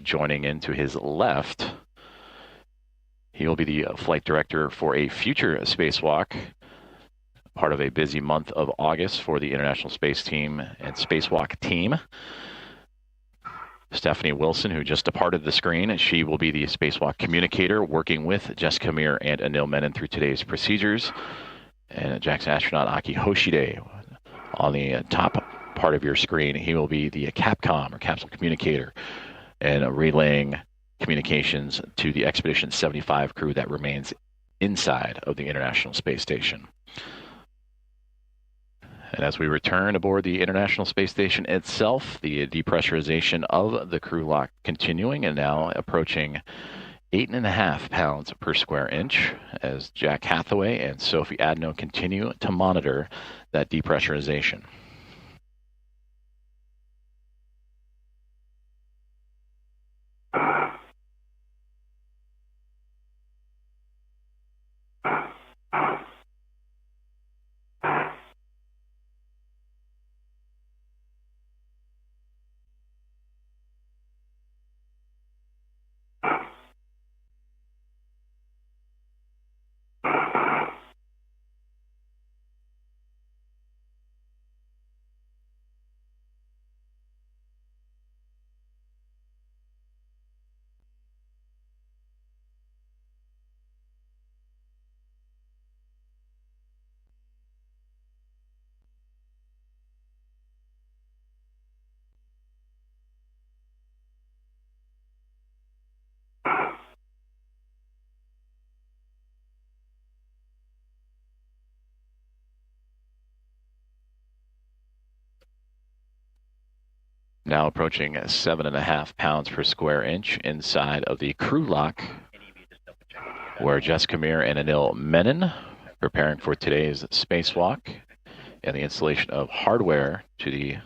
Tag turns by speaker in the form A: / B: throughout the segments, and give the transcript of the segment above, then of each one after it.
A: joining in to his left. He will be the flight director for a future spacewalk, part of a busy month of August for the International Space Team and Spacewalk team. Stephanie Wilson, who just departed the screen, she will be the spacewalk communicator, working with Jessica Meir and Anil Menon through today's procedures. And JAXA astronaut Aki Hoshide on the top part of your screen, he will be the CAPCOM, or capsule communicator, and relaying communications to the Expedition 75 crew that remains inside of the International Space Station. And as we return aboard the International Space Station itself, the depressurization of the crew lock continuing and now approaching 8.5 pounds per square inch as Jack Hathaway and Sophie Adno continue to monitor that depressurization. Now approaching 7.5 pounds per square inch inside of the crew lock, where Jessica Meir and Anil Menon preparing for today's spacewalk and the installation of hardware to the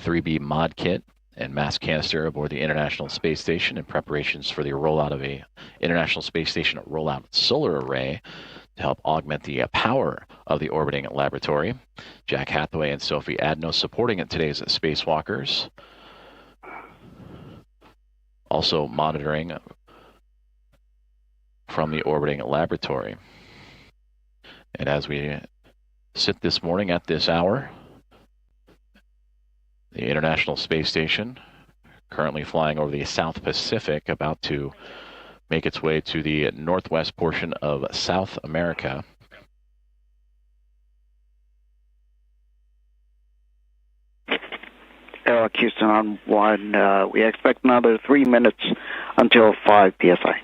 A: 3B mod kit and mass canister aboard the International Space Station in preparations for the rollout of a International Space Station rollout solar array to help augment the power of the orbiting laboratory. Jack Hathaway and Sophie Adno supporting today's spacewalkers. Also monitoring from the orbiting laboratory. And as we sit this morning at this hour, the International Space Station currently flying over the South Pacific, about to make its way to the northwest portion of South America.
B: Airlock Houston on 1. We expect another 3 minutes until 5 psi.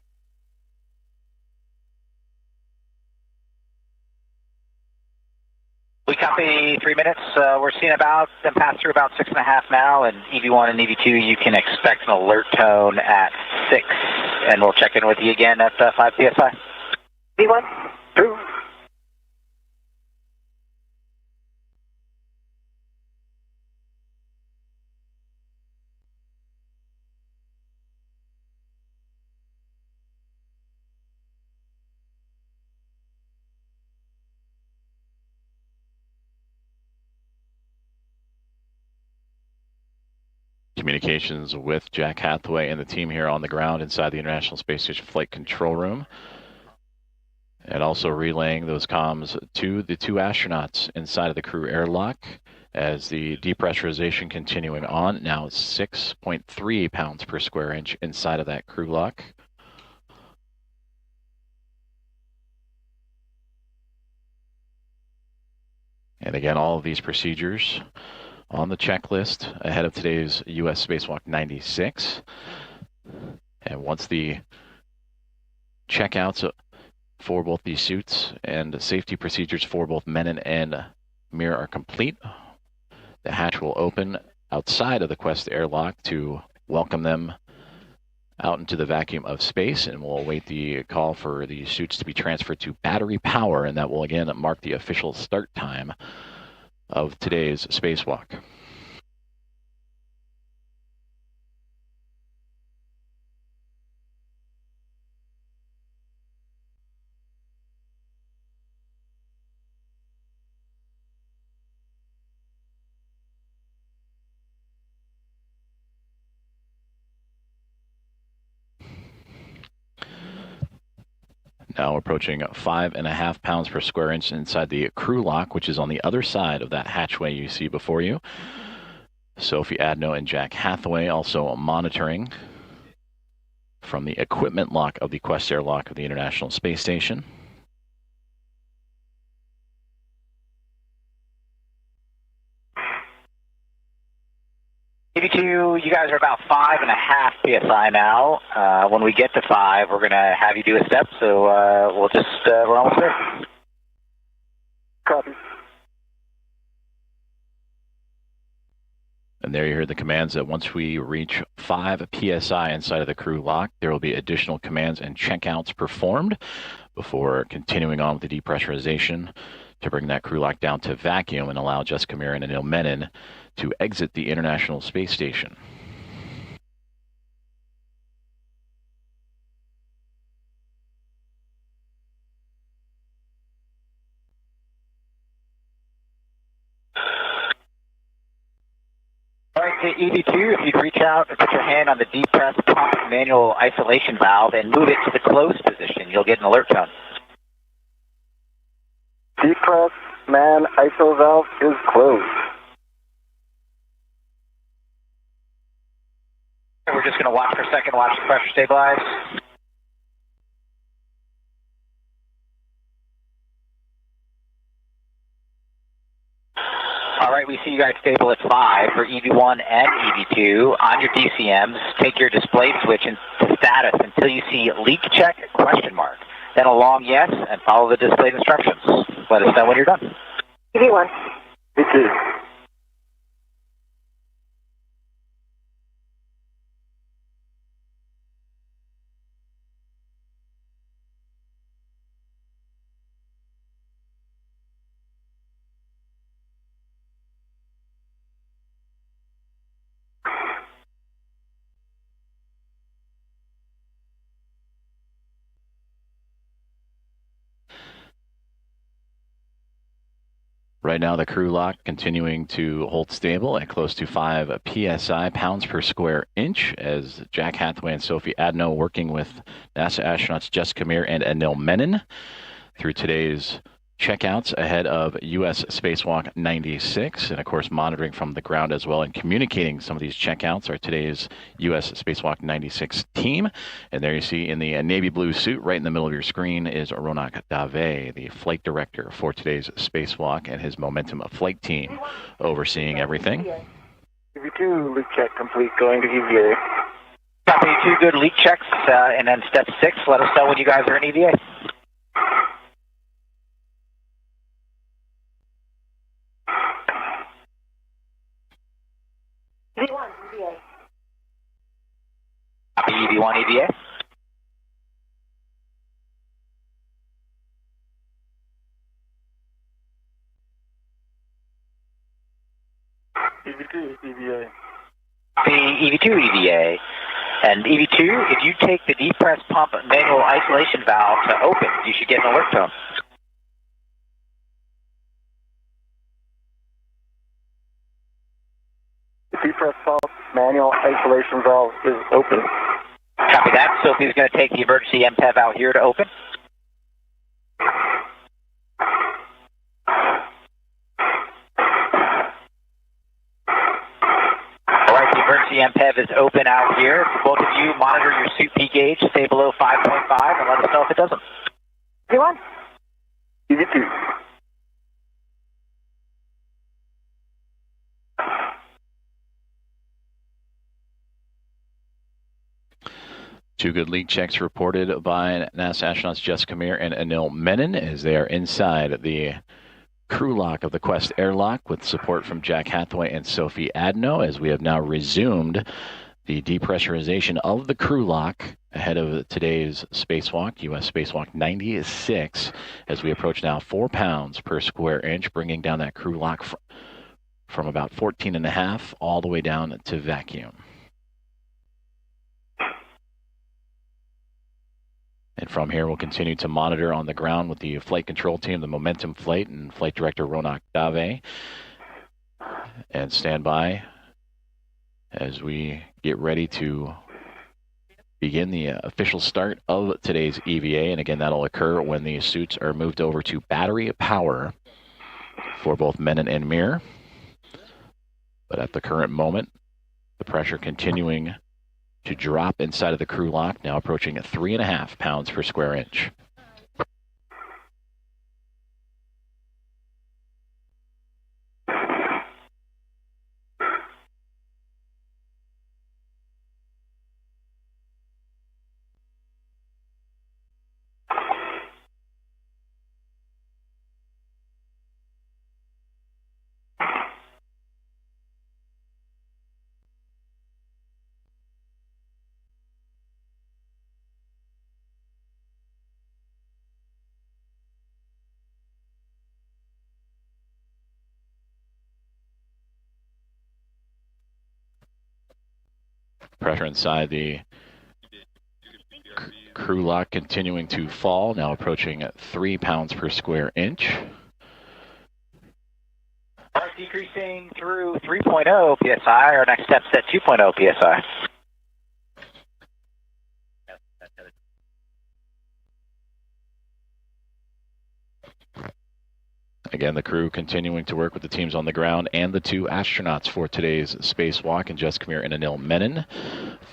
C: We copy 3 minutes. We're seeing about them pass through about 6.5 now, and EV1 and EV2, you can expect an alert tone at 6, and we'll check in with you again at 5 psi. EV1, 2.
A: Communications with Jack Hathaway and the team here on the ground inside the International Space Station Flight Control Room. And also relaying those comms to the two astronauts inside of the crew airlock as the depressurization continuing on. Now it's 6.3 pounds per square inch inside of that crew lock. And again, all of these procedures on the checklist ahead of today's U.S. Spacewalk 96. And once the checkouts for both these suits and safety procedures for both Menon and Meir are complete, the hatch will open outside of the Quest airlock to welcome them out into the vacuum of space, and we'll await the call for the suits to be transferred to battery power, and that will again mark the official start time of today's spacewalk. Now approaching 5.5 pounds per square inch inside the crew lock, which is on the other side of that hatchway you see before you. Sophie Adno and Jack Hathaway also monitoring from the equipment lock of the Quest airlock of the International Space Station.
C: EV2, you guys are about 5.5 PSI now. When we get to 5, we're going to have you do a step, so we'll just, we're almost there.
B: Copy.
A: And there you hear the commands that once we reach 5 PSI inside of the crew lock, there will be additional commands and checkouts performed before continuing on with the depressurization to bring that crew lock down to vacuum and allow Jessica Meir and Anil Menon to exit the International Space Station.
C: All right, to EV2, if you'd reach out and put your hand on the depress pump manual isolation valve and move it to the closed position, you'll get an alert tone.
B: Depress man ISO valve is closed.
C: We're just going to watch for a second, watch the pressure stabilize. All right, we see you guys stable at 5 for EV1 and EV2. On your DCMs, take your display switch into status until you see leak check ? Then a long yes, and follow the displayed instructions. Let us know when you're done.
B: EV1. EV2.
A: Right now, the crew lock continuing to hold stable at close to 5 PSI, pounds per square inch, as Jack Hathaway and Sophie Adno working with NASA astronauts Jessica Meir and Anil Menon through today's checkouts ahead of U.S. Spacewalk 96, and of course monitoring from the ground as well and communicating some of these checkouts are today's U.S. Spacewalk 96 team. And there you see in the navy blue suit right in the middle of your screen is Ronak Dave, the flight director for today's spacewalk, and his Momentum flight team overseeing everything.
B: EV2 leak check complete, going to EVA.
C: Copy, 2 good leak checks, and then step 6, let us know when you guys are in EVA.
D: EV1, EVA.
C: Copy, EV1, EVA.
B: EV2 EVA.
C: Copy, EV2, EVA. And EV2, if you take the depress pump manual isolation valve to open, you should get an alert tone.
B: The depress pump manual isolation valve is open.
C: Copy that. Sophie's going to take the emergency MPEV out here to open. All right, the emergency MPEV is open out here. Both of you monitor your suit P gauge, stay below 5.5, and let us know if it doesn't.
D: EV1.
B: EV2.
A: Two good leak checks reported by NASA astronauts Jessica Meir and Anil Menon as they are inside the crew lock of the Quest airlock with support from Jack Hathaway and Sophie Adno, as we have now resumed the depressurization of the crew lock ahead of today's spacewalk, U.S. Spacewalk 96, as we approach now 4 pounds per square inch, bringing down that crew lock from about 14.5 all the way down to vacuum. And from here, we'll continue to monitor on the ground with the flight control team, the Momentum Flight, and Flight Director Ronak Dave. And stand by as we get ready to begin the official start of today's EVA. And again, that'll occur when the suits are moved over to battery power for both Menon and Meir. But at the current moment, the pressure continuing to drop inside of the crew lock, now approaching 3.5 pounds per square inch. Pressure inside the crew lock continuing to fall, now approaching 3 pounds per square inch.
C: Decreasing through 3.0 psi. Our next step's at 2.0 psi.
A: Again, the crew continuing to work with the teams on the ground and the two astronauts for today's spacewalk, and Jessica and Anil Menon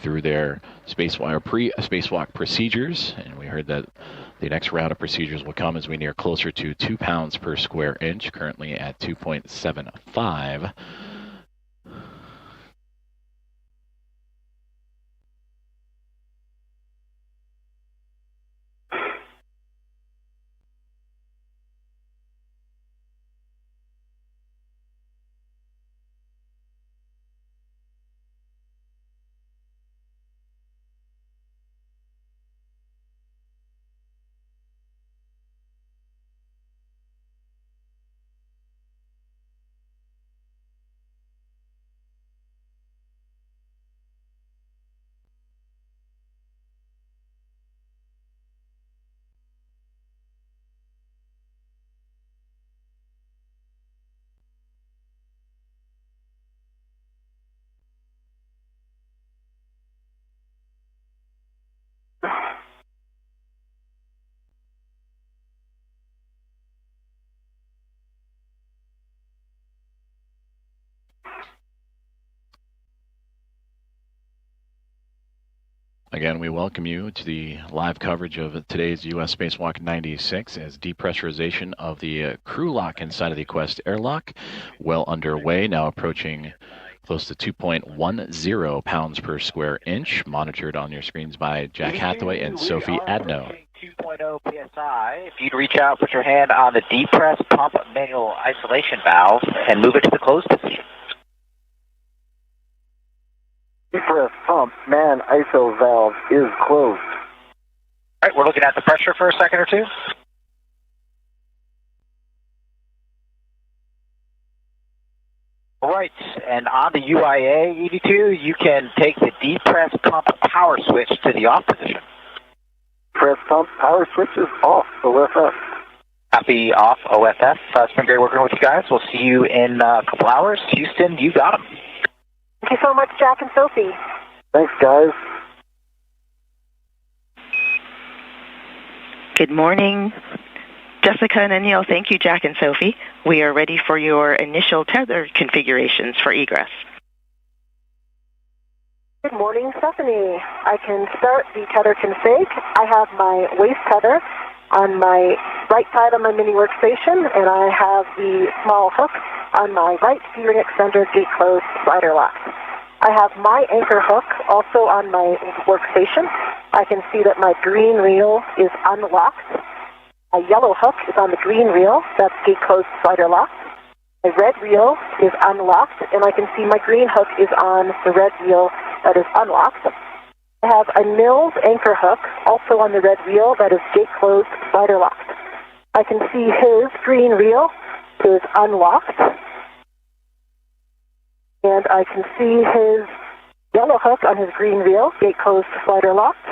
A: through their spacewalk procedures. And we heard that the next round of procedures will come as we near closer to 2 pounds per square inch, currently at 2.75. Again, we welcome you to the live coverage of today's U.S. Spacewalk 96 as depressurization of the crew lock inside of the Quest airlock well underway, now approaching close to 2.10 pounds per square inch, monitored on your screens by Jack Hathaway and Sophie Adno.
C: 2.0 psi. If you'd reach out, put your hand on the depress pump manual isolation valve and move it to the closed position.
E: Depress pump man ISO valve is closed.
C: All right, we're looking at the pressure for a second or two. All right, and on the UIA EV2, you can take the depress pump power switch to the off position.
E: Press pump power switch is off, OFF.
C: Copy off, OFF. It's been great working with you guys. We'll see you in a couple hours. Houston, you got them.
D: Thank you so much, Jack and Sophie.
E: Thanks, guys.
F: Good morning, Jessica and Anil. Thank you, Jack and Sophie. We are ready for your initial tether configurations for egress.
D: Good morning, Stephanie. I can start the tether config. I have my waist tether on my right side on my mini workstation, and I have the small hook on my right steering extender gate closed slider lock. I have my anchor hook also on my workstation. I can see that my green reel is unlocked. A yellow hook is on the green reel, that's gate closed slider lock. My red reel is unlocked, and I can see my green hook is on the red reel that is unlocked. I have Anil's anchor hook also on the red reel that is gate closed slider locked. I can see his green reel is unlocked. And I can see his yellow hook on his green reel, gate closed slider locked.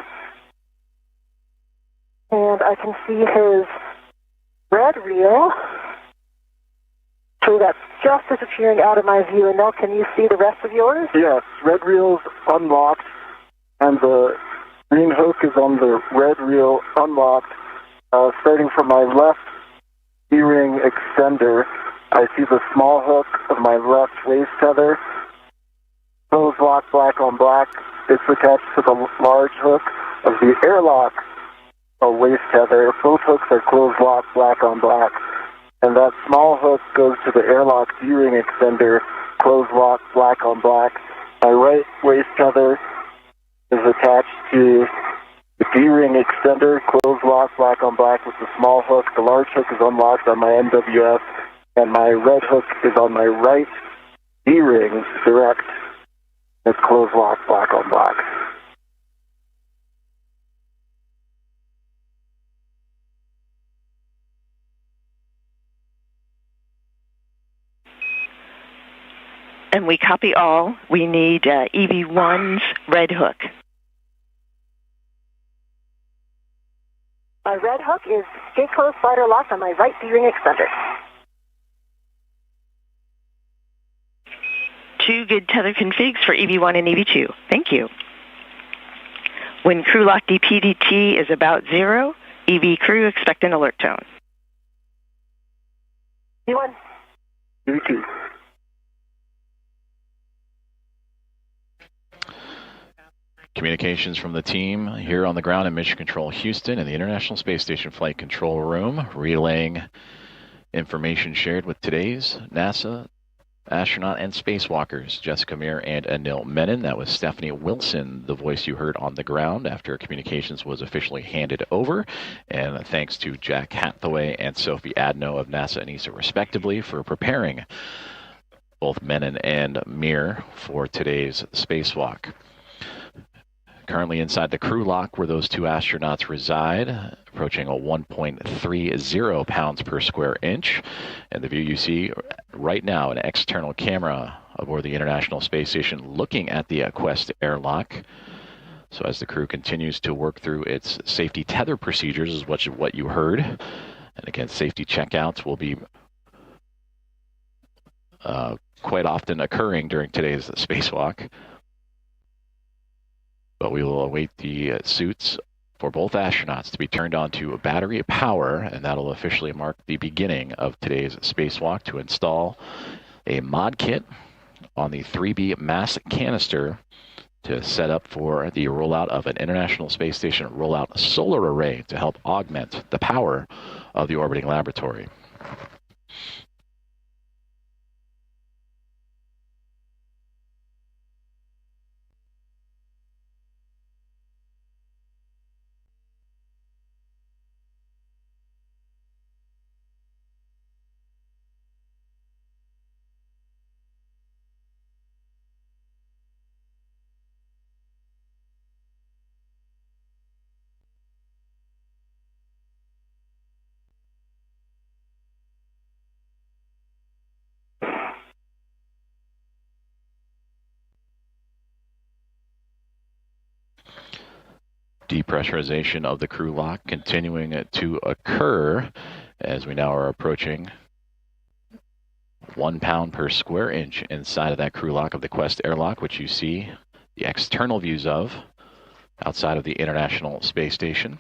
D: And I can see his red reel. So that's just disappearing out of my view. And now can you see the rest of yours?
E: Yes, red reel's unlocked, and the is on the red reel, unlocked. Starting from my left D-ring extender, I see the small hook of my left waist tether. Close lock, black on black. It's attached to the large hook of the airlock waist tether. Both hooks are closed lock, black on black. And that small hook goes to the airlock D-ring extender, closed lock, black on black. My right waist tether is attached to the D-ring extender, closed lock, black on black with the small hook. The large hook is unlocked on my MWF, and my red hook is on my right D-ring direct. It's closed lock, black on black.
F: And we copy all. We need EV1's red hook.
D: My red hook is gate closed slider lock on my right D-ring extender.
F: 2 good tether configs for EV1 and EV2. Thank you. When crew lock DPDT is about 0, EV crew expect an alert tone.
D: EV1.
E: EV2.
A: Communications from the team here on the ground in Mission Control Houston in the International Space Station Flight Control Room, relaying information shared with today's NASA astronaut and spacewalkers, Jessica Meir and Anil Menon. That was Stephanie Wilson, the voice you heard on the ground after communications was officially handed over. And thanks to Jack Hathaway and Sophie Adno of NASA and ESA, respectively, for preparing both Menon and Meir for today's spacewalk. Currently inside the crew lock where those 2 astronauts reside, approaching a 1.30 pounds per square inch. And the view you see right now, an external camera aboard the International Space Station looking at the Quest airlock. So as the crew continues to work through its safety tether procedures is what you heard. And again, safety checkouts will be quite often occurring during today's spacewalk. But we will await the suits for both astronauts to be turned on to battery power, and that'll officially mark the beginning of today's spacewalk to install a mod kit on the 3B mass canister to set up for the rollout of an International Space Station rollout solar array to help augment the power of the orbiting laboratory. Depressurization of the crew lock continuing to occur as we now are approaching 1 pound per square inch inside of that crew lock of the Quest airlock, which you see the external views of outside of the International Space Station.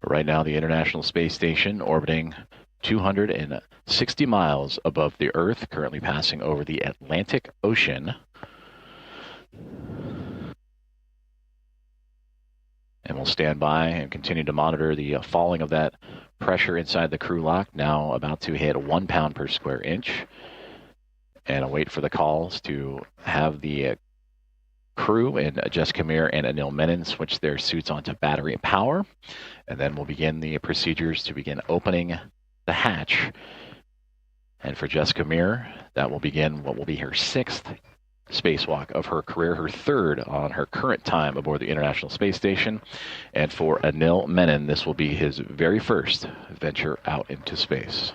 A: Right now, the International Space Station orbiting 260 miles above the Earth, currently passing over the Atlantic Ocean. And we'll stand by and continue to monitor the falling of that pressure inside the crew lock, now about to hit 1 pound per square inch. And await for the calls to have the crew and Jessica Meir and Anil Menon switch their suits onto battery power. And then we'll begin the procedures to begin opening the hatch. And for Jessica Meir, that will begin what will be her 6th spacewalk of her career, her 3rd on her current time aboard the International Space Station. And for Anil Menon, this will be his very first venture out into space.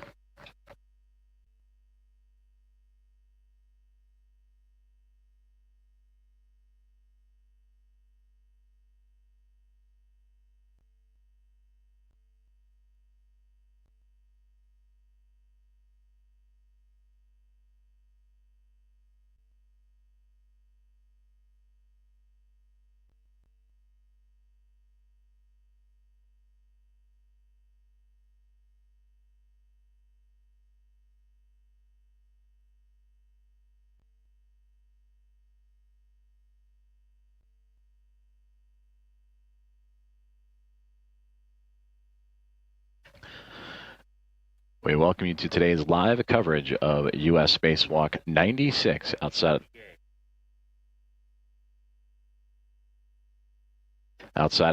A: We welcome you to today's live coverage of U.S. Spacewalk 96 outside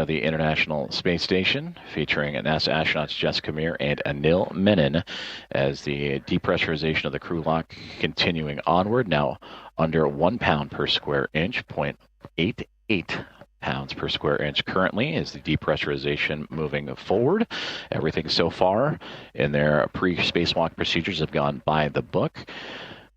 A: of the International Space Station, featuring NASA astronauts Jessica Meir and Anil Menon as the depressurization of the crew lock continuing onward, now under 1 pound per square inch, 0.88 pounds per square inch currently is the depressurization moving forward. Everything so far in their pre-spacewalk procedures have gone by the book.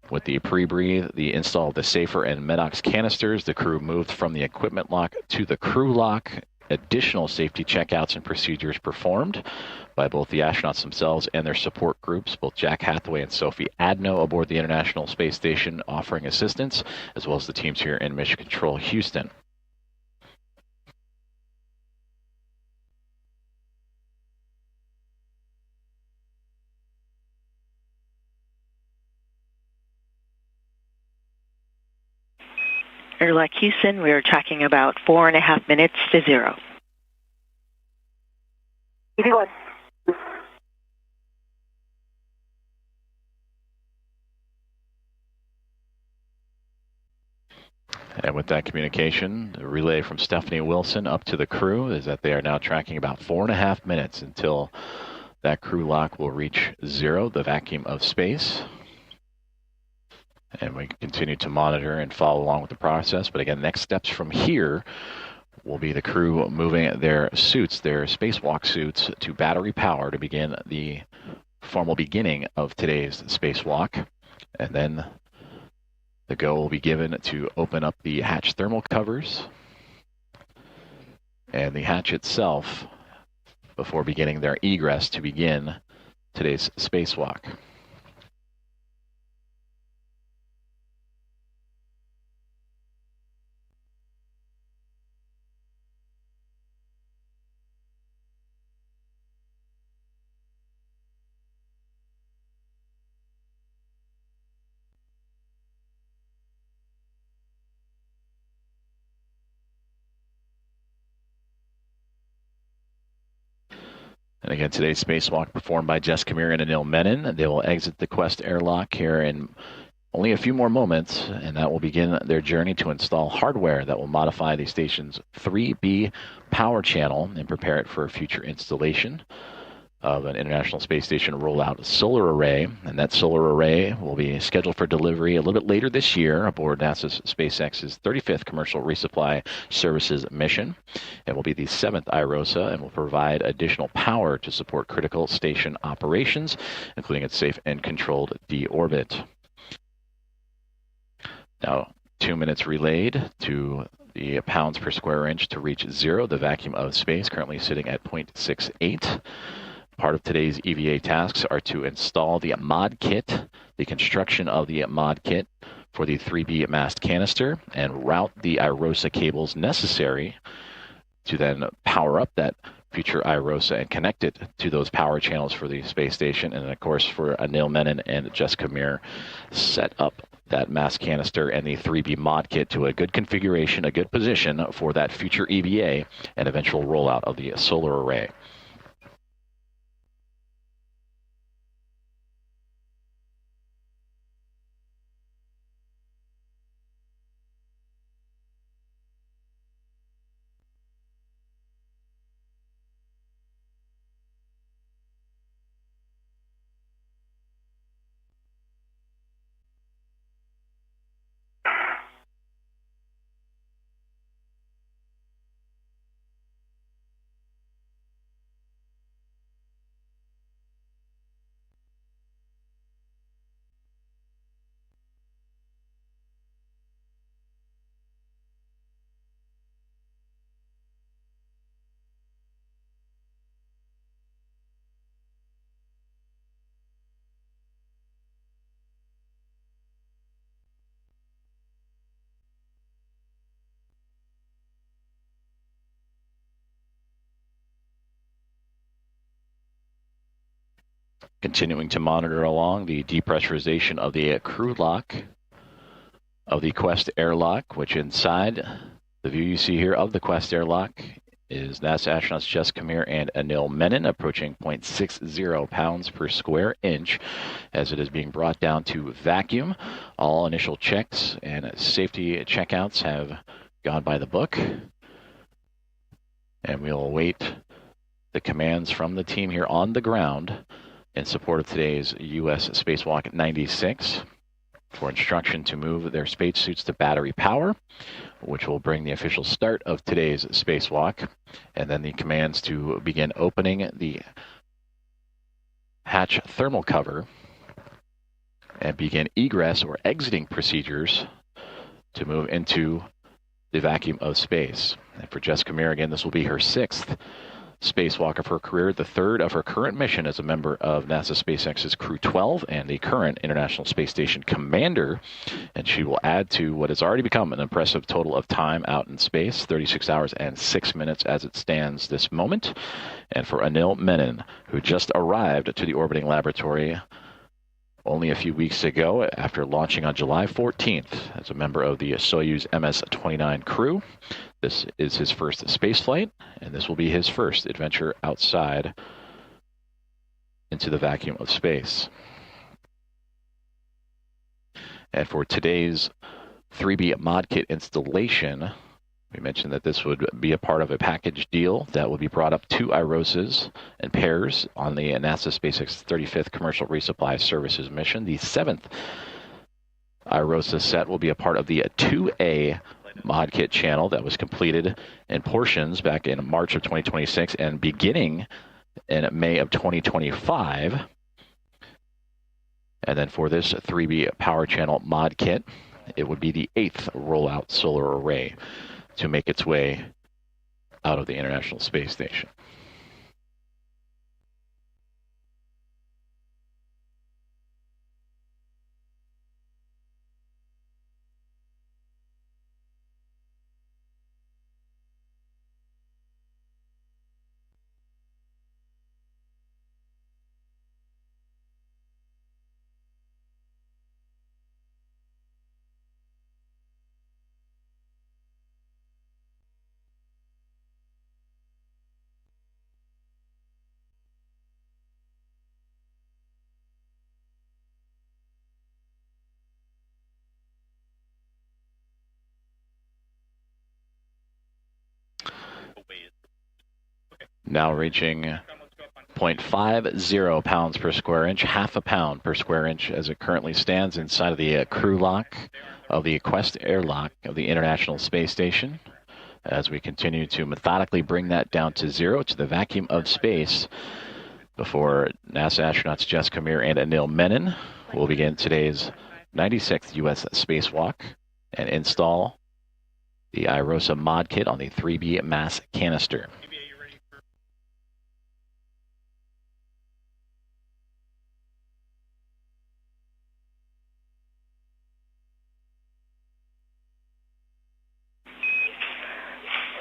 A: With the pre-breathe, the install of the safer and Medox canisters, the crew moved from the equipment lock to the crew lock. Additional safety checkouts and procedures performed by both the astronauts themselves and their support groups, both Jack Hathaway and Sophie Adno aboard the International Space Station offering assistance, as well as the teams here in Mission Control Houston.
F: Airlock Houston, we are tracking about 4.5 minutes to 0.
D: EV1.
A: And with that communication, the relay from Stephanie Wilson up to the crew is that they are now tracking about 4.5 minutes until that crew lock will reach 0, the vacuum of space. And we continue to monitor and follow along with the process. But again, next steps from here will be the crew moving their suits, their spacewalk suits, to battery power to begin the formal beginning of today's spacewalk. And then the go will be given to open up the hatch thermal covers and the hatch itself before beginning their egress to begin today's spacewalk. And again, today's spacewalk performed by Jessica Meir and Anil Menon. They will exit the Quest airlock here in only a few more moments, and that will begin their journey to install hardware that will modify the station's 3B power channel and prepare it for future installation of an International Space Station rollout solar array. And that solar array will be scheduled for delivery a little bit later this year aboard NASA's SpaceX's 35th Commercial Resupply Services mission. It will be the 7th IROSA and will provide additional power to support critical station operations, including its safe and controlled deorbit. Now, 2 minutes relayed to the pounds per square inch to reach 0, the vacuum of space, currently sitting at 0.68. Part of today's EVA tasks are to install the mod kit, the construction of the mod kit for the 3B mast canister, and route the IROSA cables necessary to then power up that future IROSA and connect it to those power channels for the space station. And of course, for Anil Menon and Jessica Meir, set up that mast canister and the 3B mod kit to a good configuration, a good position for that future EVA and eventual rollout of the solar array. Continuing to monitor along the depressurization of the crew lock of the Quest airlock, which inside the view you see here of the Quest airlock is NASA astronauts Jessica Meir and Anil Menon, approaching 0.60 pounds per square inch as it is being brought down to vacuum. All initial checks and safety checkouts have gone by the book, and we'll await the commands from the team here on the ground in support of today's U.S. Spacewalk 96 for instruction to move their spacesuits to battery power, which will bring the official start of today's spacewalk, and then the commands to begin opening the hatch thermal cover and begin egress or exiting procedures to move into the vacuum of space. And for Jessica Meir, again, this will be her 6th spacewalk of her career, the 3rd of her current mission as a member of NASA SpaceX's Crew 12 and the current International Space Station commander. And she will add to what has already become an impressive total of time out in space, 36 hours and 6 minutes as it stands this moment. And for Anil Menon, who just arrived to the orbiting laboratory only a few weeks ago after launching on July 14th as a member of the Soyuz MS-29 crew. This is his first space flight, and this will be his first adventure outside into the vacuum of space. And for today's 3B mod kit installation, we mentioned that this would be a part of a package deal that will be brought up to IROSAs and pairs on the NASA SpaceX 35th Commercial Resupply Services mission. The 7th IROSA set will be a part of the 2A mod kit channel that was completed in portions back in March of 2026 and beginning in May of 2025. And then for this 3B power channel mod kit, it would be the 8th rollout solar array to make its way out of the International Space Station. Now reaching 0.50 pounds per square inch, half a pound per square inch as it currently stands inside of the crew lock of the Quest airlock of the International Space Station. As we continue to methodically bring that down to 0 to the vacuum of space before NASA astronauts Jessica Meir and Anil Menon will begin today's 96th U.S. spacewalk and install the IROSA mod kit on the 3B mass canister.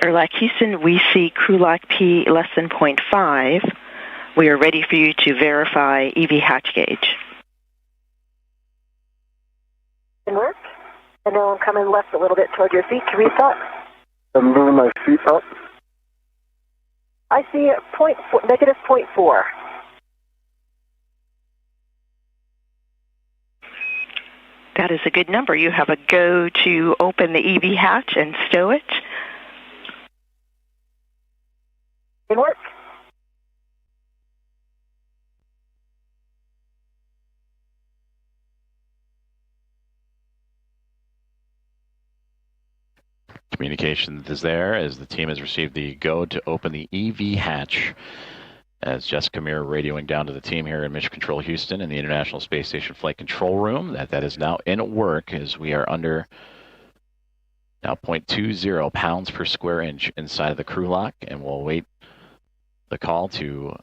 F: Airlock Houston, we see crew lock P less than 0.5. We are ready for you to verify EV hatch gauge.
D: Can work. And now I'm coming left a little bit toward your feet to reset.
E: I'm moving my feet up.
D: I see negative 0.4.
F: That is a good number. You have a go to open the EV hatch and stow it.
D: Can work.
A: Communication is there as the team has received the go to open the EV hatch. As Jessica Meir radioing down to the team here in Mission Control Houston in the International Space Station Flight Control Room. That is now in work as we are under now 0.20 pounds per square inch inside of the crew lock, and we'll wait the call to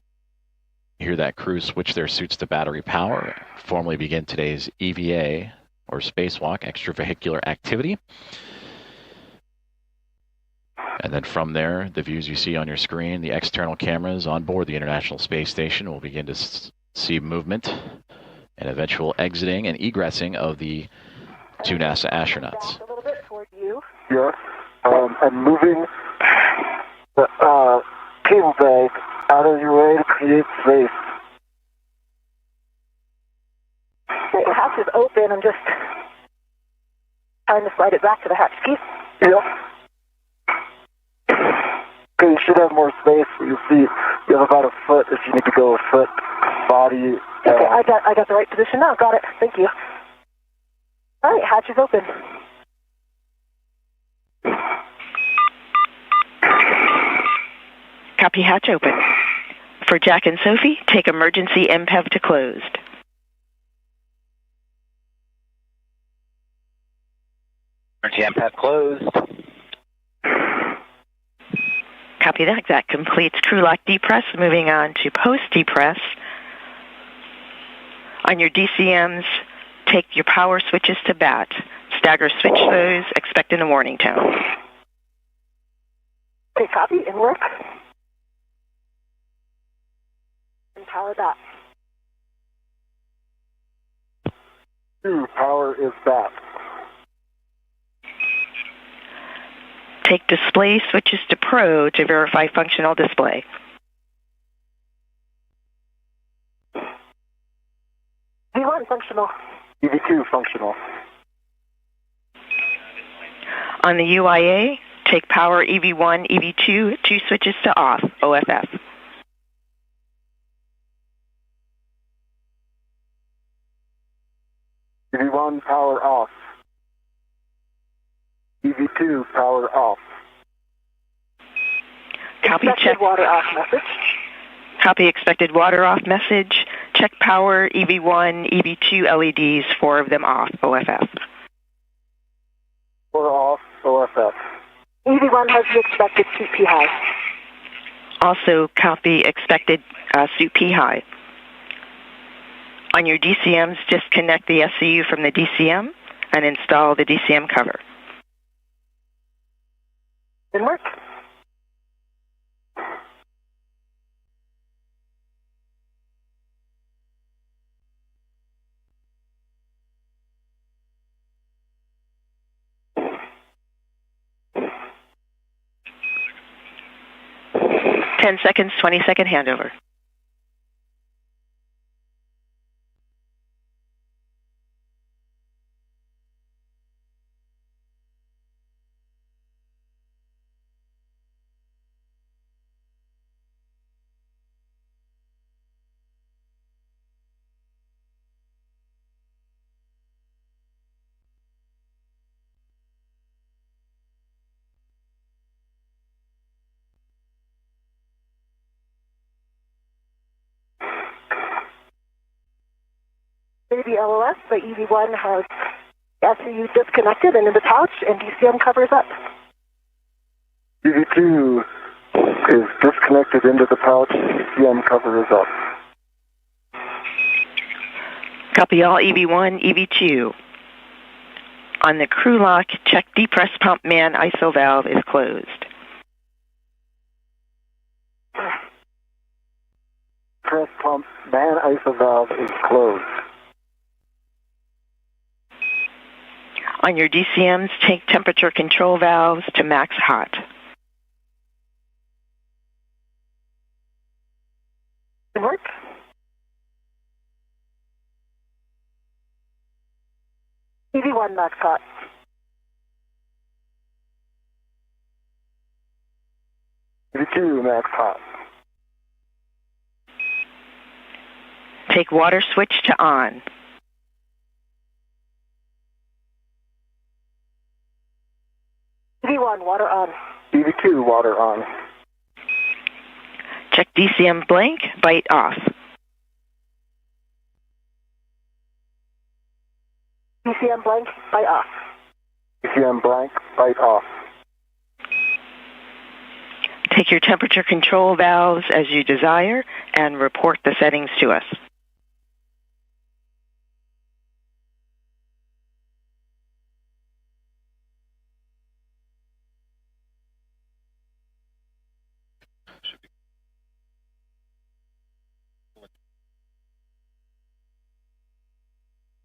A: hear that crew switch their suits to battery power, formally begin today's EVA or spacewalk, extravehicular activity. And then from there, the views you see on your screen, the external cameras on board the International Space Station will begin to see movement and eventual exiting and egressing of the 2 NASA astronauts.
D: A little bit toward you.
E: Yes. I'm moving the say, out of your way to create space.
D: Okay, the hatch is open. I'm just trying to slide it back to the hatch key.
E: Yep. Okay, you should have more space for your feet. You have about a foot if you need to go a foot. Body.
D: Okay, I got the right position now. Got it. Thank you. All right, hatch is open.
F: Copy, hatch open. For Jack and Sophie, take emergency MPEV to closed.
C: Emergency MPEV closed.
F: Copy that. That completes crew lock depress. Moving on to post depress. On your DCMs, take your power switches to bat. Stagger switch those, expecting a warning tone.
D: Okay, copy, in work. And power that.
E: Power is back.
F: Take display switches to Pro to verify functional display.
D: V1 functional.
E: EV2 functional.
F: On the UIA, take power EV1, EV2, 2 switches to off, OFF.
E: EV1 power off. EV2 power off.
F: Copy,
D: Expected
F: check.
D: water off message.
F: Copy expected water off message. Check power EV1, EV2 LEDs, 4 of them off, OFF.
E: Power off, OFF.
D: EV1 has the expected CP high.
F: Also copy expected suit P high. On your DCMs, disconnect the SCU from the DCM and install the DCM cover.
D: In work.
F: Ten seconds, 20-second handover.
D: Baby LOS, but EV1 has SCU disconnected and in the pouch, and DCM covers up.
E: EV2 is disconnected into the pouch. DCM cover is up.
F: Copy all EV1, EV2. On the crew lock, check depress pump man ISO valve is closed.
E: Press pump man ISO valve is closed.
F: On your DCMs, take temperature control valves to max hot.
D: In work. EV1 max hot.
E: EV2 max hot.
F: Take water switch to on.
D: EV1 water on.
E: EV2 water on.
F: Check DCM blank, bite off.
D: DCM blank, bite off.
E: DCM blank, bite off.
F: Take your temperature control valves as you desire and report the settings to us.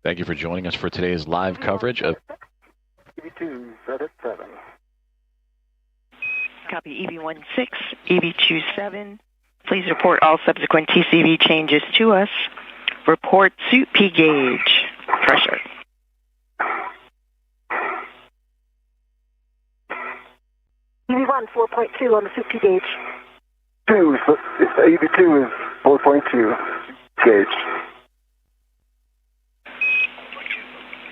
A: Thank you for joining us for today's live coverage of
E: EV2 set at 7.
F: Copy EV16, EV27, Please report all subsequent TCV changes to us. Report suit P gauge pressure.
D: EV1 4.2 on the suit P gauge.
E: EV2 is 4.2 gauge.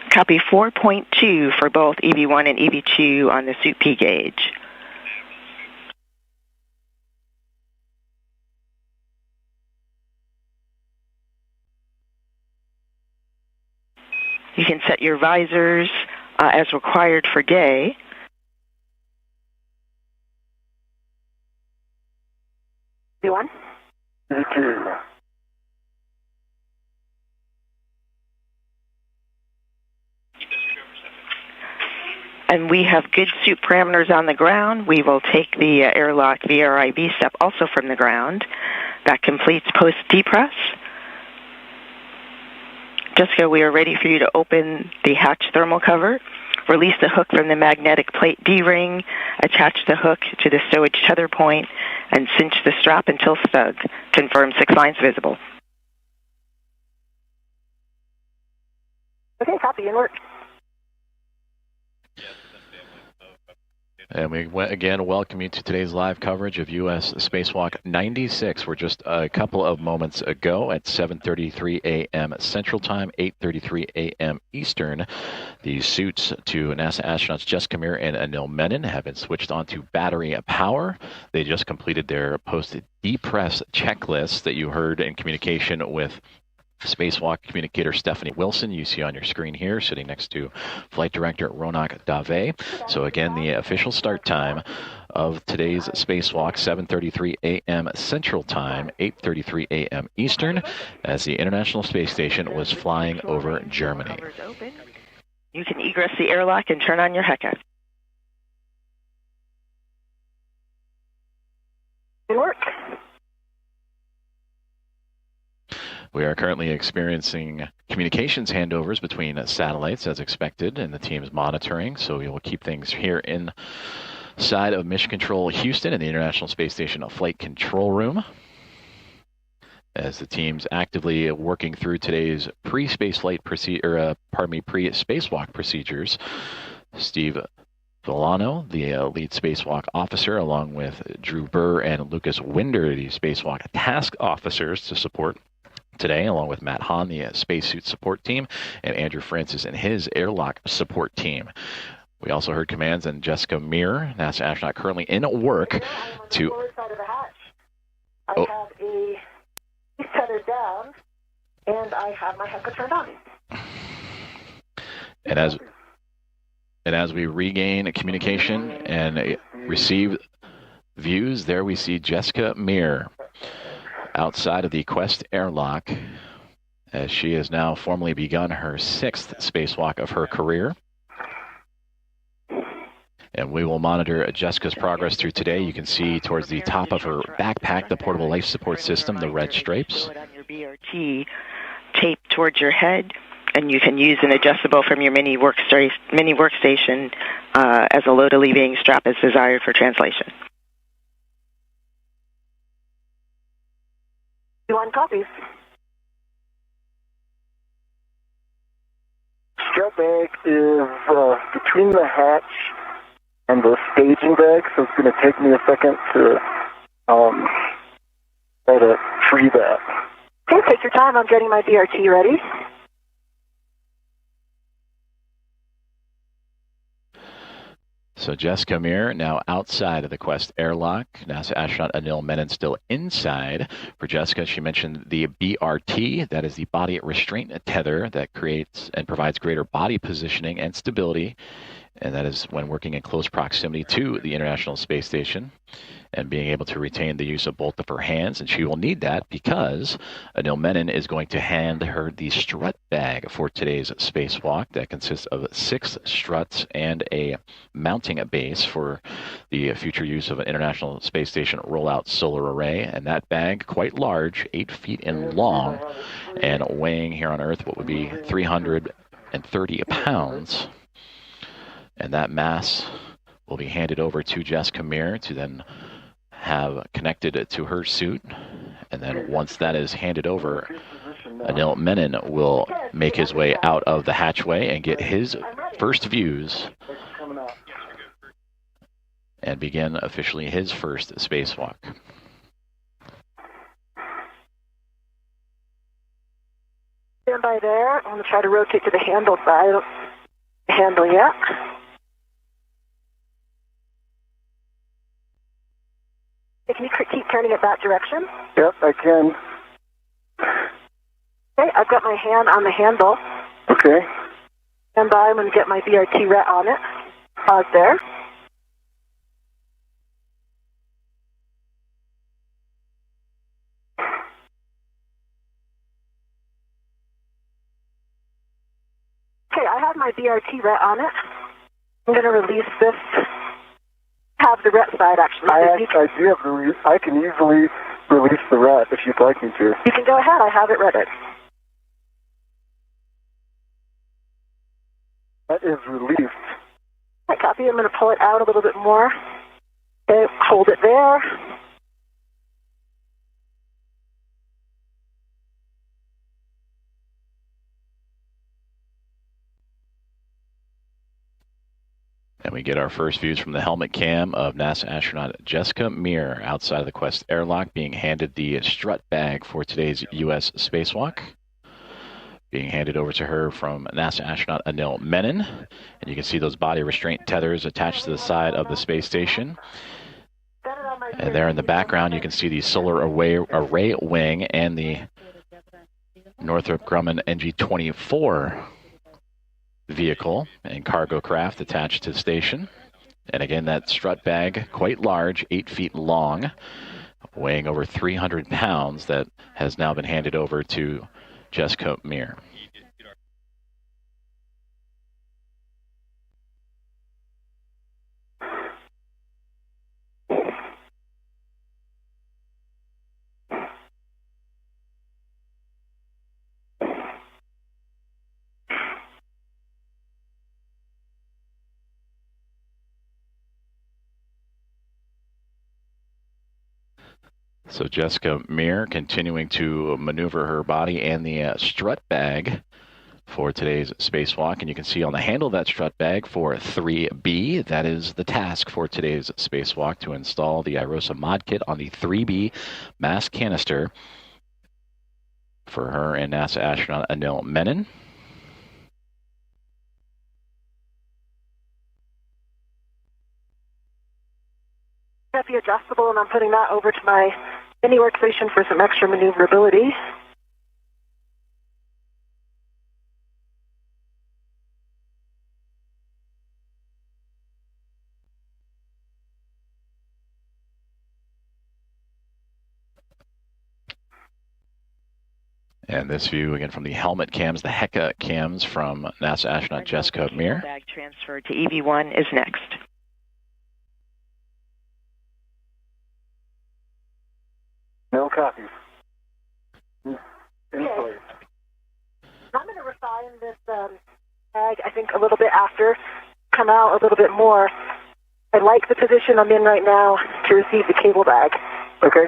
F: Copy 4.2 for both EV1 and EV2 on the suit P gauge. You can set your visors as required for day.
D: EV1?
E: EV2.
F: And we have good suit parameters on the ground. We will take the airlock VRIV step also from the ground. That completes post-depress. Jessica, we are ready for you to open the hatch thermal cover, release the hook from the magnetic plate D-ring, attach the hook to the stowage tether point, and cinch the strap until snug. Confirm 6 lines visible.
D: Okay, copy, and work.
A: And we again welcome you to today's live coverage of U.S. Spacewalk 96. We're just a couple of moments ago at 7:33 a.m. Central Time, 8:33 a.m. Eastern. The suits to NASA astronauts Jessica Meir and Anil Menon have been switched on to battery power. They just completed their post-depress checklist that you heard in communication with Spacewalk communicator Stephanie Wilson, you see on your screen here, sitting next to Flight Director Ronak Dave. So again, the official start time of today's Spacewalk, 7:33 a.m. Central Time, 8:33 a.m. Eastern, as the International Space Station was flying over Germany.
F: You can egress the airlock and turn on your HECA.
D: Good work.
A: We are currently experiencing communications handovers between satellites as expected, and the team is monitoring, so we will keep things here inside of Mission Control Houston in the International Space Station Flight Control Room, as the team's actively working through today's pre-spacewalk procedures. Steve Villano, the lead spacewalk officer, along with Drew Burr and Lucas Winder, the spacewalk task officers, to support today, along with Matt Hahn, the spacesuit support team, and Andrew Francis and his airlock support team. We also heard commands on Jessica Meir, NASA astronaut currently in work, to...
D: I have a tether down, and I have my HECA turned on.
A: And as we regain communication and receive views, there we see Jessica Meir outside of the Quest airlock, as she has now formally begun her 6th spacewalk of her career. And we will monitor Jessica's progress through today. You can see towards the top of her backpack the portable life support system, the red stripes.
F: On your BRT, tape towards your head, and you can use an adjustable from your mini workstation as a load-alleviating strap as desired for translation.
D: You copies.
E: Strap bag is between the hatch and the staging bag, so it's going to take me a second to try to free that.
D: Okay, take your time. I'm getting my BRT ready.
A: So Jessica Meir now outside of the Quest airlock. NASA astronaut Anil Menon still inside. For Jessica, she mentioned the BRT, that is the body restraint tether that creates and provides greater body positioning and stability. And that is when working in close proximity to the International Space Station and being able to retain the use of both of her hands. And she will need that because Anil Menon is going to hand her the strut bag for today's spacewalk that consists of 6 struts and a mounting base for the future use of an International Space Station rollout solar array. And that bag, quite large, 8 feet in long, and weighing here on Earth what would be 330 pounds. And that mass will be handed over to Jessica Meir to then have connected to her suit. And then once that is handed over, Anil Menon will make his way out of the hatchway and get his first views and begin officially his first spacewalk.
D: Stand by there. I'm going to try to rotate to the handle side. Handle yet. Hey, can you keep turning it that direction?
E: Yep, I can.
D: Okay, I've got my hand on the handle.
E: Okay.
D: Stand by. I'm going to get my BRT ret on it. Pause there. Okay, I have my BRT ret on it. I'm going to release this. Have the ret side actually.
E: I do have the. I can easily release the ret if you'd like me to.
D: You can go ahead. I have it retted.
E: That is released.
D: I copy. I'm going to pull it out a little bit more. Okay, hold it there.
A: And we get our first views from the helmet cam of NASA astronaut Jessica Meir outside of the Quest airlock, being handed the strut bag for today's U.S. spacewalk. Being handed over to her from NASA astronaut Anil Menon. And you can see those body restraint tethers attached to the side of the space station. And there in the background, you can see the solar array wing and the Northrop Grumman NG-24 vehicle and cargo craft attached to the station. And again, that strut bag, quite large, 8 feet long, weighing over 300 pounds, that has now been handed over to Jessica Meir. So Jessica Meir continuing to maneuver her body and the strut bag for today's spacewalk. And you can see on the handle of that strut bag for 3B, that is the task for today's spacewalk, to install the IROSA mod kit on the 3B mass canister for her and NASA astronaut Anil Menon.
D: That'd be adjustable, and I'm putting that over to my mini workstation for some extra maneuverability.
A: And this view again from the helmet cams, the HECA cams from NASA astronaut Jessica Meir.
F: Bag transfer to EV1 is next.
E: No copies.
D: Okay. I'm going to refine this bag, I think, a little bit after, come out a little bit more. I like the position I'm in right now to receive the cable bag.
E: Okay.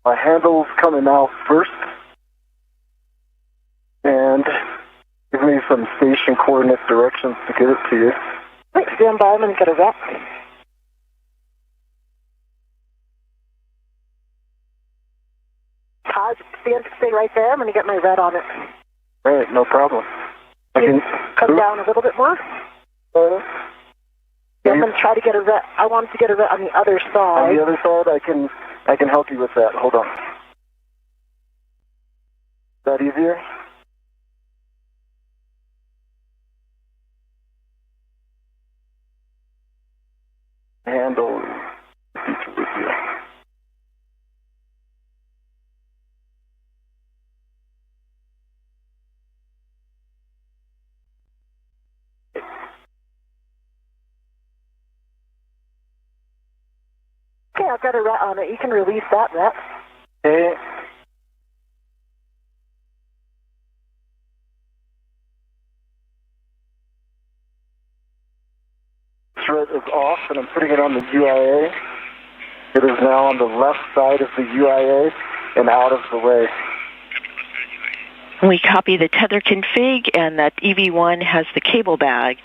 E: My handle's coming out first. And give me some station coordinate directions to get it to you.
D: Wait, stand by. I'm going to get a rep. Todd, stay right there. I'm going to get my red on it.
E: All right, no problem. I
D: Can
E: can
D: you come down a little bit more? Yeah, I'm going to try to get a red. I wanted to get a red on the other side.
E: On the other side, I can help you with that. Hold on. Is that easier? Handle feature with you.
D: Okay, I've got a ret on it. You can release that ret.
E: Okay. Thread is off, and I'm putting it on the GIA. It is now on the left side of the UIA and out of the way.
F: We copy the tether config, and that EV1 has the cable bag.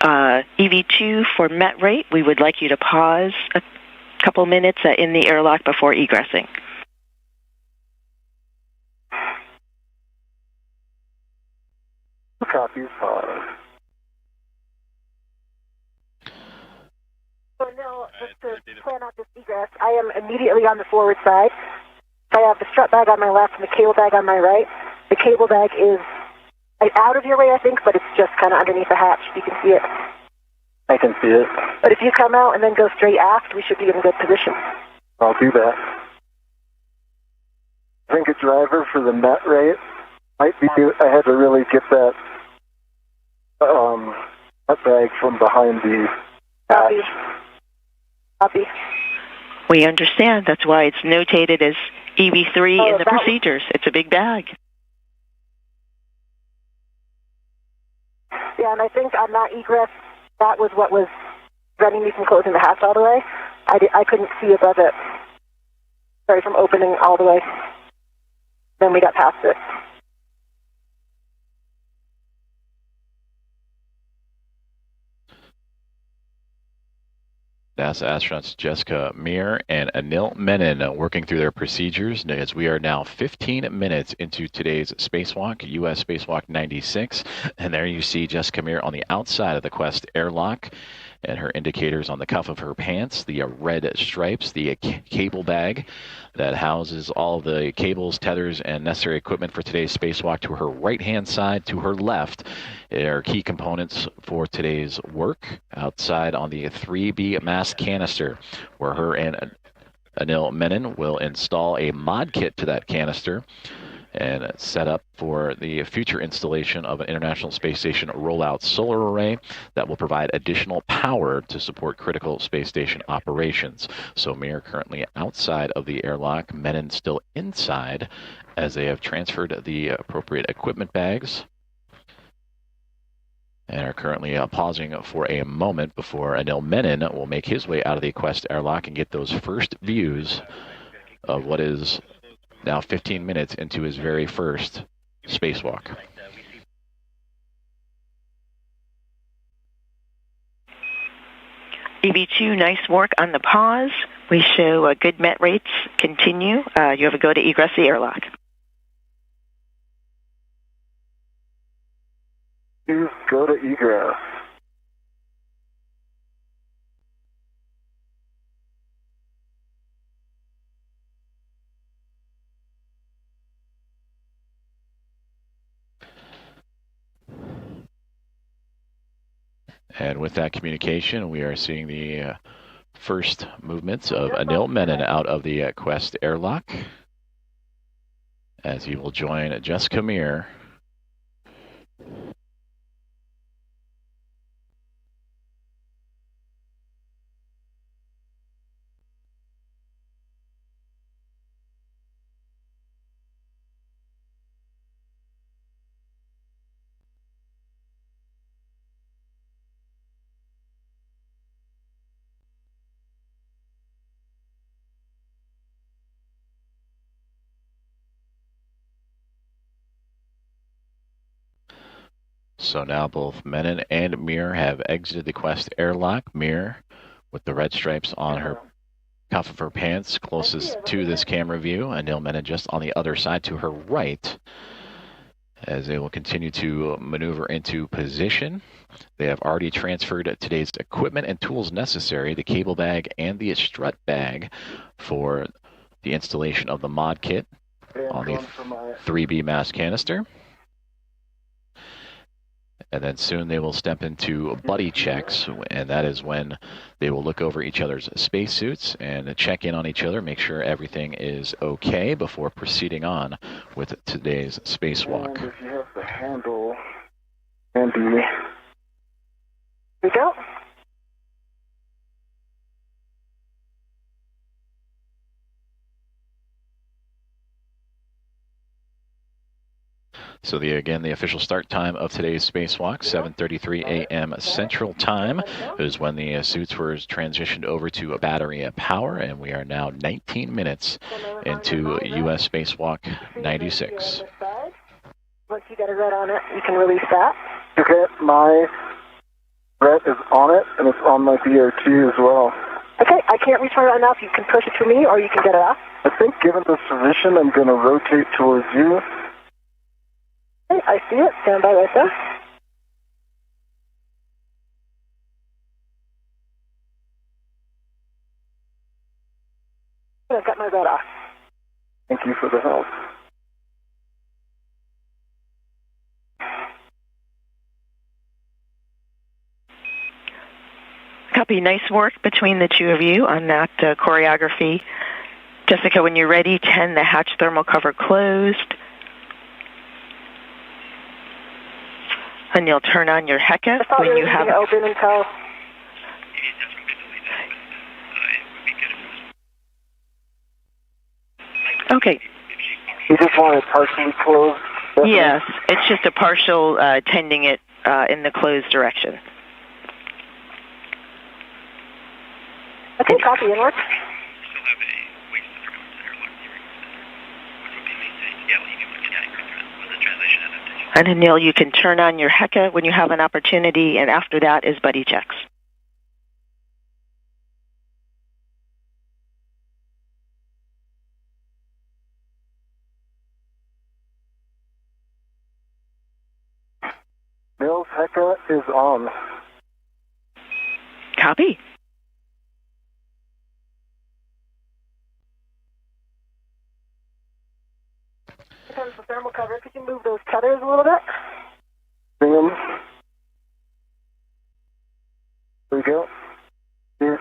F: EV2 for met rate, we would like you to pause a couple minutes in the airlock before egressing.
E: Copies, pause.
D: So no, just to plan out this egress, I am immediately on the forward side. I have the strut bag on my left and the cable bag on my right. The cable bag is out of your way, I think, but it's just kind of underneath the hatch. You can see it.
E: I can see it.
D: But if you come out and then go straight aft, we should be in a good position.
E: I'll do that. I think a driver for the net rate might be, I had to really get that net bag from behind the hatch.
D: Copy.
F: We understand. That's why it's notated as EV3 in the procedures. It's a big bag.
D: Yeah, and I think on that egress, that was what was preventing me from closing the hatch all the way. I couldn't see above it. Sorry, from opening all the way. Then we got past it.
A: NASA astronauts Jessica Meir and Anil Menon working through their procedures as we are now 15 minutes into today's spacewalk, U.S. Spacewalk 96. And there you see Jessica Meir on the outside of the Quest airlock and her indicators on the cuff of her pants, the red stripes, the cable bag that houses all the cables, tethers, and necessary equipment for today's spacewalk. To her right-hand side, to her left, are key components for today's work. Outside on the 3B mass canister, where her and Anil Menon will install a mod kit to that canister and set up for the future installation of an International Space Station rollout solar array that will provide additional power to support critical space station operations. So Meir currently outside of the airlock, Menon still inside as they have transferred the appropriate equipment bags and are currently pausing for a moment before Anil Menon will make his way out of the Quest airlock and get those first views of what is now 15 minutes into his very first spacewalk.
F: EV2, nice work on the pause. We show good met rates continue. You have a go to egress the airlock.
E: Please go to egress.
A: And with that communication, we are seeing the first movements of Anil Menon out of the Quest airlock as he will join Jessica Meir. So now both Menon and Meir have exited the Quest airlock. Meir with the red stripes on her cuff of her pants closest to this camera view. Anil Menon just on the other side to her right as they will continue to maneuver into position. They have already transferred today's equipment and tools necessary, the cable bag and the strut bag for the installation of the mod kit on the 3B mass canister. And then soon they will step into buddy checks, and that is when they will look over each other's spacesuits and check in on each other, make sure everything is okay before proceeding on with today's spacewalk.
E: And if you have the handle handy. Here
D: we go.
A: So again, the official start time of today's spacewalk, 7:33 a.m. Central Time, is when the suits were transitioned over to a battery power, and we are now 19 minutes into U.S. Spacewalk 96.
D: Once you get a red on it, you can release that.
E: Okay, my red is on it, and it's on my BRT as well.
D: Okay, I can't return it enough. You can push it to me, or you can get it off.
E: I think given this position, I'm going to rotate towards you.
D: Okay, I see it. Stand by right there. I've got my red off.
E: Thank you for the help.
F: Copy. Nice work between the two of you on that choreography. Jessica, when you're ready, 10, the hatch thermal cover closed. And you'll turn on your HECA when you have it
D: open until...
F: Okay.
E: You just want it partially closed?
F: Yes, it's just a partial tending it in the closed direction.
D: Okay, copy, inward.
F: And Anil, you can turn on your HECA when you have an opportunity, and after that is buddy checks.
E: Bill's HECA is on.
F: Copy.
D: Comes the thermal cover. Could you move those tethers a little bit?
E: Bring them. There we go. Here.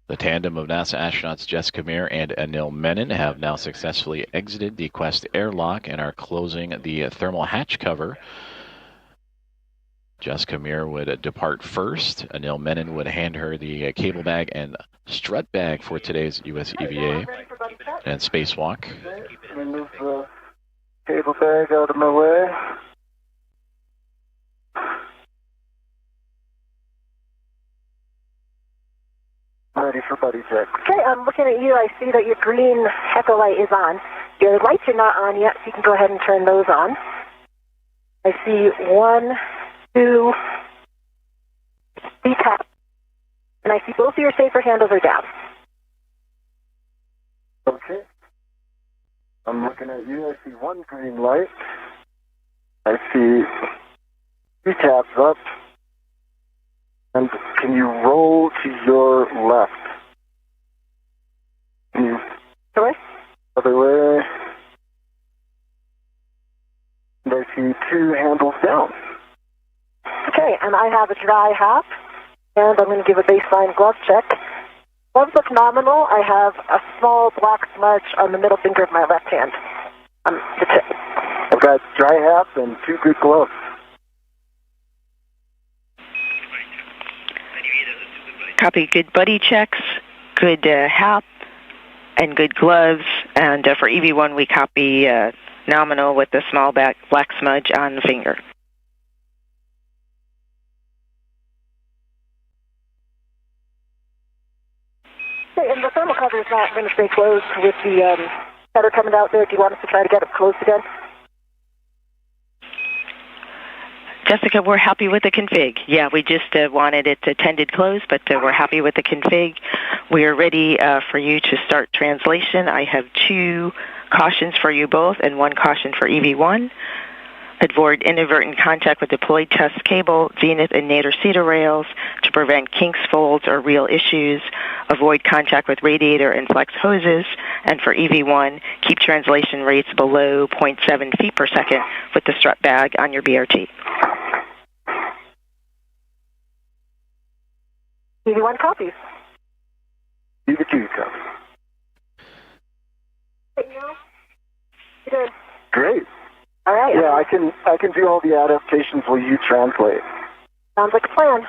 A: The tandem of NASA astronauts Jessica Meir and Anil Menon have now successfully exited the Quest airlock and are closing the thermal hatch cover. Jessica Meir would depart first. Anil Menon would hand her the cable bag and strut bag for today's US EVA and spacewalk.
E: Let me move the cable bag out of my way. Ready for buddy check.
D: Okay, I'm looking at you. I see that your green HECA light is on. Your lights are not on yet, so you can go ahead and turn those on. I see 1, 2, 3 taps, and I see both of your safer handles are down.
E: Okay. I'm looking at you. I see 1 green light. I see 3 taps up. And can you roll to your left? Can you...
D: Sorry?
E: Other way. And I see 2 handles down.
D: Okay, and I have a dry hop, and I'm going to give a baseline glove check. Gloves look nominal. I have a small black smudge on the middle finger of my left hand. The tip.
E: I've got dry hap and 2 good gloves.
F: Copy. Good buddy checks, good hap, and good gloves. And for EV1, we copy nominal with the small black smudge on the finger.
D: Okay, and the thermal cover is not going to stay closed with the tether coming out there. Do you want us to try to get it closed again?
F: Jessica, we're happy with the config. Yeah, we just wanted it tended closed, but we're happy with the config. We are ready for you to start translation. I have 2 cautions for you both and 1 caution for EV1. Avoid inadvertent contact with deployed test cable, zenith and nadir cedar rails to prevent kinks, folds, or real issues. Avoid contact with radiator and flex hoses. And for EV1, keep translation rates below 0.7 feet per second with the strut bag on your BRT.
D: EV1 copies.
E: EV2 copies.
D: Hey, Neil. You doing?
E: Great.
D: All right.
E: Yeah, I can do all the adaptations while you translate.
D: Sounds like a plan.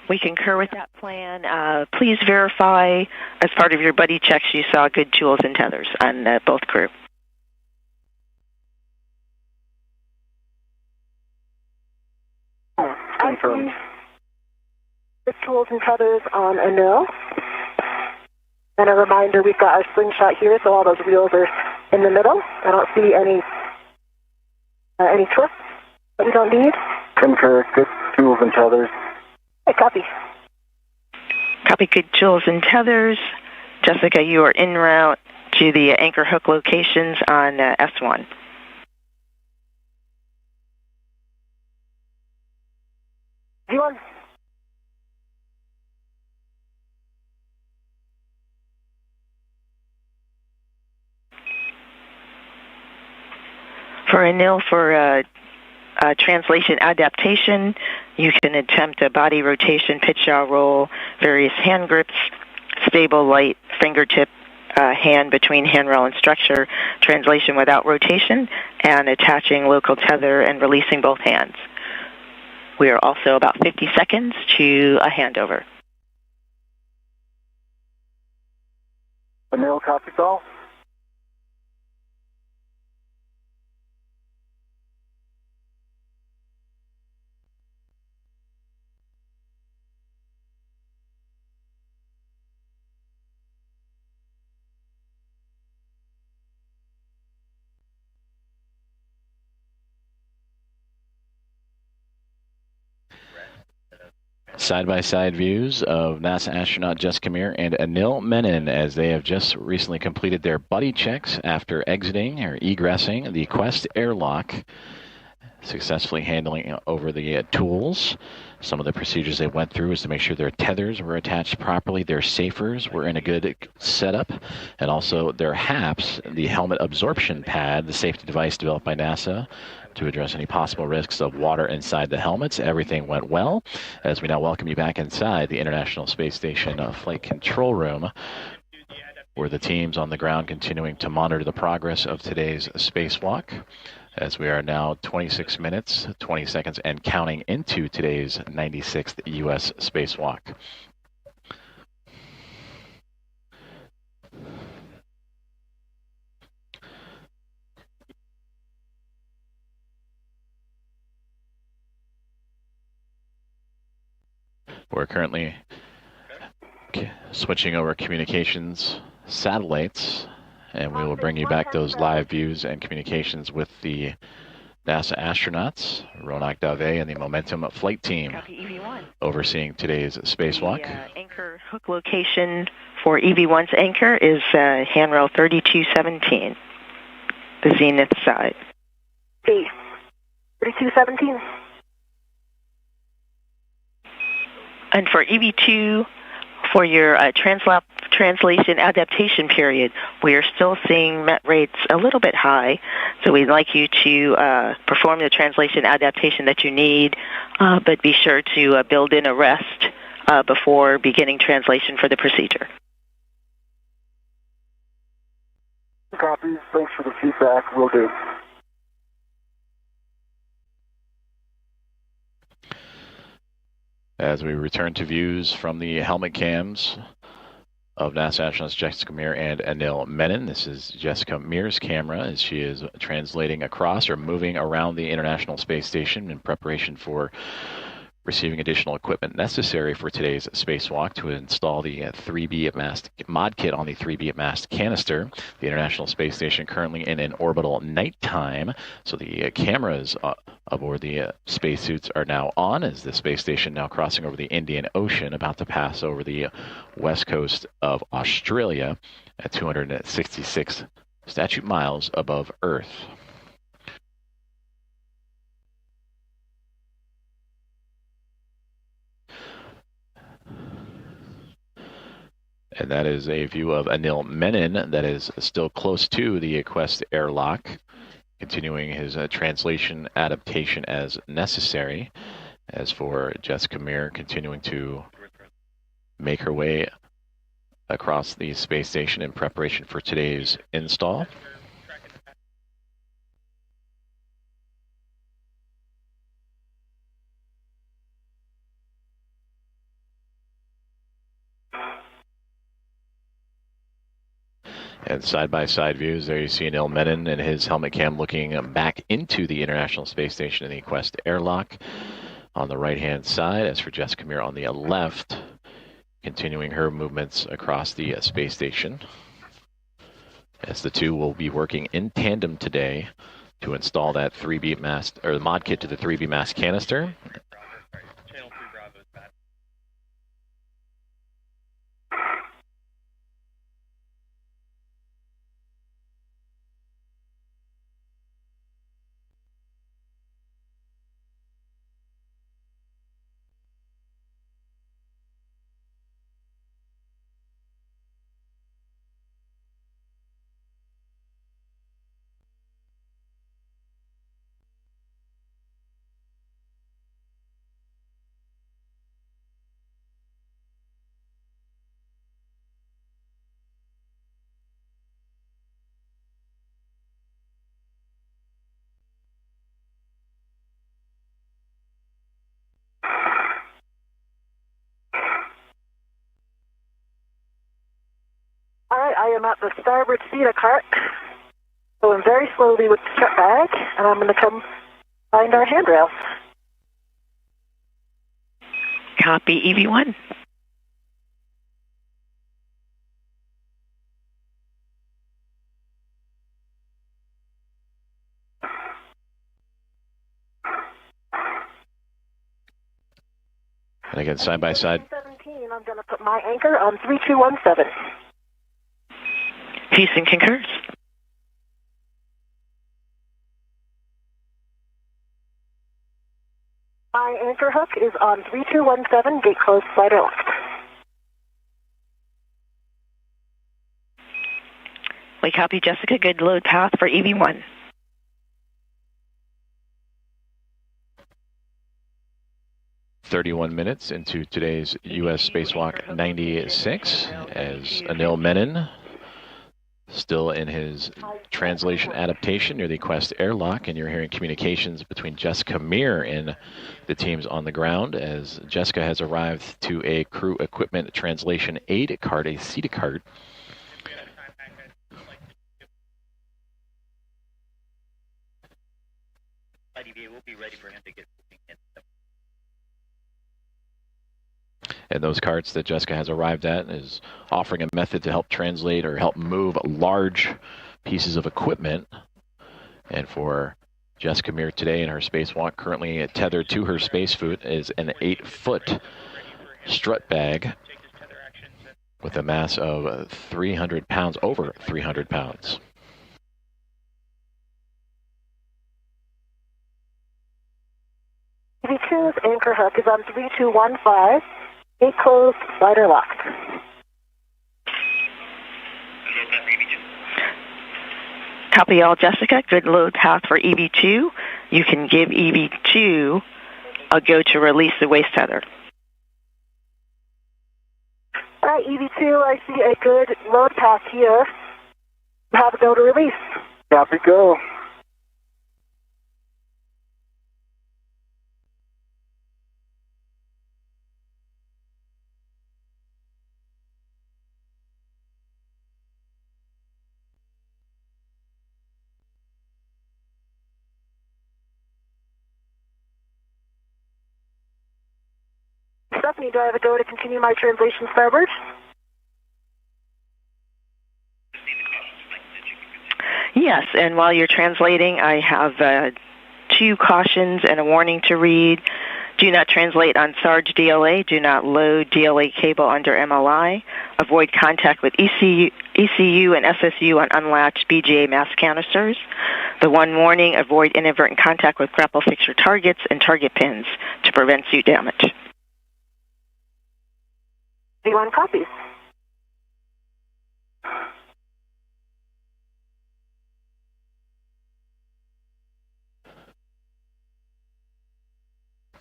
F: We concur with that plan. Please verify, as part of your buddy checks, you saw good tools and tethers on both crew.
E: Confirmed.
D: The tools and tethers on Anil. And a reminder, we've got our slingshot here, so all those wheels are in the middle. I don't see any twists that we don't need.
E: Concur. Good tools and tethers.
D: Hey, copy.
F: Copy, good tools and tethers. Jessica, you are en route to the anchor hook locations on S1.
D: V1.
F: For Anil, for translation adaptation, you can attempt a body rotation, pitch yaw roll, various hand grips, stable light fingertip hand between handrail and structure, translation without rotation, and attaching local tether and releasing both hands. We are also about 50 seconds to a handover.
E: Anil, copy call.
A: Side-by-side views of NASA astronaut Jessica Meir and Anil Menon as they have just recently completed their buddy checks after exiting or egressing the Quest airlock, successfully handling over the tools. Some of the procedures they went through is to make sure their tethers were attached properly, their safers were in a good setup, and also their HAPS, the helmet absorption pad, the safety device developed by NASA to address any possible risks of water inside the helmets. Everything went well, as we now welcome you back inside the International Space Station Flight Control Room, where the team's on the ground continuing to monitor the progress of today's spacewalk, as we are now 26 minutes, 20 seconds, and counting into today's 96th U.S. spacewalk. We're currently switching over communications satellites, and we will bring you back those live views and communications with the NASA astronauts, Ronak Dave and the Momentum flight team overseeing today's spacewalk.
F: The anchor hook location for EV1's anchor is handrail 3217, the zenith side.
D: B. 3217.
F: And for EV2, for your translation adaptation period, we are still seeing met rates a little bit high, so we'd like you to perform the translation adaptation that you need, but be sure to build in a rest before beginning translation for the procedure.
E: Copy. Thanks for the feedback. Will do.
A: As we return to views from the helmet cams of NASA astronauts Jessica Meir and Anil Menon. This is Jessica Meir's camera as she is translating across or moving around the International Space Station in preparation for receiving additional equipment necessary for today's spacewalk to install the 3B at mast mod kit on the 3B at mast canister. The International Space Station currently in an orbital nighttime, so the cameras aboard the spacesuits are now on as the space station now crossing over the Indian Ocean, about to pass over the west coast of Australia at 266 statute miles above Earth. And that is a view of Anil Menon that is still close to the Quest airlock, continuing his translation adaptation as necessary. As for Jessica Meir, continuing to make her way across the space station in preparation for today's install. And side-by-side views, there you see Anil Menon and his helmet cam looking back into the International Space Station in the Quest airlock on the right-hand side. As for Jessica Meir on the left, continuing her movements across the space station. As the two will be working in tandem today to install that 3B mast, or the mod kit to the 3B mast canister.
D: All right, I am at the starboard feeder cart, going very slowly with the strap bag, and I'm going to come find our handrails.
F: Copy, EV1.
A: And again, side by side.
D: 17, I'm going to put my anchor on 3217.
F: Houston concurs.
D: My anchor hook is on 3217, gate closed, slider left.
F: We copy, Jessica. Good load path for EV1.
A: .31 into today's U.S. Spacewalk 96 as Anil Menon still in his translation adaptation near the Quest airlock, and you're hearing communications between Jessica Meir and the teams on the ground as Jessica has arrived to a crew equipment translation aid card, a CETA card.
C: We'll be ready for him to get in.
A: And those carts that Jessica has arrived at is offering a method to help translate or help move large pieces of equipment. And for Jessica Meir today in her spacewalk, currently tethered to her spacesuit is an 8-foot strut bag with a mass of 300 pounds, over 300 pounds.
D: EV2's anchor hook is on 3215. Gate closed, slider locked.
F: Copy all, Jessica. Good load path for EV2. You can give EV2 a go to release the waist tether.
D: All right, EV2, I see a good load path here. Have a go to release.
E: Copy, go.
D: Stephanie, do I have a go to continue my translation starboard?
F: Yes, and while you're translating, I have 2 cautions and a warning to read. Do not translate on Sarge DLA. Do not load DLA cable under MLI. Avoid contact with ECU and SSU on unlatched BGA mass canisters. The one warning, avoid inadvertent contact with grapple fixture targets and target pins to prevent suit damage.
D: V1 copies.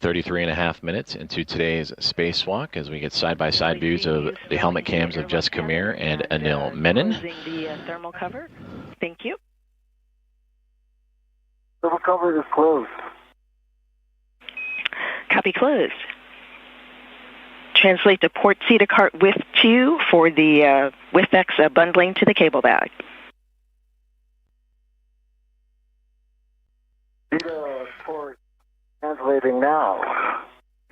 A: 33.5 minutes into today's spacewalk as we get side-by-side views of the helmet cams of Jessica Meir and Anil Menon.
F: Closing the thermal cover. Thank you.
E: Thermal cover is closed.
F: Copy closed. Translate to port CETA cart with 2 for the WIFX bundling to the cable bag.
E: CETA port translating now.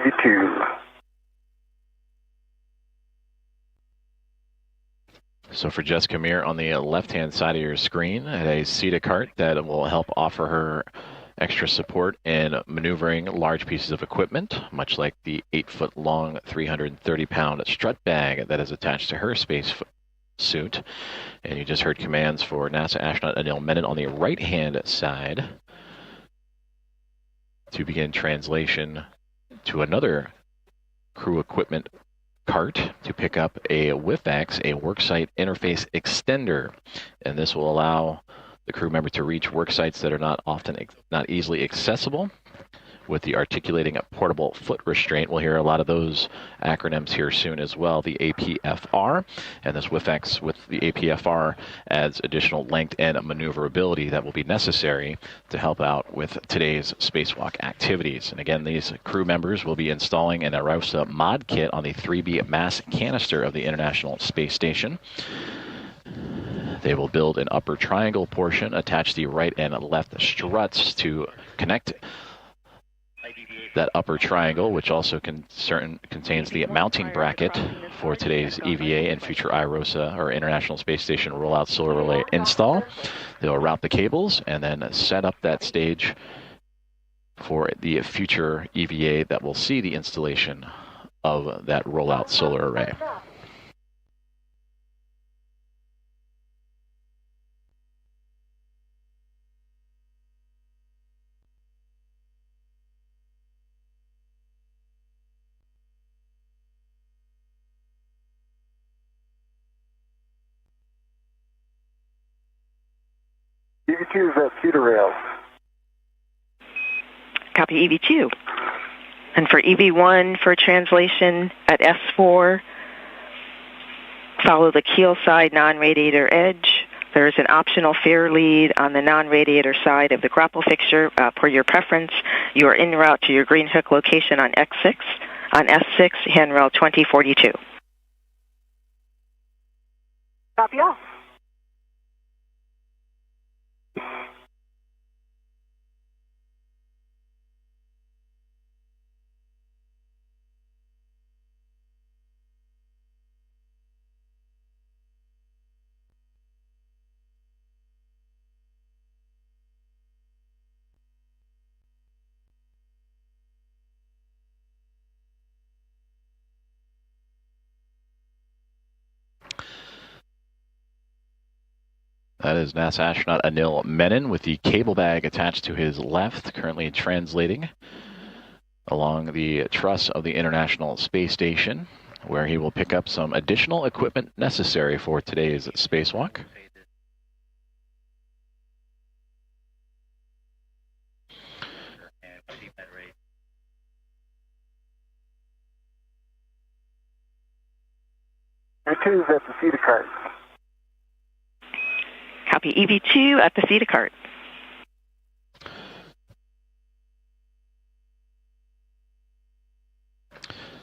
E: E2.
A: So for Jessica Meir on the left-hand side of your screen, a CETA cart that will help offer her extra support in maneuvering large pieces of equipment, much like the 8-foot-long, 330-pound strut bag that is attached to her space suit. And you just heard commands for NASA astronaut Anil Menon on the right-hand side to begin translation to another crew equipment cart to pick up a WIFX, a worksite interface extender. And this will allow the crew member to reach work sites that are not easily accessible with the articulating portable foot restraint. We'll hear a lot of those acronyms here soon as well, the APFR. And this WIFX with the APFR adds additional length and maneuverability that will be necessary to help out with today's spacewalk activities. And again, these crew members will be installing an IROSA mod kit on the 3B mass canister of the International Space Station. They will build an upper triangle portion, attach the right and left struts to connect that upper triangle, which also contains the mounting bracket for today's EVA and future IROSA, or International Space Station Rollout Solar Relay install. They'll route the cables and then set up that stage for the future EVA that will see the installation of that rollout solar array.
E: EV2 is at CETA rail.
F: Copy EV2. And for EV1 for translation at S4, follow the keel side non-radiator edge. There's an optional fair lead on the non-radiator side of the grapple fixture. Per your preference, you are en route to your green hook location on X6, on S6, handrail 2042.
D: Copy all.
A: That is NASA astronaut Anil Menon with the cable bag attached to his left, currently translating along the truss of the International Space Station, where he will pick up some additional equipment necessary for today's spacewalk.
E: EV2 is at the CETA cart.
F: Copy EV2 at the CETA cart.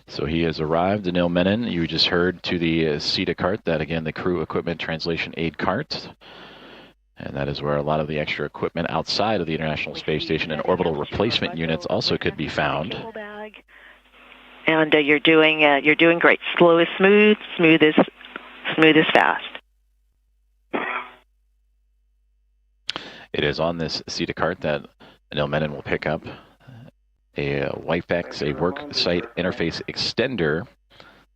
A: So he has arrived, Anil Menon. You just heard to the CETA cart, that again, the crew equipment translation aid cart. And that is where a lot of the extra equipment outside of the International Space Station and orbital replacement units also could be found.
F: And you're doing great. Slow is smooth, smooth is fast.
A: It is on this CETA cart that Anil Menon will pick up a WIFX, a worksite interface extender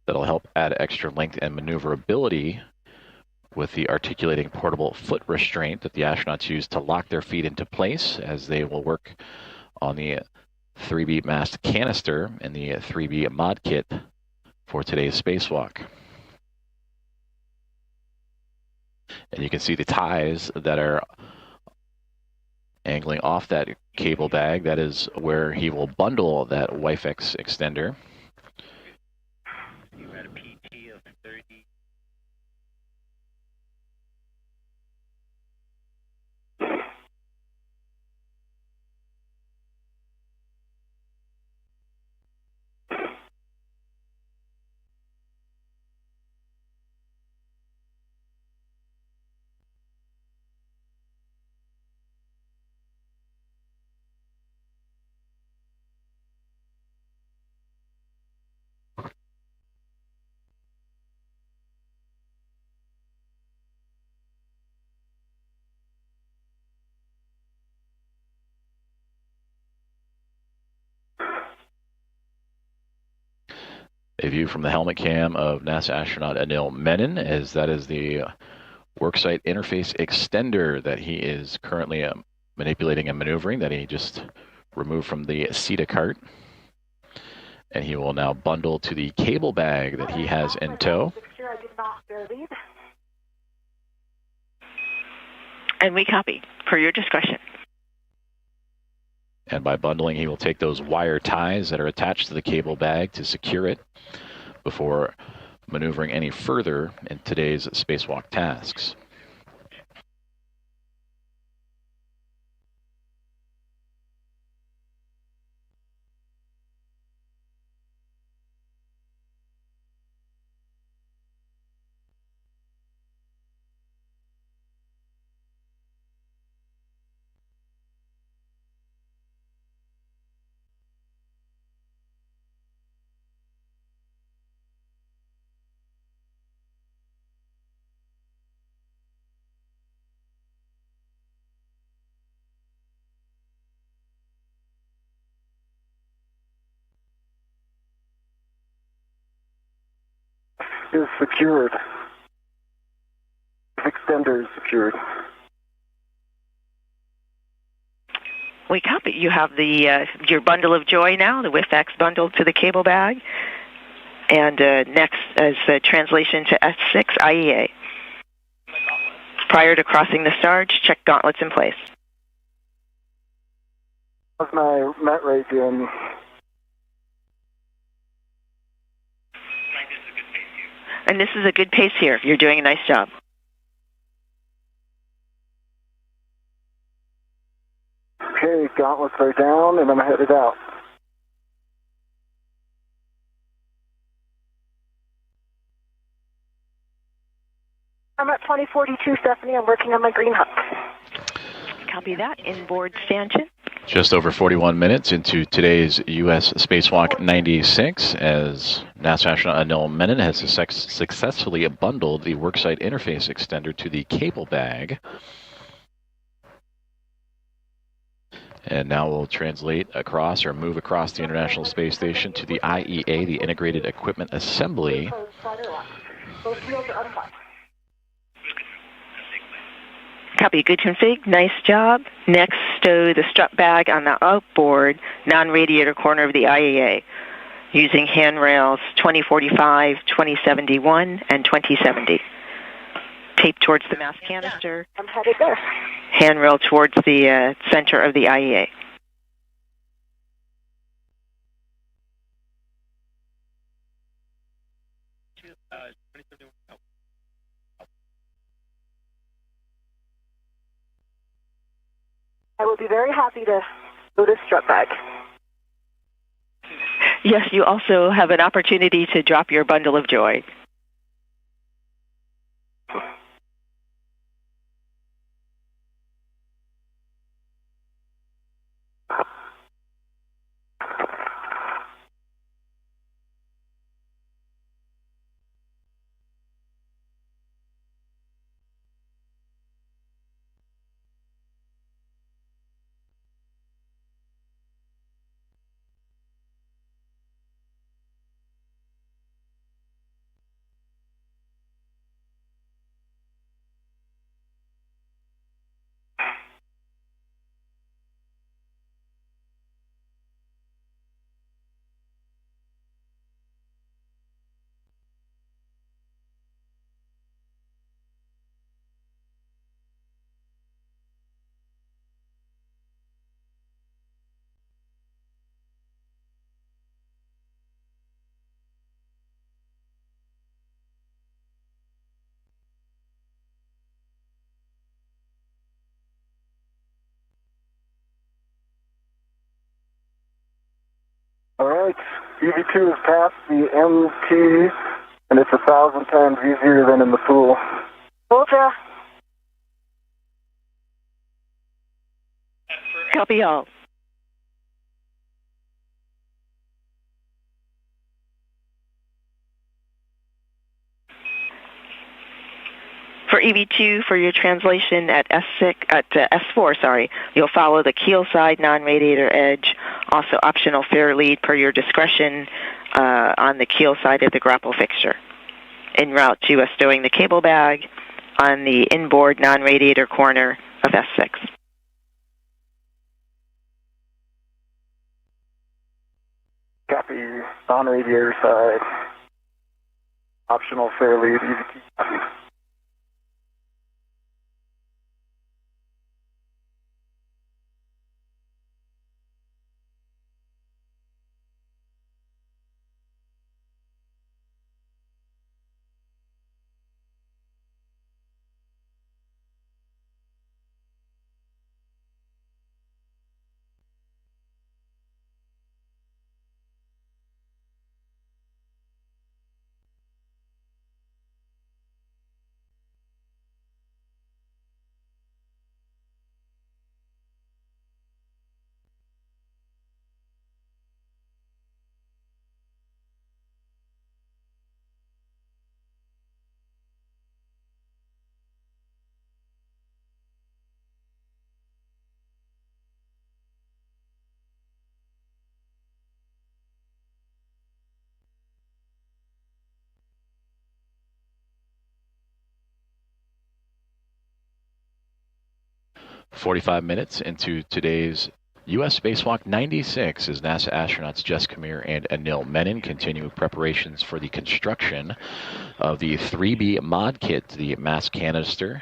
A: that'll help add extra length and maneuverability with the articulating portable foot restraint that the astronauts use to lock their feet into place as they will work on the 3B mast canister and the 3B mod kit for today's spacewalk. And you can see the ties that are Angling off that cable bag, that is where he will bundle that WiFX extender. A view from the helmet cam of NASA astronaut Anil Menon, as that is the worksite interface extender that he is currently manipulating and maneuvering, that he just removed from the SETA cart. And he will now bundle to the cable bag that he has in tow.
F: And we copy, per your discretion.
A: And by bundling, he will take those wire ties that are attached to the cable bag to secure it before maneuvering any further in today's spacewalk tasks.
E: Is secured. Extender is secured.
F: We copy. You have the your bundle of joy now, the WiFX bundle to the cable bag. And next is the translation to S6 IEA. Prior to crossing the Sarge, check gauntlets in place.
E: How's my met rate doing?
F: And this is a good pace here. You're doing a nice job.
E: Okay, gauntlets are down, and I'm headed out.
D: I'm at 2042, Stephanie. I'm working on my green hook.
F: Copy that. Inboard stanchion.
A: Just over 41 minutes into today's U.S. Spacewalk 96, as NASA astronaut Anil Menon has successfully bundled the worksite interface extender to the cable bag. And now we'll translate across or move across the International Space Station to the IEA, the Integrated Equipment Assembly.
F: Copy. Good config. Nice job. Next, stow the strut bag on the outboard non-radiator corner of the IEA using handrails 2045, 2071, and 2070. Tape towards the mass canister.
D: I'm headed there.
F: Handrail towards the center of the IEA.
D: I will be very happy to go to strut bag.
F: Yes, you also have an opportunity to drop your bundle of joy.
E: right. EV2 has passed the MT, and it's 1,000 times easier than in the pool.
D: Roger.
F: Copy all. For EV2, for your translation at S4, you'll follow the keel side non-radiator edge. Also optional fair lead per your discretion on the keel side of the grapple fixture. En route to stowing the cable bag on the inboard non-radiator corner of S6.
E: Copy. Non-radiator side. Optional fair lead. EV2 copy.
A: "45 minutes into today's U.S. Spacewalk 96 as NASA astronauts Jessica Meir and Anil Menon continue preparations for the construction of the 3B mod kit, the mass canister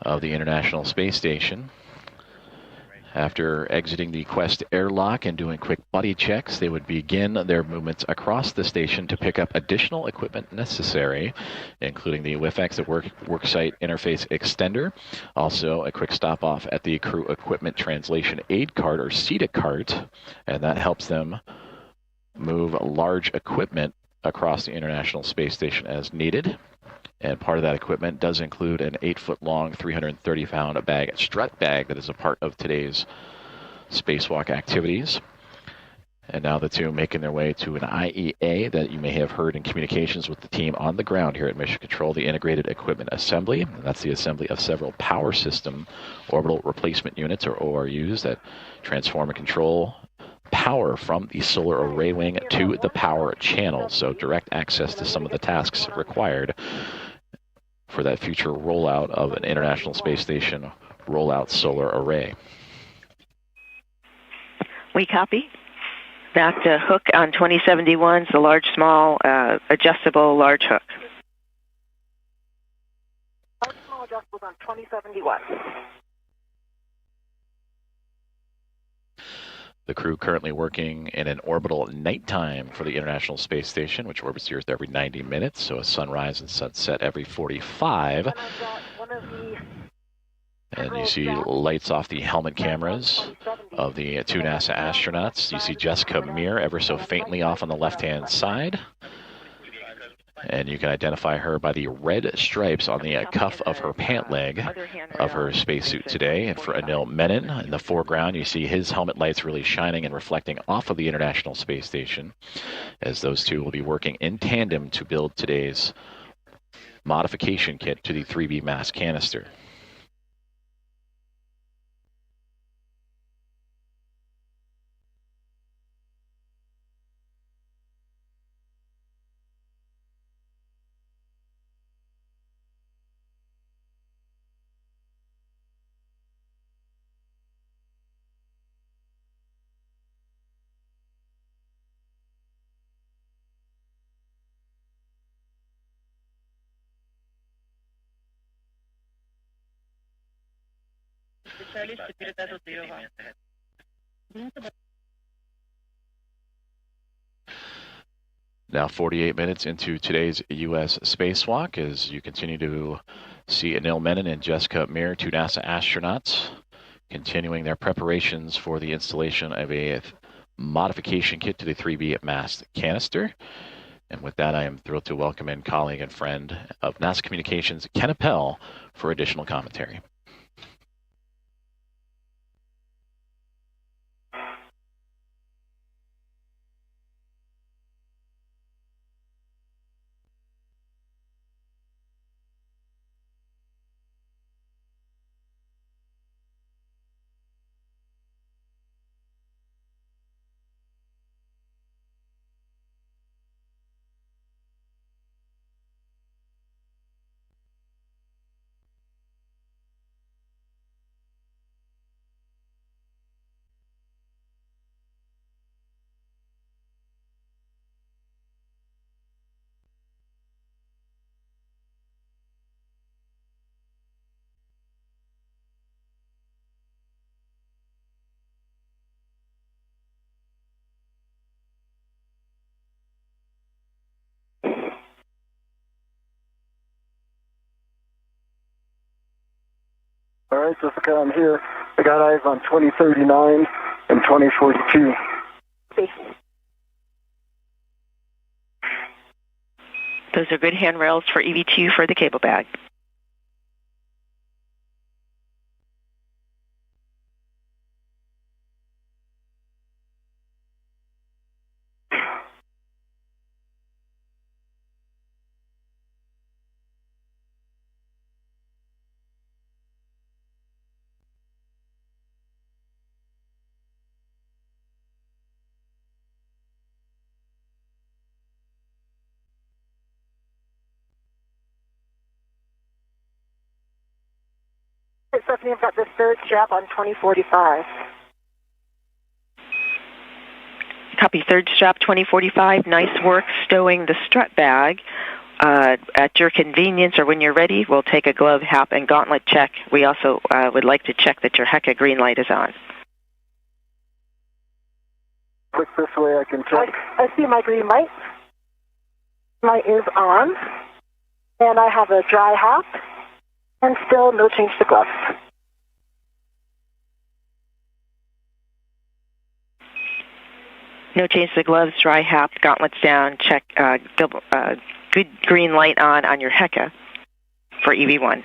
A: of the International Space Station. After exiting the Quest airlock and doing quick buddy checks, they would begin their movements across the station to pick up additional equipment necessary, including the WIFX, the worksite interface extender, also a quick stop off at the crew equipment translation aid cart or CETA cart, and that helps them move large equipment across the International Space Station as needed. And part of that equipment does include an 8-foot-long, 330-pound strut bag that is a part of today's spacewalk activities. And now the two making their way to an IEA that you may have heard in communications with the team on the ground here at Mission Control, the Integrated Equipment Assembly. That's the assembly of several power system orbital replacement units, or ORUs, that transform and control power from the solar array wing to the power channel. So direct access to some of the tasks required for that future rollout of an International Space Station rollout solar array.
F: We copy. That hook on 2071 is the large, small, adjustable large hook.
D: Large, small adjustable on 2071.
A: The crew currently working in an orbital nighttime for the International Space Station, which orbits the Earth every 90 minutes, so a sunrise and sunset every 45. And you see lights off the helmet cameras of the two NASA astronauts. You see Jessica Meir ever so faintly off on the left-hand side. And you can identify her by the red stripes on the cuff of her pant leg of her spacesuit today. And for Anil Menon, in the foreground, you see his helmet lights really shining and reflecting off of the International Space Station, as those two will be working in tandem to build today's modification kit to the 3B mass canister. Now 48 minutes into today's U.S. spacewalk, as you continue to see Anil Menon and Jessica Meir, two NASA astronauts, continuing their preparations for the installation of a modification kit to the 3B mast canister. And with that, I am thrilled to welcome in colleague and friend of NASA Communications, Ken Appel, for additional commentary.
E: All right, Jessica, I'm here. I got eyes on 2039 and 2042.
F: Those are good handrails for EV2 for the cable bag.
D: Stephanie, I've got the third strap on 2045.
F: Copy, third strap 2045. Nice work stowing the strut bag. At your convenience or when you're ready, we'll take a glove, hap, and gauntlet check. We also would like to check that your HECA green light is on.
E: Click this way, I can check.
D: I see my green light. Light is on. And I have a dry hap. And still no change to gloves.
F: No change to gloves, dry hap, gauntlets down, check, good green light on your HECA for EV1.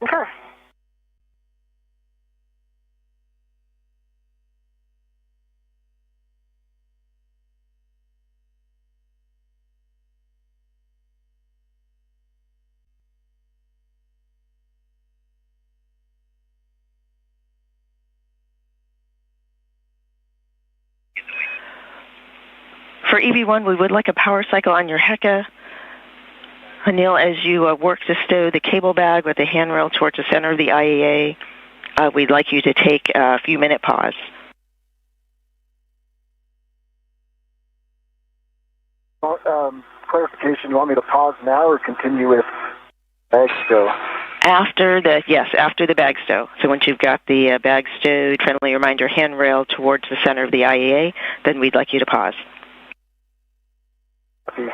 D: Okay.
F: For EV1, we would like a power cycle on your HECA. Anil, as you work to stow the cable bag with the handrail towards the center of the IAA, we'd like you to take a few-minute pause.
E: Clarification, you want me to pause now or continue with bag stow?
F: After the bag stow. So once you've got the bag stowed, friendly reminder handrail towards the center of the IAA, then we'd like you to pause.
E: Okay.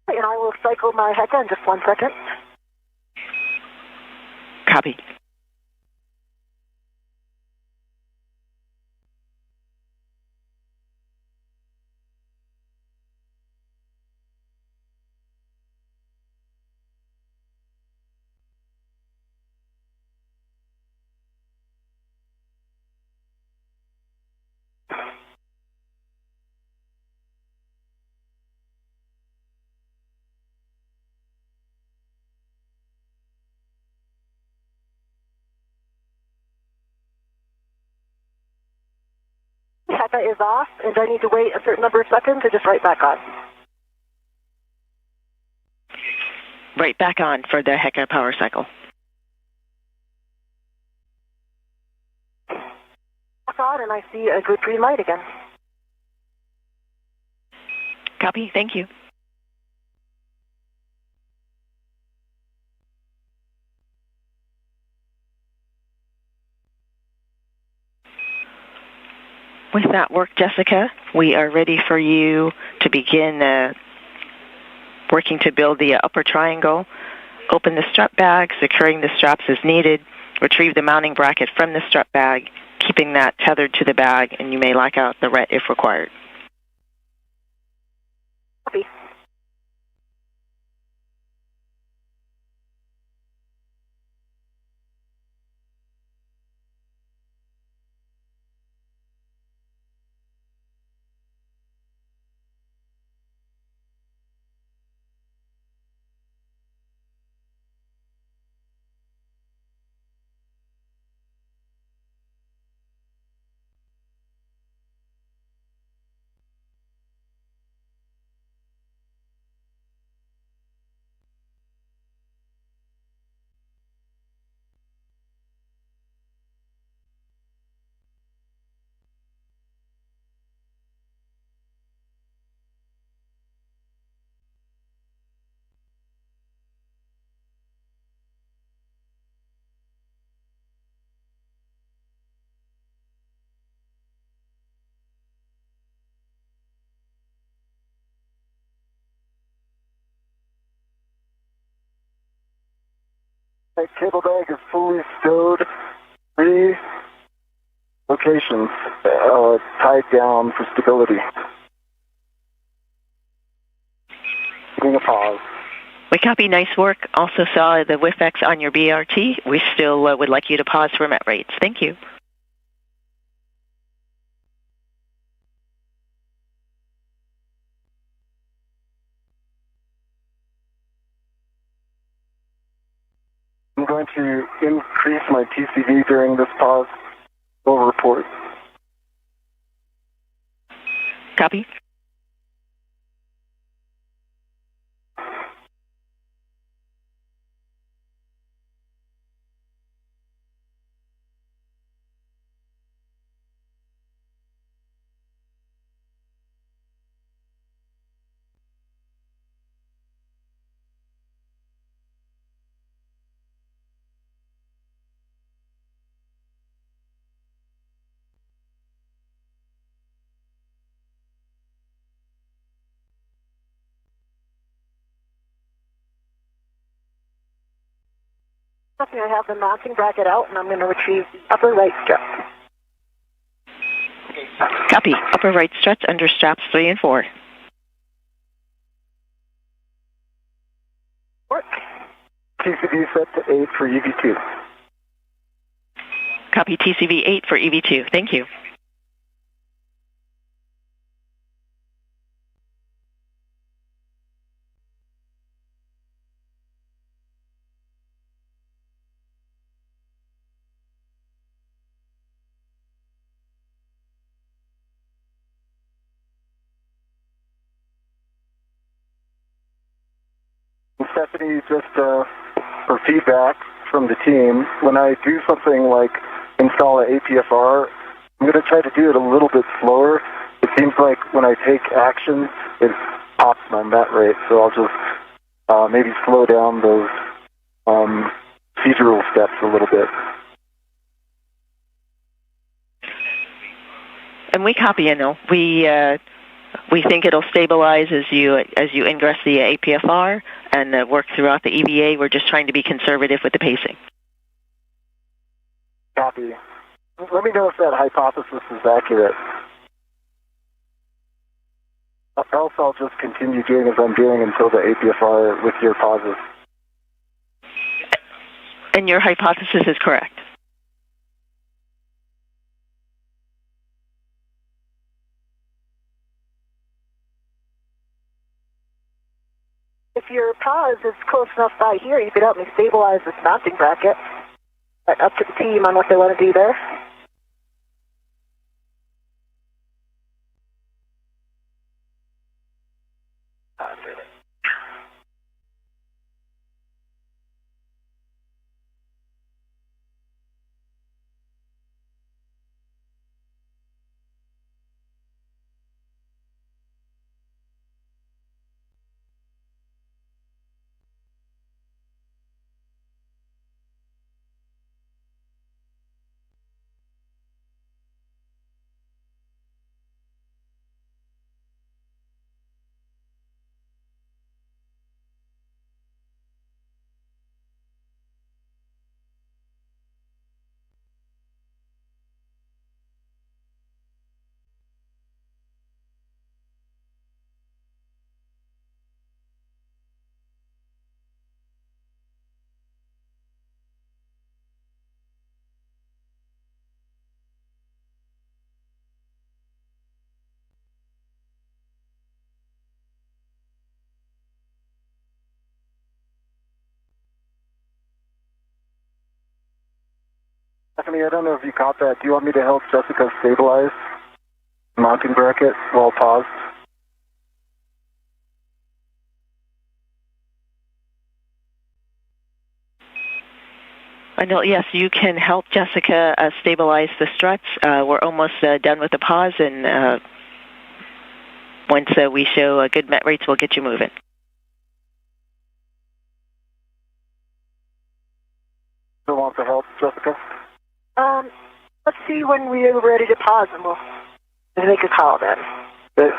D: And I will cycle my HECA in just 1 second.
F: Copy.
D: HECA is off, and I need to wait a certain number of seconds to just right back on.
F: Right back on for the HECA power cycle.
D: Back on, and I see a good green light again.
F: Copy, thank you. With that work, Jessica, we are ready for you to begin working to build the upper triangle. Open the strap bag, securing the straps as needed. Retrieve the mounting bracket from the strap bag, keeping that tethered to the bag, and you may lock out the RET if required.
D: Copy.
E: My cable bag is fully stowed. 3 locations tied down for stability. Taking a pause.
F: We copy. Nice work. Also saw the WIFX on your BRT. We still would like you to pause for MET rates. Thank you.
E: I'm going to increase my TCV during this pause. We'll report.
F: Copy.
D: Copy. I have the mounting bracket out, and I'm going to retrieve the upper right strap.
F: Copy. Upper right struts under straps 3 and 4.
D: Work.
E: TCV set to 8 for EV2.
F: Copy. TCV 8 for EV2. Thank you.
E: Stephanie, just for feedback from the team, when I do something like install an APFR, I'm going to try to do it a little bit slower. It seems like when I take action, it pops my MET rate, so I'll just maybe slow down those procedural steps a little bit.
F: And we copy, Anil. We think it'll stabilize as you ingress the APFR and work throughout the EVA. We're just trying to be conservative with the pacing.
E: Copy. Let me know if that hypothesis is accurate. Else I'll just continue doing as I'm doing until the APFR with your pauses.
F: And your hypothesis is correct.
D: If your pause is close enough by here, you could help me stabilize this mounting bracket. Up to the team on what they want to do there.
E: Stephanie, I don't know if you caught that. Do you want me to help Jessica stabilize the mounting bracket while paused?
F: Anil, yes, you can help Jessica stabilize the struts. We're almost done with the pause, and once we show good met rates, we'll get you moving.
E: Still want the help, Jessica?
D: Let's see when we're ready to pause, and we'll make a call then.
E: Okay.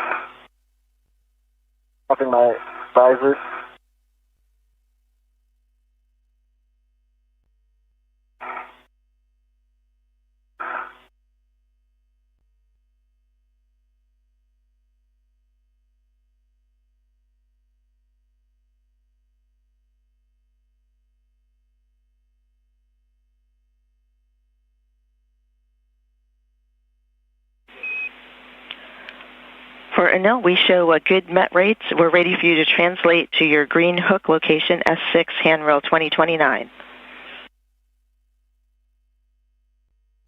E: Popping my visor.
F: For Anil, we show good met rates. We're ready for you to translate to your green hook location, S6, handrail 2029.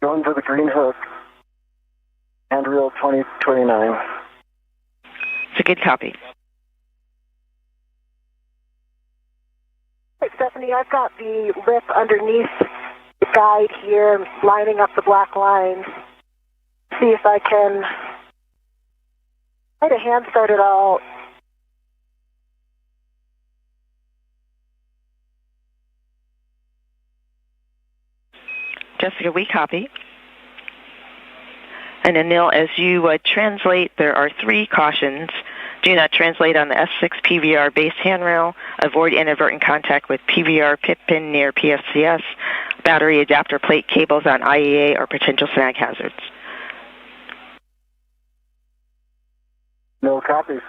E: Going to the green hook, handrail 2029.
F: It's a good copy.
D: Hey, Stephanie, I've got the lip underneath the guide here, lining up the black lines. See if I can try to hand start it all.
F: Jessica, we copy. And Anil, as you translate, there are 3 cautions. Do not translate on the S6 PVR base handrail. Avoid inadvertent contact with PVR pit pin near PFCS. Battery adapter plate cables on IEA or potential snag hazards.
E: No copies.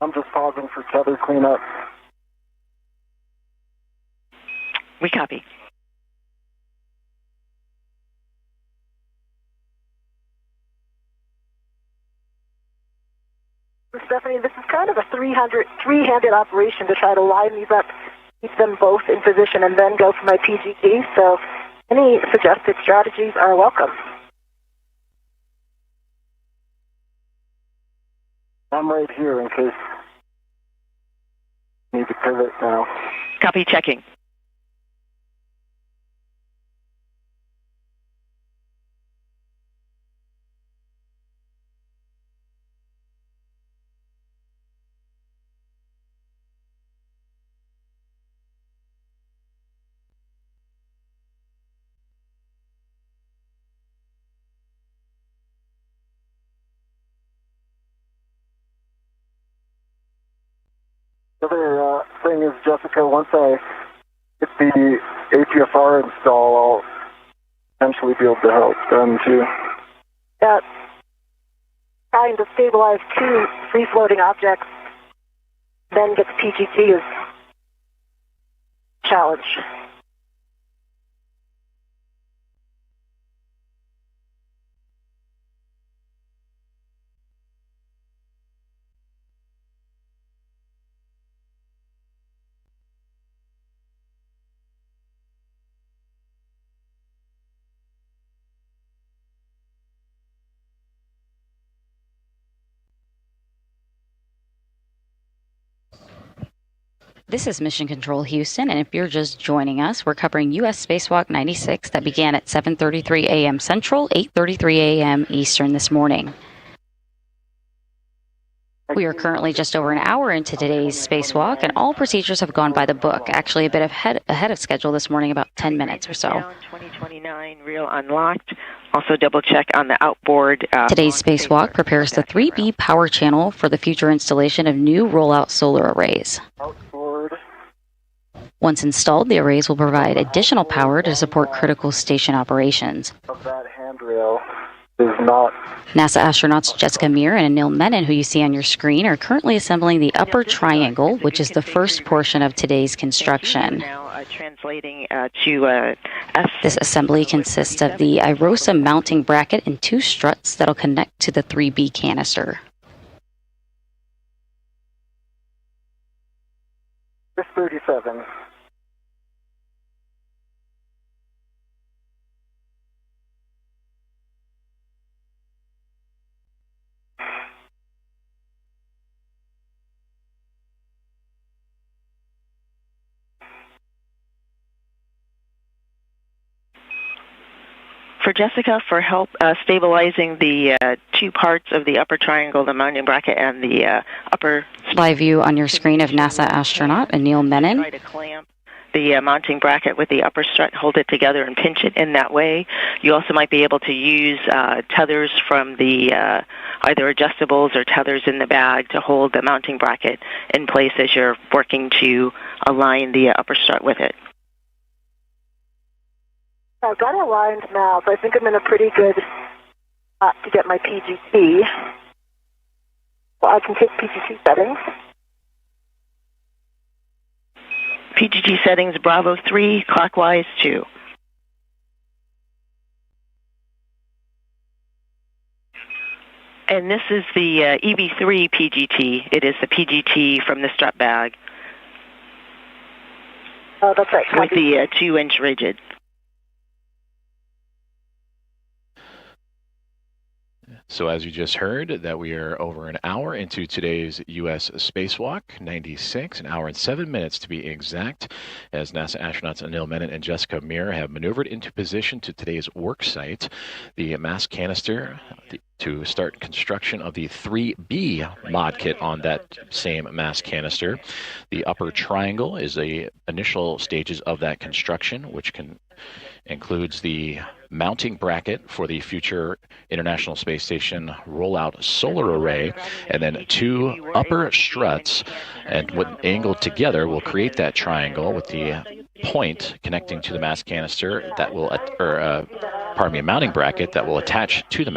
E: I'm just pausing for tether cleanup.
F: We copy.
D: Stephanie, this is kind of a three-handed operation to try to line these up, keep them both in position, and then go for my PGT. So any suggested strategies are welcome.
E: I'm right here in case you need to pivot now.
F: Copy checking.
E: The other thing is, Jessica, once I get the APFR install, I'll eventually be able to help them too.
D: That trying to stabilize 2 free-floating objects, then get the PGT is a challenge.
G: This is Mission Control Houston, and if you're just joining us, we're covering U.S. Spacewalk 96 that began at 7:33 a.m. Central, 8:33 a.m. Eastern this morning. We are currently just over an hour into today's spacewalk, and all procedures have gone by the book. Actually, a bit ahead of schedule this morning, about 10 minutes or so.
F: 2029, real unlocked. Also double check on the outboard.
G: Today's spacewalk prepares the 3B power channel for the future installation of new rollout solar arrays.
E: Outboard.
G: Once installed, the arrays will provide additional power to support critical station operations.
E: Of that handrail is not.
G: NASA astronauts Jessica Meir and Anil Menon, who you see on your screen, are currently assembling the upper triangle, which is the first portion of today's construction.
F: Translating to
G: This assembly consists of the IROSA mounting bracket and two struts that'll connect to the 3B canister.
E: 37.
F: For Jessica, for help stabilizing the two parts of the upper triangle, the mounting bracket and the upper...
G: Live view on your screen of NASA astronaut Anil Menon.
F: Try to clamp the mounting bracket with the upper strut, hold it together and pinch it in that way. You also might be able to use tethers from the either adjustables or tethers in the bag to hold the mounting bracket in place as you're working to align the upper strut with it.
D: I've got it aligned now, so I think I'm in a pretty good spot to get my PGT. Well, I can take PGT settings.
F: PGT settings, Bravo 3, clockwise 2. And this is the EV3 PGT. It is the PGT from the strut bag.
D: Oh, that's right.
F: With the 2-inch rigid.
A: So as you just heard, that we are over an hour into today's U.S. Spacewalk 96, an hour and 7 minutes to be exact, as NASA astronauts Anil Menon and Jessica Meir have maneuvered into position to today's work site, the mass canister, to start construction of the 3B mod kit on that same mass canister. The upper triangle is the initial stages of that construction, which includes the mounting bracket for the future International Space Station rollout solar array, and then two upper struts, and when angled together will create that triangle with the point connecting to the mass canister that will, a mounting bracket that will attach to the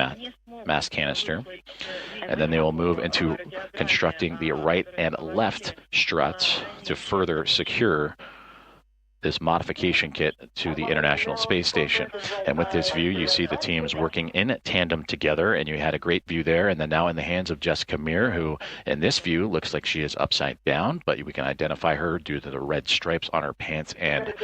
A: mass canister. And then they will move into constructing the right and left struts to further secure this modification kit to the International Space Station. And with this view, you see the teams working in tandem together, and you had a great view there. And then now in the hands of Jessica Meir, who in this view looks like she is upside down, but we can identify her due to the red stripes on her pants and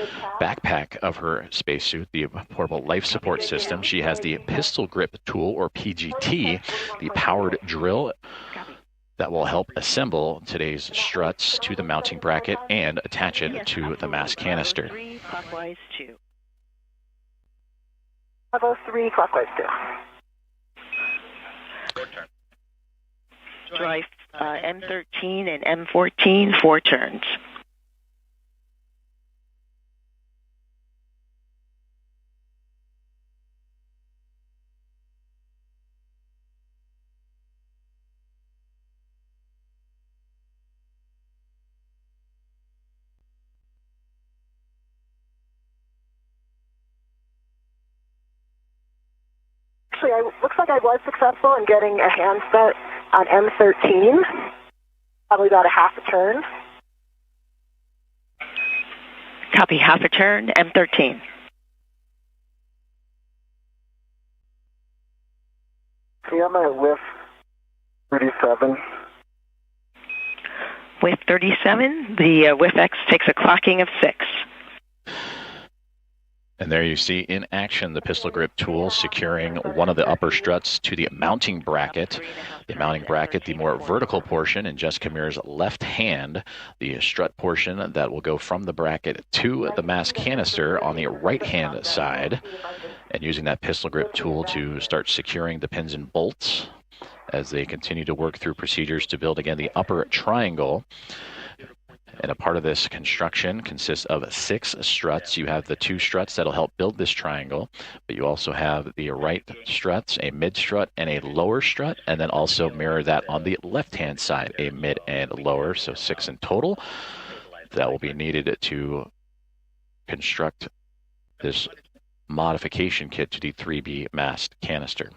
A: backpack of her spacesuit, the portable life support system. She has the pistol grip tool, or PGT, the powered drill that will help assemble today's struts to the mounting bracket and attach it to the mass canister.
F: Clockwise 2.
D: Bravo 3, clockwise 2.
F: Drive M13 and M14, 4 turns.
D: Actually, looks like I was successful in getting a handset on M13, probably about a half a turn.
F: Copy, half a turn, M13.
E: See, I'm at whiff 37.
F: With 37, the WIF-X takes a clocking of 6.
A: And there you see in action the pistol grip tool securing one of the upper struts to the mounting bracket. The mounting bracket, the more vertical portion in Jess Camir's left hand, the strut portion that will go from the bracket to the mass canister on the right hand side. And using that pistol grip tool to start securing the pins and bolts as they continue to work through procedures to build again the upper triangle. And a part of this construction consists of 6 struts. You have the 2 struts that'll help build this triangle, but you also have the right struts, a mid strut and a lower strut, and then also mirror that on the left-hand side, a mid and lower, so 6 in total. That will be needed to construct this modification kit to the 3B mast canister.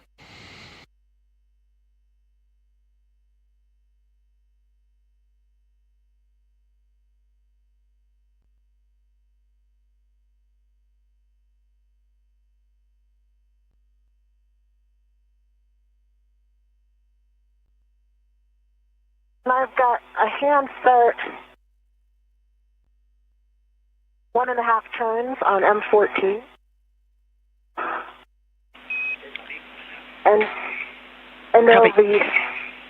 D: And I've got a hand start 1.5 turns on M14. And now the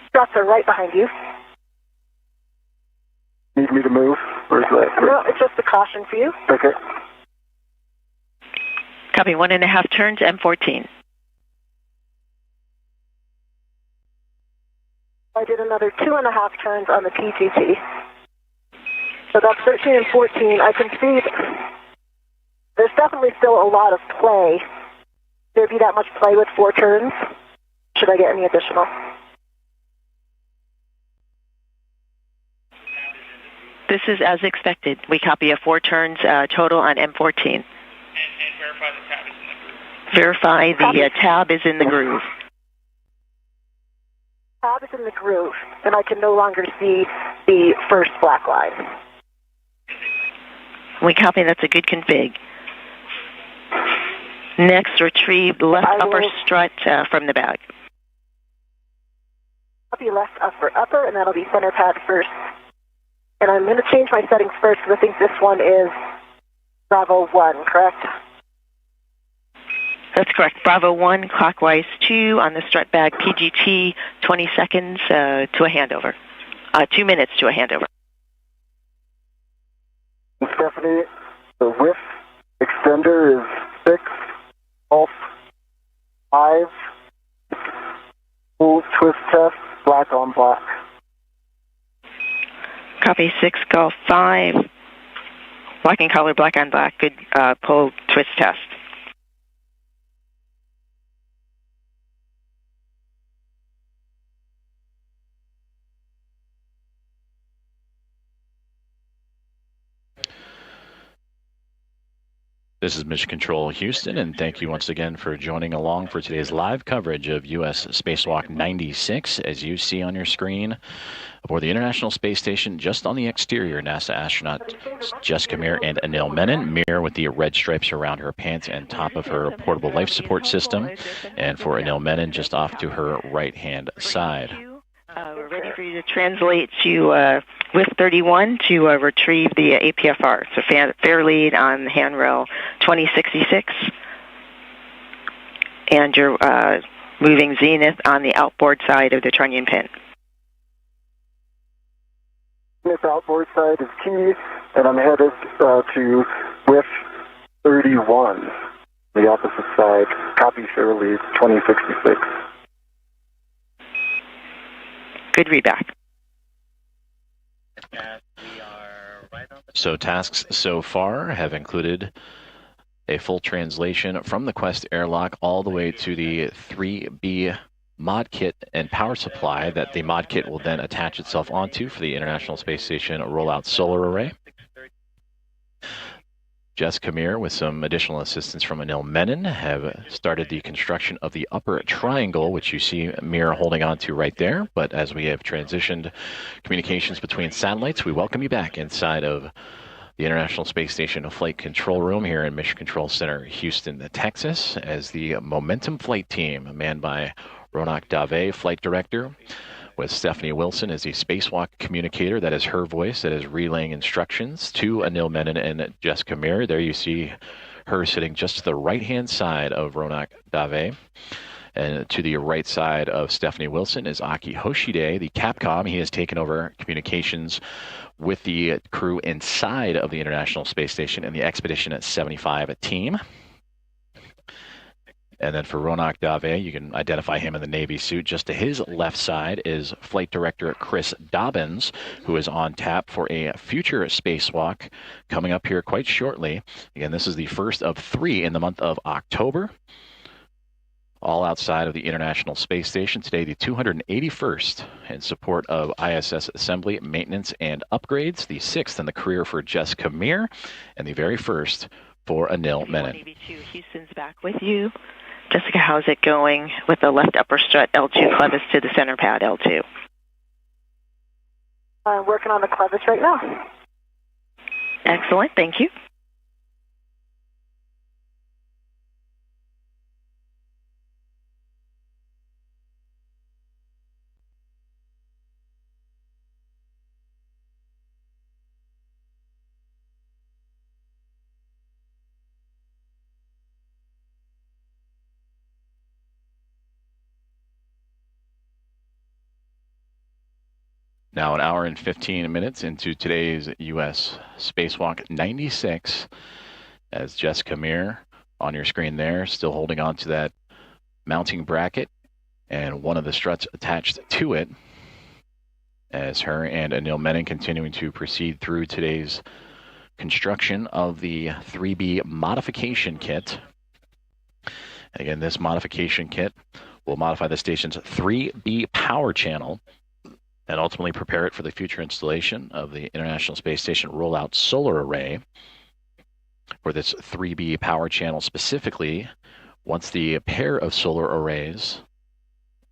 D: struts are right behind you.
E: Need me to move? Or is that?
D: No, it's just a caution for you.
E: Okay.
F: Copy, 1.5 turns, M14.
D: I did another 2.5 turns on the PGT. So that's 13 and 14. I can see there's definitely still a lot of play. There'd be that much play with 4 turns. Should I get any additional?
F: This is as expected. We copy a 4 turns total on M14.
H: And verify the tab is in the groove.
F: Verify the tab is in the groove.
D: Tab is in the groove, and I can no longer see the first black line.
F: We copy, that's a good config. Next, retrieve left upper strut from the bag.
D: Copy left upper, and that'll be center pad first. And I'm going to change my settings first because I think this one is Bravo 1, correct?
F: That's correct. Bravo 1, clockwise 2 on the strut bag PGT, 20 seconds to a handover. 2 minutes to a handover.
E: Stephanie, the width extender is 6, off 5, full twist test, black on black.
F: Copy 6, Golf 5, black and color, black on black. Good pull twist test.
A: This is Mission Control Houston, and thank you once again for joining along for today's live coverage of U.S. Spacewalk 96. As you see on your screen, aboard the International Space Station, just on the exterior, NASA astronaut Jessica Meir and Anil Menon. Meir with the red stripes around her pants and top of her portable life support system, and for Anil Menon, just off to her right-hand side.
F: We're ready for you to translate to with 31 to retrieve the APFR. So fair lead on handrail 2066. And you're moving zenith on the outboard side of the trunnion pin.
E: This outboard side is key, and I'm headed to width 31, the opposite side. Copy fair lead 2066.
F: Good readback.
A: So tasks so far have included a full translation from the Quest airlock all the way to the 3B mod kit and power supply that the mod kit will then attach itself onto for the International Space Station rollout solar array. Jessica Meir, with some additional assistance from Anil Menon, have started the construction of the upper triangle, which you see Meir holding on to right there. But as we have transitioned communications between satellites, we welcome you back inside of the International Space Station Flight Control Room here in Mission Control Center, Houston, Texas, as the Momentum Flight Team, manned by Ronak Dave, Flight Director, with Stephanie Wilson as the Spacewalk communicator. That is her voice that is relaying instructions to Anil Menon and Jessica Meir. There you see her sitting just to the right-hand side of Ronak Dave. And to the right side of Stephanie Wilson is Aki Hoshide, the Capcom. He has taken over communications with the crew inside of the International Space Station and the Expedition 75 team. And then for Ronak Dave, you can identify him in the Navy suit. Just to his left side is Flight Director Chris Dobbins, who is on tap for a future spacewalk coming up here quite shortly. Again, this is the first of 3 in the month of October, all outside of the International Space Station. Today, the 281st in support of ISS assembly, maintenance, and upgrades. The 6th in the career for Jessica Meir, and the very first for Anil Menon.
F: Houston's back with you. Jessica, how's it going with the left upper strut L2 clevis to the center pad L2?
D: I'm working on the clevis right now.
F: Excellent, thank you.
A: Now an hour and 15 minutes into today's U.S. Spacewalk 96, as Jessica Meir on your screen there, still holding on to that mounting bracket and one of the struts attached to it, as her and Anil Menon continuing to proceed through today's construction of the 3B modification kit. Again, this modification kit will modify the station's 3B power channel and ultimately prepare it for the future installation of the International Space Station rollout solar array. For this 3B power channel specifically, once the pair of solar arrays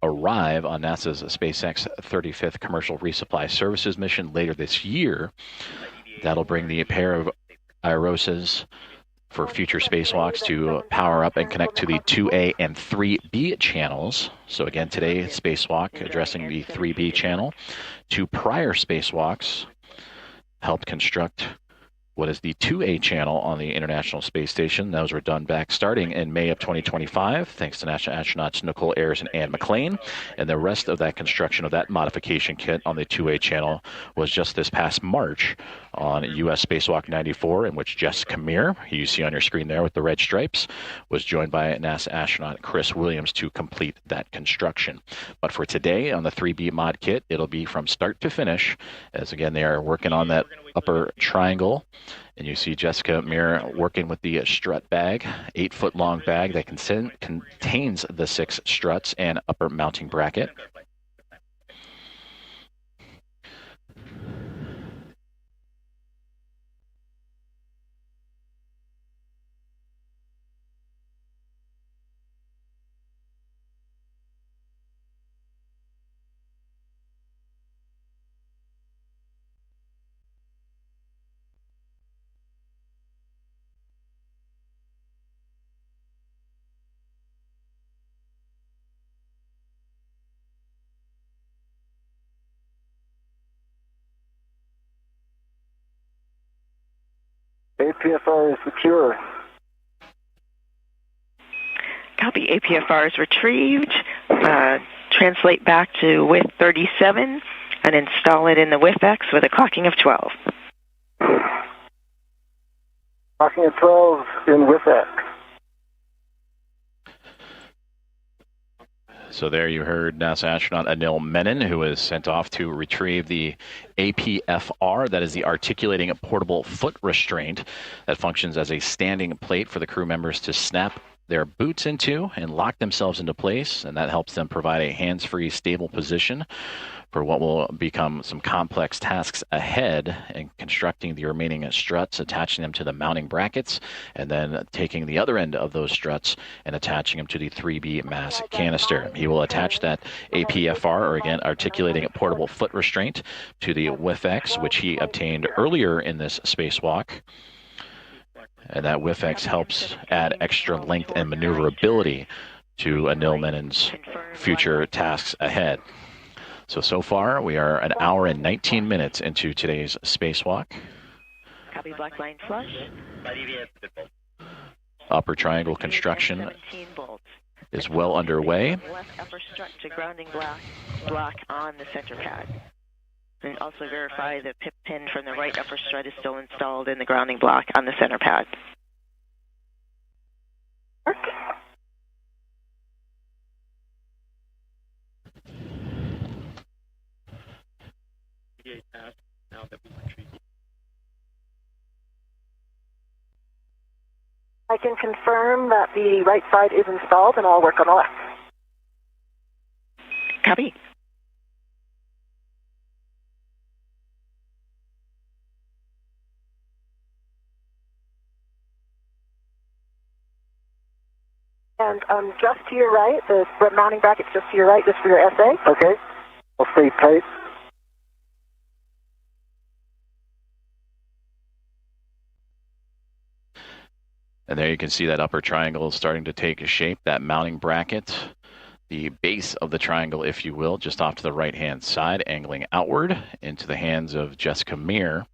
A: arrive on NASA's SpaceX 35th Commercial Resupply Services mission later this year, that'll bring the pair of IROSAs for future spacewalks to power up and connect to the 2A and 3B channels. So again, today, spacewalk addressing the 3B channel. 2 prior spacewalks helped construct what is the 2A channel on the International Space Station. Those were done back starting in May of 2025, thanks to NASA astronauts Nicole Ayers and Ann McLean. And the rest of that construction of that modification kit on the 2A channel was just this past March on U.S. Spacewalk 94, in which Jessica Meir, who you see on your screen there with the red stripes, was joined by NASA astronaut Chris Williams to complete that construction. But for today on the 3B mod kit, it'll be from start to finish, as again, they are working on that upper triangle. And you see Jessica Meir working with the strut bag, 8-foot-long bag that contains the 6 struts and upper mounting bracket.
E: APFR is secure.
F: Copy. APFR is retrieved. Translate back to width 37 and install it in the WIFX with a clocking of 12.
E: Clocking of 12 in WIFX.
A: So there you heard NASA astronaut Anil Menon, who was sent off to retrieve the APFR, that is the articulating portable foot restraint that functions as a standing plate for the crew members to snap their boots into and lock themselves into place, and that helps them provide a hands-free, stable position for what will become some complex tasks ahead in constructing the remaining struts, attaching them to the mounting brackets, and then taking the other end of those struts and attaching them to the 3B mass canister. He will attach that APFR, or again, articulating portable foot restraint, to the WIFX, which he obtained earlier in this spacewalk. And that WIFX helps add extra length and maneuverability to Anil Menon's future tasks ahead. So far, we are an hour and 19 minutes into today's spacewalk.
F: Copy, black line flush.
A: upper triangle construction is well underway.
F: Left upper strut to grounding block on the center pad. And also verify the pip pin from the right upper strut is still installed in the grounding block on the center pad.
D: I can confirm that the right side is installed, and I'll work on the left.
F: Copy.
D: And just to your right, the mounting bracket's just to your right, just for your SA.
E: Okay. I'll stay tight.
A: And there you can see that upper triangle is starting to take shape, that mounting bracket, the base of the triangle, if you will, just off to the right-hand side, angling outward into the hands of Jessica Meir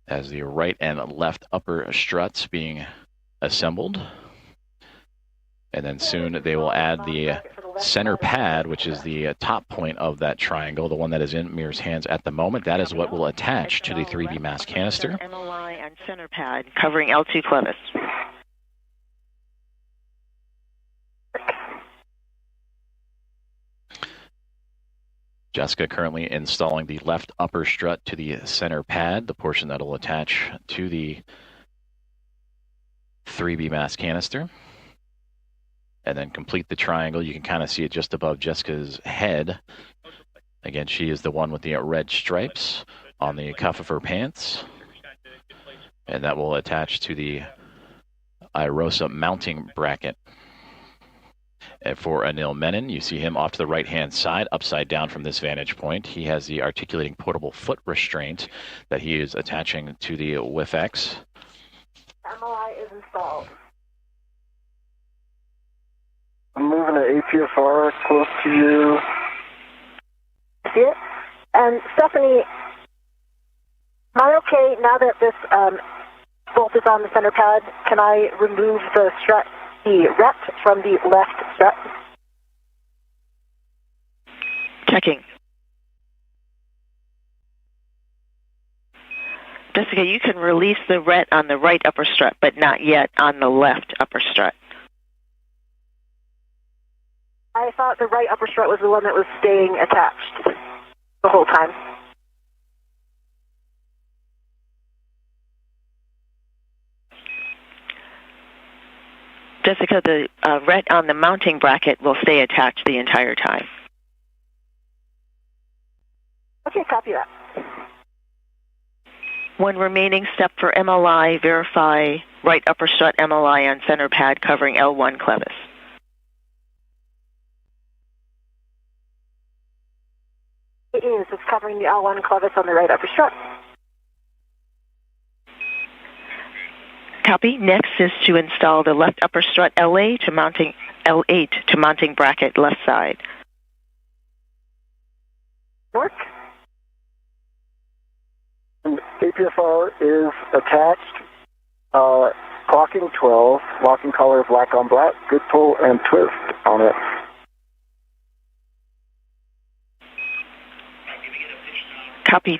A: as the right and left upper struts being assembled. And then soon they will add the center pad, which is the top point of that triangle, the one that is in Meir's hands at the moment. That is what will attach to the 3B mass canister.
F: MLI and center pad covering L2 clevis.
A: Jessica currently installing the left upper strut to the center pad, the portion that will attach to the 3B mass canister. And then complete the triangle. You can kind of see it just above Jessica's head. Again, she is the one with the red stripes on the cuff of her pants. And that will attach to the IROSA mounting bracket. And for Anil Menon, you see him off to the right-hand side, upside down from this vantage point. He has the articulating portable foot restraint that he is attaching to the WIFX.
D: MLI is installed.
E: I'm moving an APFR close to you.
D: See it? And Stephanie, am I okay now that this bolt is on the center pad? Can I remove the strut, the rep from the left strut?
F: Checking. Jessica, you can release the ret on the right upper strut, but not yet on the left upper strut.
D: I thought the right upper strut was the one that was staying attached the whole time.
F: Jessica, the ret on the mounting bracket will stay attached the entire time.
D: Okay, copy that.
F: One remaining step for MLI, verify right upper strut MLI on center pad covering L1 clevis.
D: It is. It's covering the L1 clevis on the right upper strut.
F: Copy. Next is to install the left upper strut LA to mounting L8 to mounting bracket left side.
D: Work.
E: And APFR is attached. Clocking 12, locking color black on black, good pull and twist on it.
F: Copy.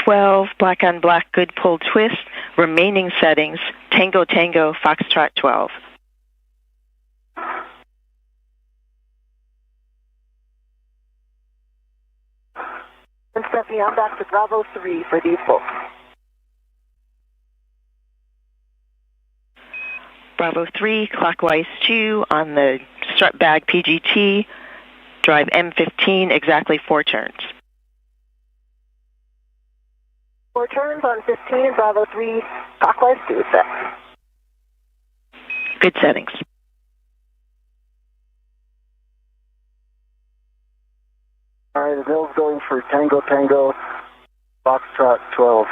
F: 12, black on black, good pull twist. Remaining settings, Tango Tango, Foxtrot 12.
D: And Stephanie, I'm back to Bravo 3 for these bolts.
F: Bravo 3, clockwise 2 on the strut bag PGT. Drive M15, exactly 4 turns.
D: 4 turns on 15, Bravo 3, clockwise 2 is set.
F: Good settings.
E: All right, Anil's going for Tango Tango, Foxtrot 12.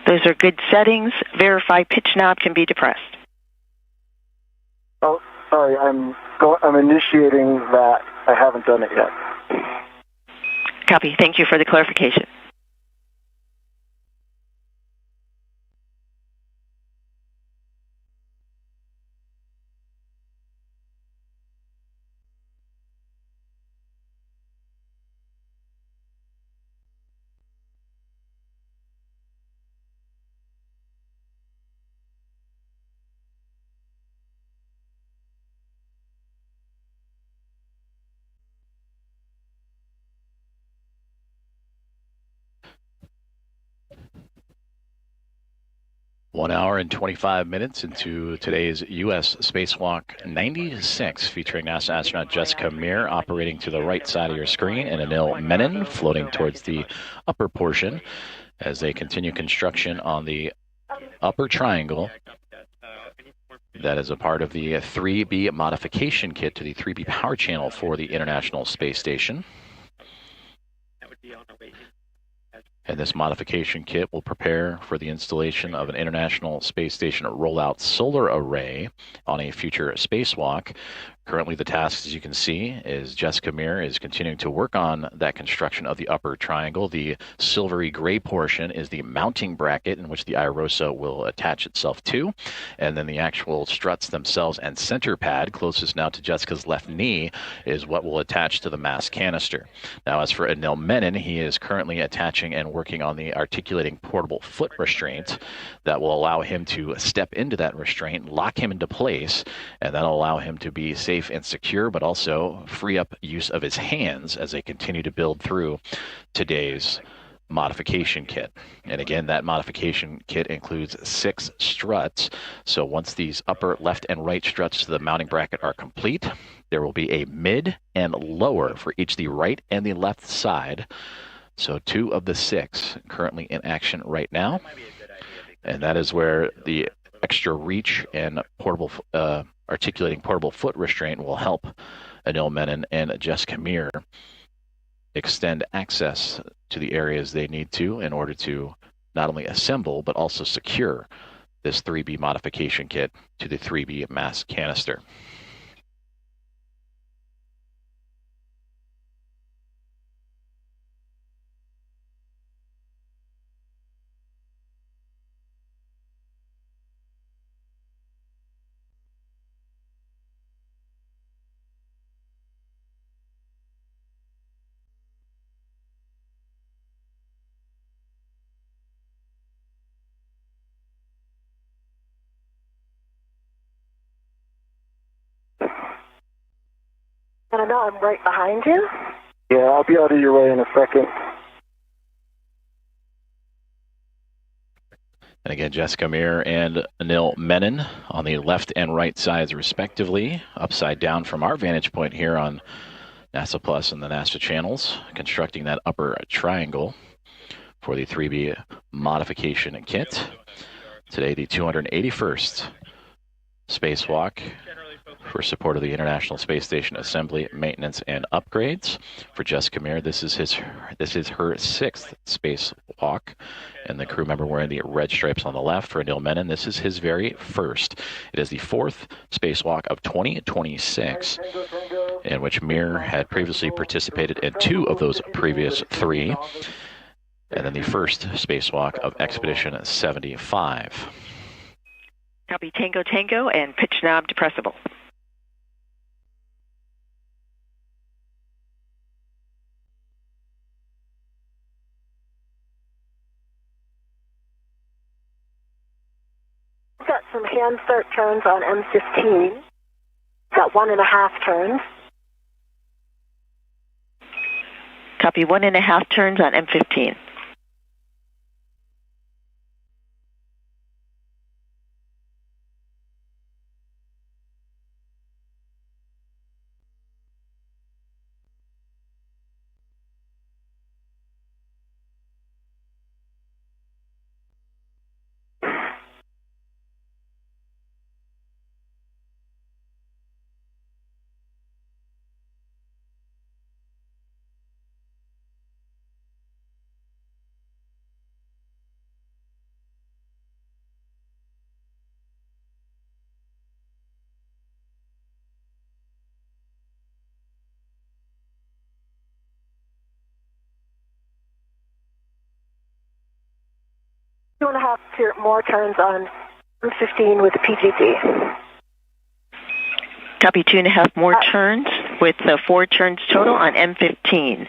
F: Those are good settings. Verify pitch knob can be depressed.
E: Oh, sorry, I'm initiating that. I haven't done it yet.
F: Copy. Thank you for the clarification.
A: 1 hour and 25 minutes into today's U.S. Spacewalk 96, featuring NASA astronaut Jessica Meir operating to the right side of your screen, and Anil Menon floating towards the upper portion as they continue construction on the upper triangle. That is a part of the 3B modification kit to the 3B power channel for the International Space Station. And this modification kit will prepare for the installation of an International Space Station rollout solar array on a future spacewalk. Currently, the task, as you can see, is Jessica Meir is continuing to work on that construction of the upper triangle. The silvery gray portion is the mounting bracket in which the IROSA will attach itself to. And then the actual struts themselves and center pad, closest now to Jessica's left knee, is what will attach to the mass canister. Now, as for Anil Menon, he is currently attaching and working on the articulating portable foot restraint that will allow him to step into that restraint, lock him into place, and that'll allow him to be safe and secure, but also free up use of his hands as they continue to build through today's modification kit. And again, that modification kit includes 6 struts. So once these upper left and right struts to the mounting bracket are complete, there will be a mid and lower for each the right and the left side. So 2 of the 6 currently in action right now. And that is where the extra reach and portable articulating portable foot restraint will help Anil Menon and Jessica Meir extend access to the areas they need to in order to not only assemble but also secure this 3B modification kit to the 3B mass canister.
D: And I know I'm right behind you.
E: Yeah, I'll be out of your way in a second.
A: And again, Jessica Meir and Anil Menon on the left and right sides, respectively, upside down from our vantage point here on NASA Plus and the NASA channels, constructing that upper triangle for the 3B modification kit. Today, the 281st spacewalk for support of the International Space Station assembly, maintenance, and upgrades. For Jessica Meir, this is her 6th spacewalk, and the crew member wearing the red stripes on the left. For Anil Menon, this is his very first. It is the 4th spacewalk of 2026, in which Meir had previously participated in 2 of those previous 3, and then the first spacewalk of Expedition 75.
F: Copy Tango Tango and pitch knob depressible.
D: We've got some hand start turns on M15. Got 1.5 turns.
F: Copy 1.5 turns on M15.
D: Two and a half more turns on M15 with the PGD.
F: Copy 2.5 more turns with 4 turns total on M15.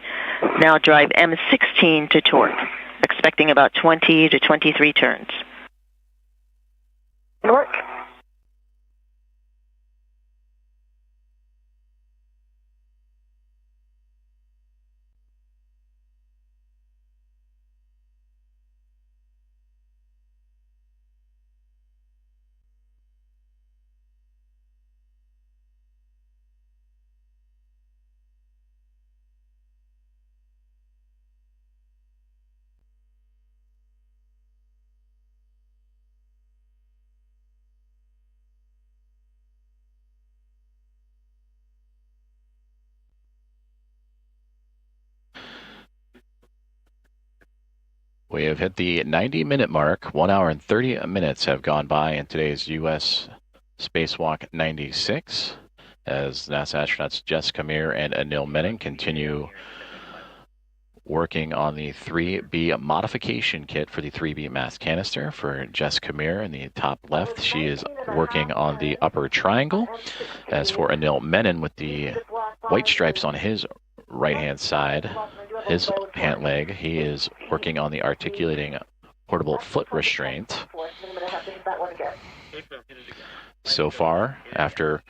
F: Now drive M16 to torque, expecting about 20 to 23 turns.
D: Work.
A: We have hit the 90-minute mark. 1 hour and 30 minutes have gone by in today's U.S. Spacewalk 96 as NASA astronauts Jessica Meir and Anil Menon continue working on the 3B modification kit for the 3B mass canister. For Jessica Meir in the top left, she is working on the upper triangle. As for Anil Menon with the white stripes on his right-hand side, his pant leg, he is working on the articulating portable foot restraint. So far, after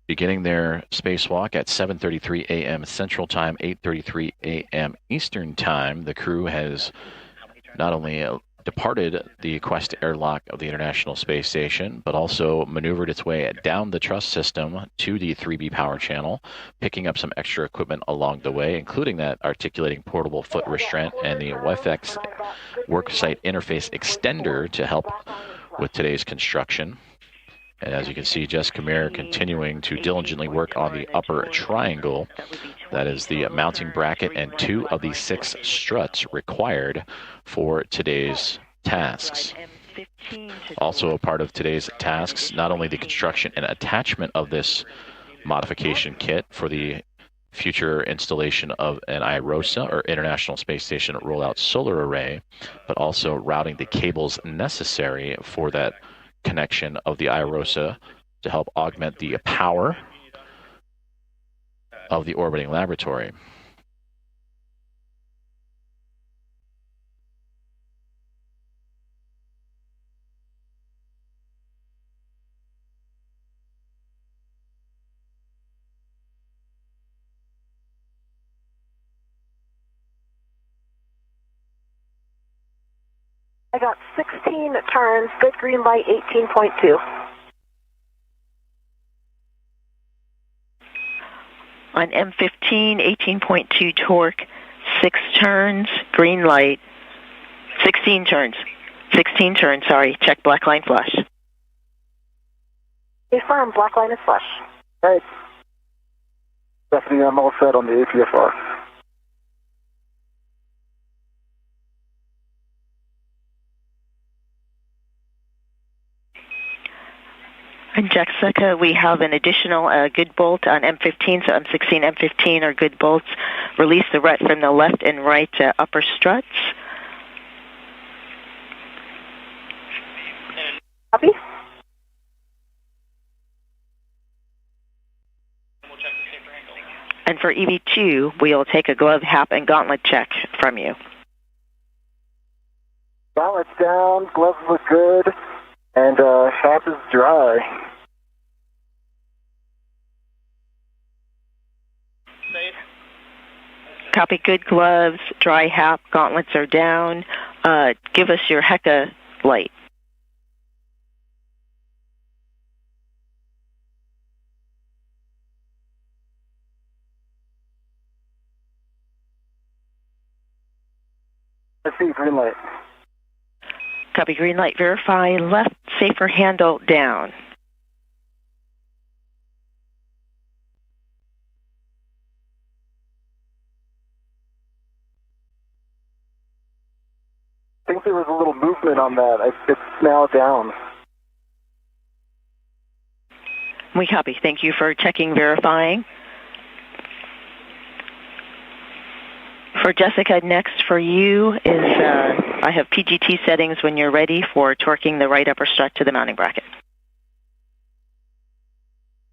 A: beginning their spacewalk at 7:33 a.m. Central Time, 8:33 a.m. Eastern Time, the crew has not only departed the Quest airlock of the International Space Station, but also maneuvered its way down the truss system to the 3B power channel, picking up some extra equipment along the way, including that articulating portable foot restraint and the WiFX worksite interface extender to help with today's construction. And as you can see, Jessica Meir continuing to diligently work on the upper triangle. That is the mounting bracket and 2 of the 6 struts required for today's tasks. Also a part of today's tasks, not only the construction and attachment of this modification kit for the future installation of an IROSA, or International Space Station Rollout Solar Array, but also routing the cables necessary for that connection of the IROSA to help augment the power of the orbiting laboratory.
D: I got 16 turns, good green light, 18.2.
F: On M15, 18.2 torque, 6 turns, green light, 16 turns. 16 turns, sorry, check black line flush.
D: Affirm, black line is flush.
E: Right. Stephanie, I'm all set on the APFR.
F: And Jessica, we have an additional good bolt on M15, so M16, M15 are good bolts. Release the ret from the left and right upper struts.
D: Copy.
F: And for EV2, we'll take a glove, hap, and gauntlet check from you.
E: Gauntlet's down, gloves look good, and hap is dry.
F: Copy, good gloves, dry hap, gauntlets are down. Give us your HECA light.
E: I see green light.
F: Copy, green light, verify, left safer handle down.
E: I think there was a little movement on that. It's now down.
F: We copy. Thank you for checking, verifying. For Jessica, next for you is I have PGT settings when you're ready for torquing the right upper strut to the mounting bracket.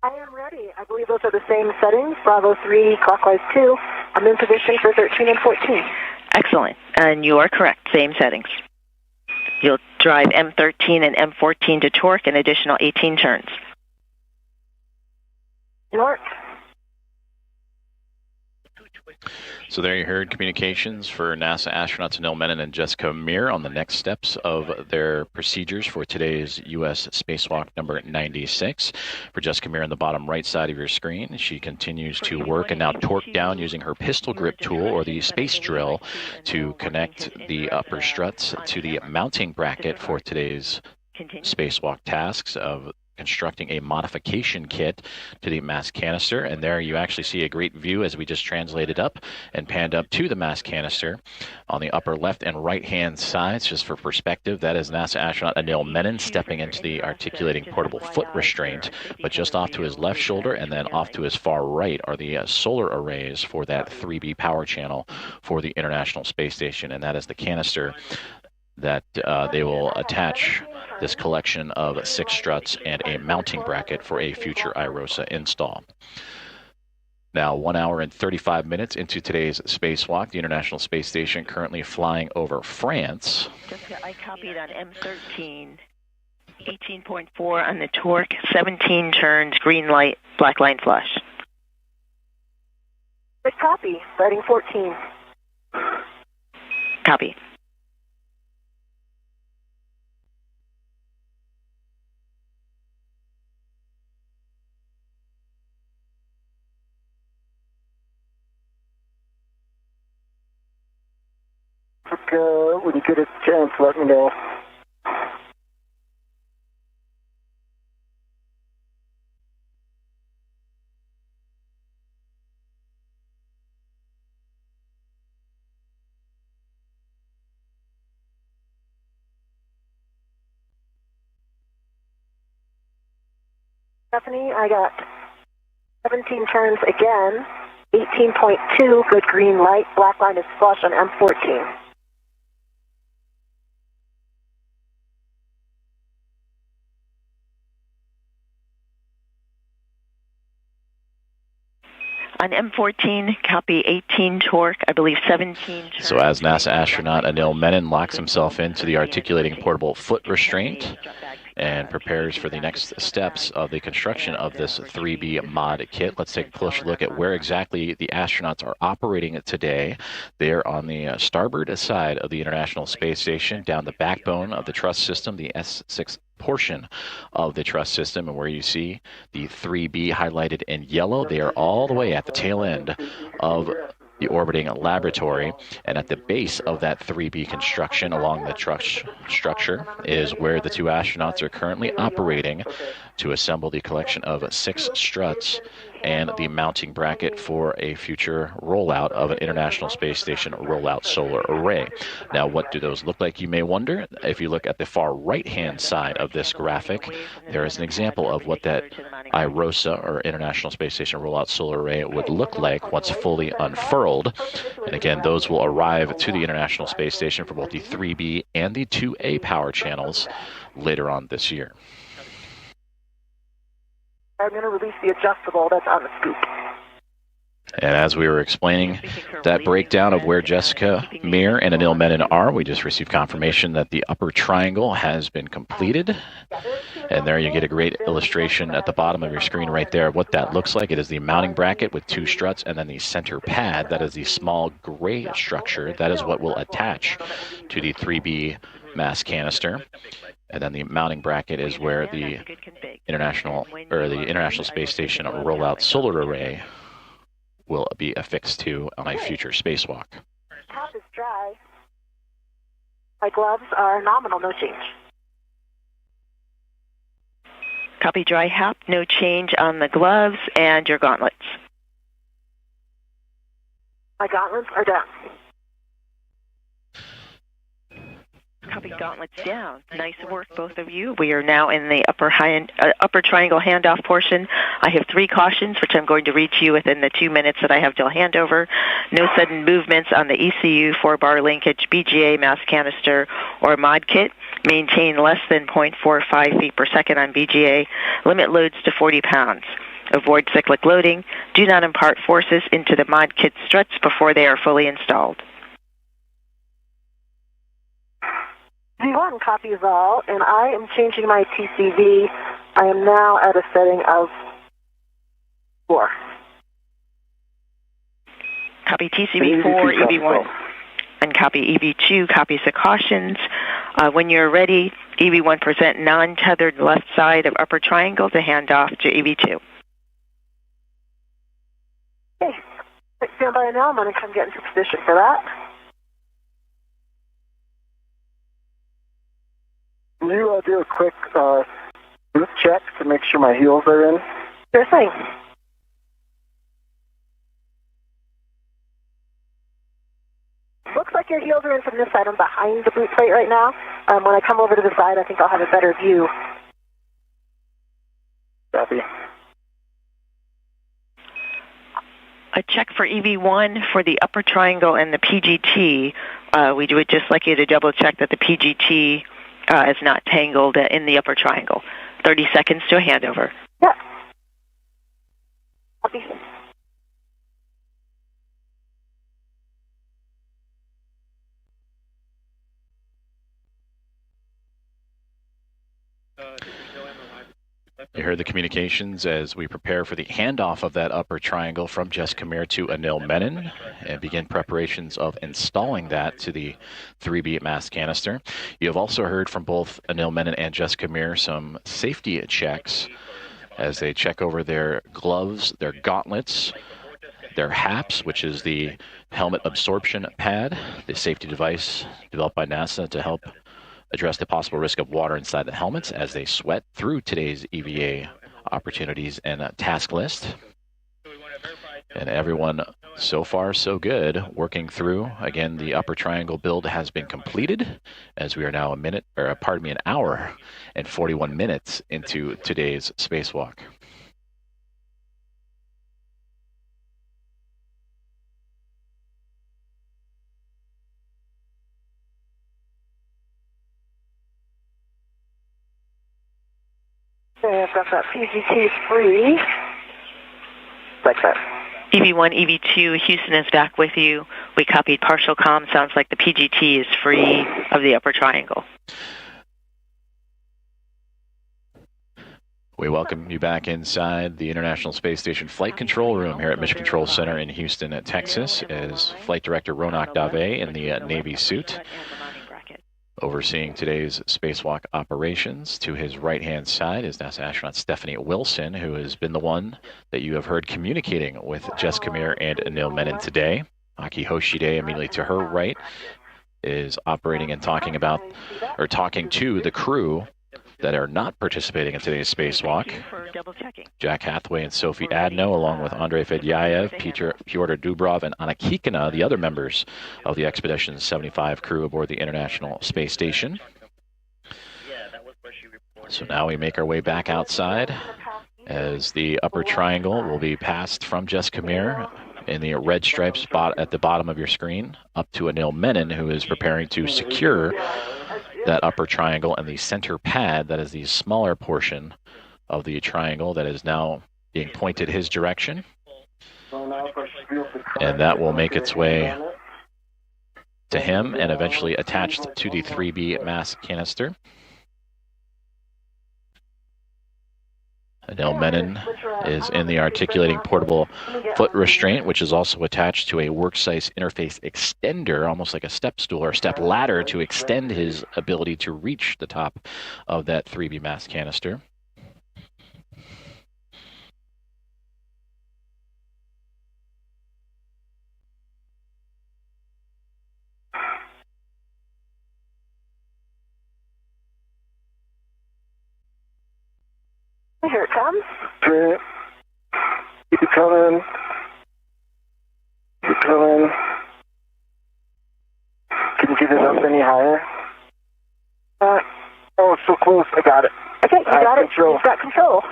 D: I am ready. I believe those are the same settings. Bravo 3, clockwise 2. I'm in position for 13 and 14.
F: Excellent. And you are correct. Same settings. You'll drive M13 and M14 to torque an additional 18 turns.
D: North.
A: So there you heard communications for NASA astronauts Anil Menon and Jessica Meir on the next steps of their procedures for today's U.S. Spacewalk number 96. For Jessica Meir on the bottom right side of your screen, she continues to work and now torque down using her pistol grip tool or the space drill to connect the upper struts to the mounting bracket for today's spacewalk tasks of constructing a modification kit to the mass canister, and there you actually see a great view as we just translated up and panned up to the mass canister. On the upper left and right hand sides, just for perspective, that is NASA astronaut Anil Menon stepping into the articulating portable foot restraint, but just off to his left shoulder and then off to his far right are the solar arrays for that 3B power channel for the International Space Station, and that is the canister that they will attach this collection of 6 struts and a mounting bracket for a future IROSA install. Now, 1 hour and 35 minutes into today's spacewalk, the International Space Station currently flying over France.
F: Jessica, I copied on M13, 18.4 on the torque, 17 turns, green light, black line flush.
D: Good copy. Starting 14.
F: Copy.
E: When you get a chance, let me know.
D: Stephanie, I got 17 turns again. 18.2, good green light. Black line is flush on M14.
F: On M14, copy 18 torque, I believe 17 turns.
A: So as NASA astronaut Anil Menon locks himself into the articulating portable foot restraint and prepares for the next steps of the construction of this 3B mod kit, let's take a closer look at where exactly the astronauts are operating today. They're on the starboard side of the International Space Station, down the backbone of the truss system, the S6 portion of the truss system, and where you see the 3B highlighted in yellow, they are all the way at the tail end of the orbiting laboratory, and at the base of that 3B construction along the truss structure is where the 2 astronauts are currently operating to assemble the collection of 6 struts and the mounting bracket for a future rollout of an International Space Station rollout solar array. Now, what do those look like, you may wonder? If you look at the far right-hand side of this graphic, there is an example of what that IROSA, or International Space Station rollout solar array, would look like once fully unfurled. And again, those will arrive to the International Space Station for both the 3B and the 2A power channels later on this year.
D: I'm going to release the adjustable that's on the scoop.
A: And as we were explaining that breakdown of where Jessica, Meir, and Anil Menon are, we just received confirmation that the upper triangle has been completed. And there you get a great illustration at the bottom of your screen right there of what that looks like. It is the mounting bracket with 2 struts, and then the center pad, that is the small gray structure. That is what will attach to the 3B mass canister. And then the mounting bracket is where the International Space Station rollout solar array will be affixed to on a future spacewalk.
D: Top is dry. My gloves are nominal, no change.
F: Copy dry hap, no change on the gloves and your gauntlets.
D: My gauntlets are down.
F: Copy gauntlets down. Nice work, both of you. We are now in the upper triangle handoff portion. I have 3 cautions, which I'm going to read to you within the 2 minutes that I have till handover. No sudden movements on the ECU, 4-bar linkage, BGA, mass canister, or mod kit. Maintain less than 0.45 feet per second on BGA. Limit loads to 40 pounds. Avoid cyclic loading. Do not impart forces into the mod kit struts before they are fully installed.
D: V1 copies all, and I am changing my TCV. I am now at a setting of 4.
F: Copy TCV 4, EV1, and copy EV2 copies the cautions. When you're ready, EV1 present non-tethered left side of upper triangle to hand off to EV2.
D: Okay, stand by now. I'm going to come get into position for that.
E: Can you do a quick Just check to make sure my heels are in.
D: Sure thing. Looks like your heels are in from this side. I'm behind the boot plate right now. When I come over to the side, I think I'll have a better view.
E: Copy.
F: A check for EV1 for the upper triangle and the PGT. We would just like you to double check that the PGT is not tangled in the upper triangle. 30 seconds to a handover.
D: Yeah. Copy.
A: You heard the communications as we prepare for the handoff of that upper triangle from Jess Khmer to Anil Menon and begin preparations of installing that to the 3B mass canister. You have also heard from both Anil Menon and Jess Khmer some safety checks as they check over their gloves, their gauntlets, their HAPS, which is the helmet absorption pad, the safety device developed by NASA to help address the possible risk of water inside the helmets as they sweat through today's EVA opportunities and task list. And everyone, so far, so good, working through. Again, the upper triangle build has been completed as we are now an hour and 41 minutes into today's spacewalk.
D: Okay, I've got that PGT free. Like that.
F: EV1, EV2, Houston is back with you. We copied partial comm. Sounds like the PGT is free of the upper triangle.
A: We welcome you back inside the International Space Station Flight Control Room here at Mission Control Center in Houston, Texas, as Flight Director Ronak Dave in the Navy suit, overseeing today's spacewalk operations. To his right-hand side is NASA astronaut Stephanie Wilson, who has been the one that you have heard communicating with Jess Khmer and Anil Menon today. Aki Hoshide, immediately to her right, is operating and talking to the crew that are not participating in today's spacewalk. Jack Hathaway and Sophie Adno, along with Andrei Fedyayev, Pyotr Dubrov, and Anna Kikina, the other members of the Expedition 75 crew aboard the International Space Station. So now we make our way back outside as the upper triangle will be passed from Jess Khmer in the red stripe spot at the bottom of your screen up to Anil Menon, who is preparing to secure that upper triangle and the center pad, that is the smaller portion of the triangle that is now being pointed his direction. And that will make its way to him and eventually attached to the 3B mass canister. Anil Menon is in the articulating portable foot restraint, which is also attached to a workspace interface extender, almost like a step stool or step ladder, to extend his ability to reach the top of that 3B mass canister.
D: Here it comes.
E: Great. Keep coming. Keep coming. Can you get it up any higher? Oh, it's so close. I got it.
D: Okay, you got it.
E: Control.
D: You've got control.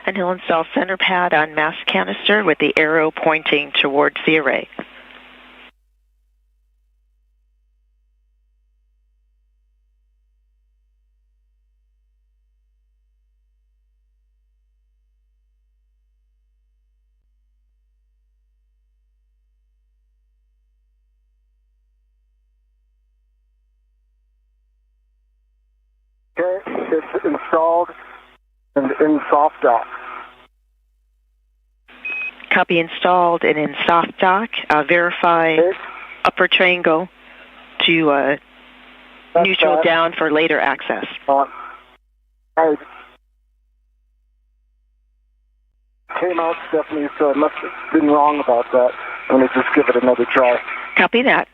F: And he'll install center pad on mass canister with the arrow pointing towards the array.
E: Okay, it's installed and in soft dock.
F: Copy installed and in soft dock. Verify upper triangle to neutral down for later access.
E: I came out, Stephanie, so I must have been wrong about that. I'm going to just give it another try.
F: Copy that.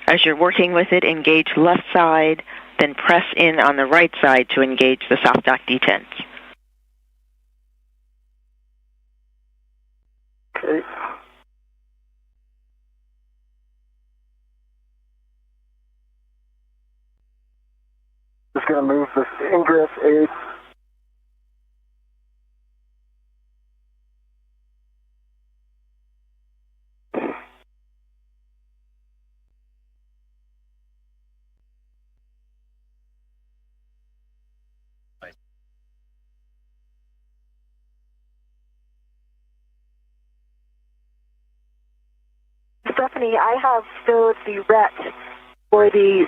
F: As you're working with it, engage left side, then press in on the right side to engage the soft dock detents.
E: Okay. Just going to move this ingress aid.
D: Stephanie, I have stowed the ret for the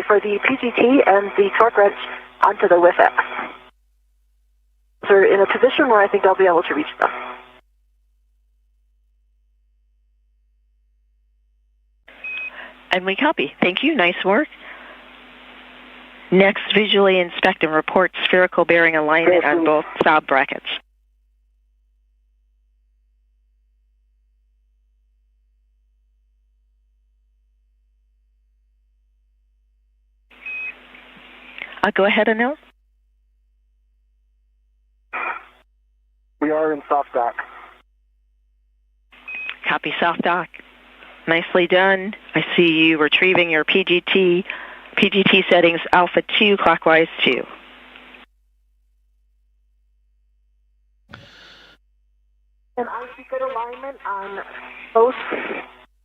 D: for the PGT and the torque wrench onto the WIFX. They're in a position where I think I'll be able to reach them.
F: And we copy. Thank you. Nice work. Next, visually inspect and report spherical bearing alignment on both sob brackets. Go ahead, Anil.
E: We are in soft dock.
F: Copy soft dock. Nicely done. I see you retrieving your PGT settings alpha 2 clockwise 2.
D: And I see good alignment on both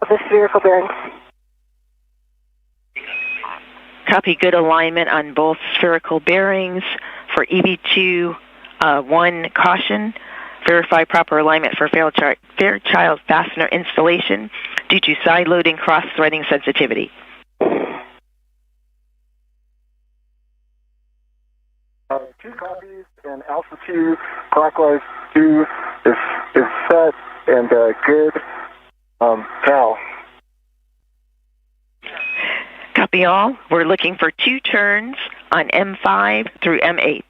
D: of the spherical bearings.
F: Copy good alignment on both spherical bearings. For EV2 1 caution, verify proper alignment for Fairchild fastener installation due to side loading cross-threading sensitivity.
E: 2 copies and alpha 2 clockwise 2 is set and good. Cal.
F: Copy all. We're looking for 2 turns on M5 through M8.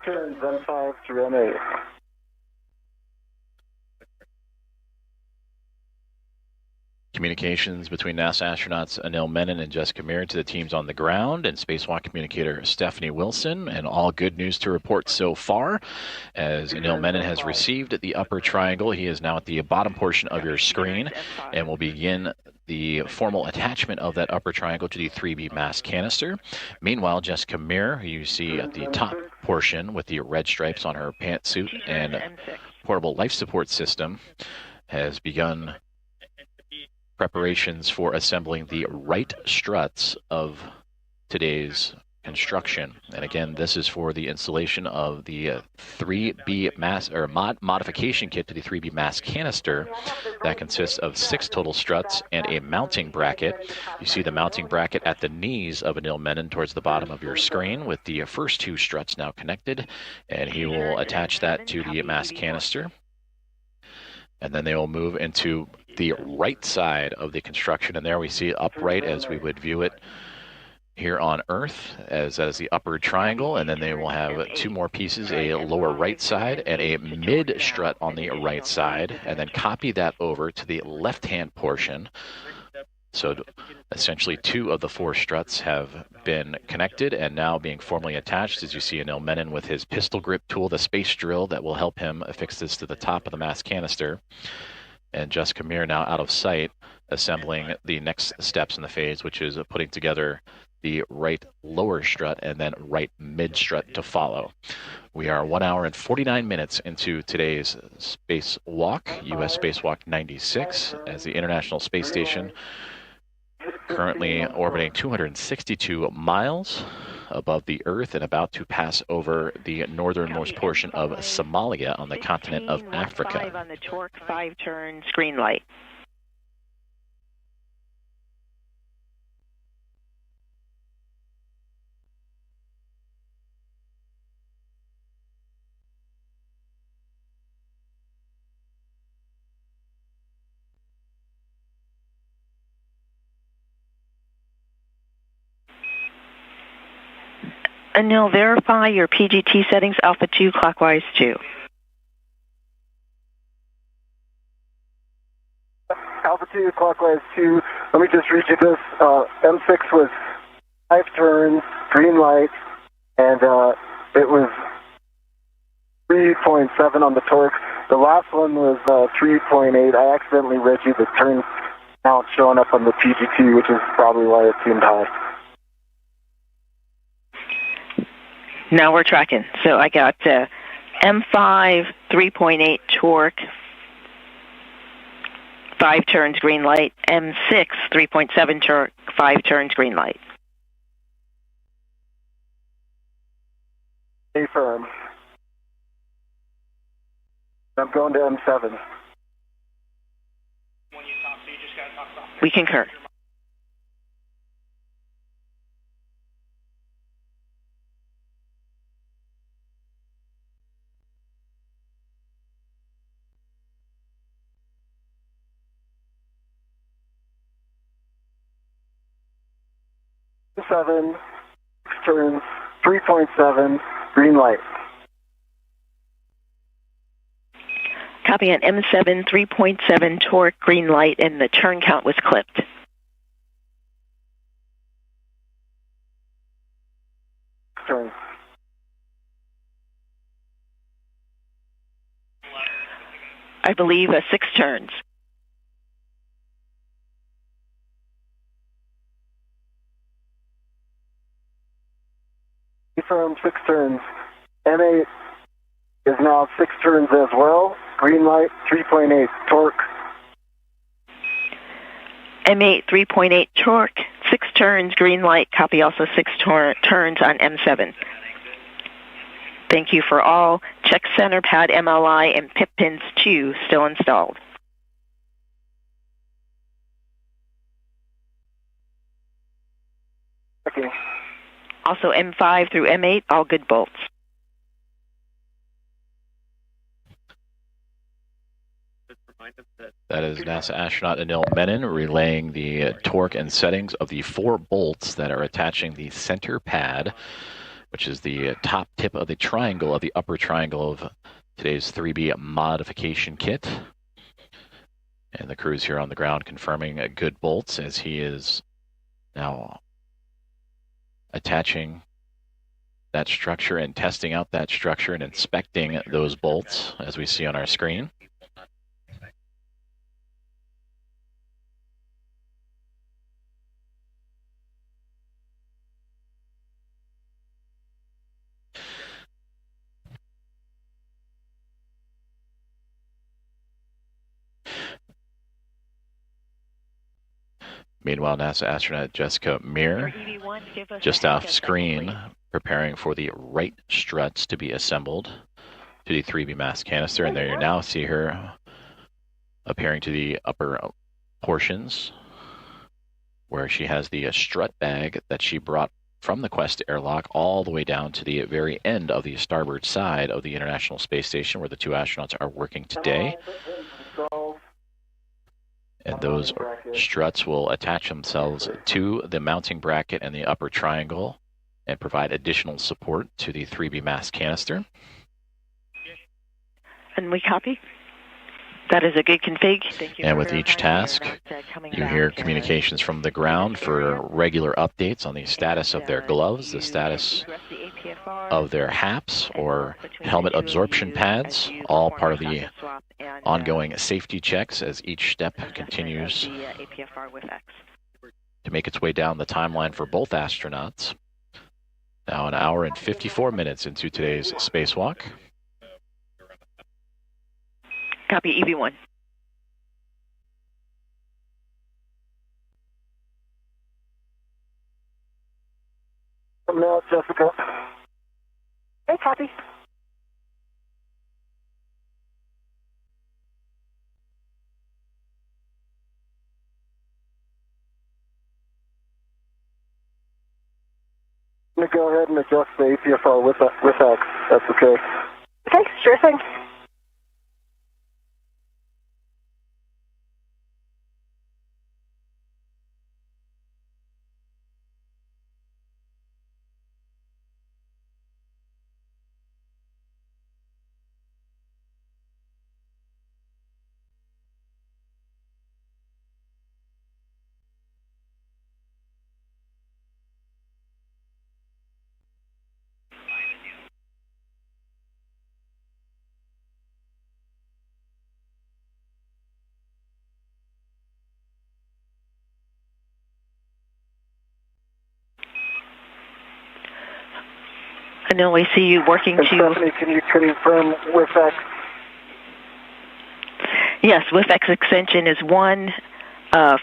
E: Turns M5 through M8.
A: Communications between NASA astronauts Anil Menon and Jessica Meir to the teams on the ground and Spacewalk communicator Stephanie Wilson. And all good news to report so far, as Anil Menon has received the upper triangle. He is now at the bottom portion of your screen and will begin the formal attachment of that upper triangle to the 3B mass canister. Meanwhile, Jessica Meir, who you see at the top portion with the red stripes on her pantsuit and portable life support system, has begun preparations for assembling the right struts of today's construction. And again, this is for the installation of the 3B mass or modification kit to the 3B mass canister that consists of 6 total struts and a mounting bracket. You see the mounting bracket at the knees of Anil Menon towards the bottom of your screen with the first 2 struts now connected, and he will attach that to the mass canister. And then they will move into the right side of the construction, and there we see upright as we would view it here on Earth, as the upper triangle, and then they will have 2 more pieces, a lower right side and a mid strut on the right side, and then copy that over to the left-hand portion. So essentially 2 of the 4 struts have been connected and now being formally attached, as you see Anil Menon with his pistol grip tool, the space drill that will help him affix this to the top of the mass canister. And Jessica Meir now out of sight, assembling the next steps in the phase, which is putting together the right lower strut and then right mid strut to follow. We are 1 hour and 49 minutes into today's spacewalk, U.S. Spacewalk 96, as the International Space Station currently orbiting 262 miles above the Earth and about to pass over the northernmost portion of Somalia on the continent of Africa.
F: 5 on the torque 5-turn screen light. Anil, verify your PGT settings, Alpha 2, clockwise 2.
E: Alpha 2, clockwise 2. Let me just read you this. M6 was 5 turns, green light, and it was 3.7 on the torque. The last one was 3.8. I accidentally read you the turn count showing up on the PGT, which is probably why it seemed high.
F: Now we're tracking. So I got M5, 3.8 torque, 5 turns, green light. M6, 3.7 torque, 5 turns, green light.
E: Stay firm. I'm going to M7.
F: We concur.
E: M7, 6 turns, 3.7, green light.
F: Copy on M7, 3.7 torque, green light, and the turn count was clipped.
E: Turn.
F: I believe 6 turns.
E: Confirmed 6 turns. M8 is now 6 turns as well. Green light, 3.8 torque.
F: M8, 3.8 torque, 6 turns, green light. Copy also 6 turns on M7. Thank you for all. Check center pad MLI and pip pins 2 still installed.
E: Okay.
F: Also M5 through M8, all good bolts.
A: That is NASA astronaut Anil Menon relaying the torque and settings of the 4 bolts that are attaching the center pad, which is the top tip of the triangle, of the upper triangle of today's 3B modification kit. And the crew's here on the ground confirming good bolts as he is now attaching that structure and testing out that structure and inspecting those bolts as we see on our screen. Meanwhile, NASA astronaut Jessica Meir, just off screen, preparing for the right struts to be assembled to the 3B mass canister. And there you now see her appearing to the upper portions where she has the strut bag that she brought from the Quest airlock all the way down to the very end of the starboard side of the International Space Station where the 2 astronauts are working today. And those struts will attach themselves to the mounting bracket and the upper triangle and provide additional support to the 3B mass canister.
F: And we copy. That is a good config. Thank you.
A: And with each task, you hear communications from the ground for regular updates on the status of their gloves, the status of their HAPs or helmet absorption pads, all part of the ongoing safety checks as each step continues to make its way down the timeline for both astronauts. Now an hour and 54 minutes into today's spacewalk.
F: Copy, EV1.
E: Coming out, Jessica.
D: Hey, copy.
E: I'm going to go ahead and adjust the APFR with X. That's okay.
D: Okay, sure thing.
F: Anil, we see you working
E: And
F: to...
E: Stephanie, can you confirm WIFX?
F: Yes, WIFX extension is 1.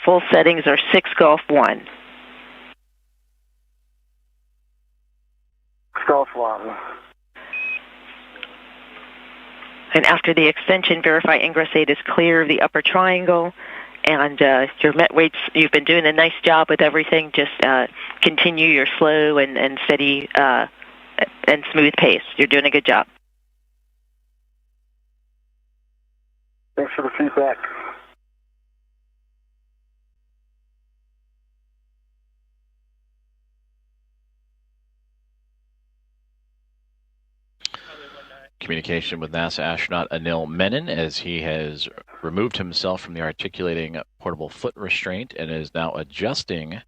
F: Full settings are 6 Golf 1.
E: Golf 1.
F: And after the extension, verify ingress 8 is clear of the upper triangle. And your met weights, you've been doing a nice job with everything. Just continue your slow and steady and smooth pace. You're doing a good job.
E: Thanks for the feedback.
A: Communication with NASA astronaut Anil Menon as he has removed himself from the articulating portable foot restraint and is now adjusting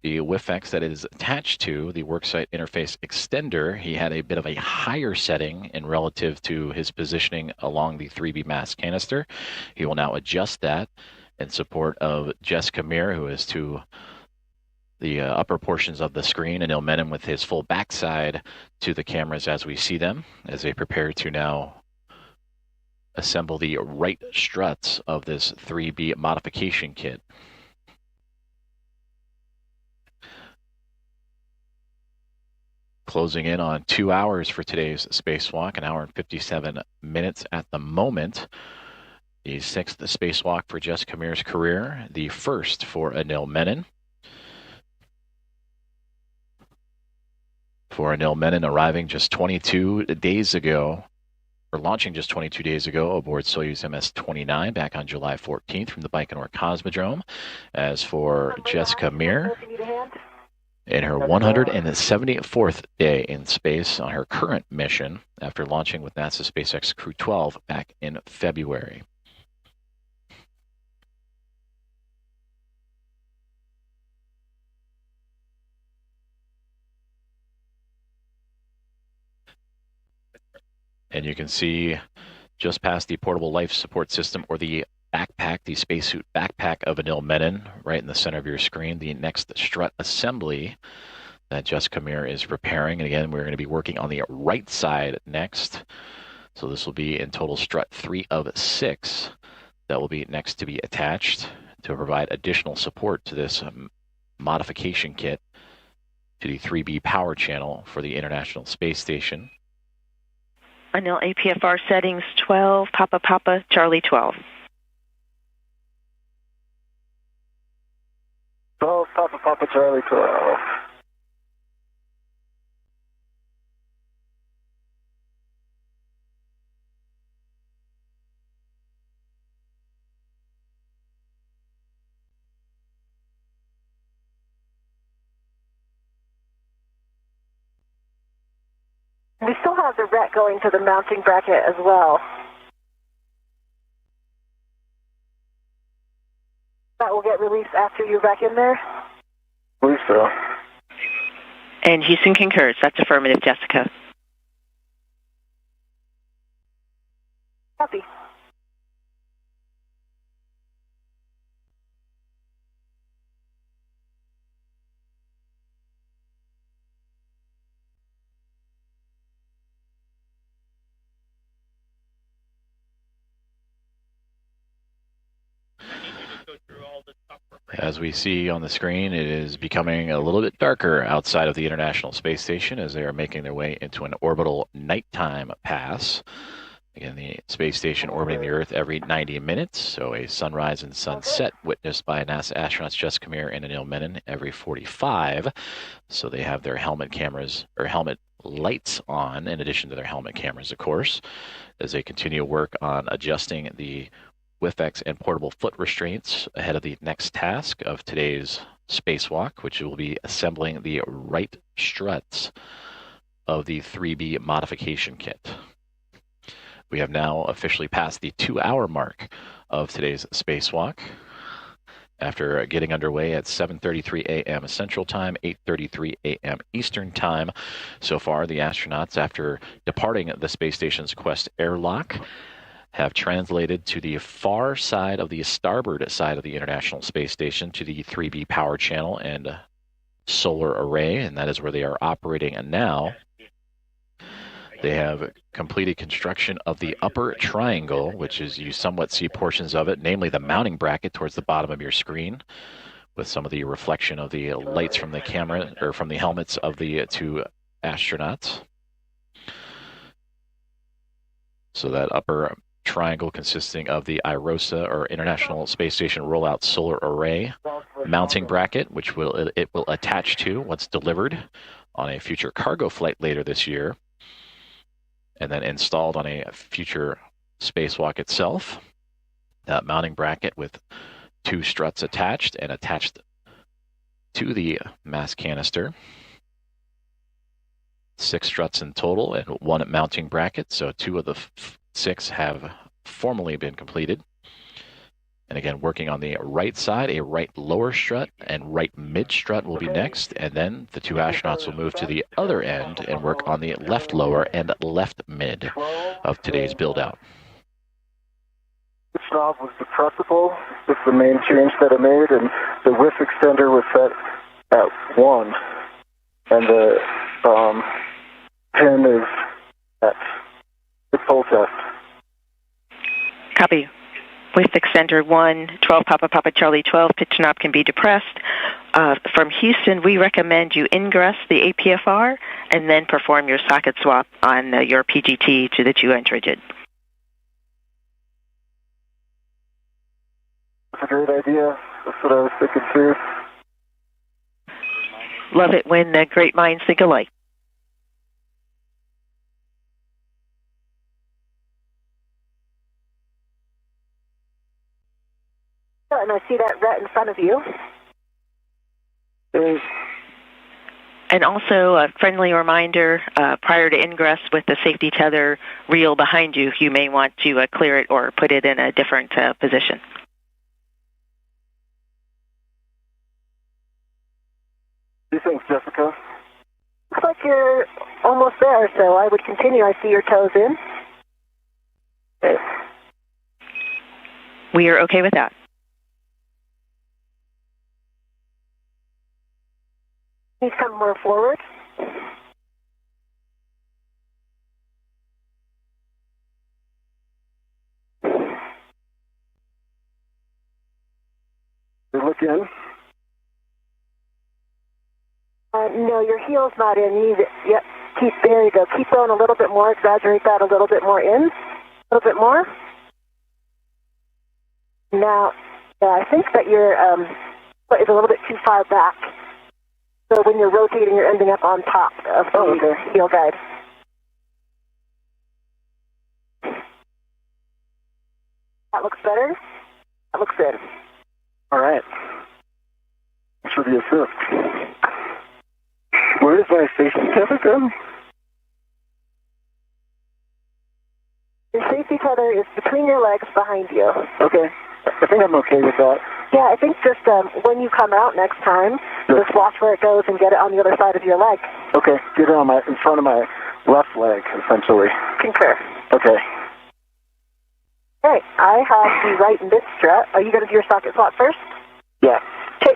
A: the WIFX that is attached to the worksite interface extender. He had a bit of a higher setting in relative to his positioning along the 3B mass canister. He will now adjust that in support of Jessica Meir, who is to the upper portions of the screen, Anil Menon with his full backside to the cameras as we see them, as they prepare to now assemble the right struts of this 3B modification kit. Closing in on 2 hours for today's spacewalk, 1 hour and 57 minutes at the moment. The 6th spacewalk for Jessica Meir's career, the first for Anil Menon. For Anil Menon arriving just 22 days ago, or launching just 22 days ago aboard Soyuz MS-29 back on July 14th from the Baikonur Cosmodrome. As for Jessica Meir, in her 174th day in space on her current mission after launching with NASA SpaceX Crew 12 back in February. And you can see just past the portable life support system, or the backpack, the spacesuit backpack of Anil Menon, right in the center of your screen, the next strut assembly that Jessica Meir is repairing. And again, we're going to be working on the right side next. So this will be in total strut 3 of 6 that will be next to be attached to provide additional support to this modification kit to the 3B power channel for the International Space Station.
F: Anil, APFR settings 12, Papa Papa, Charlie 12.
E: 12, Papa Papa, Charlie 12.
D: We still have the ret going to the mounting bracket as well. That will get released after you're back in there?
E: I believe so.
F: And Houston concurs. That's affirmative, Jessica.
D: Copy.
A: As we see on the screen, it is becoming a little bit darker outside of the International Space Station as they are making their way into an orbital nighttime pass. Again, the space station orbiting the Earth every 90 minutes, so a sunrise and sunset witnessed by NASA astronauts Jessica Meir and Anil Menon every 45. So they have their helmet cameras, or helmet lights on, in addition to their helmet cameras, of course, as they continue work on adjusting the WIFX and portable foot restraints ahead of the next task of today's spacewalk, which will be assembling the right struts of the 3B modification kit. We have now officially passed the 2-hour mark of today's spacewalk. After getting underway at 7:33 a.m. Central Time, 8:33 a.m. Eastern Time. So far, the astronauts, after departing the space station's Quest airlock, have translated to the far side of the starboard side of the International Space Station to the 3B power channel and solar array, and that is where they are operating now. They have completed construction of the upper triangle, which is, you somewhat see portions of it, namely the mounting bracket towards the bottom of your screen, with some of the reflection of the lights from the camera, or from the helmets of the two astronauts. So that upper triangle consisting of the IROSA, or International Space Station Rollout Solar Array, mounting bracket, which it will attach to once delivered on a future cargo flight later this year, and then installed on a future spacewalk itself. That mounting bracket with 2 struts attached and attached to the mass canister. 6 struts in total and 1 mounting bracket, so 2 of the 6 have formally been completed. And again, working on the right side, a right lower strut and right mid strut will be next, and then the 2 astronauts will move to the other end and work on the left lower and left mid of today's build out.
E: This knob was depressible. This is the main change that I made, and the width extender was set at 1, and the pin is at the pull test.
F: Copy. Width extender 1, 12 Papa Papa Charlie 12, pitch knob can be depressed. From Houston, we recommend you ingress the APFR and then perform your socket swap on your PGT to the 2-inch rigid.
E: That's a great idea. That's what I was thinking too.
F: Love it when great minds think alike.
D: And I see that right in front of you.
F: And also a friendly reminder, prior to ingress with the safety tether reel behind you, you may want to clear it or put it in a different position.
E: What do you think, Jessica?
D: Looks like you're almost there, so I would continue. I see your toes in.
E: Okay.
F: We are okay with that.
D: Please come more forward.
E: Look in.
D: No, your heel's not in. You need it. Yep. There you go. Keep going a little bit more. Exaggerate that a little bit more in. A little bit more. Now, I think that your foot is a little bit too far back. So when you're rotating, you're ending up on top of the heel guide. That looks better. That looks good.
E: All right. Thanks for the assist. Where does my safety tether go?
D: Your safety tether is between your legs behind you.
E: Okay. I think I'm okay with that.
D: Yeah, I think just when you come out next time, just watch where it goes and get it on the other side of your leg.
E: Okay, get it in front of my left leg, essentially.
D: Concur.
E: Okay.
D: Okay, I have the right mid strut. Are you going to do your socket swap first?
E: Yeah.
D: Okay.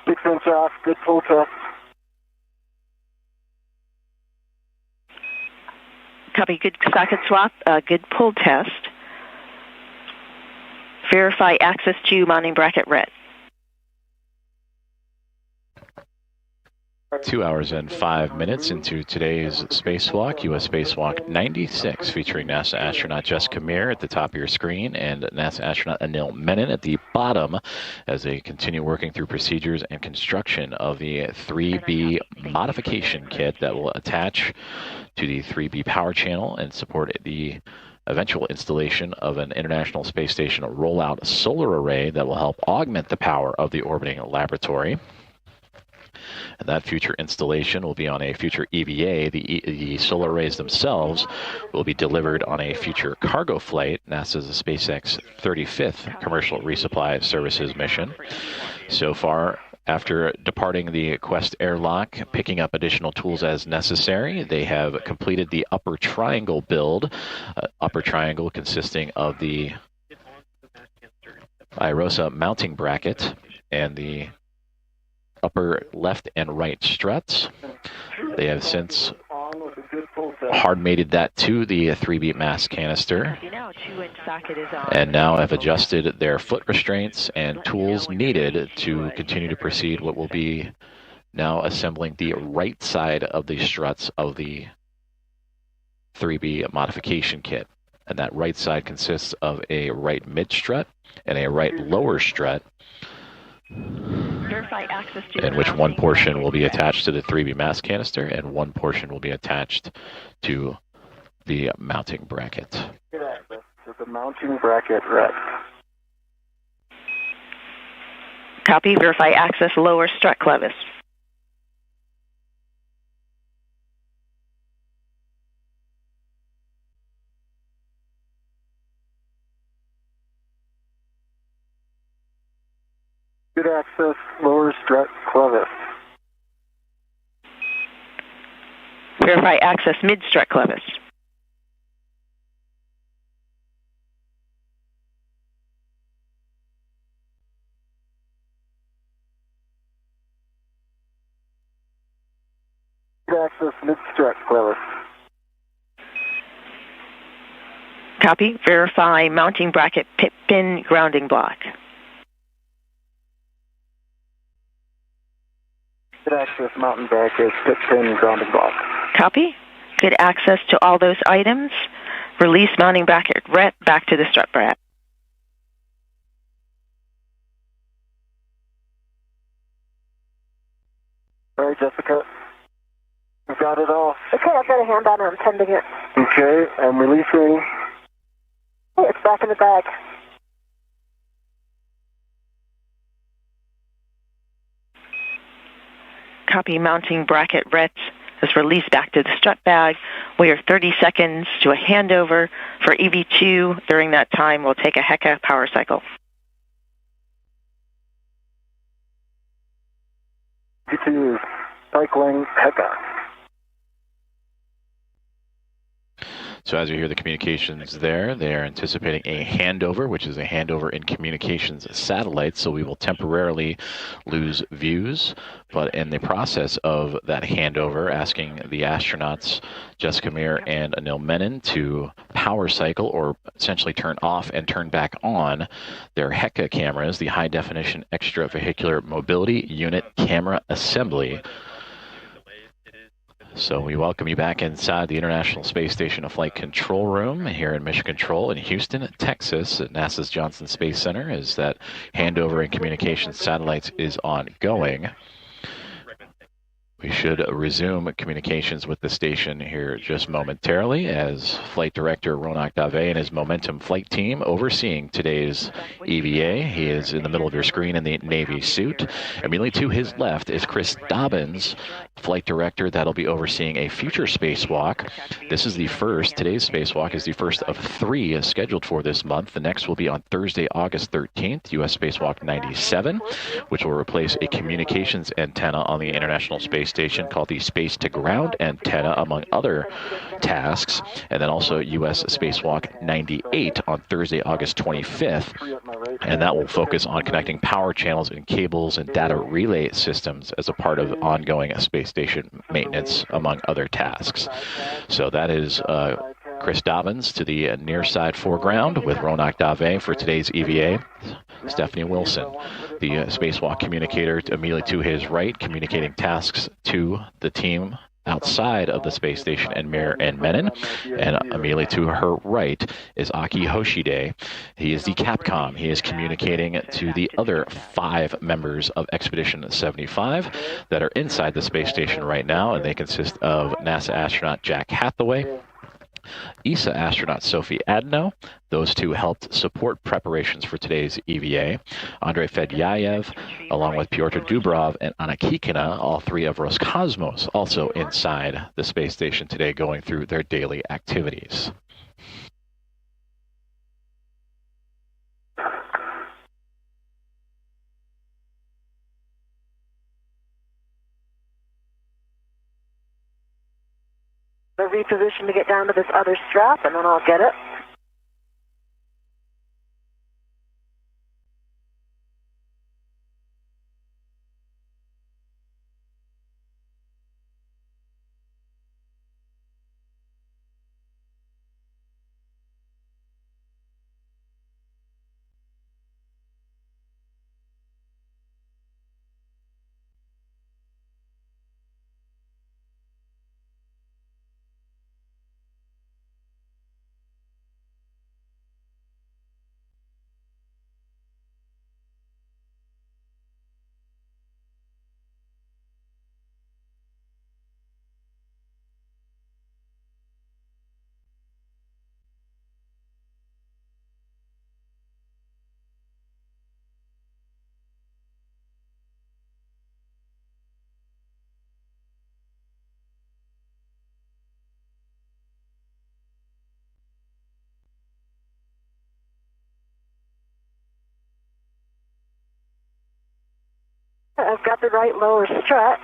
E: Six-inch off, good pull test.
F: Copy, good socket swap, good pull test. Verify access to mounting bracket red.
A: 2 hours and 5 minutes into today's spacewalk, U.S. Spacewalk 96, featuring NASA astronaut Jessica Meir at the top of your screen and NASA astronaut Anil Menon at the bottom as they continue working through procedures and construction of the 3B modification kit that will attach to the 3B power channel and support the eventual installation of an International Space Station rollout solar array that will help augment the power of the orbiting laboratory. And that future installation will be on a future EVA. The solar arrays themselves will be delivered on a future cargo flight, NASA's SpaceX 35th Commercial Resupply Services mission. So far, after departing the Quest airlock, picking up additional tools as necessary, they have completed the upper triangle build. Upper triangle consisting of the IROSA mounting bracket and the upper left and right struts. They have since hard-mated that to the 3B mass canister, and now have adjusted their foot restraints and tools needed to continue to proceed what will be now assembling the right side of the struts of the 3B modification kit. And that right side consists of a right mid strut and a right lower strut, in which one portion will be attached to the 3B mass canister and one portion will be attached to the mounting bracket.
E: The mounting bracket rest.
F: Copy. Verify access lower strut clevis.
E: Good access lower strut clevis.
F: Verify access mid strut clevis.
E: Good access mid strut clevis.
F: Copy. Verify mounting bracket pin grounding block.
E: Good access mountain bracket pit pin grounding block.
F: Copy. Good access to all those items. Release mounting bracket ret back to the strut bracket.
E: All right, Jessica. We've got it all.
D: Okay, I've got a hand on it. I'm tending it.
E: Okay, I'm releasing.
D: Hey, it's back in the bag.
F: Copy. Mounting bracket ret is released back to the strut bag. We are 30 seconds to a handover for EV2. During that time, we'll take a HECA power cycle.
E: EV2 cycling HECA.
A: So as you hear the communications there, they are anticipating a handover, which is a handover in communications satellites, so we will temporarily lose views. But in the process of that handover, asking the astronauts Jessica Meir and Anil Menon to power cycle, or essentially turn off and turn back on, their HECA cameras, the High Definition Extravehicular Mobility Unit Camera Assembly. So we welcome you back inside the International Space Station Flight Control Room here in Mission Control in Houston, Texas at NASA's Johnson Space Center as that handover in communications satellites is ongoing. We should resume communications with the station here just momentarily as Flight Director Ronak Dave and his Momentum flight team overseeing today's EVA. He is in the middle of your screen in the Navy suit. Immediately to his left is Chris Dobbins, Flight Director, that'll be overseeing a future spacewalk. This is the first, today's spacewalk is the first of 3 scheduled for this month. The next will be on Thursday, August 13th, U.S. Spacewalk 97, which will replace a communications antenna on the International Space Station called the Space to Ground antenna, among other tasks. And then also U.S. Spacewalk 98 on Thursday, August 25th. And that will focus on connecting power channels and cables and data relay systems as a part of ongoing space station maintenance, among other tasks. So that is Chris Dobbins to the near side foreground with Ronak Dave for today's EVA. Stephanie Wilson. The Spacewalk communicator immediately to his right, communicating tasks to the team outside of the space station and Meir and Menon, and immediately to her right is Aki Hoshide. He is the Capcom. He is communicating to the other 5 members of Expedition 75 that are inside the space station right now, and they consist of NASA astronaut Jack Hathaway, ESA astronaut Sophie Adno. Those two helped support preparations for today's EVA. Andrei Fedyayev, along with Pyotr Dubrov and Anna Kikina, all 3 of Roscosmos, also inside the space station today going through their daily activities.
D: I'll reposition to get down to this other strap, and then I'll get it. I've got the right lower strut.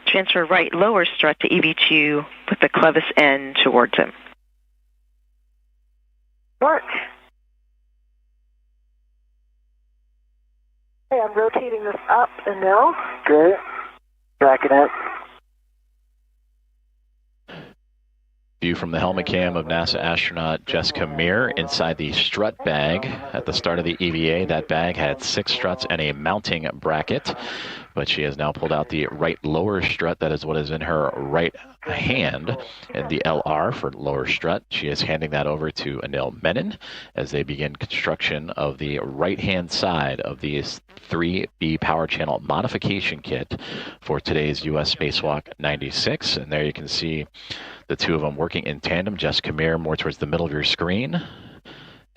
F: Transfer right lower strut to EV2 with the clevis end towards him.
D: Work. Okay, I'm rotating this up and now.
E: Great. Tracking it.
A: View from the helmet cam of NASA astronaut Jessica Meir inside the strut bag. At the start of the EVA, that bag had 6 struts and a mounting bracket, but she has now pulled out the right lower strut. That is what is in her right hand, and the LR for lower strut. She is handing that over to Anil Menon as they begin construction of the right-hand side of the 3B power channel modification kit for today's U.S. Spacewalk 96. And there you can see the 2 of them working in tandem. Jessica Meir more towards the middle of your screen,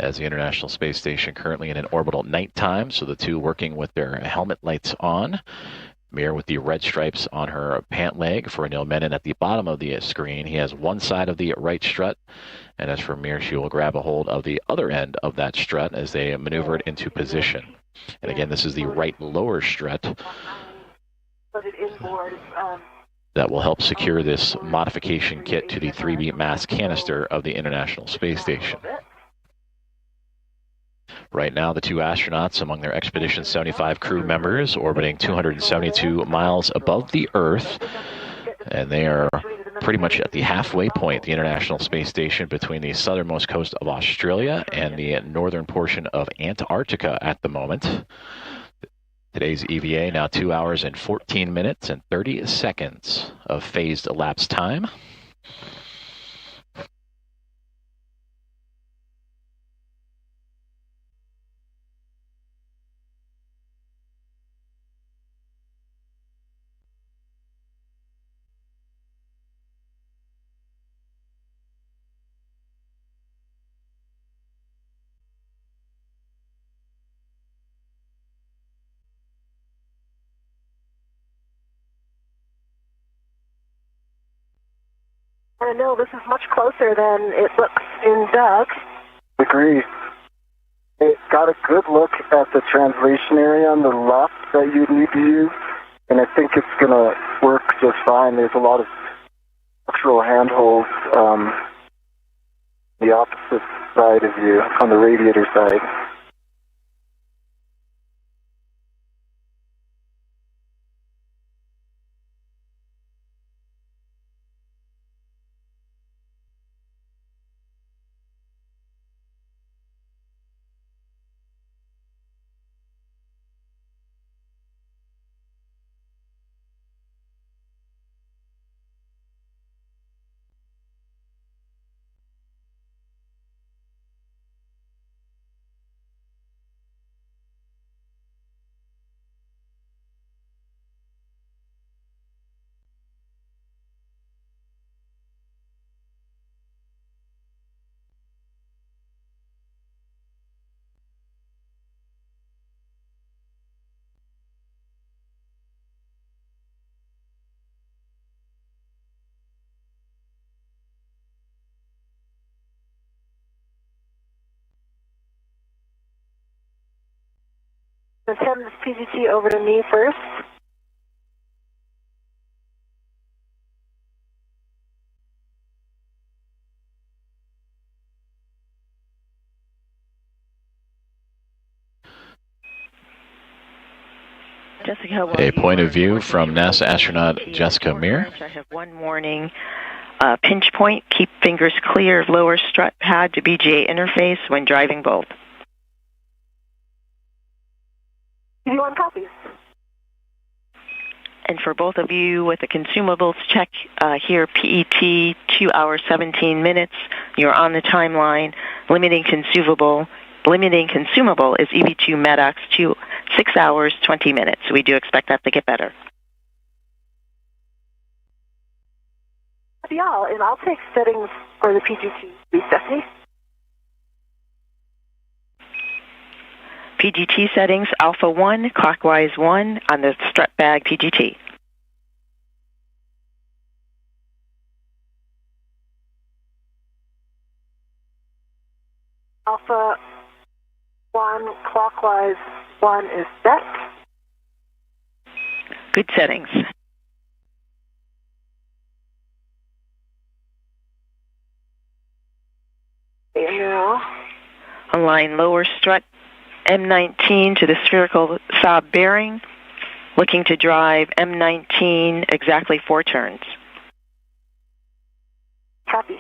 A: as the International Space Station currently in an orbital nighttime, so the 2 working with their helmet lights on. Meir with the red stripes on her pant leg. For Anil Menon at the bottom of the screen, he has one side of the right strut, and as for Meir, she will grab a hold of the other end of that strut as they maneuver it into position. And again, this is the right lower strut that will help secure this modification kit to the 3B mass canister of the International Space Station. Right now, the 2 astronauts among their Expedition 75 crew members orbiting 272 miles above the Earth, and they are pretty much at the halfway point, the International Space Station, between the southernmost coast of Australia and the northern portion of Antarctica at the moment. Today's EVA now 2 hours and 14 minutes and 30 seconds of phased elapsed time.
D: I know this is much closer than it looks in Doug.
E: Agree. It got a good look at the translation area on the left that you need to use, and I think it's going to work just fine. There's a lot of structural handholds the opposite side of you, on the radiator side.
D: Let's hand this PGT over to me first.
F: Jessica,
A: a point of view from NASA astronaut Jessica Meir.
F: I have one warning. Pinch point, keep fingers clear of lower strut pad to BGA interface when driving both.
D: Do you want copies?
F: And for both of you with the consumables check, here PET 2 hours 17 minutes. You're on the timeline. Limiting consumable is EV2 Medox 6 hours 20 minutes. We do expect that to get better.
D: Yeah, and I'll take settings for the PGT. Stephanie.
F: PGT settings, alpha 1, clockwise 1 on the strut bag PGT.
D: Alpha 1, clockwise 1 is set.
F: Good settings.
D: And now,
F: Align lower strut M19 to the spherical Saab bearing. Looking to drive M19 exactly 4 turns.
D: copy.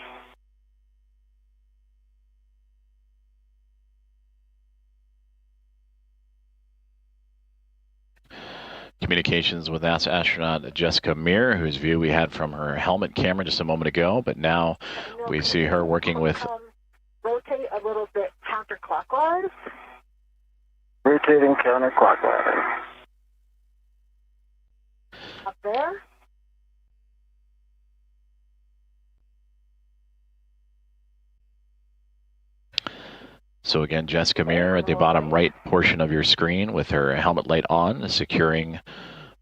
A: Communications with NASA astronaut Jessica Meir, whose view we had from her helmet camera just a moment ago, but now we see her working with...
D: Rotate a little bit counterclockwise.
E: Rotating counterclockwise.
D: Up there.
A: So again, Jessica Meir at the bottom right portion of your screen with her helmet light on, securing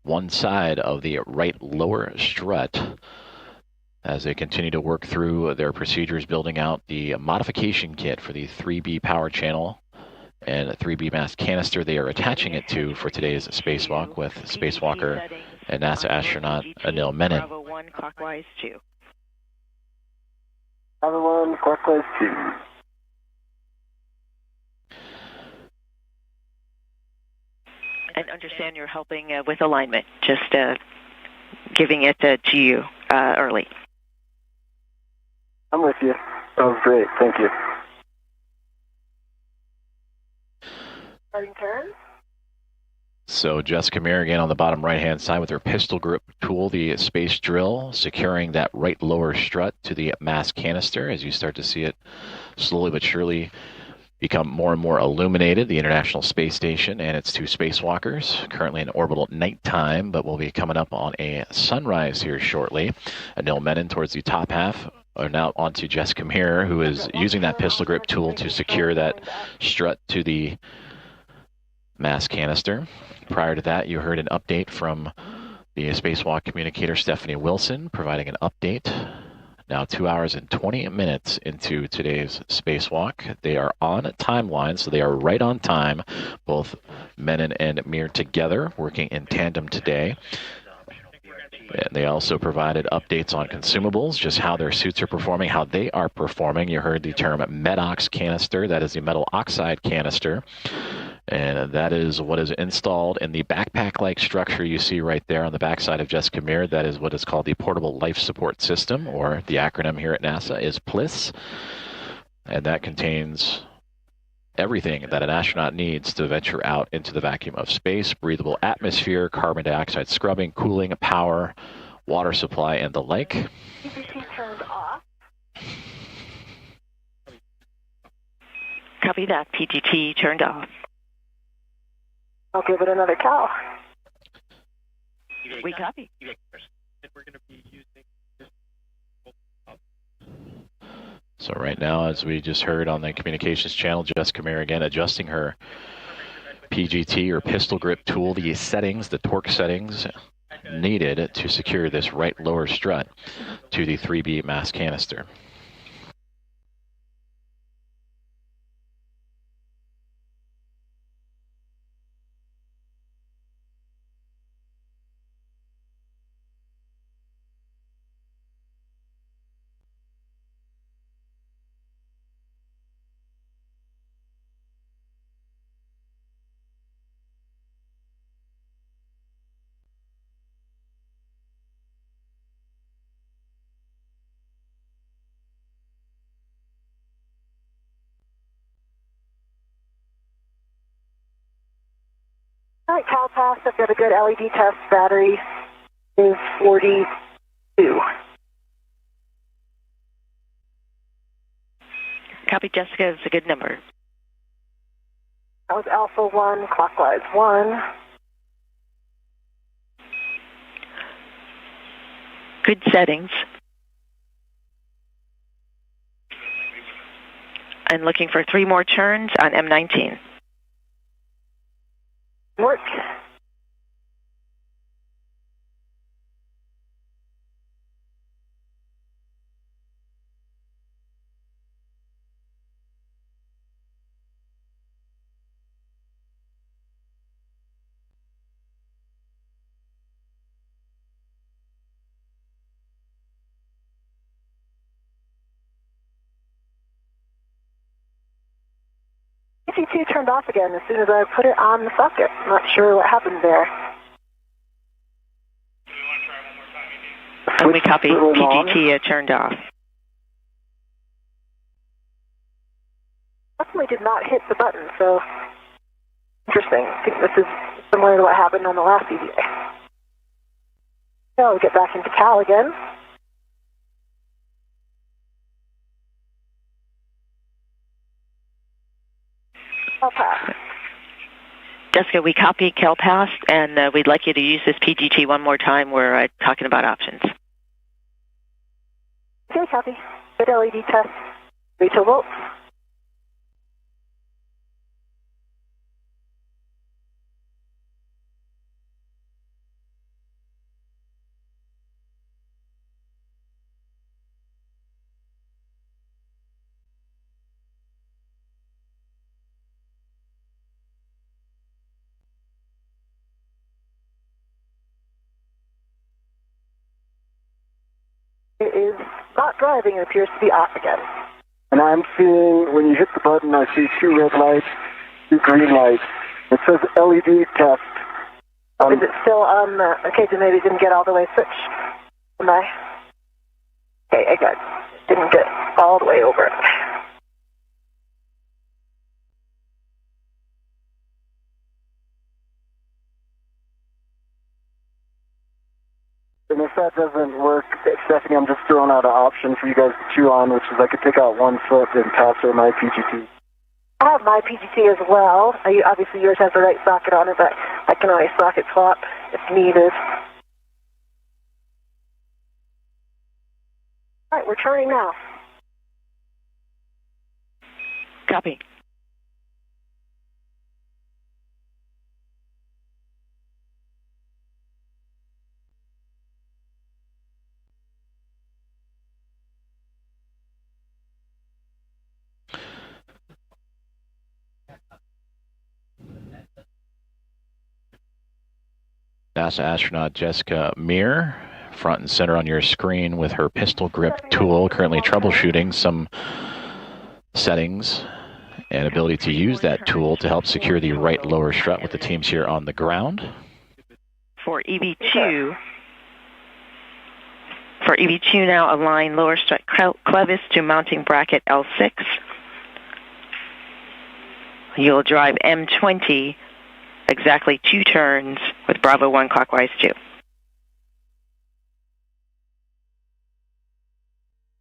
A: one side of the right lower strut as they continue to work through their procedures, building out the modification kit for the 3B power channel and a 3B mass canister they are attaching it to for today's spacewalk with spacewalker and NASA astronaut Anil Menon.
F: Bravo 1, clockwise 2.
E: Bravo 1, clockwise 2.
F: And understand you're helping with alignment, just giving it to you early.
E: I'm with you. That was great. Thank you.
D: Starting turn.
A: So Jessica Meir again on the bottom right-hand side with her pistol grip tool, the space drill, securing that right lower strut to the mass canister as you start to see it slowly but surely become more and more illuminated, the International Space Station and its 2 spacewalkers, currently in orbital nighttime, but will be coming up on a sunrise here shortly. Anil Menon towards the top half, or now onto Jessica Meir, who is using that pistol grip tool to secure that strut to the mass canister. Prior to that, you heard an update from the spacewalk communicator Stephanie Wilson, providing an update. Now 2 hours and 20 minutes into today's spacewalk. They are on a timeline, so they are right on time, both Menon and Meir together, working in tandem today. And they also provided updates on consumables, just how their suits are performing, how they are performing. You heard the term Medox canister. That is the metal oxide canister. And that is what is installed in the backpack-like structure you see right there on the backside of Jessica Meir. That is what is called the Portable Life Support System, or the acronym here at NASA is PLIS. And that contains everything that an astronaut needs to venture out into the vacuum of space: breathable atmosphere, carbon dioxide scrubbing, cooling, power, water supply, and the like.
D: PGT turned off.
F: Copy that. PGT turned off.
D: I'll give it another cow.
F: We copy.
A: So right now, as we just heard on the communications channel, Jessica Meir again adjusting her PGT or pistol grip tool, the settings, the torque settings needed to secure this right lower strut to the 3B mass canister.
D: All right, Cal Pass, I've got a good LED test. Battery is 42.
F: Copy, Jessica, is a good number.
D: That was Alpha 1, clockwise 1.
F: Good settings. And looking for 3 more turns on M19.
D: Work. PG2 turned off again as soon as I put it on the socket. I'm not sure what happened there.
F: And we copy PGT turned off.
D: Definitely did not hit the button, so interesting. I think this is similar to what happened on the last EVA. So we'll get back into Cal again. Cal Pass.
F: Jessica, we copy Cal Pass, and we'd like you to use this PGT one more time. We're talking about options.
D: Okay, copy. Good LED test. 32 volts. It is not driving. It appears to be off again.
E: And I'm seeing, when you hit the button, I see 2 red lights, 2 green lights. It says LED test.
D: Is it still on the... Okay, so maybe it didn't get all the way switched. Am I? Okay, I got... Didn't get all the way over it.
E: And if that doesn't work, Stephanie, I'm just throwing out an option for you guys to chew on, which is I could take out 1 foot and pass her my PGT.
D: I have my PGT as well. Obviously, yours has the right socket on it, but I can always socket swap if needed. All right, we're turning now.
F: Copy.
A: NASA astronaut Jessica Meir, front and center on your screen with her pistol grip tool, currently troubleshooting some settings and ability to use that tool to help secure the right lower strut with the teams here on the ground.
F: For EV2 now, align lower strut clevis to mounting bracket L6. You'll drive M20 exactly 2 turns with Bravo 1 clockwise 2.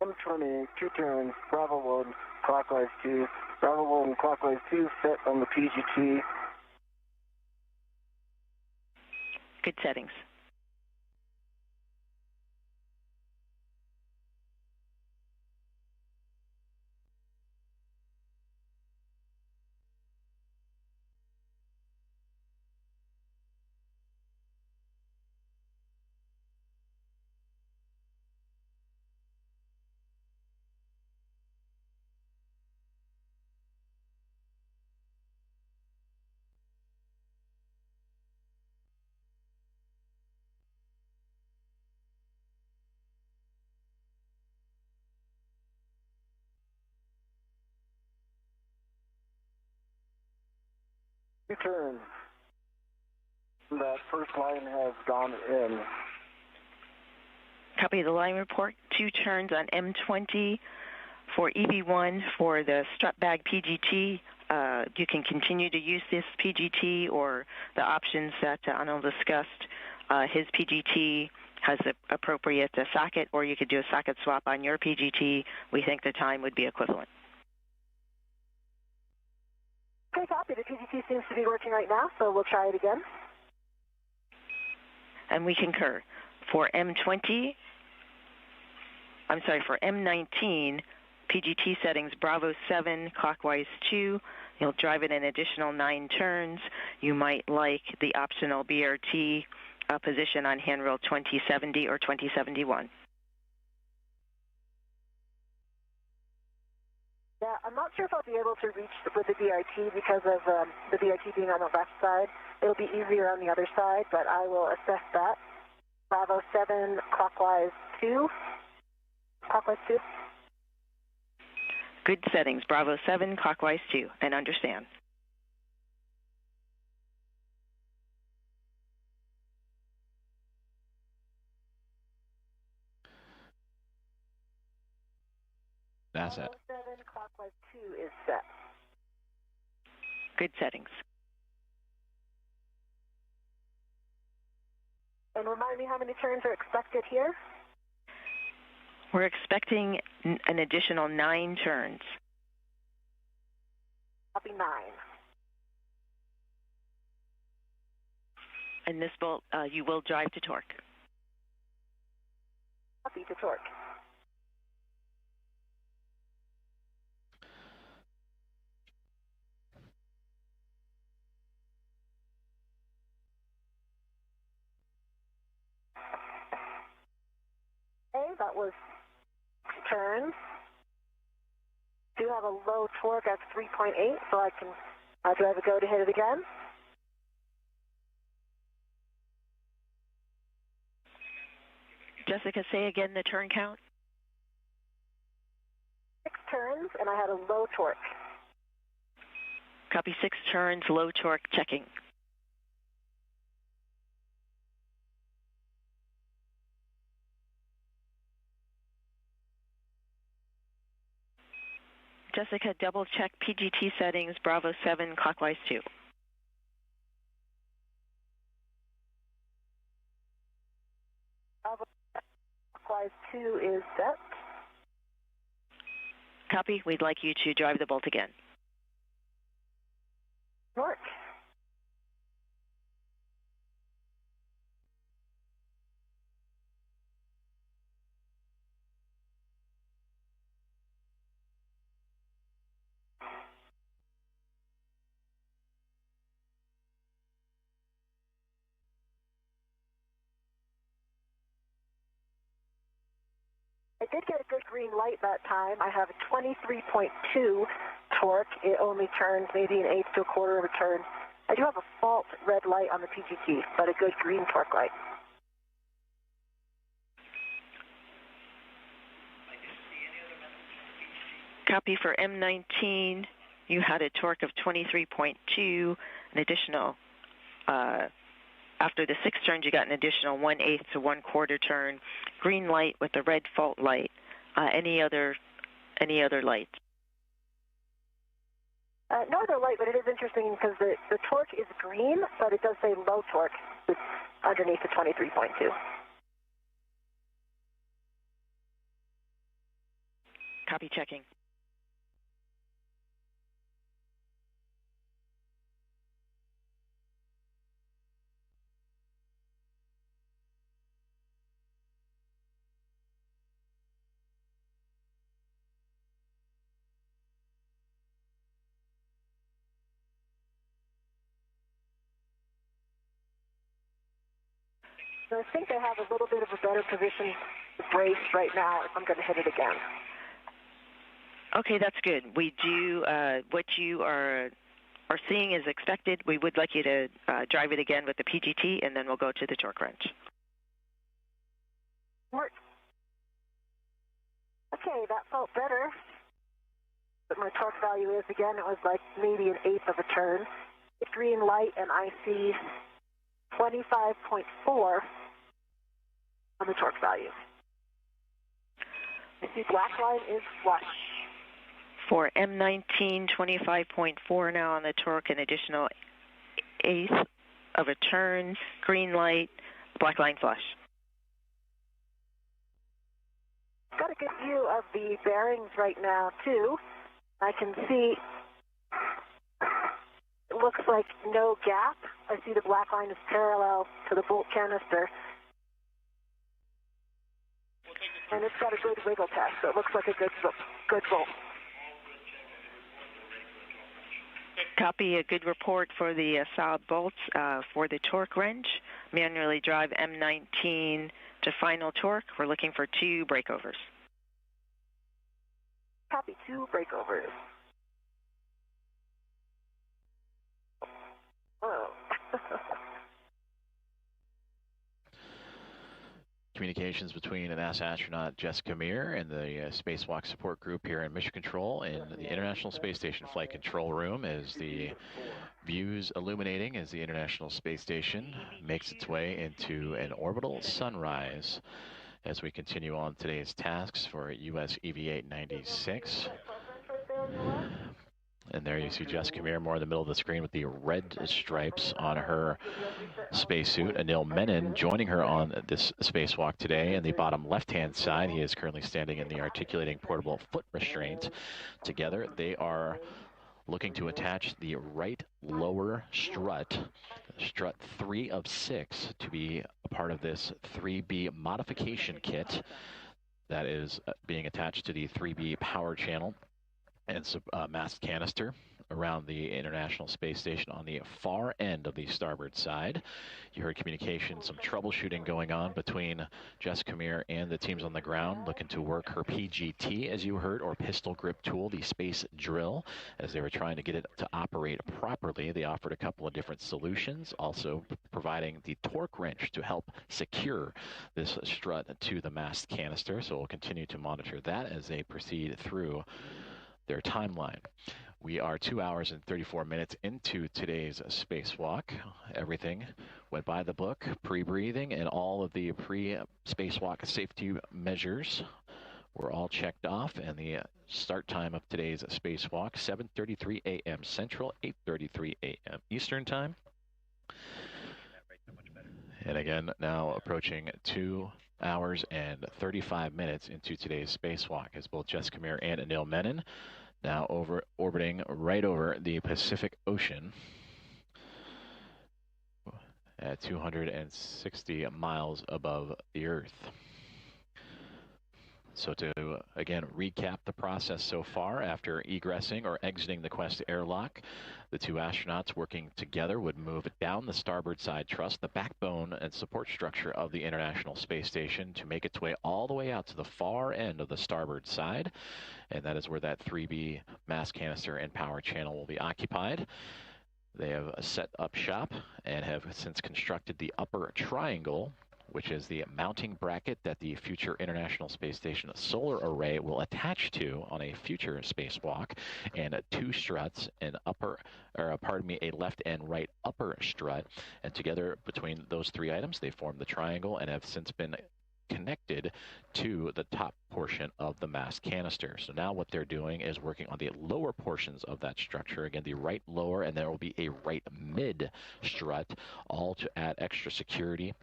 E: M20, 2 turns, Bravo 1, clockwise 2. Bravo 1, clockwise 2, set on the PGT.
F: Good settings.
E: Two turns. That first line has gone in.
F: Copy the line report. 2 turns on M20 for EV1 for the strut bag PGT you can continue to use this PGT or the options that Anil discussed. His PGT has the appropriate socket, or you could do a socket swap on your PGT. We think the time would be equivalent.
D: Okay, copy. The PGT seems to be working right now, so we'll try it again.
F: And we concur. For M19, PGT settings Bravo 7, clockwise 2. You'll drive it an additional 9 turns. You might like the optional BRT position on handrail 2070 or 2071.
D: Yeah, I'm not sure if I'll be able to reach with the BRT because of the BRT being on the left side. It'll be easier on the other side, but I will assess that. Bravo 7, clockwise 2. Clockwise 2.
F: Good settings. Bravo 7, clockwise 2. And understand.
A: That's it.
D: Bravo 7, clockwise 2 is set.
F: Good settings.
D: And remind me how many turns are expected here?
F: We're expecting an additional 9 turns.
D: Copy 9.
F: And this bolt, you will drive to torque.
D: Copy to torque. Okay, that was turns. Do have a low torque at 3.8, so I can drive a go to hit it again.
F: Jessica, say again the turn count.
D: 6 turns, and I had a low torque.
F: Copy 6 turns, low torque, checking. Jessica, double check PGT settings, Bravo 7, clockwise 2.
D: Bravo clockwise 2 is set.
F: Copy. We'd like you to drive the bolt again.
D: Torque. I did get a good green light that time. I have a 23.2 torque. It only turns maybe an eighth to a quarter of a turn. I do have a fault red light on the PGT, but a good green torque light.
F: Copy for M19. You had a torque of 23.2, an additional, after the 6 turns, you got an additional 1/8 to 1/4 turn. Green light with the red fault light. Any other lights?
D: No other light, but it is interesting because the torque is green, but it does say low torque underneath the 23.2.
F: Copy checking.
D: So I think I have a little bit of a better position to brace right now if I'm going to hit it again.
F: Okay, that's good. We do what you are seeing is expected. We would like you to drive it again with the PGT, and then we'll go to the torque wrench.
D: Okay, that felt better. But my torque value is, again, it was like maybe an eighth of a turn. It's green light, and I see 25.4 on the torque value. I see black line is flush.
F: For M19, 25.4 now on the torque, an additional eighth of a turn, green light, black line flush.
D: Got a good view of the bearings right now, too. I can see it looks like no gap. I see the black line is parallel to the bolt canister. And it's got a good wiggle test, so it looks like a good bolt.
F: Copy, a good report for the Saab bolts for the torque wrench. Manually drive M19 to final torque. We're looking for 2 breakovers.
D: Copy, 2 breakovers. Oh.
A: Communications between a NASA astronaut Jessica Meir and the Spacewalk support group here in Mission Control in the International Space Station Flight Control Room as the views illuminating as the International Space Station makes its way into an orbital sunrise as we continue on today's tasks for US EV-896. And there you see Jessica Meir more in the middle of the screen with the red stripes on her spacesuit. Anil Menon joining her on this spacewalk today. In the bottom left-hand side, he is currently standing in the articulating portable foot restraint. Together, they are looking to attach the right lower strut 3 of 6, to be a part of this 3B modification kit that is being attached to the 3B power channel and mast canister around the International Space Station on the far end of the starboard side. You heard communication, some troubleshooting going on between Jessica Meir and the teams on the ground, looking to work her PGT, as you heard, or pistol grip tool, the space drill, as they were trying to get it to operate properly. They offered a couple of different solutions, also providing the torque wrench to help secure this strut to the mast canister. So we'll continue to monitor that as they proceed through their timeline. We are 2 hours and 34 minutes into today's spacewalk. Everything went by the book, pre-breathing, and all of the pre-spacewalk safety measures were all checked off, and the start time of today's spacewalk, 7:33 a.m. Central, 8:33 a.m. Eastern Time. And again, now approaching 2 hours and 35 minutes into today's spacewalk as both Jessica Meir and Anil Menon now orbiting right over the Pacific Ocean at 260 miles above the Earth. So to, again, recap the process so far, after egressing or exiting the Quest airlock, the 2 astronauts working together would move down the starboard side truss, the backbone and support structure of the International Space Station, to make its way all the way out to the far end of the starboard side. And that is where that 3B mast canister and power channel will be occupied. They have set up shop and have since constructed the upper triangle, which is the mounting bracket that the future International Space Station solar array will attach to on a future spacewalk, and 2 struts, a left and right upper strut, and together between those 3 items, they form the triangle and have since been connected to the top portion of the mast canister. So now what they're doing is working on the lower portions of that structure. Again, the right lower, and there will be a right mid strut, all to add extra security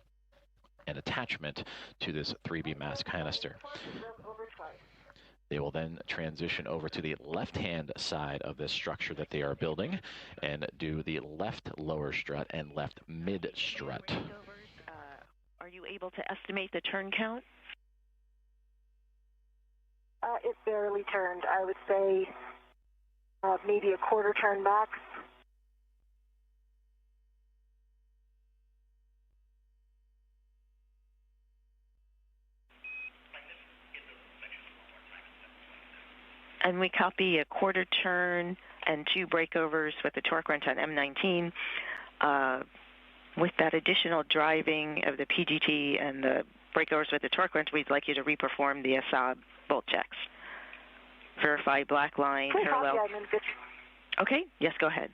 A: and attachment to this 3B mast canister. They will then transition over to the left-hand side of this structure that they are building and do the left lower strut and left mid strut.
F: Are you able to estimate the turn count?
D: It barely turned. I would say maybe a quarter turn max.
F: And we copy a quarter turn and 2 breakovers with the torque wrench on M19. With that additional driving of the PGT and the breakovers with the torque wrench, we'd like you to reperform the Saab bolt checks. Verify black line parallel. Okay, yes, go ahead.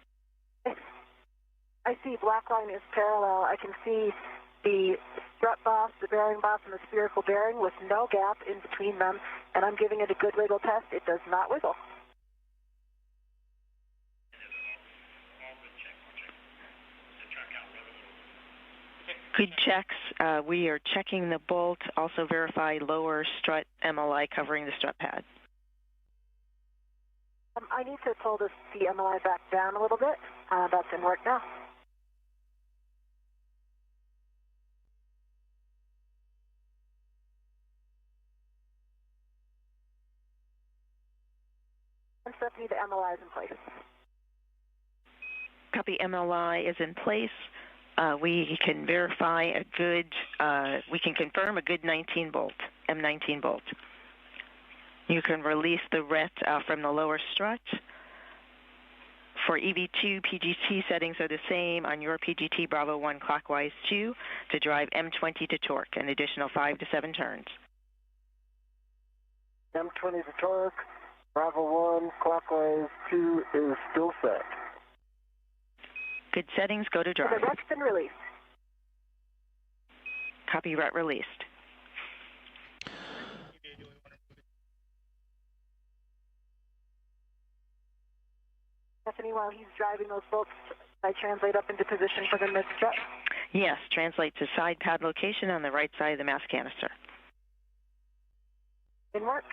D: I see black line is parallel. I can see the strut boss, the bearing boss, and the spherical bearing with no gap in between them, and I'm giving it a good wiggle test. It does not wiggle.
F: Good checks. We are checking the bolt. Also verify lower strut MLI covering the strut pad.
D: I need to pull the MLI back down a little bit. That's in work now. And Stephanie, the MLI is in place.
F: Copy, MLI is in place. We can verify a good, we can confirm a good 19 bolt, M19 bolt. You can release the RET from the lower strut. For EV2, PGT settings are the same on your PGT Bravo 1 clockwise 2 to drive M20 to torque, an additional 5 to 7 turns.
E: M20 to torque, Bravo 1 clockwise 2 is still set.
F: Good settings, go to drive.
D: The RET's been released.
F: Copy, RET released.
D: Stephanie, while he's driving those bolts, I translate up into position for the mid-strut?
F: Yes, translate to side pad location on the right side of the mass canister.
D: In work.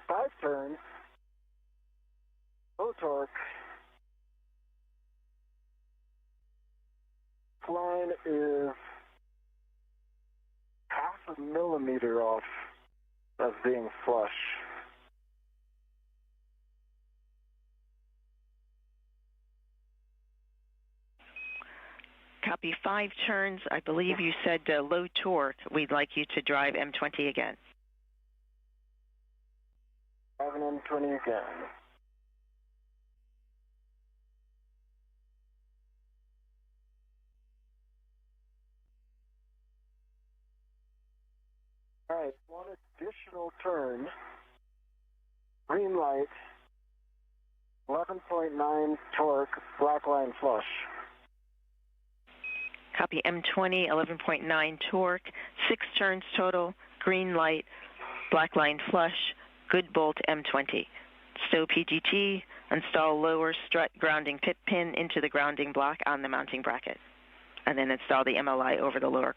E: Five turns, low torque, line is half a millimeter off of being flush.
F: Copy, 5 turns. I believe you said low torque. We'd like you to drive M20 again.
E: Driving M20 again. All right, one additional turn. Green light, 11.9 torque, black line flush.
F: Copy, M20, 11.9 torque, 6 turns total, green light, black line flush, good bolt M20. Stow PGT, install lower strut grounding pit pin into the grounding block on the mounting bracket, and then install the MLI over the lower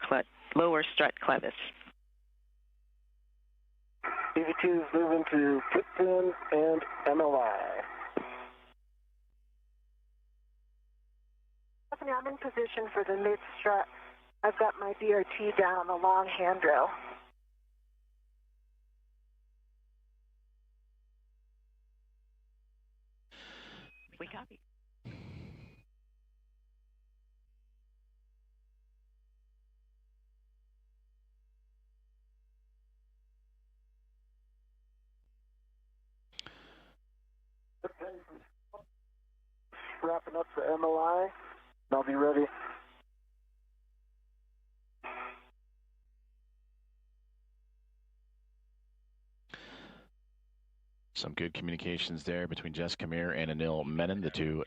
F: strut clevis.
E: EV2 is moving to pit pin and MLI.
D: Stephanie, I'm in position for the mid-strut. I've got my DRT down on the long handrail.
F: We copy.
E: Wrapping up the MLI, and I'll be ready.
A: Some good communications there between Jessica Meir and Anil Menon, the two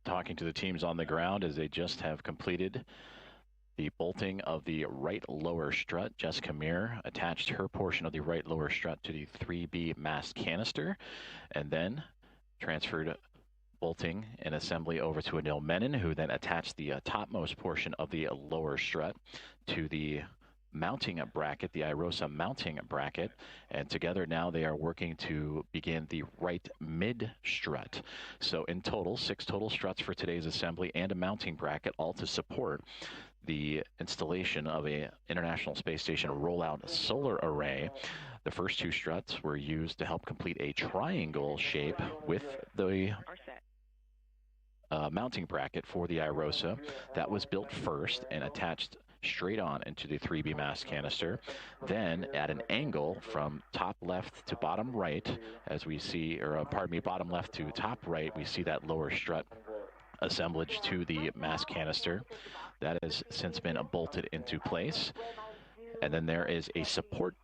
A: talking to the teams on the ground as they just have completed the bolting of the right lower strut. Jessica Meir attached her portion of the right lower strut to the 3B mast canister and then transferred bolting and assembly over to Anil Menon, who then attached the topmost portion of the lower strut to the mounting bracket, the IROSA mounting bracket, and together now they are working to begin the right mid strut. So in total, 6 total struts for today's assembly and a mounting bracket, all to support the installation of a International Space Station rollout solar array. The first 2 struts were used to help complete a triangle shape with the mounting bracket for the IROSA. That was built first and attached straight on into the 3B mast canister. Then at an angle from top left to bottom right, as we see, or pardon me, bottom left to top right, we see that lower strut assemblage to the mast canister. That has since been bolted into place. And then there is a support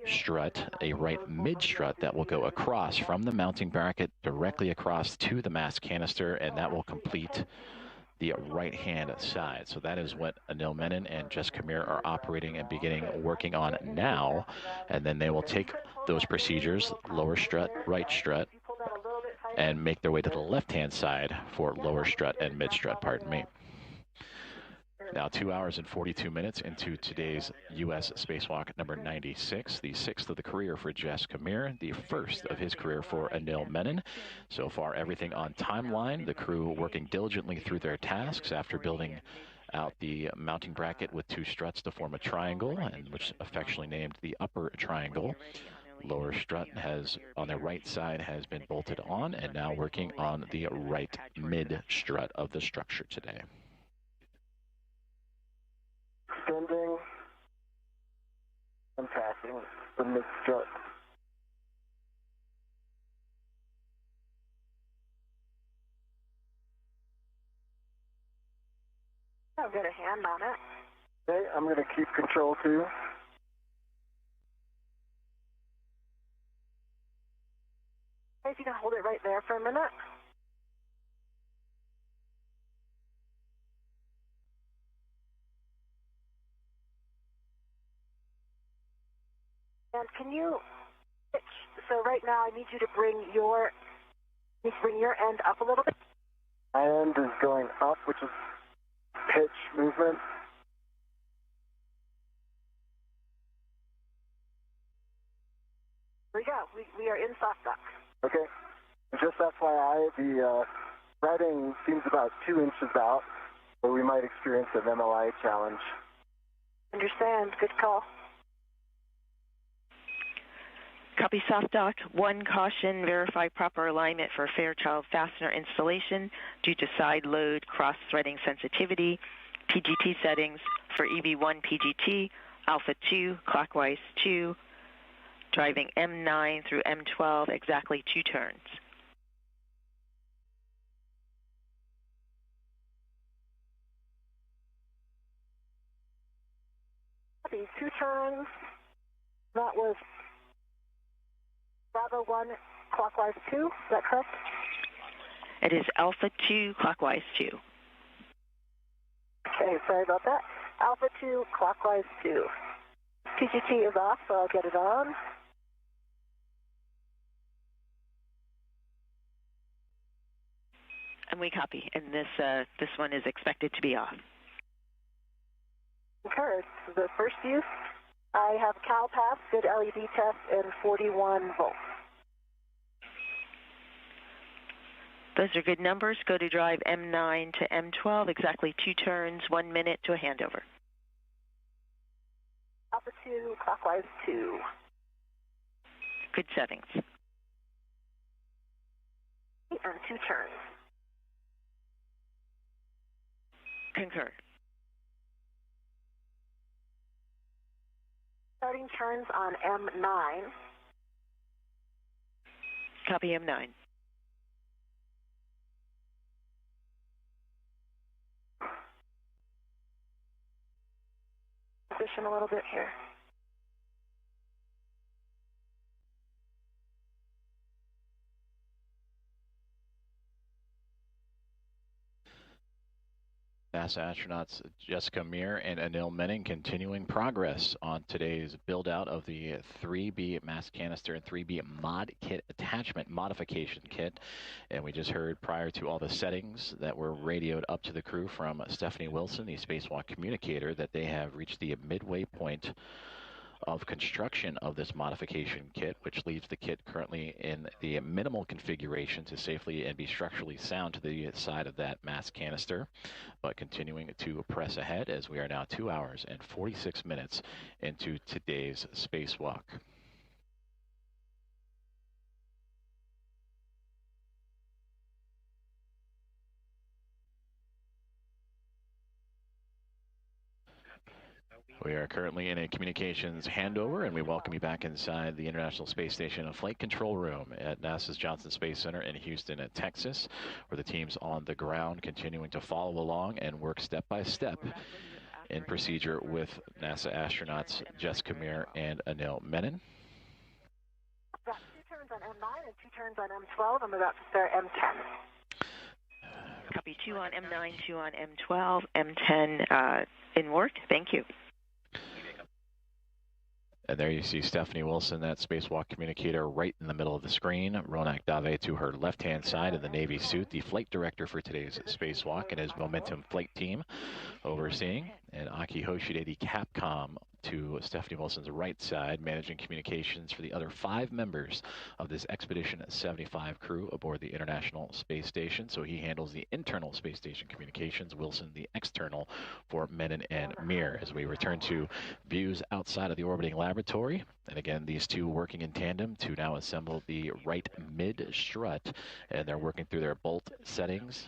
A: strut, a right mid strut that will go across from the mounting bracket directly across to the mast canister, and that will complete the right-hand side. So that is what Anil Menon and Jessica Meir are operating and beginning working on now. And then they will take those procedures, lower strut, right strut, and make their way to the left-hand side for lower strut and mid-strut, pardon me. Now 2 hours and 42 minutes into today's U.S. Spacewalk number 96, the 6th of the career for Jessica Meir, the 1st of his career for Anil Menon. So far, everything on timeline, the crew working diligently through their tasks after building out the mounting bracket with 2 struts to form a triangle, and which affectionately named the upper triangle. Lower strut has on the right side has been bolted on, and now working on the right mid strut of the structure today.
E: Extending and passing the mid-strut.
D: I've got a hand on it.
E: Okay, I'm going to keep control too.
D: Hey, if you can hold it right there for a minute. And can you pitch? So right now, I need you to bring your end up a little bit.
E: My end is going up, which is pitch movement.
D: Here we go. We are in soft duck.
E: Okay. Just FYI, the writing seems about 2 inches out, so we might experience an MLI challenge.
D: Understand. Good call.
F: Copy soft dock. 1 caution, verify proper alignment for Fairchild fastener installation due to side load cross-threading sensitivity. PGT settings for EV1 PGT, Alpha 2, clockwise 2, driving M9 through M12, exactly 2 turns.
D: Copy. 2 turns. That was Bravo 1, clockwise 2, is that correct?
F: It is Alpha 2, clockwise 2.
D: Okay, sorry about that. Alpha 2, clockwise 2. PGT is off, so I'll get it on.
F: And we copy, and this one is expected to be off.
D: Okay, so the first use, I have CalPath, good LED test, and 41 volts.
F: Those are good numbers. Go to drive M9 to M12, exactly 2 turns, 1 minute to a handover.
D: Alpha 2, clockwise 2.
F: Good settings.
D: And 2 turns.
F: Concur.
D: Starting turns on M9.
F: Copy M9.
D: Position a little bit here.
A: NASA astronauts Jessica Meir and Anil Menon continuing progress on today's build-out of the 3B mass canister and 3B mod kit attachment modification kit. And we just heard prior to all the settings that were radioed up to the crew from Stephanie Wilson, the Spacewalk communicator, that they have reached the midway point of construction of this modification kit, which leaves the kit currently in the minimal configuration to safely and be structurally sound to the side of that mass canister, but continuing to press ahead as we are now 2 hours and 46 minutes into today's spacewalk. We are currently in a communications handover, and we welcome you back inside the International Space Station Flight Control Room at NASA's Johnson Space Center in Houston, Texas, where the team's on the ground continuing to follow along and work step by step in procedure with NASA astronauts Jessica Meir and Anil Menon.
D: Got 2 turns on M9 and 2 turns on M12. I'm about to start M10.
F: Copy 2 on M9, 2 on M12, M10 in work. Thank you.
A: And there you see Stephanie Wilson, that Spacewalk communicator, right in the middle of the screen. Ronak Dave to her left-hand side in the Navy suit, the flight director for today's Spacewalk and his Momentum flight team overseeing. And Aki Hoshide, the Capcom, to Stephanie Wilson's right side, managing communications for the other 5 members of this Expedition 75 crew aboard the International Space Station. So he handles the internal space station communications, Wilson the external for Menon and Meir. As we return to views outside of the orbiting laboratory, and again, these two working in tandem to now assemble the right mid strut, and they're working through their bolt settings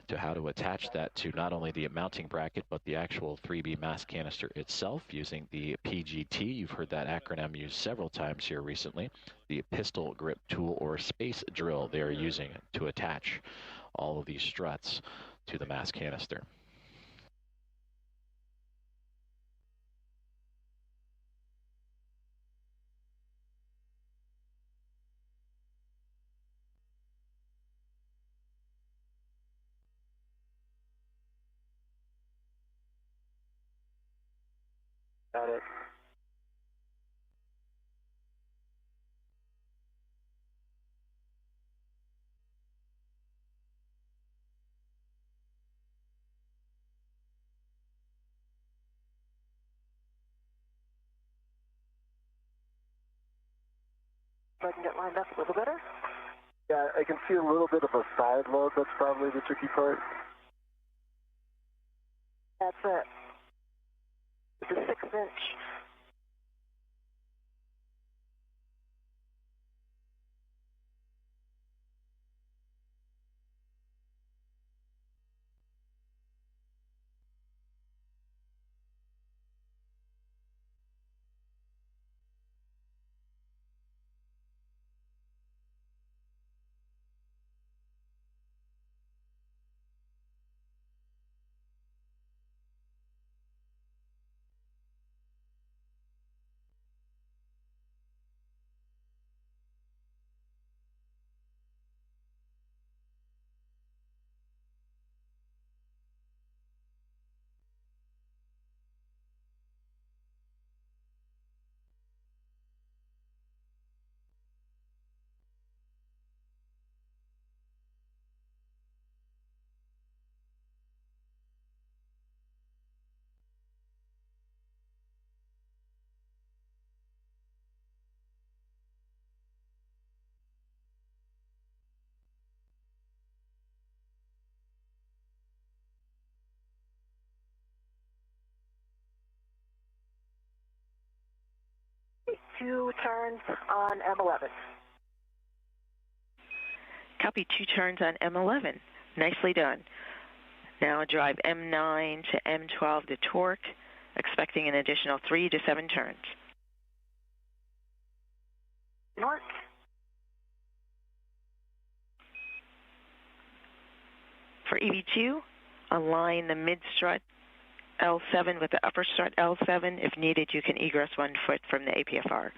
A: to how to attach that to not only the mounting bracket, but the actual 3B mass canister itself using the PGT. You've heard that acronym used several times here recently. The pistol grip tool or space drill they are using to attach all of these struts to the mass canister.
E: Got it.
D: So I can get lined up a little better.
E: Yeah, I can see a little bit of a side load. That's probably the tricky part.
D: That's it. It's a 6-inch. Two turns on M11.
F: Copy, 2 turns on M11. Nicely done. Now drive M9 to M12 to torque, expecting an additional 3 to 7 turns.
D: North.
F: For EV2, align the mid strut L7 with the upper strut L7. If needed, you can egress 1 foot from the APFR.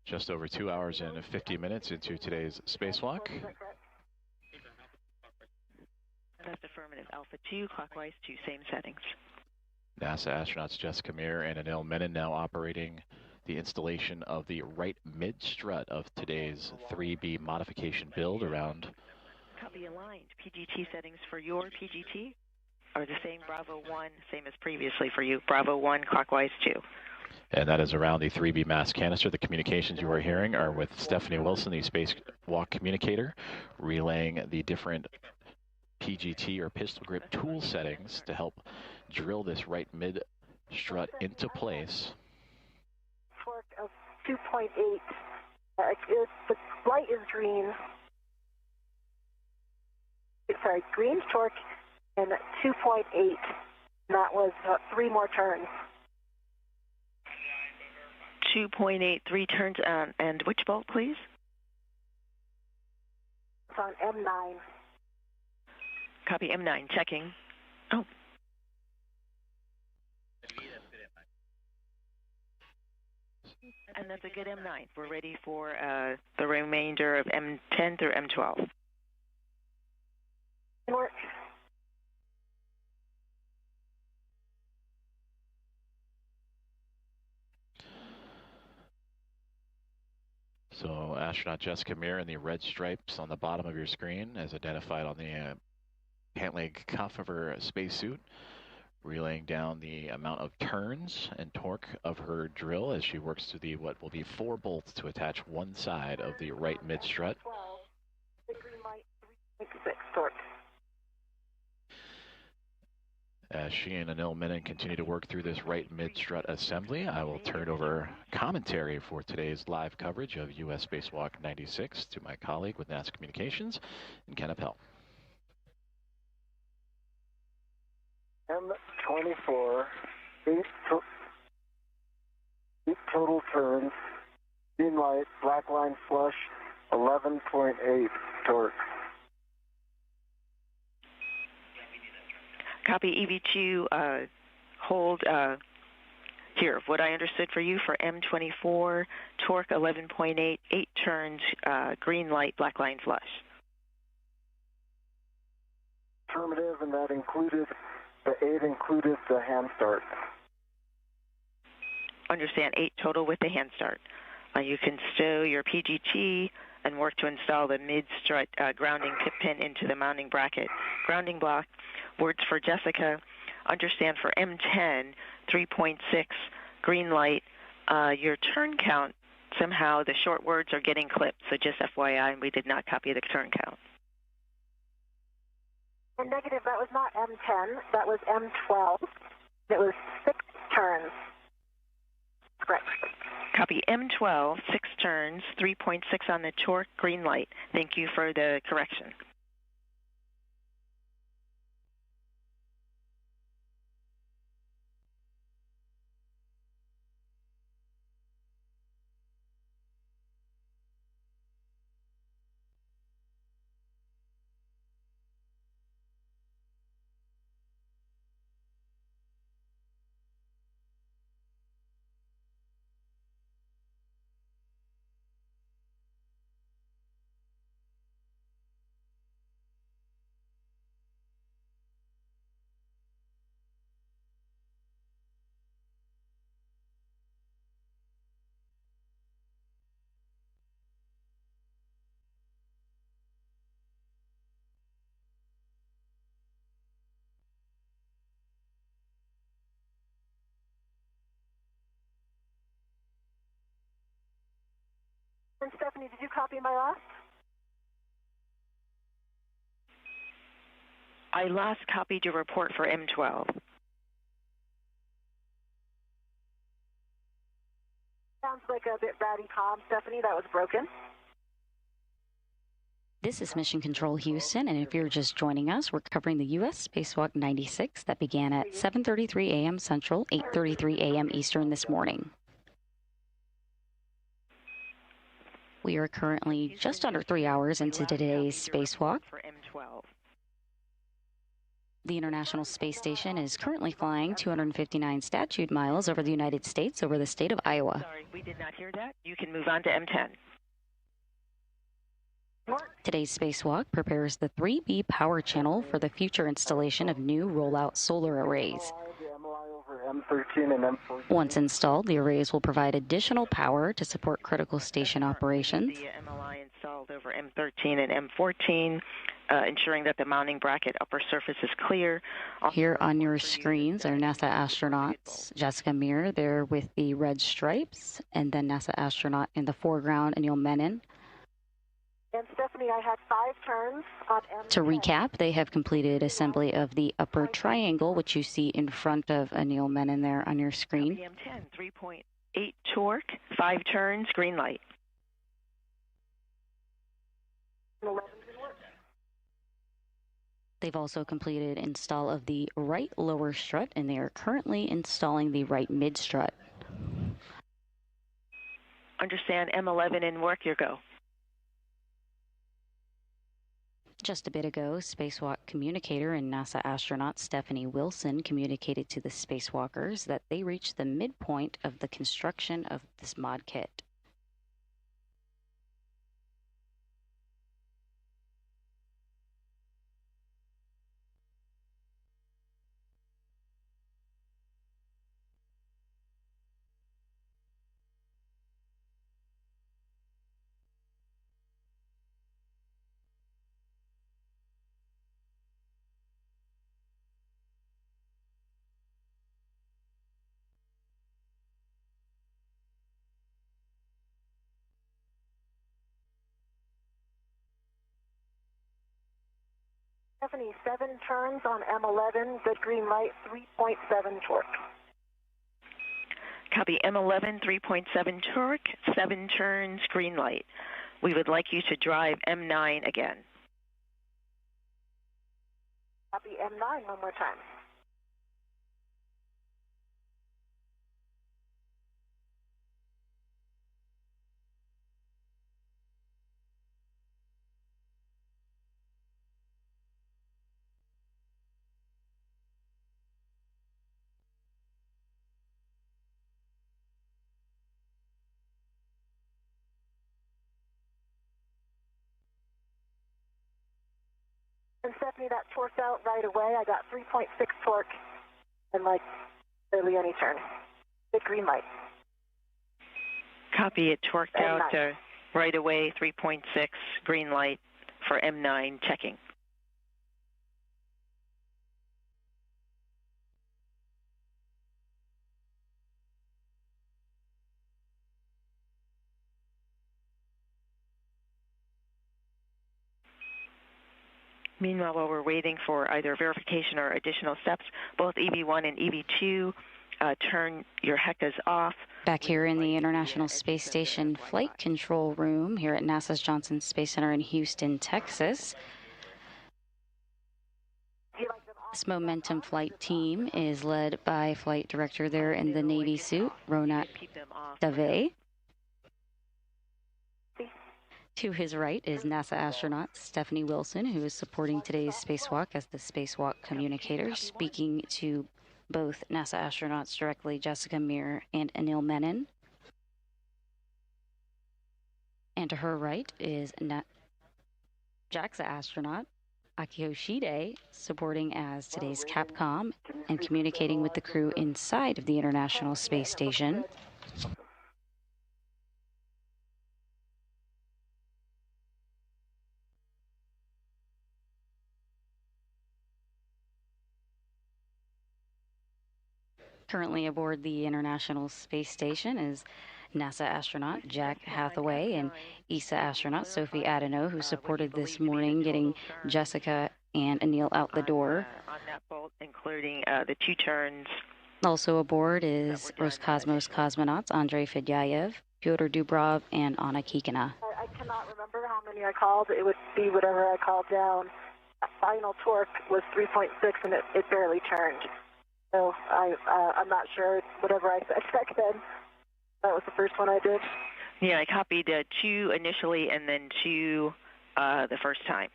A: Just over 2 hours and 50 minutes into today's spacewalk.
F: That's affirmative. Alpha 2, clockwise to same settings.
A: NASA astronauts Jessica Meir and Anil Menon now operating the installation of the right mid strut of today's 3B modification build around.
F: Copy, aligned. PGT settings for your PGT are the same. Bravo 1, same as previously for you. Bravo 1, clockwise 2.
A: And that is around the 3B mass canister. The communications you are hearing are with Stephanie Wilson, the Spacewalk communicator, relaying the different PGT or pistol grip tool settings to help drill this right mid strut into place.
D: Torque of 2.8. The light is green. Sorry, green torque and 2.8. And that was 3 more turns.
F: 2.8, 3 turns on. And which bolt, please?
D: It's on M9.
F: Copy, M9, checking. Oh. And that's a good M9. We're ready for the remainder of M10 through M12.
D: Work.
A: So astronaut Jessica Meir in the red stripes on the bottom of your screen as identified on the pant leg cuff of her spacesuit, relaying down the amount of turns and torque of her drill as she works through the what will be 4 bolts to attach one side of the right mid strut.
D: 12. The green light 3.6 torque.
A: As she and Anil Menon continue to work through this right mid-strut assembly, I will turn over commentary for today's live coverage of U.S. Spacewalk 96 to my colleague with NASA Communications, Ken Appel.
E: M24, 8 total turns, green light, black line flush, 11.8 torque.
F: Copy EV2, hold here. What I understood for you for M24, torque 11.8, 8 turns, green light, black line flush.
E: Affirmative, and that included, the 8 included the hand start.
F: Understand, 8 total with the hand start. You can stow your PGT and work to install the mid-strut grounding pin into the mounting bracket. Grounding block, words for Jessica, understand for M10, 3.6, green light, your turn count, somehow the short words are getting clipped, so just FYI, we did not copy the turn count.
D: And negative, that was not M10, that was M12. It was 6 turns. Correct.
F: Copy M12, 6 turns, 3.6 on the torque, green light. Thank you for the correction.
D: And Stephanie, did you copy my last?
F: I last copied your report for M12.
D: Sounds like a bit ratty comm, Stephanie. That was broken.
G: This is Mission Control Houston, and if you're just joining us, we're covering the U.S. Spacewalk 96 that began at 7:33 a.m. Central, 8:33 a.m. Eastern this morning. We are currently just under 3 hours into today's spacewalk.
F: For M12.
G: The International Space Station is currently flying 259 statute miles over the United States over the state of Iowa.
F: Sorry, we did not hear that. You can move on to M10.
G: Today's spacewalk prepares the 3B power channel for the future installation of new rollout solar arrays.
E: M13 and M14.
G: Once installed, the arrays will provide additional power to support critical station operations.
F: The MLI installed over M13 and M14, ensuring that the mounting bracket upper surface is clear.
G: Here on your screens are NASA astronauts Jessica Meir there with the red stripes, and then NASA astronaut in the foreground, Anil Menon.
D: And Stephanie, I had 5 turns on M10.
G: To recap, they have completed assembly of the upper triangle, which you see in front of Anil Menon there on your screen.
F: M10, 3.8 torque, 5 turns, green light.
D: 11.
G: They've also completed install of the right lower strut, and they are currently installing the right mid strut.
F: Understand M11 in work, your go.
G: Just a bit ago, Spacewalk communicator and NASA astronaut Stephanie Wilson communicated to the spacewalkers that they reached the midpoint of the construction of this mod kit.
D: Stephanie, 7 turns on M11, good green light, 3.7 torque.
F: Copy M11, 3.7 torque, 7 turns, green light. We would like you to drive M9 again.
D: Copy M9 one more time. And Stephanie, that torqued out right away. I got 3.6 torque and like barely any turn. Good green light.
F: Copy it, torqued
D: M9.
F: out right away, 3.6, green light for M9 checking. Meanwhile, while we're waiting for either verification or additional steps, both EV1 and EV2 turn your HECAs off.
G: Back here in the International Space Station Flight Control Room here at NASA's Johnson Space Center in Houston, Texas. This Momentum flight team is led by Flight Director there in the Navy suit, Ronak Dave. To his right is NASA astronaut Stephanie Wilson, who is supporting today's spacewalk as the spacewalk communicator, speaking to both NASA astronauts directly, Jessica Meir and Anil Menon. And to her right is JAXA astronaut Akio Shide, supporting as today's Capcom and communicating with the crew inside of the International Space Station. Currently aboard the International Space Station is NASA astronaut Jack Hathaway and ESA astronaut Sophie Adeno, who supported this morning getting Jessica and Anil out the door.
F: On that bolt, including the 2 turns.
G: Also aboard is Roscosmos cosmonauts Andrei Fedyayev, Pyotr Dubrov, and Anna Kikina.
D: I cannot remember how many I called. It would be whatever I called down. Final torque was 3.6 and it barely turned. So I'm not sure. Whatever I said back then, that was the first one I did.
F: Yeah, I copied 2 initially and then 2 the first time.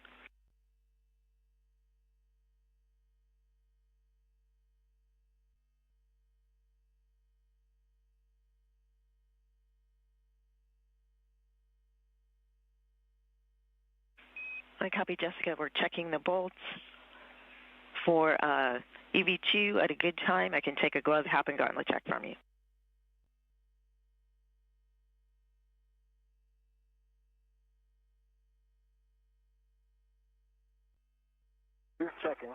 F: I copy Jessica. We're checking the bolts for EV2 at a good time. I can take a glove, hop, and gauntlet check from you.
E: Who's checking?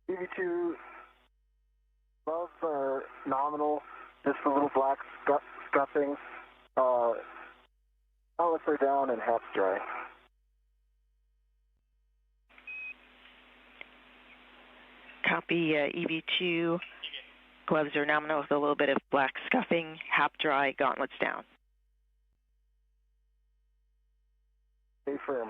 E: EV2 gloves are nominal, just a little black scuffing. Outlets are down and hats dry.
F: Copy EV2. Gloves are nominal with a little bit of black scuffing. Hap dry, gauntlets down.
E: Stay firm.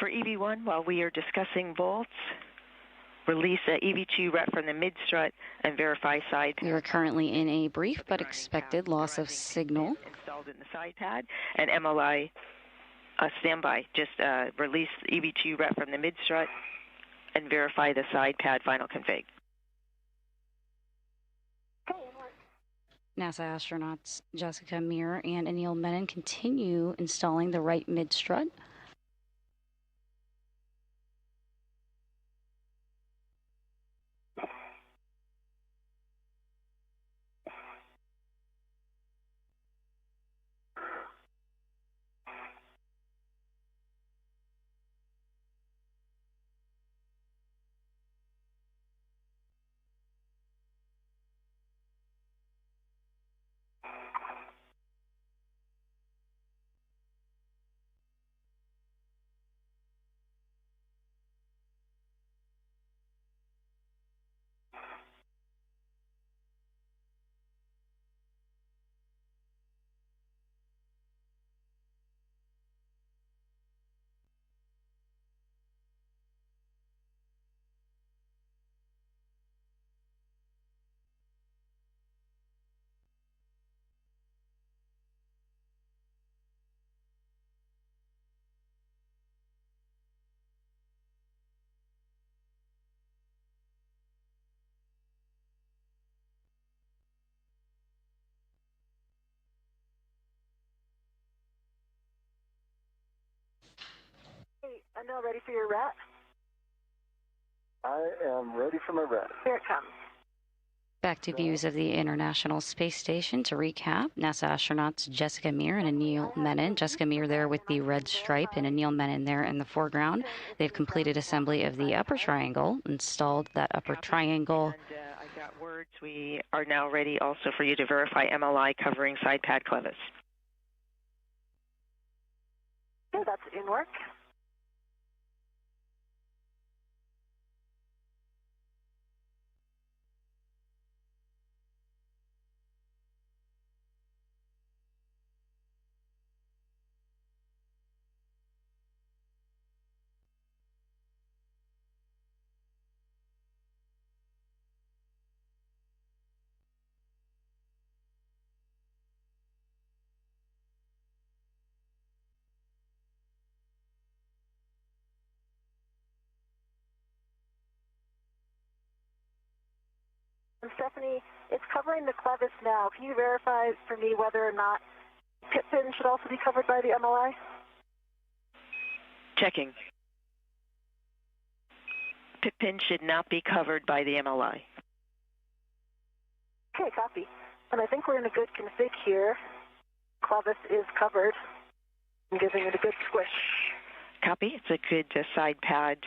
F: For EV1, while we are discussing bolts, release a EV2 rep from the mid-strut and verify side pad.
G: We are currently in a brief but expected loss of signal.
F: Installed in the side pad and MLI standby. Just release the EV2 rep from the mid-strut and verify the side pad final config.
G: NASA astronauts Jessica, Meir, and Anil Menon continue installing the right mid-strut.
D: Hey, Anil, ready for your rat?
E: I am ready for my rat.
D: Here it comes.
G: Back to views of the International Space Station. To recap, NASA astronauts Jessica, Meir, and Anil Menon. Jessica Meir there with the red stripe and Anil Menon there in the foreground. They've completed assembly of the upper triangle, installed that upper triangle.
F: And I got words. We are now ready also for you to verify MLI covering side pad clevis.
D: Okay, that's in work. And Stephanie, it's covering the clevis now. Can you verify for me whether or not pit pin should also be covered by the MLI?
F: Checking. Pit pin should not be covered by the MLI.
D: Okay, copy. And I think we're in a good config here. Clevis is covered. I'm giving it a good squish.
F: Copy. It's a good side pad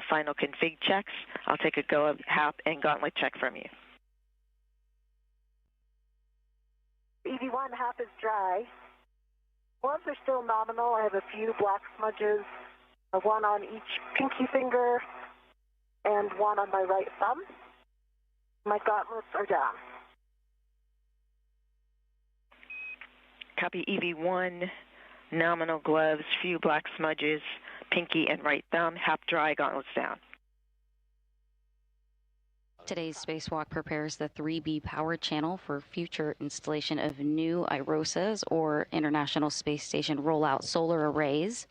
F: final config checks. I'll take a go of HAP and gauntlet check from you.
D: EV1 half is dry. Gloves are still nominal. I have a few black smudges, one on each pinky finger and one on my right thumb. My gauntlets are down.
F: Copy. EV1, nominal gloves, few black smudges, pinky and right thumb, HAP dry, gauntlets down.
G: Today's spacewalk prepares the 3B power channel for future installation of new IROSAs, or International Space Station Rollout Solar Arrays.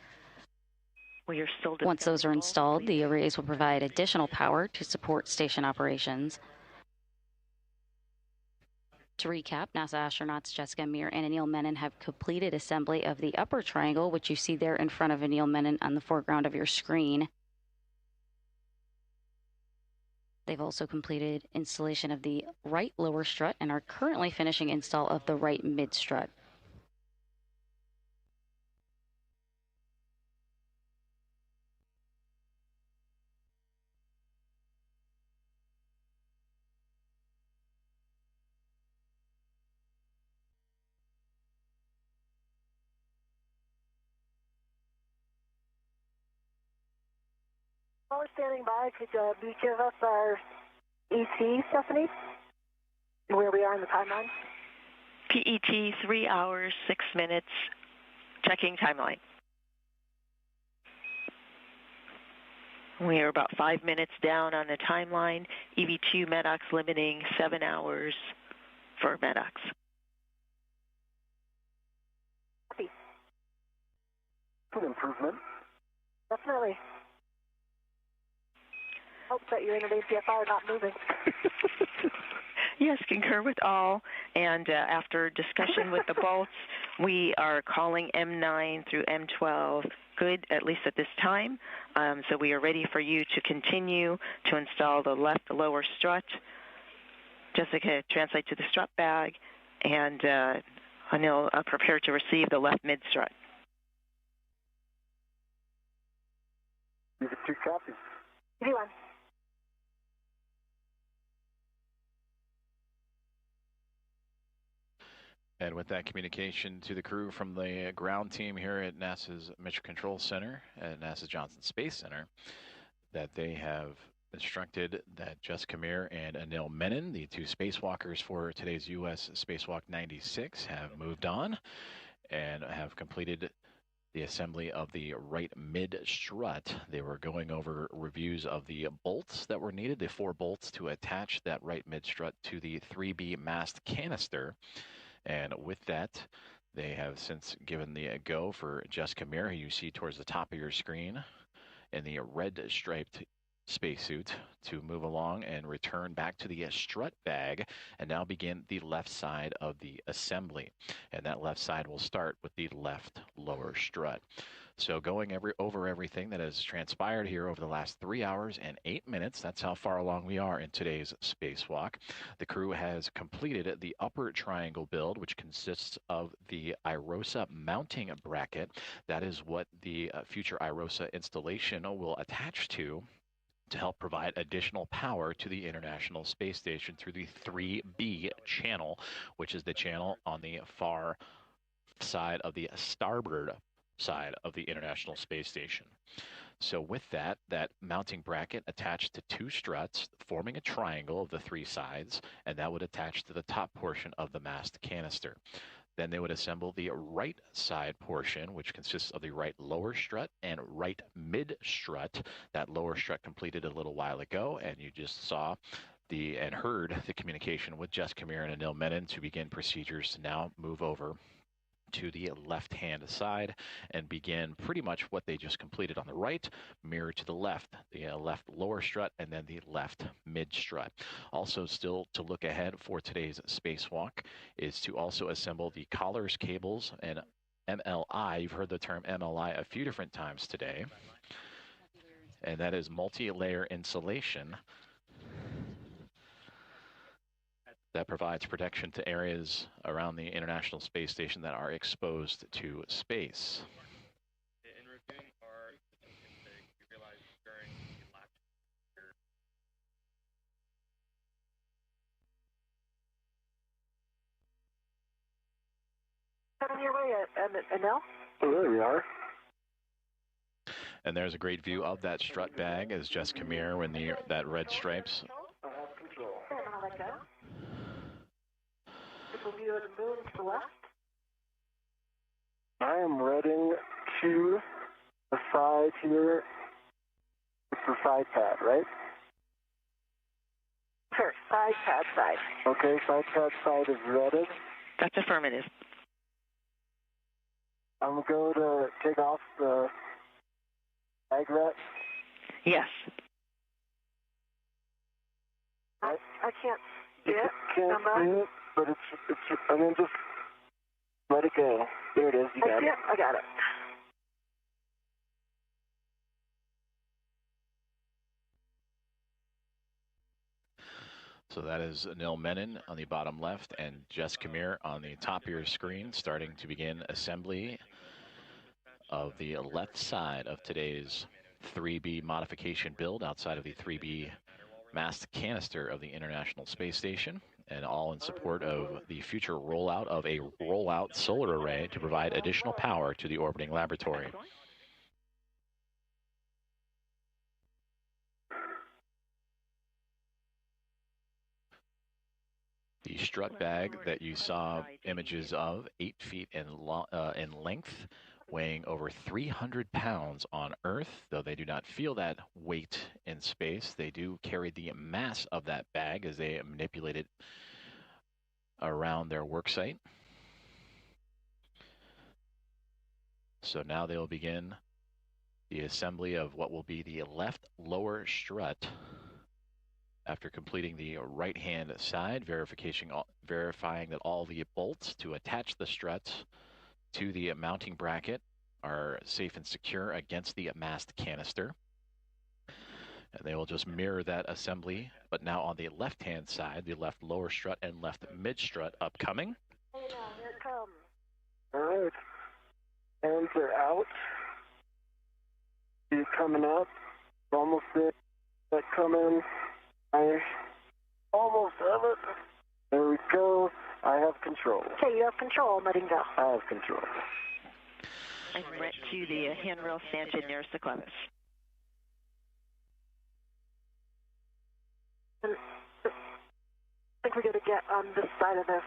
F: We are still
G: Once those are installed, the arrays will provide additional power to support station operations. To recap, NASA astronauts Jessica, Meir, and Anil Menon have completed assembly of the upper triangle, which you see there in front of Anil Menon on the foreground of your screen. They've also completed installation of the right lower strut and are currently finishing install of the right mid strut.
D: While we're standing by, could you give us our ET, Stephanie? Where we are in the timeline?
F: PET 3 hours, 6 minutes, checking timeline. We are about 5 minutes down on the timeline. EV2 MEDOX limiting 7 hours for MEDOX.
D: Copy.
E: Good improvement.
D: Definitely. Hope that you're in an ACFR not moving.
F: Yes, concur with all. And after discussion with the bolts, we are calling M9 through M12 good, at least at this time. So we are ready for you to continue to install the left lower strut. Jessica, translate to the strut bag. And Anil, prepare to receive the left mid strut.
E: EV2 copies.
D: EV1.
A: And with that communication to the crew from the ground team here at NASA's Mission Control Center at NASA Johnson Space Center, that they have instructed that Jessica Meir and Anil Menon, the two spacewalkers for today's U.S. Spacewalk 96, have moved on and have completed the assembly of the right mid strut. They were going over reviews of the bolts that were needed, the 4 bolts to attach that right mid strut to the 3B mast canister. And with that, they have since given the go for Jessica Meir, who you see towards the top of your screen, in the red striped spacesuit, to move along and return back to the strut bag and now begin the left side of the assembly. And that left side will start with the left lower strut. So going over everything that has transpired here over the last 3 hours and 8 minutes, that's how far along we are in today's spacewalk. The crew has completed the upper triangle build, which consists of the IROSA mounting bracket. That is what the future IROSA installation will attach to help provide additional power to the International Space Station through the 3B channel, which is the channel on the far side of the starboard side of the International Space Station. So with that mounting bracket attached to 2 struts, forming a triangle of the 3 sides, and that would attach to the top portion of the mast canister. Then they would assemble the right side portion, which consists of the right lower strut and right mid strut. That lower strut completed a little while ago, and you just saw and heard the communication with Jessica Meir and Anil Menon to begin procedures to now move over to the left-hand side and begin pretty much what they just completed on the right, mirror to the left lower strut, and then the left mid strut. Also, still to look ahead for today's spacewalk is to also assemble the collars, cables, and MLI. You've heard the term MLI a few different times today, and that is multi-layer insulation that provides protection to areas around the International Space Station that are exposed to space.
H: In reviewing our config, we realized during the last year.
D: On your way, Anil?
E: Oh, there we are.
A: And there's a great view of that strut bag as Jessica Meir when that red stripes.
E: I have control.
D: Let go. View of the moon to the left.
E: I am reading to the side here. It's the side pad, right?
D: Sure, side pad side.
E: Okay, side pad side is redded.
F: That's affirmative.
E: I'm going to take off the aglet.
F: Yes.
D: I can't see it.
E: Can't see it, but it's. I mean, just let it go. There it is. You got it.
D: I got it.
A: So that is Anil Menon on the bottom left and Jessica Meir on the top of your screen, starting to begin assembly of the left side of today's 3B modification build outside of the 3B mast canister of the International Space Station, and all in support of the future rollout of a rollout solar array to provide additional power to the orbiting laboratory. The strut bag that you saw images of, 8 feet in length, weighing over 300 pounds on Earth. Though they do not feel that weight in space, they do carry the mass of that bag as they manipulate it around their work site. So now they'll begin the assembly of what will be the left lower strut. After completing the right-hand side, verifying that all the bolts to attach the struts to the mounting bracket are safe and secure against the mast canister. And they will just mirror that assembly, but now on the left-hand side, the left lower strut and left mid strut upcoming.
D: Hey now, here it comes.
E: All right. Hands are out. He's coming up. Almost there. That coming. I almost have it. There we go. I have control.
D: Okay, you have control. I'm letting go.
E: I have control.
F: And right to the handrail stanchion nearest the clevis.
D: I think we're going to get on this side of this.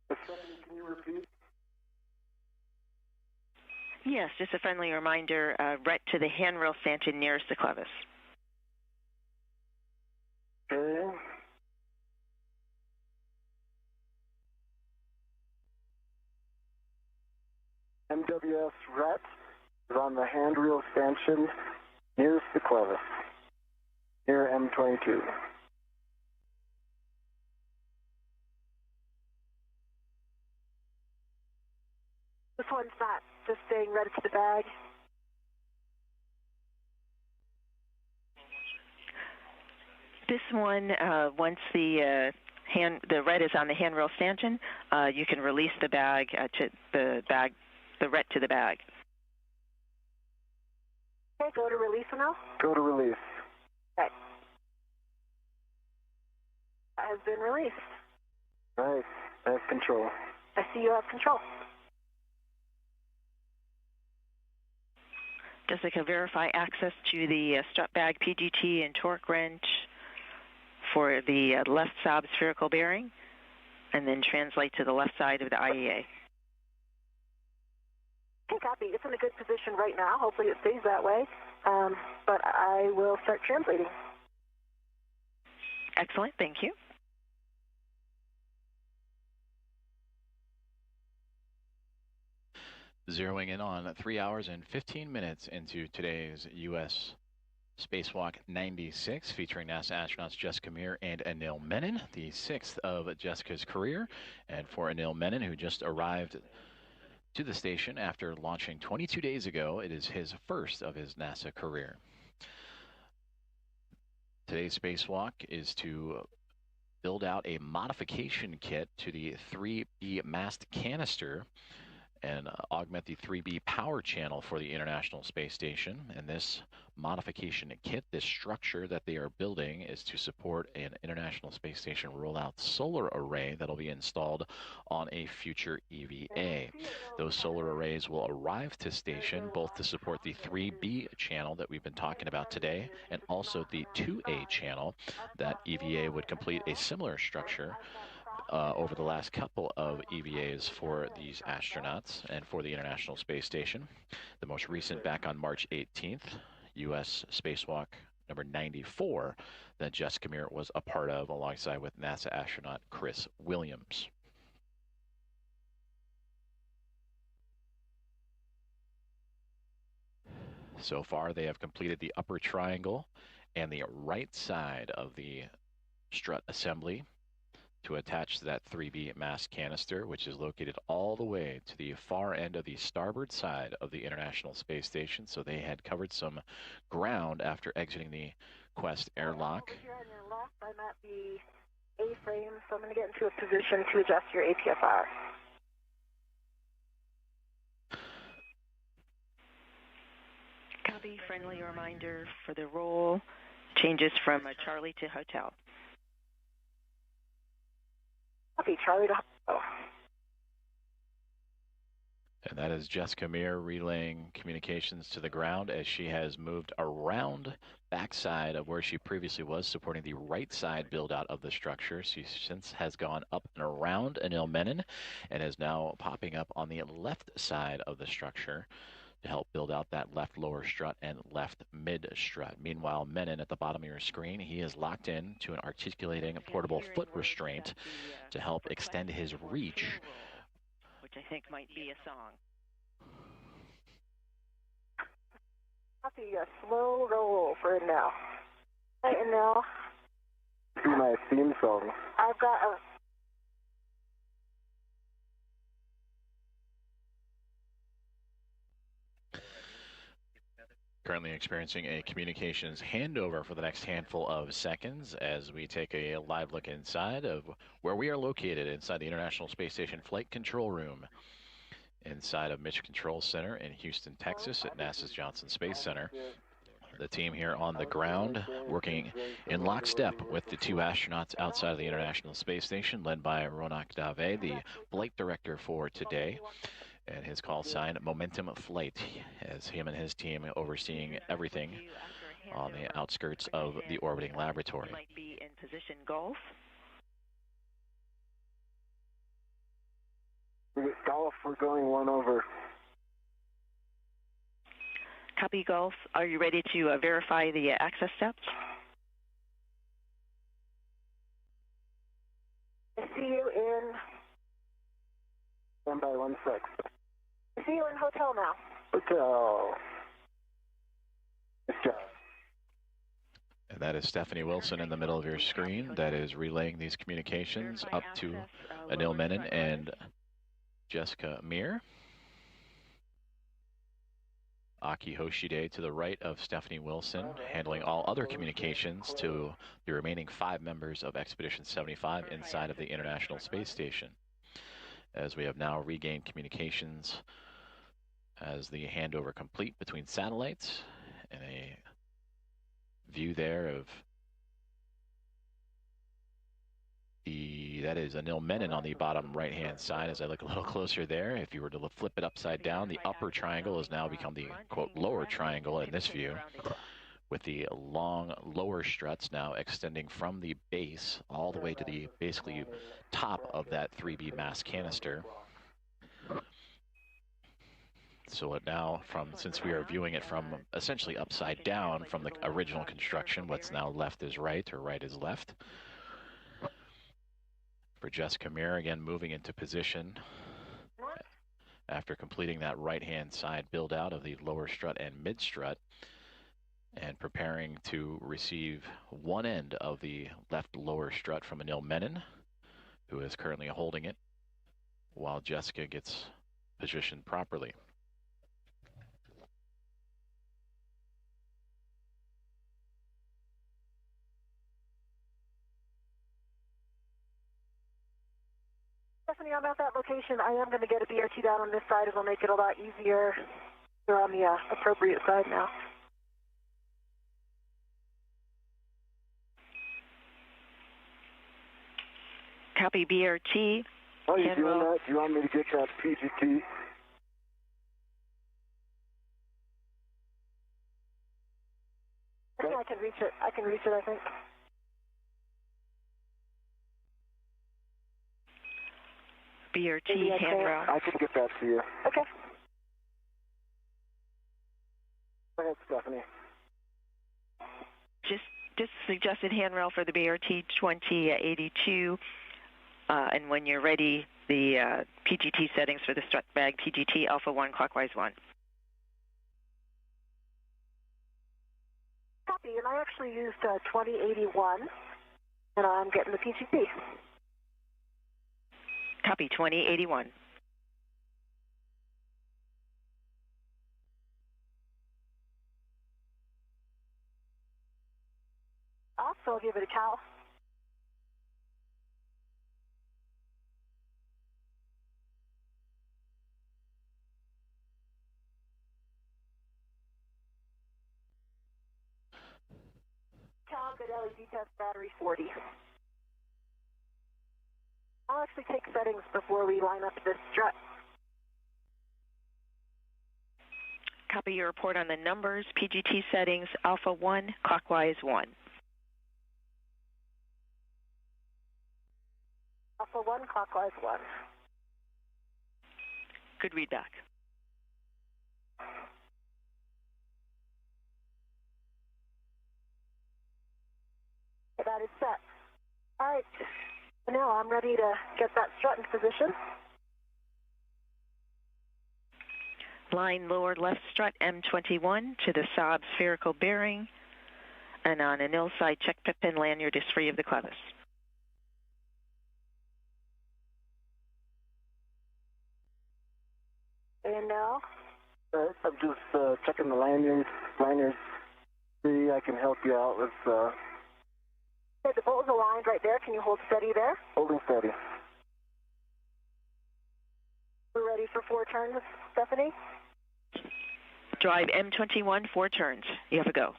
E: Can you repeat?
F: Yes, just a friendly reminder, right to the handrail stanchion nearest the clevis.
E: Okay. MWS RET is on the handrail stanchion nearest the clevis, near M22.
D: This one's not just staying ready to the bag.
F: This one, once the red is on the handrail stanchion, you can release the bag to the bag, the red to the bag.
D: Okay, go to release now.
E: Go to release.
D: Okay. That has been released.
E: Right. I have control.
D: I see you have control.
F: Jessica, verify access to the strut bag PGT and torque wrench for the left sob spherical bearing, and then translate to the left side of the IEA.
D: Okay, copy. It's in a good position right now. Hopefully it stays that way. But I will start translating.
F: Excellent. Thank you.
A: Zeroing in on 3 hours and 15 minutes into today's U.S. Spacewalk 96, featuring NASA astronauts Jessica Meir and Anil Menon, the sixth of Jessica's career. And for Anil Menon, who just arrived to the station after launching 22 days ago, it is his first of his NASA career. Today's spacewalk is to build out a modification kit to the 3B mast canister and augment the 3B power channel for the International Space Station. And this modification kit, this structure that they are building, is to support an International Space Station rollout solar array that'll be installed on a future EVA. Those solar arrays will arrive to station both to support the 3B channel that we've been talking about today, and also the 2A channel that EVA would complete a similar structure over the last couple of EVAs for these astronauts and for the International Space Station. The most recent back on March 18th, U.S. Spacewalk number 94, that Jessica Meir was a part of alongside with NASA astronaut Chris Williams. So far, they have completed the upper triangle and the right side of the strut assembly to attach to that 3B mast canister, which is located all the way to the far end of the starboard side of the International Space Station. So they had covered some ground after exiting the Quest airlock.
D: Over here on your left, I'm at the A-frame, so I'm going to get into a position to adjust your APFR.
F: Copy. Friendly reminder for the roll. Changes from Charlie to Hotel.
D: Copy, Charlie to
A: And that is Jessica Meir relaying communications to the ground as she has moved around backside of where she previously was, supporting the right side build out of the structure. She since has gone up and around Anil Menon and is now popping up on the left side of the structure to help build out that left lower strut and left mid strut. Meanwhile, Menon at the bottom of your screen, he is locked in to an articulating portable foot restraint to help extend his reach,
F: which I think might be a song.
D: Copy, a slow roll for it now. Right, and now
E: See my theme song.
D: I've got a...
A: Currently experiencing a communications handover for the next handful of seconds as we take a live look inside of where we are located inside the International Space Station Flight Control Room inside of Mission Control Center in Houston, Texas at NASA's Johnson Space Center. The team here on the ground working in lockstep with the two astronauts outside of the International Space Station, led by Ronak Dave, the flight director for today, and his call sign Momentum Flight, as him and his team overseeing everything on the outskirts of the orbiting laboratory.
F: Might be in position golf.
E: Golf, we're going 1 over.
F: Copy golf. Are you ready to verify the access steps?
D: I see you in...
E: Stand by 1 sec.
D: I see you in hotel now.
E: Hotel. Good job.
A: And that is Stephanie Wilson in the middle of your screen that is relaying these communications up to Anil Menon and Jessica Meir. Aki Hoshide to the right of Stephanie Wilson, handling all other communications to the remaining 5 members of Expedition 75 inside of the International Space Station. As we have now regained communications as the handover complete between satellites, and a view there of that is Anil Menon on the bottom right-hand side. As I look a little closer there, if you were to flip it upside down, the upper triangle has now become the, quote, lower triangle in this view, with the long lower struts now extending from the base all the way to the basically top of that 3B mass canister. So now, since we are viewing it from essentially upside down from the original construction, what's now left is right, or right is left. For Jessica Meir, again moving into position after completing that right-hand side build out of the lower strut and mid strut, and preparing to receive one end of the left lower strut from Anil Menon, who is currently holding it while Jessica gets positioned properly.
D: Stephanie, I'm at that location. I am going to get a BRT down on this side. It'll make it a lot easier. You're on the appropriate side now.
F: Copy BRT.
E: Oh, you doing that? Do you want me to get that PGT?
D: I think I can reach it. I can reach it, I think.
F: BRT, handrail.
E: I can get that to you.
D: Okay.
E: Go ahead, Stephanie.
F: Just suggested handrail for the BRT 2082. And when you're ready, the PGT settings for the strut bag PGT Alpha 1 clockwise 1.
D: Copy, and I actually used 2081, and I'm getting the PGT.
F: Copy 2081.
D: Also, I'll give it a cow. Cal, good LED test battery 40. I'll actually take settings before we line up this strut.
F: Copy your report on the numbers, PGT settings, Alpha 1, clockwise 1.
D: Alpha 1, clockwise 1.
F: Good readback.
D: That is set. All right. Now I'm ready to get that strut in position.
F: Line lower left strut M21 to the Saab spherical bearing. And on Anil side, check pip and lanyard is free of the clevis.
D: And now?
E: I'm just checking the lanyards. See, I can help you out with...
D: Okay, the bolt is aligned right there. Can you hold steady there?
E: Holding steady.
D: We're ready for 4 turns, Stephanie?
F: Drive M21, 4 turns. You have a go.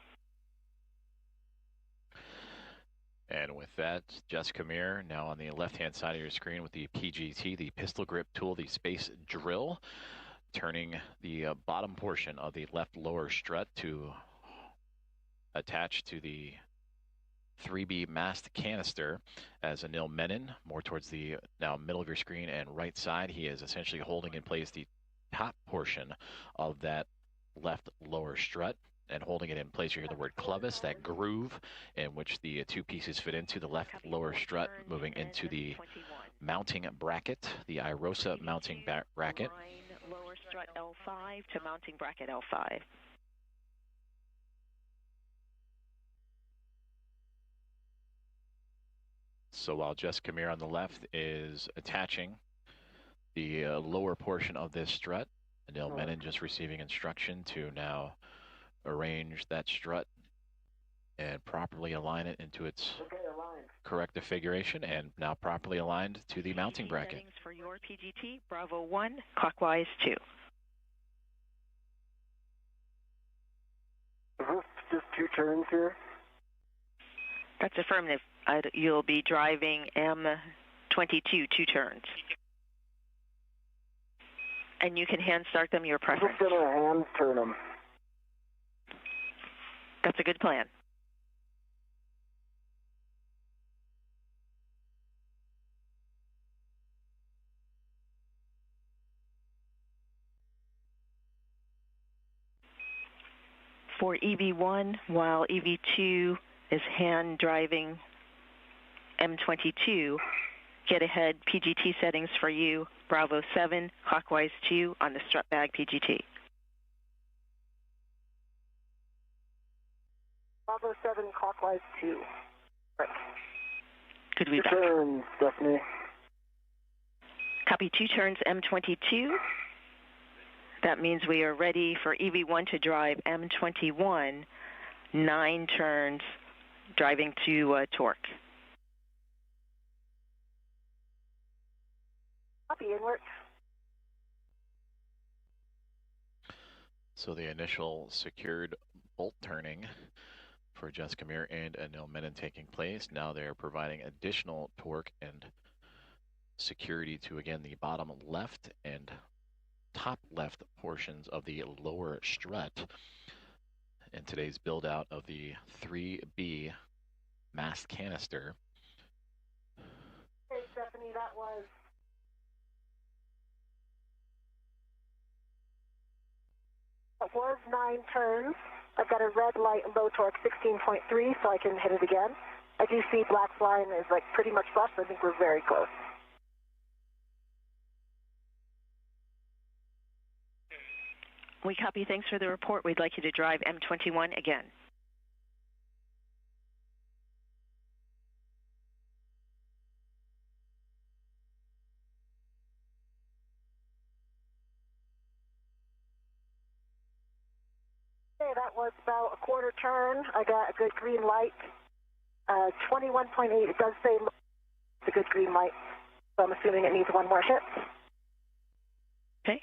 A: And with that, Jessica Meir now on the left-hand side of your screen with the PGT, the pistol grip tool, the space drill, turning the bottom portion of the left lower strut to attach to the 3B mast canister as Anil Menon, more towards the now middle of your screen and right side. He is essentially holding in place the top portion of that left lower strut and holding it in place. You hear the word clevis, that groove in which the 2 pieces fit into the left lower strut, moving into the mounting bracket, the IROSA mounting bracket.
F: Lower strut L5 to mounting bracket L5.
A: So while Jessica Meir on the left is attaching the lower portion of this strut, Anil Menon just receiving instruction to now arrange that strut and properly align it into its correct configuration, and now properly aligned to the mounting bracket.
F: Settings for your PGT, Bravo 1, clockwise 2.
E: Is this just 2 turns here?
F: That's affirmative. You'll be driving M22, 2 turns. And you can hand start them, your preference.
E: I'm just going to hand turn them.
F: That's a good plan. For EV1, while EV2 is hand driving M22, get ahead PGT settings for you, Bravo 7, clockwise 2 on the strut bag PGT.
D: Bravo 7, clockwise 2. Right.
F: Good
E: 2
F: readback.
E: turns, Stephanie.
F: Copy 2 turns M22. That means we are ready for EV1 to drive M21, 9 turns, driving to torque.
D: Copy, inward.
A: So the initial secured bolt turning for Jessica Meir and Anil Menon taking place. Now they're providing additional torque and security to, again, the bottom left and top left portions of the lower strut in today's build out of the 3B mast canister.
D: Okay, Stephanie, that was 9 turns. I've got a red light low torque 16.3, so I can hit it again. I do see black line is like pretty much flush, so I think we're very close.
F: We copy. Thanks for the report. We'd like you to drive M21 again.
D: Okay, that was about a quarter turn. I got a good green light. 21.8, it does say it's a good green light, so I'm assuming it needs 1 more hit.
F: Okay.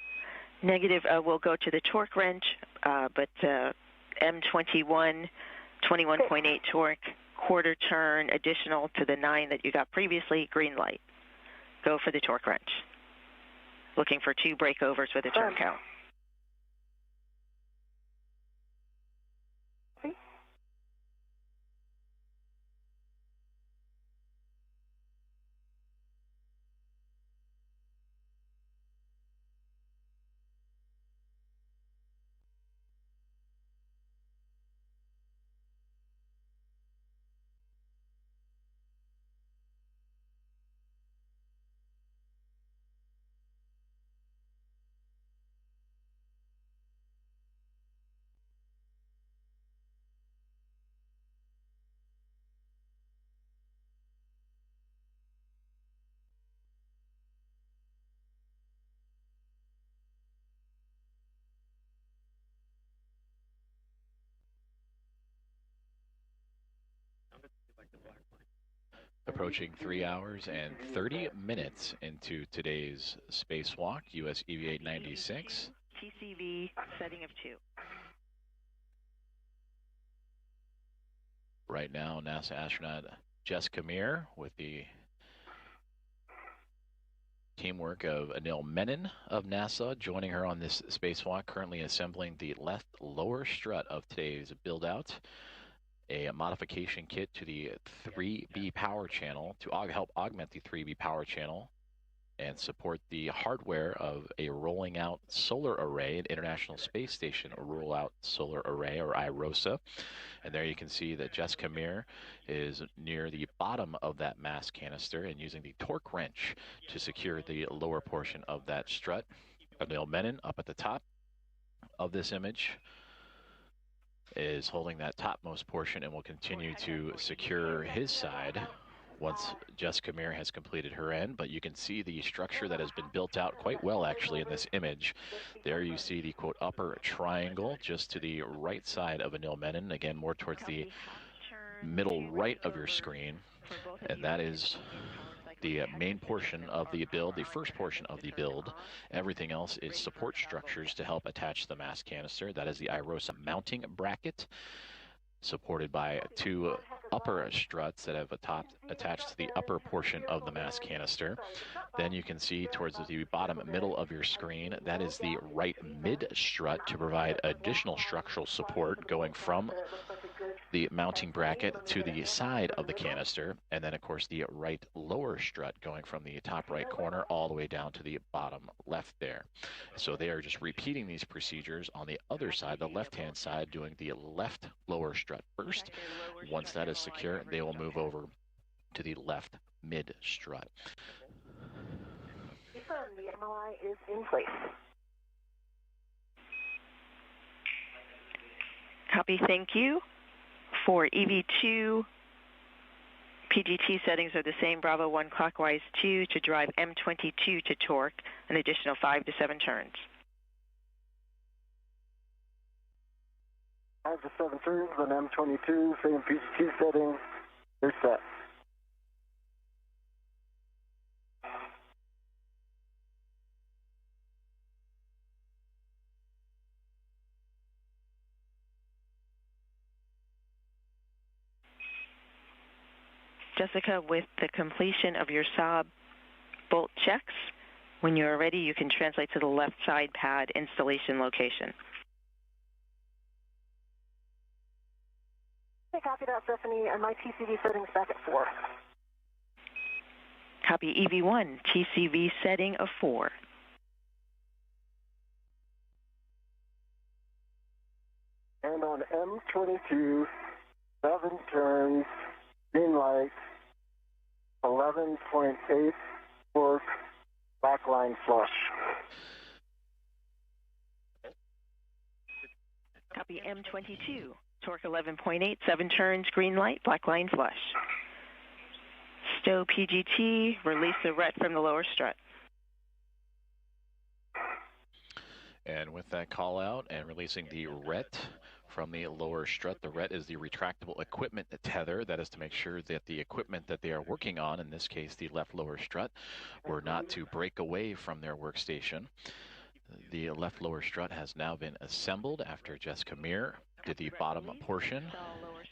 F: Negative will go to the torque wrench, but M21, 21.8 torque, quarter turn, additional to the 9 that you got previously, green light. Go for the torque wrench. Looking for 2 breakovers with a turn count.
A: Approaching 3 hours and 30 minutes into today's spacewalk, US EV-896.
F: TCV setting of 2.
A: Right now, NASA astronaut Jessica Meir with the teamwork of Anil Menon of NASA joining her on this spacewalk, currently assembling the left lower strut of today's build-out, a modification kit to the 3B power channel to help augment the 3B power channel and support the hardware of a rolling out solar array, an International Space Station rollout solar array, or IROSA. And there you can see that Jessica Meir is near the bottom of that mass canister and using the torque wrench to secure the lower portion of that strut. Anil Menon up at the top of this image is holding that topmost portion and will continue to secure his side once Jessica Meir has completed her end. But you can see the structure that has been built out quite well actually in this image. There you see the quote upper triangle just to the right side of Anil Menon, again more towards the middle right of your screen, and that is the main portion of the build, the first portion of the build. Everything else is support structures to help attach the mass canister. That is the IROSA mounting bracket, supported by 2 upper struts that have attached to the upper portion of the mass canister. Then you can see towards the bottom middle of your screen, that is the right mid strut to provide additional structural support going from the mounting bracket to the side of the canister, and then of course the right lower strut going from the top right corner all the way down to the bottom left there. So they are just repeating these procedures on the other side, the left-hand side, doing the left lower strut first. Once that is secure, they will move over to the left mid strut.
D: Confirm the MOI is in place.
F: Copy, thank you. For EV2, PGT settings are the same. Bravo 1 clockwise 2 to drive M22 to torque, an additional 5 to 7 turns.
E: 5 to 7 turns on M22, same PGT setting. They're set.
F: Jessica, with the completion of your Saab bolt checks, when you are ready, you can translate to the left side pad installation location.
D: Okay, copy that, Stephanie, and my TCV settings back at 4.
F: Copy EV1, TCV setting of 4.
E: And on M22, 7 turns, green light, 11.8 torque, backline flush.
F: Copy M22, torque 11.8, 7 turns, green light, black line flush. Stow PGT, release the ret from the lower strut.
A: And with that call out and releasing the ret from the lower strut, the ret is the retractable equipment tether. That is to make sure that the equipment that they are working on, in this case the left lower strut, were not to break away from their workstation. The left lower strut has now been assembled after Jessica Meir did the bottom portion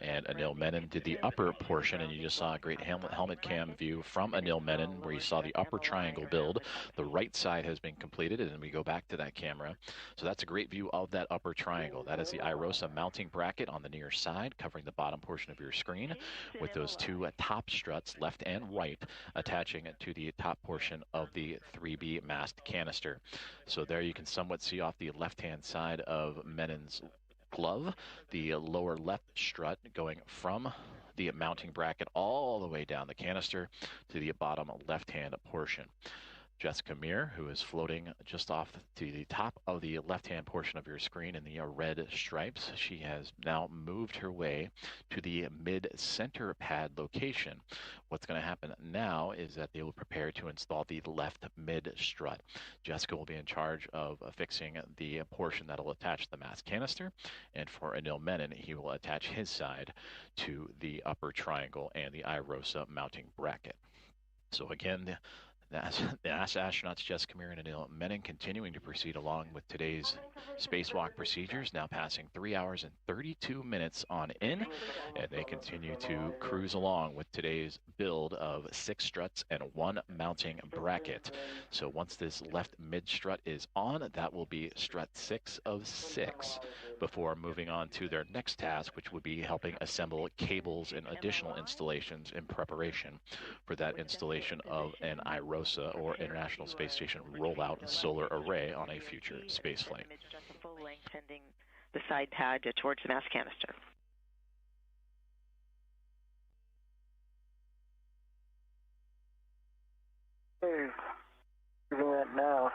A: and Anil Menon did the upper portion, and you just saw a great helmet cam view from Anil Menon where you saw the upper triangle build. The right side has been completed, and we go back to that camera. So that's a great view of that upper triangle. That is the IROSA mounting bracket on the near side covering the bottom portion of your screen with those 2 top struts, left and right, attaching it to the top portion of the 3B mast canister. So there you can somewhat see off the left-hand side of Menon's glove, the lower left strut going from the mounting bracket all the way down the canister to the bottom left-hand portion. Jessica Meir, who is floating just off to the top of the left-hand portion of your screen in the red stripes. She has now moved her way to the mid-center pad location. What's going to happen now is that they will prepare to install the left mid strut. Jessica will be in charge of fixing the portion that will attach the mast canister, and for Anil Menon, he will attach his side to the upper triangle and the IROSA mounting bracket. So again, the NASA astronauts Jessica Meir and Anil Menon continuing to proceed along with today's spacewalk procedures, now passing 3 hours and 32 minutes on in, and they continue to cruise along with today's build of 6 struts and 1 mounting bracket. So once this left mid strut is on, that will be strut 6 of 6 before moving on to their next task, which would be helping assemble cables and additional installations in preparation for that installation of an IROSA or International Space Station rollout solar array on a future space flight.
F: Full length sending the side pad towards the mast canister.
E: Hey, doing that now.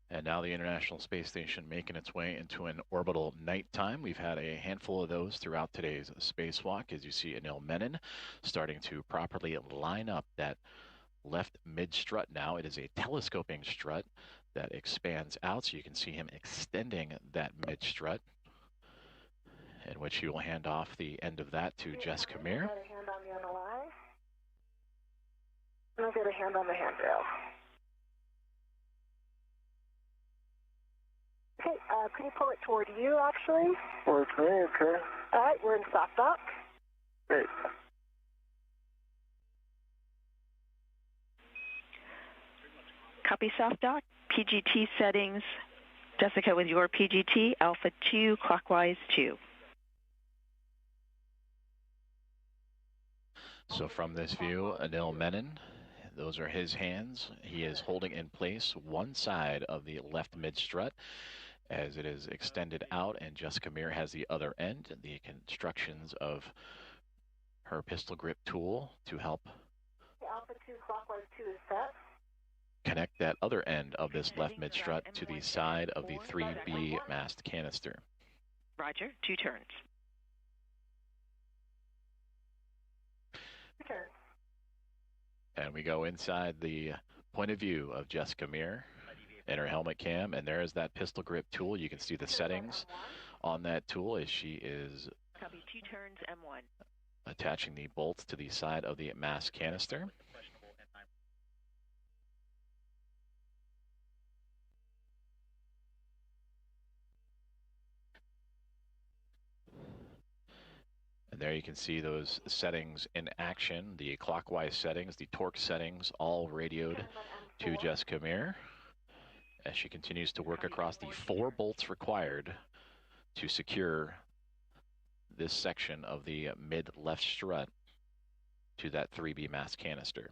A: And now the International Space Station making its way into an orbital nighttime. We've had a handful of those throughout today's spacewalk, as you see Anil Menon starting to properly line up that left mid strut now. It is a telescoping strut that expands out, so you can see him extending that mid strut, in which he will hand off the end of that to Jessica Meir.
D: I've got a hand on the NLI, and I've got a hand on the handrail. Okay, can you pull it toward you, actually?
E: Towards me, okay.
D: All right, we're in soft dock.
E: Great.
F: Copy soft dock. PGT settings. Jessica with your PGT, alpha 2, clockwise 2.
A: So from this view, Anil Menon, those are his hands. He is holding in place one side of the left mid strut as it is extended out, and Jessica Meir has the other end. The constructions of her pistol grip tool to help
D: Alpha 2, clockwise 2 is set.
A: connect that other end of this left mid strut to the side of the 3B mast canister.
F: Roger, 2 turns.
D: Turn.
A: And we go inside the point of view of Jessica Meir and her helmet cam, and there's that pistol grip tool. You can see the settings on that tool as she is
F: Copy 2 turns, M1.
A: attaching the bolts to the side of the mast canister. And there you can see those settings in action, the clockwise settings, the torque settings, all radioed to Jessica Meir as she continues to work across the 4 bolts required to secure this section of the mid left strut to that 3B mast canister.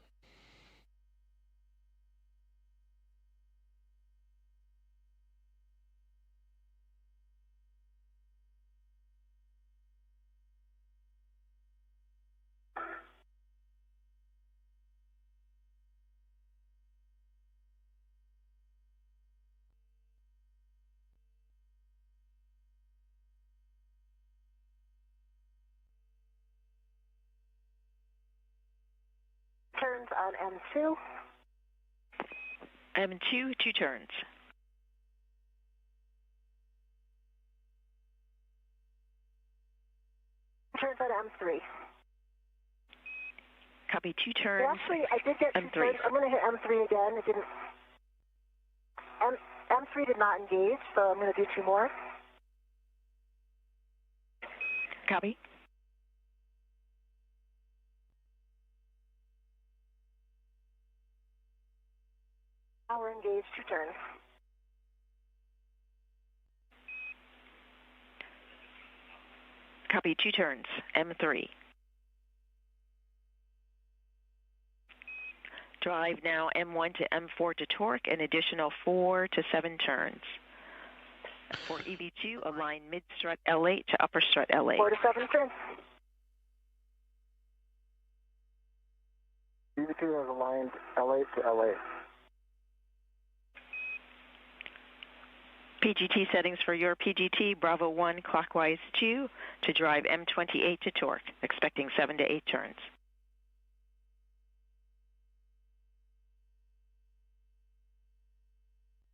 D: Turns on M2.
F: M2, 2 turns.
D: Turns on M3.
F: Copy 2 turns.
D: Actually, I did get 2
F: M3.
D: turns. I'm going to hit M3 again. It didn't. M3 did not engage, so I'm going to do 2 more.
F: Copy.
D: Now we're engaged, 2 turns.
F: Copy 2 turns, M3. Drive now M1 to M4 to torque, an additional 4 to 7 turns. For EV2, align mid-strut L8 to upper strut L8.
D: 4 to 7 turns.
E: EV2 has aligned L8 to L8.
F: PGT settings for your PGT, Bravo 1, clockwise 2, to drive M28 to torque, expecting 7 to 8 turns.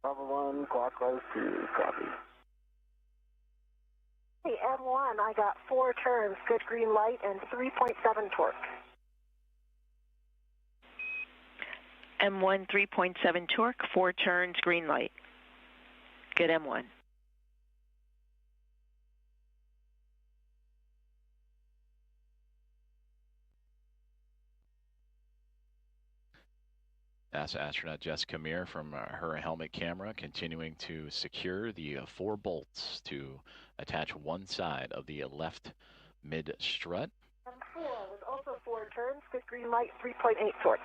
E: Bravo 1, clockwise 2, copy.
D: Hey, M1, I got 4 turns, good green light, and 3.7 torque.
F: M1, 3.7 torque, 4 turns, green light. Good M1.
A: NASA astronaut Jessica Meir from her helmet camera continuing to secure the 4 bolts to attach one side of the left mid strut.
D: M4 was also 4 turns, good green light, 3.8 torque.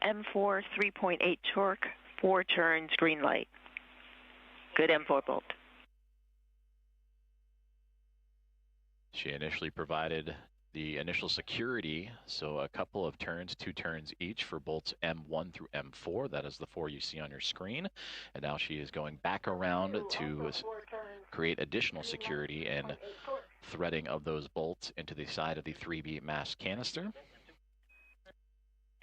F: M4, 3.8 torque, 4 turns, green light. Good M4 bolt.
A: She initially provided the initial security, so a couple of turns, 2 turns each for bolts M1 through M4. That is the 4 you see on your screen. And now she is going back around to create additional security and threading of those bolts into the side of the 3B mass canister.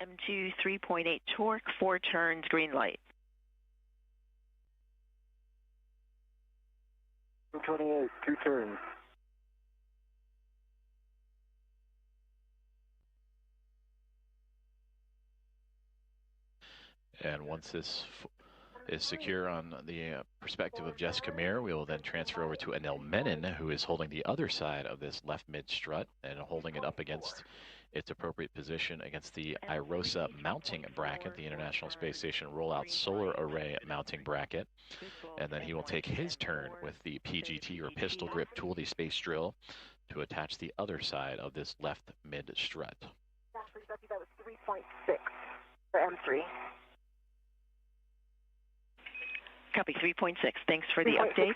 F: M2, 3.8 torque, 4 turns, green light.
E: M28, 2 turns.
A: And once this is secure on the perspective of Jessica Meir, we will then transfer over to Anil Menon, who is holding the other side of this left mid strut and holding it up against its appropriate position against the IROSA mounting bracket, the International Space Station Rollout Solar Array mounting bracket. And then he will take his turn with the PGT or pistol grip tool, the space drill, to attach the other side of this left mid strut.
D: Actually, Becky, that was 3.6 for M3.
F: Copy 3.6. Thanks for the update.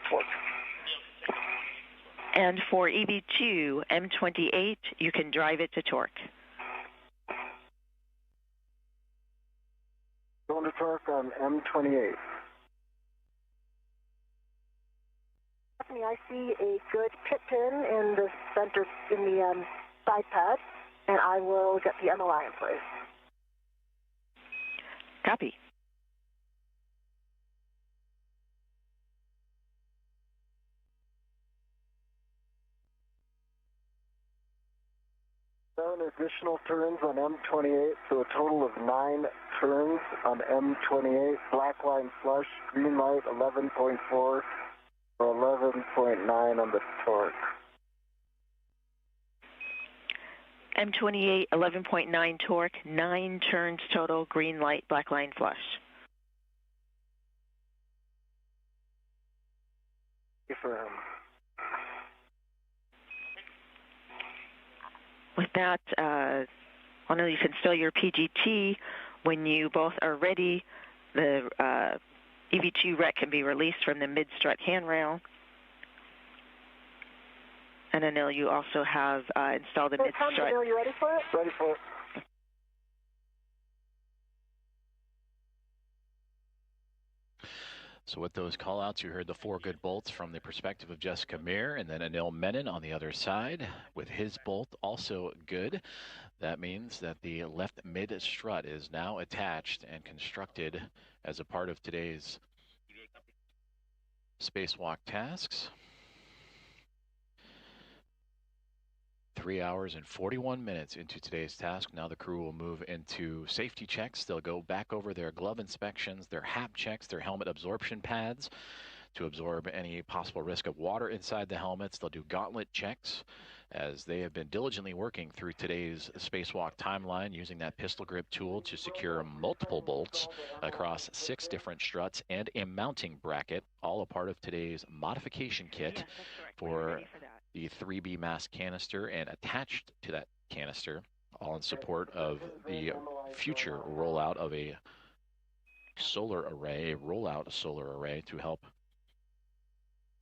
F: And for EV2, M28, you can drive it to torque.
E: Going to torque on M28.
D: Stephanie, I see a good pit pin in the center, in the side pad, and I will get the MOI in place.
F: Copy.
E: Seven additional turns on M28, so a total of 9 turns on M28. Black line flush, green light 11.4 or 11.9 on the torque.
F: M28, 11.9 torque, 9 turns total, green light, black line flush.
E: For him.
F: With that, Anil, you can still your PGT. When you both are ready, the EV2 rec can be released from the mid-strut handrail. And Anil, you also have installed a mid-strut.
D: Anil, you ready for it?
E: Ready for it.
A: So with those call-outs, you heard the 4 good bolts from the perspective of Jessica Meir, and then Anil Menon on the other side with his bolt also good. That means that the left mid-strut is now attached and constructed as a part of today's spacewalk tasks. 3 hours and 41 minutes into today's task. Now the crew will move into safety checks. They'll go back over their glove inspections, their HAP checks, their helmet absorption pads to absorb any possible risk of water inside the helmets. They'll do gauntlet checks as they have been diligently working through today's spacewalk timeline using that pistol grip tool to secure multiple bolts across 6 different struts and a mounting bracket, all a part of today's modification kit for the 3B mass canister, and attached to that canister, all in support of the future rollout of a solar array, a rollout solar array to help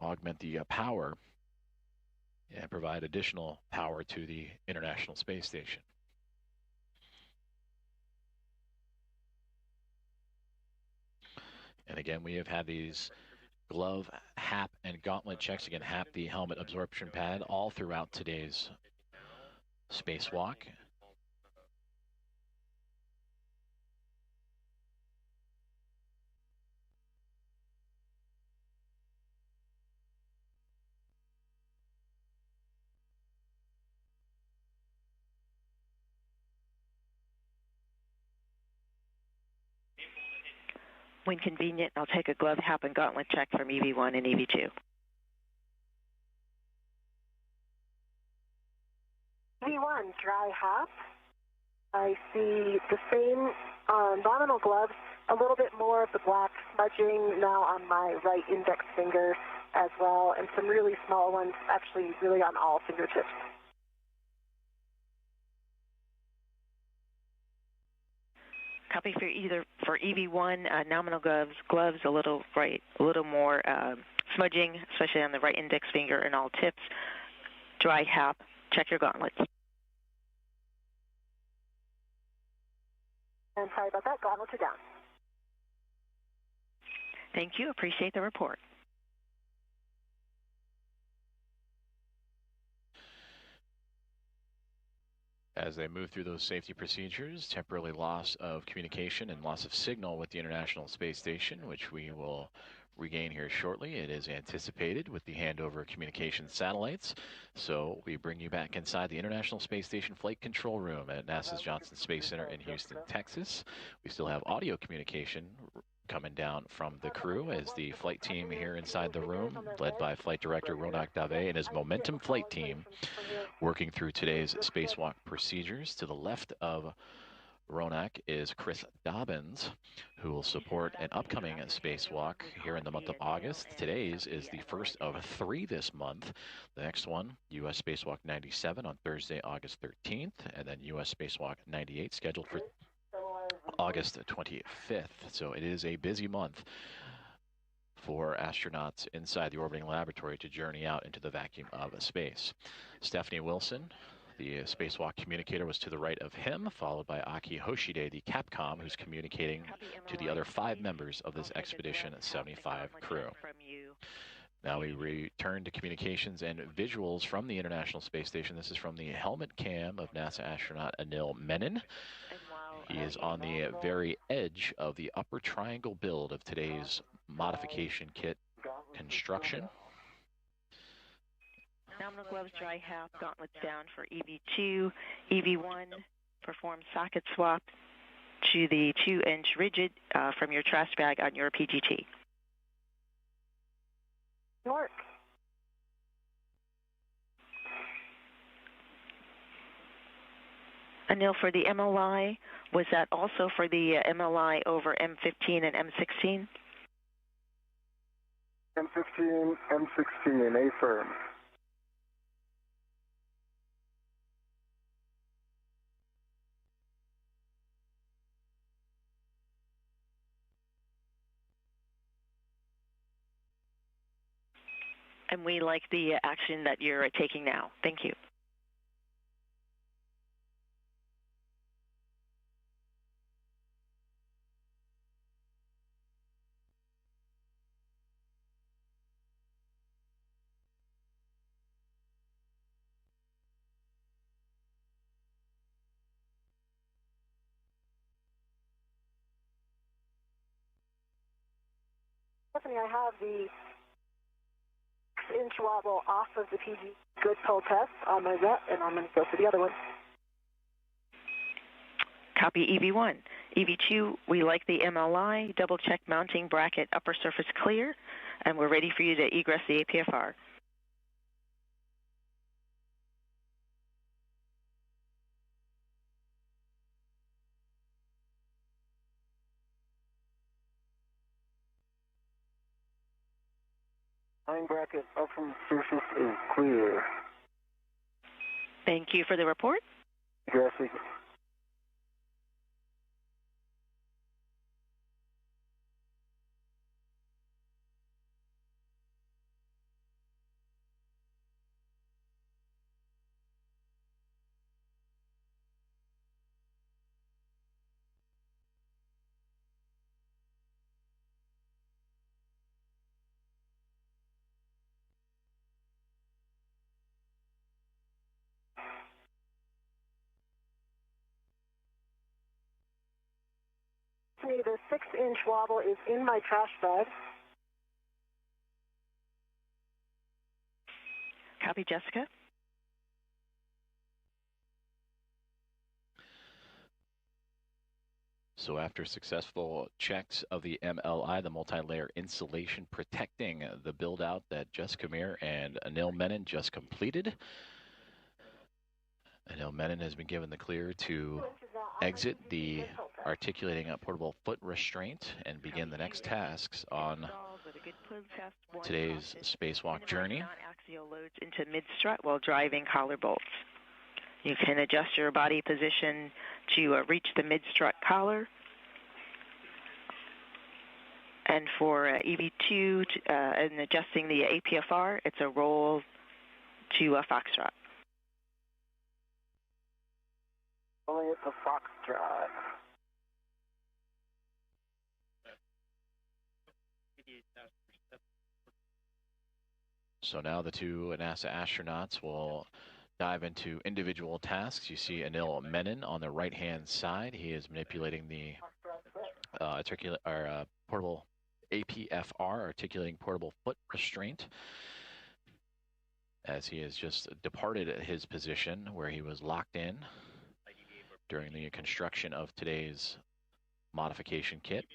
A: augment the power and provide additional power to the International Space Station. And again, we have had these glove, HAP, and gauntlet checks. Again, HAP, the helmet absorption pad, all throughout today's spacewalk.
F: When convenient, I'll take a glove, HAP, and gauntlet check from EV1 and EV2.
D: EV1, dry HAP. I see the same nominal gloves, a little bit more of the black smudging now on my right index finger as well, and some really small ones actually really on all fingertips.
F: Copy for EV1, nominal gloves a little more smudging, especially on the right index finger and all tips. Dry HAP, check your gauntlets.
D: And sorry about that, gauntlets are down.
F: Thank you, appreciate the report.
A: As they move through those safety procedures, temporary loss of communication and loss of signal with the International Space Station, which we will regain here shortly. It is anticipated with the handover of communication satellites. So we bring you back inside the International Space Station Flight Control Room at NASA's Johnson Space Center in Houston, Texas. We still have audio communication coming down from the crew as the flight team here inside the room, led by Flight Director Ronak Dave and his Momentum flight team, working through today's spacewalk procedures. To the left of Ronak is Chris Dobbins, who will support an upcoming spacewalk here in the month of August. Today's is the first of 3 this month. The next one, U.S. Spacewalk 97 on Thursday, August 13th, and then U.S. Spacewalk 98 scheduled for August 25th. So it is a busy month for astronauts inside the orbiting laboratory to journey out into the vacuum of space. Stephanie Wilson, the spacewalk communicator, was to the right of him, followed by Aki Hoshide, the Capcom, who's communicating to the other 5 members of this Expedition 75 crew. Now we return to communications and visuals from the International Space Station. This is from the helmet cam of NASA astronaut Anil Menon. He is on the very edge of the upper triangle build of today's modification kit construction.
F: Nominal gloves, dry HAP, gauntlets down for EV2. EV1, perform socket swap to the 2-inch rigid from your trash bag on your PGT.
D: Work.
F: Anil, for the MLI, was that also for the MLI over M15 and M16?
E: M15, M16, A firm.
F: And we like the action that you're taking now. Thank you.
D: Stephanie, I have the 6-inch wobble off of the PG good pull test on my ret, and I'm going to go for the other one.
F: Copy EV1. EV2, we like the MLI, double check mounting bracket upper surface clear, and we're ready for you to egress the APFR.
E: Line bracket upper surface is clear.
F: Thank you for the report.
E: Egressing.
D: Stephanie, the 6-inch wobble is in my trash bag.
F: Copy, Jessica.
A: So after successful checks of the MLI, the multi-layer insulation protecting the build-out that Jessica Meir and Anil Menon just completed, Anil Menon has been given the clear to exit the articulating a portable foot restraint and begin the next tasks on today's spacewalk journey.
F: Non-axial loads into mid-strut while driving collar bolts. You can adjust your body position to reach the mid-strut collar. And for EV2 and adjusting the APFR, it's a roll to a foxtrot.
E: Only it's a foxtrot.
A: So now the two NASA astronauts will dive into individual tasks. You see Anil Menon on the right-hand side. He is manipulating the portable APFR, articulating portable foot restraint, as he has just departed his position where he was locked in during the construction of today's modification kit.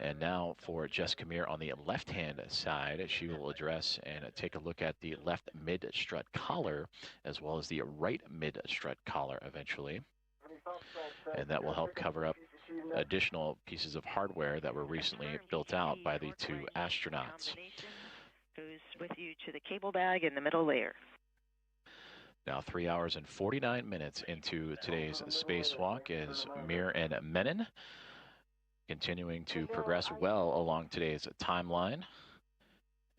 A: And now for Jessica Meir on the left-hand side, she will address and take a look at the left mid-strut collar as well as the right mid-strut collar eventually. And that will help cover up additional pieces of hardware that were recently built out by the two astronauts.
F: Goes with you to the cable bag in the middle layer.
A: Now 3 hours and 49 minutes into today's spacewalk is Meir and Menon continuing to progress well along today's timeline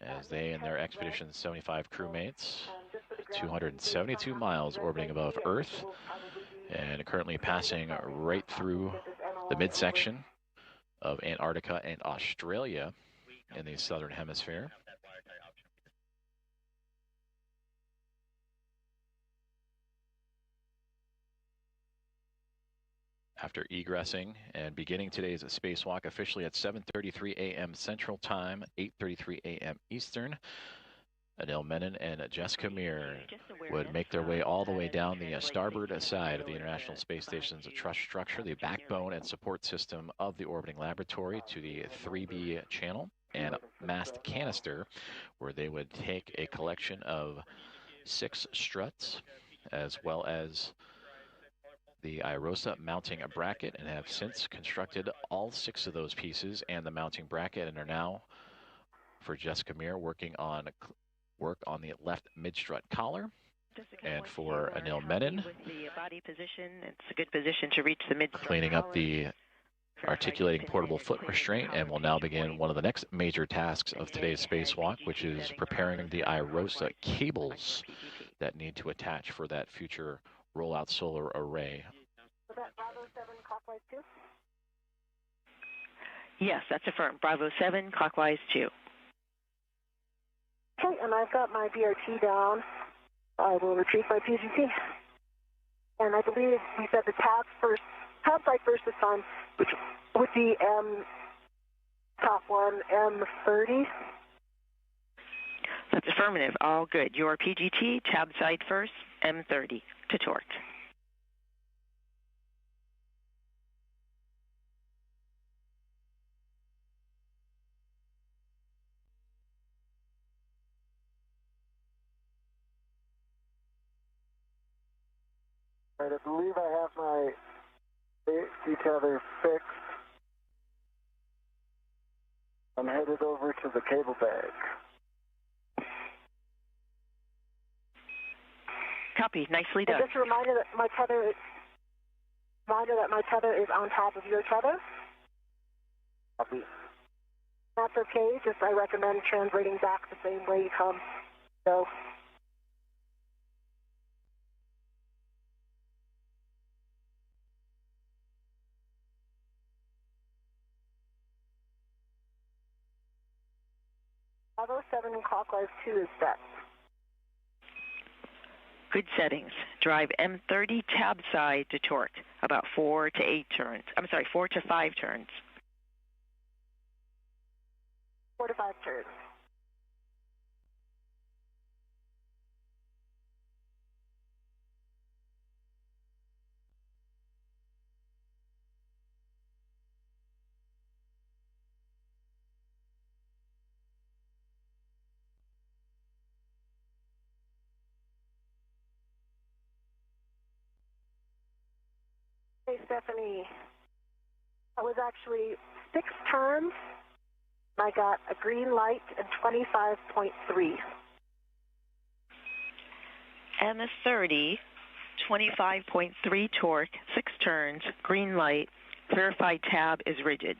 A: as they and their Expedition 75 crewmates, 272 miles orbiting above Earth and currently passing right through the midsection of Antarctica and Australia in the southern hemisphere. After egressing and beginning today's spacewalk officially at 7:33 a.m. Central Time, 8:33 a.m. Eastern, Anil Menon and Jessica Meir would make their way all the way down the starboard side of the International Space Station's truss structure, the backbone and support system of the orbiting laboratory, to the 3B channel and mast canister, where they would take a collection of 6 struts as well as the IROSA mounting bracket, and have since constructed all 6 of those pieces and the mounting bracket, and are now, for Jessica Meir, working on the left mid-strut collar. And for Anil Menon,
F: with the body position, it's a good position to reach the mid-strut
A: cleaning up the articulating portable foot restraint, and will now begin one of the next major tasks of today's spacewalk, which is preparing the IROSA cables that need to attach for that future rollout solar array.
D: Was that Bravo 7 clockwise 2?
F: Yes, that's affirmed. Bravo 7, clockwise 2.
D: Okay, and I've got my BRT down. I will retrieve my PGT. And I believe we said the tab side first this time, which would be top one, M30.
F: That's affirmative. All good. Your PGT, tab side first, M30 to torque.
E: All right, I believe I have my safety tether fixed. I'm headed over to the cable bag.
F: Copy. Nicely done.
D: Just a reminder that my tether is on top of your tether.
E: Copy.
D: That's okay. Just I recommend translating back the same way you come. So. Bravo 7 clockwise 2 is set.
F: Good settings. Drive M30 tab side to torque, about 4 to 5 turns.
D: 4 to 5 turns. Hey, Stephanie. That was actually 6 turns. I got a green light and 25.3.
F: And the 30, 25.3 torque, 6 turns, green light, verified tab is rigid.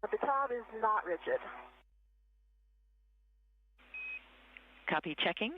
D: But the tab is not rigid.
F: Copy checking.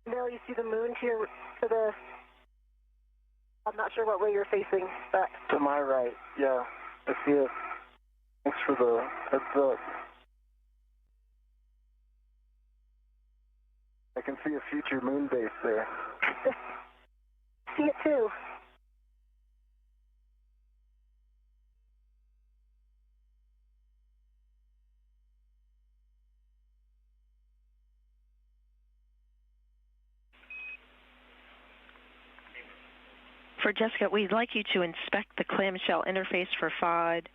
D: Anil, you see the moon to the... I'm not sure what way you're facing, but...
E: To my right, yeah. I see it. Thanks for the heads up. I can see a future moon base there.
D: See it too.
F: For Jessica, we'd like you to inspect the clamshell interface for FOD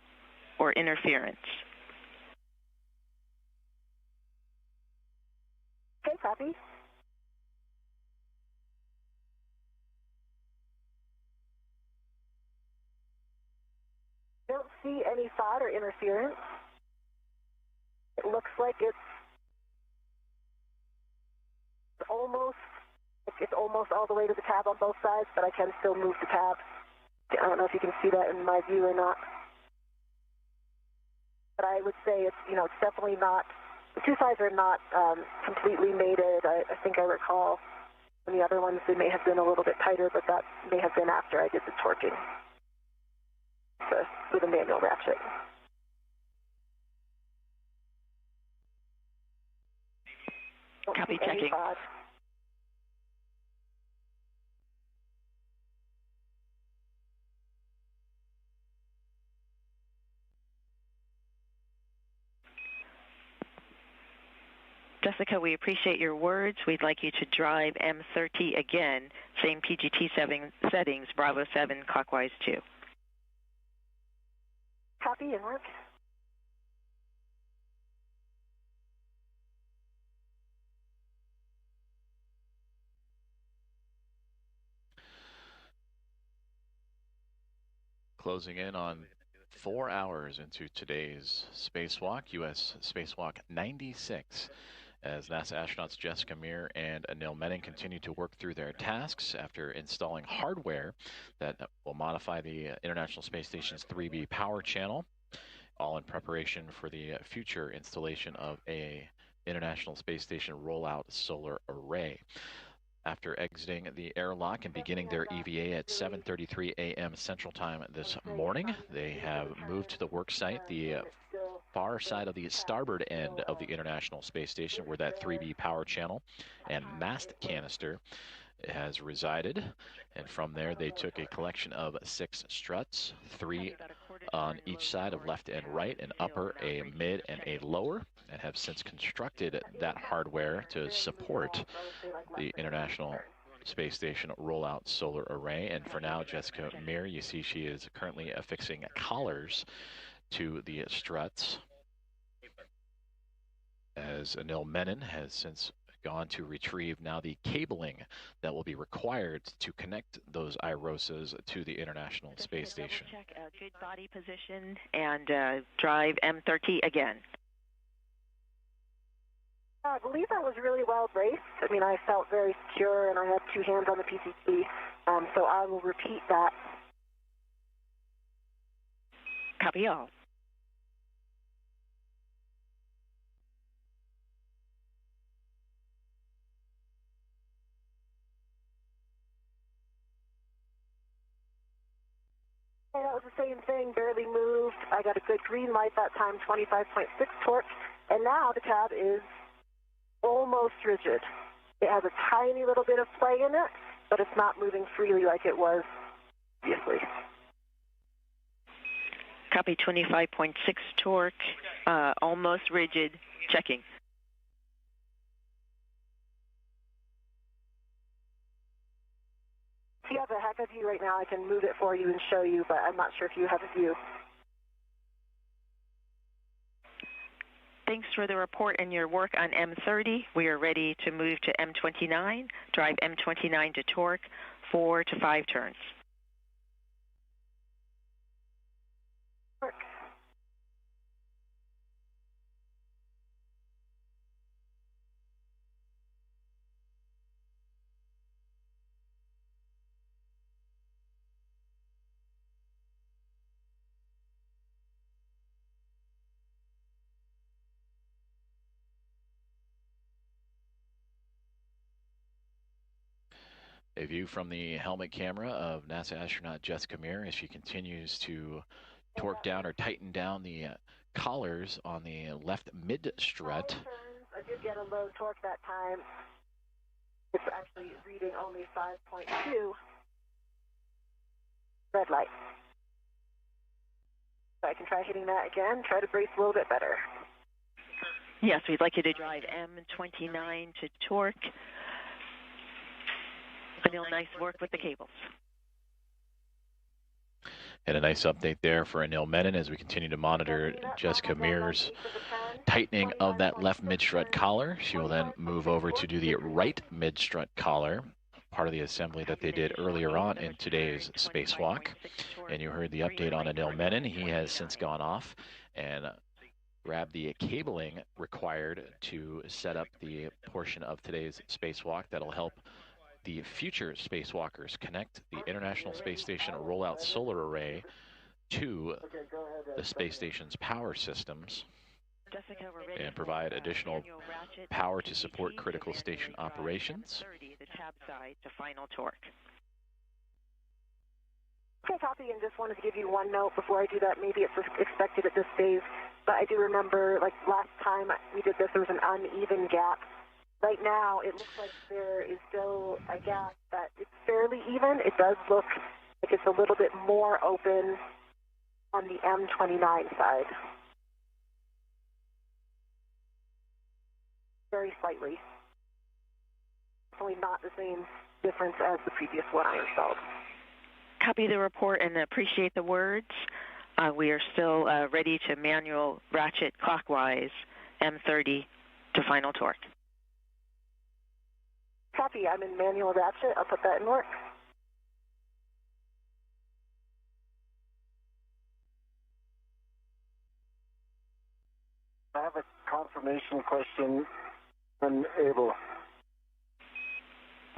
F: or interference.
D: Okay, copy. Don't see any FOD or interference. It looks like it's almost all the way to the tab on both sides, but I can still move the tab. I don't know if you can see that in my view or not. But I would say it's definitely not, the two sides are not completely mated. I think I recall in the other ones they may have been a little bit tighter, but that may have been after I did the torquing with a manual ratchet.
F: Copy checking. Jessica, we appreciate your words. We'd like you to drive M30 again, same PGT settings, Bravo 7, clockwise 2.
D: Copy and work.
A: Closing in on 4 hours into today's spacewalk, U.S. Spacewalk 96, as NASA astronauts Jessica Meir and Anil Menon continue to work through their tasks after installing hardware that will modify the International Space Station's 3B power channel, all in preparation for the future installation of a International Space Station rollout solar array. After exiting the airlock and beginning their EVA at 7:33 a.m. Central Time this morning, they have moved to the work site, the far side of the starboard end of the International Space Station, where that 3B power channel and mast canister has resided. And from there, they took a collection of 6 struts, 3 on each side of left and right, an upper, a mid, and a lower, and have since constructed that hardware to support the International Space Station rollout solar array. And for now, Jessica Meir, you see she is currently affixing collars to the struts as as Anil Menon has since gone to retrieve now the cabling that will be required to connect those IROSAs to the International Space Station.
F: Check a good body position and drive M30 again.
D: I believe that was really well braced. I mean, I felt very secure, and I had two hands on the PCT, so I will repeat that.
F: Copy all.
D: Okay, that was the same thing, barely moved. I got a good green light that time, 25.6 torque, and now the cab is almost rigid. It has a tiny little bit of play in it, but it's not moving freely like it was previously.
F: Copy 25.6 torque, almost rigid, checking.
D: If you have a heck of view right now, I can move it for you and show you, but I'm not sure if you have a view.
F: Thanks for the report and your work on M30. We are ready to move to M29, drive M29 to torque, 4 to 5 turns.
D: Torque.
A: A view from the helmet camera of NASA astronaut Jessica Meir as she continues to torque down or tighten down the collars on the left mid-strut.
D: I did get a low torque that time. It's actually reading only 5.2. Red light. So I can try hitting that again, try to brace a little bit better.
F: Yes, we'd like you to drive M29 to torque. Anil, nice work with the cables.
A: And a nice update there for Anil Menon as we continue to monitor Jessica Meir's tightening of that left mid-strut collar. She will then move over to do the right mid-strut collar, part of the assembly that they did earlier on in today's spacewalk. And you heard the update on Anil Menon. He has since gone off and grabbed the cabling required to set up the portion of today's spacewalk that'll help the future spacewalkers connect the International Space Station rollout solar array to the space station's power systems and provide additional power to support critical station operations.
F: The tab side to final torque.
D: Okay, copy, and just wanted to give you one note before I do that. Maybe it's expected at this phase, but I do remember, like last time we did this, there was an uneven gap. Right now, it looks like there is still a gap, but it's fairly even. It does look like it's a little bit more open on the M29 side. Very slightly. Definitely not the same difference as the previous one I installed.
F: Copy the report and appreciate the words. We are still ready to manual ratchet clockwise M30 to final torque.
D: Copy, I'm in manual ratchet. I'll put that in work.
E: I have a confirmation question when able.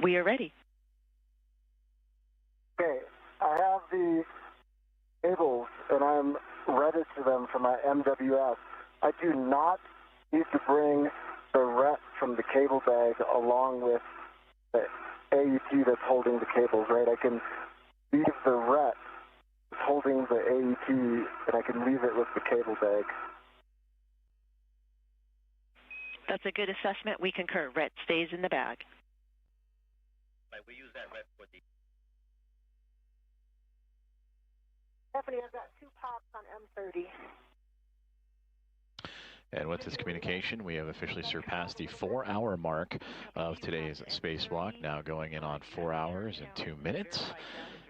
F: We are ready.
E: Okay, I have the cables and I'm ready to them for my MWS. I do not need to bring the ret from the cable bag along with the AET that's holding the cables, right? I can leave the ret holding the AET and I can leave it with the cable bag.
F: That's a good assessment. We concur. Ret stays in the bag.
C: Right, we use that ret for the...
D: Stephanie, I've got 2 pops on M30.
A: And with this communication, we have officially surpassed the 4-hour mark of today's spacewalk, now going in on 4 hours and 2 minutes.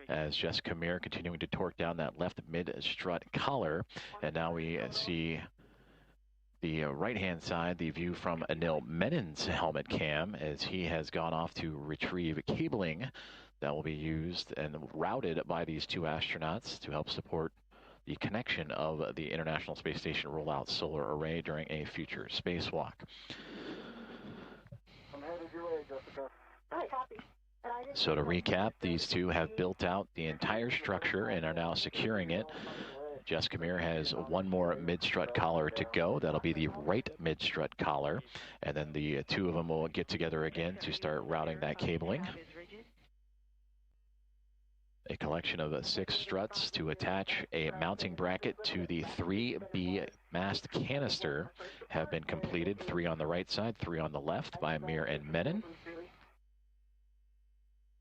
A: As Jessica Meir continuing to torque down that left mid-strut collar. And now we see The right-hand side, the view from Anil Menon's helmet cam, as he has gone off to retrieve cabling that will be used and routed by these two astronauts to help support the connection of the International Space Station rollout solar array during a future spacewalk.
E: I'm headed your way, Jessica.
D: All right, copy.
A: So to recap, these two have built out the entire structure and are now securing it. Jessica Meir has one more mid-strut collar to go. That'll be the right mid-strut collar. And then the two of them will get together again to start routing that cabling. A collection of 6 struts to attach a mounting bracket to the 3B mast canister have been completed. 3 on the right side, 3 on the left by Meir and Menon.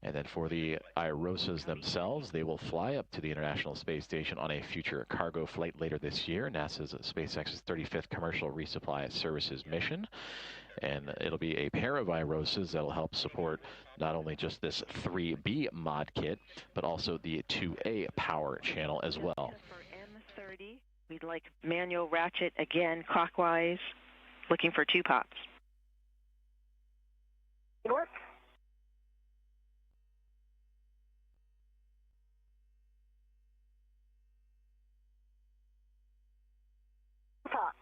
A: And then for the IROSAs themselves, they will fly up to the International Space Station on a future cargo flight later this year, NASA's SpaceX's 35th Commercial Resupply Services mission. And it'll be a pair of IROSAs that'll help support not only just this 3B mod kit, but also the 2A power channel as well.
F: For M30, we'd like manual ratchet again clockwise, looking for 2 pops.
D: Work. Pop.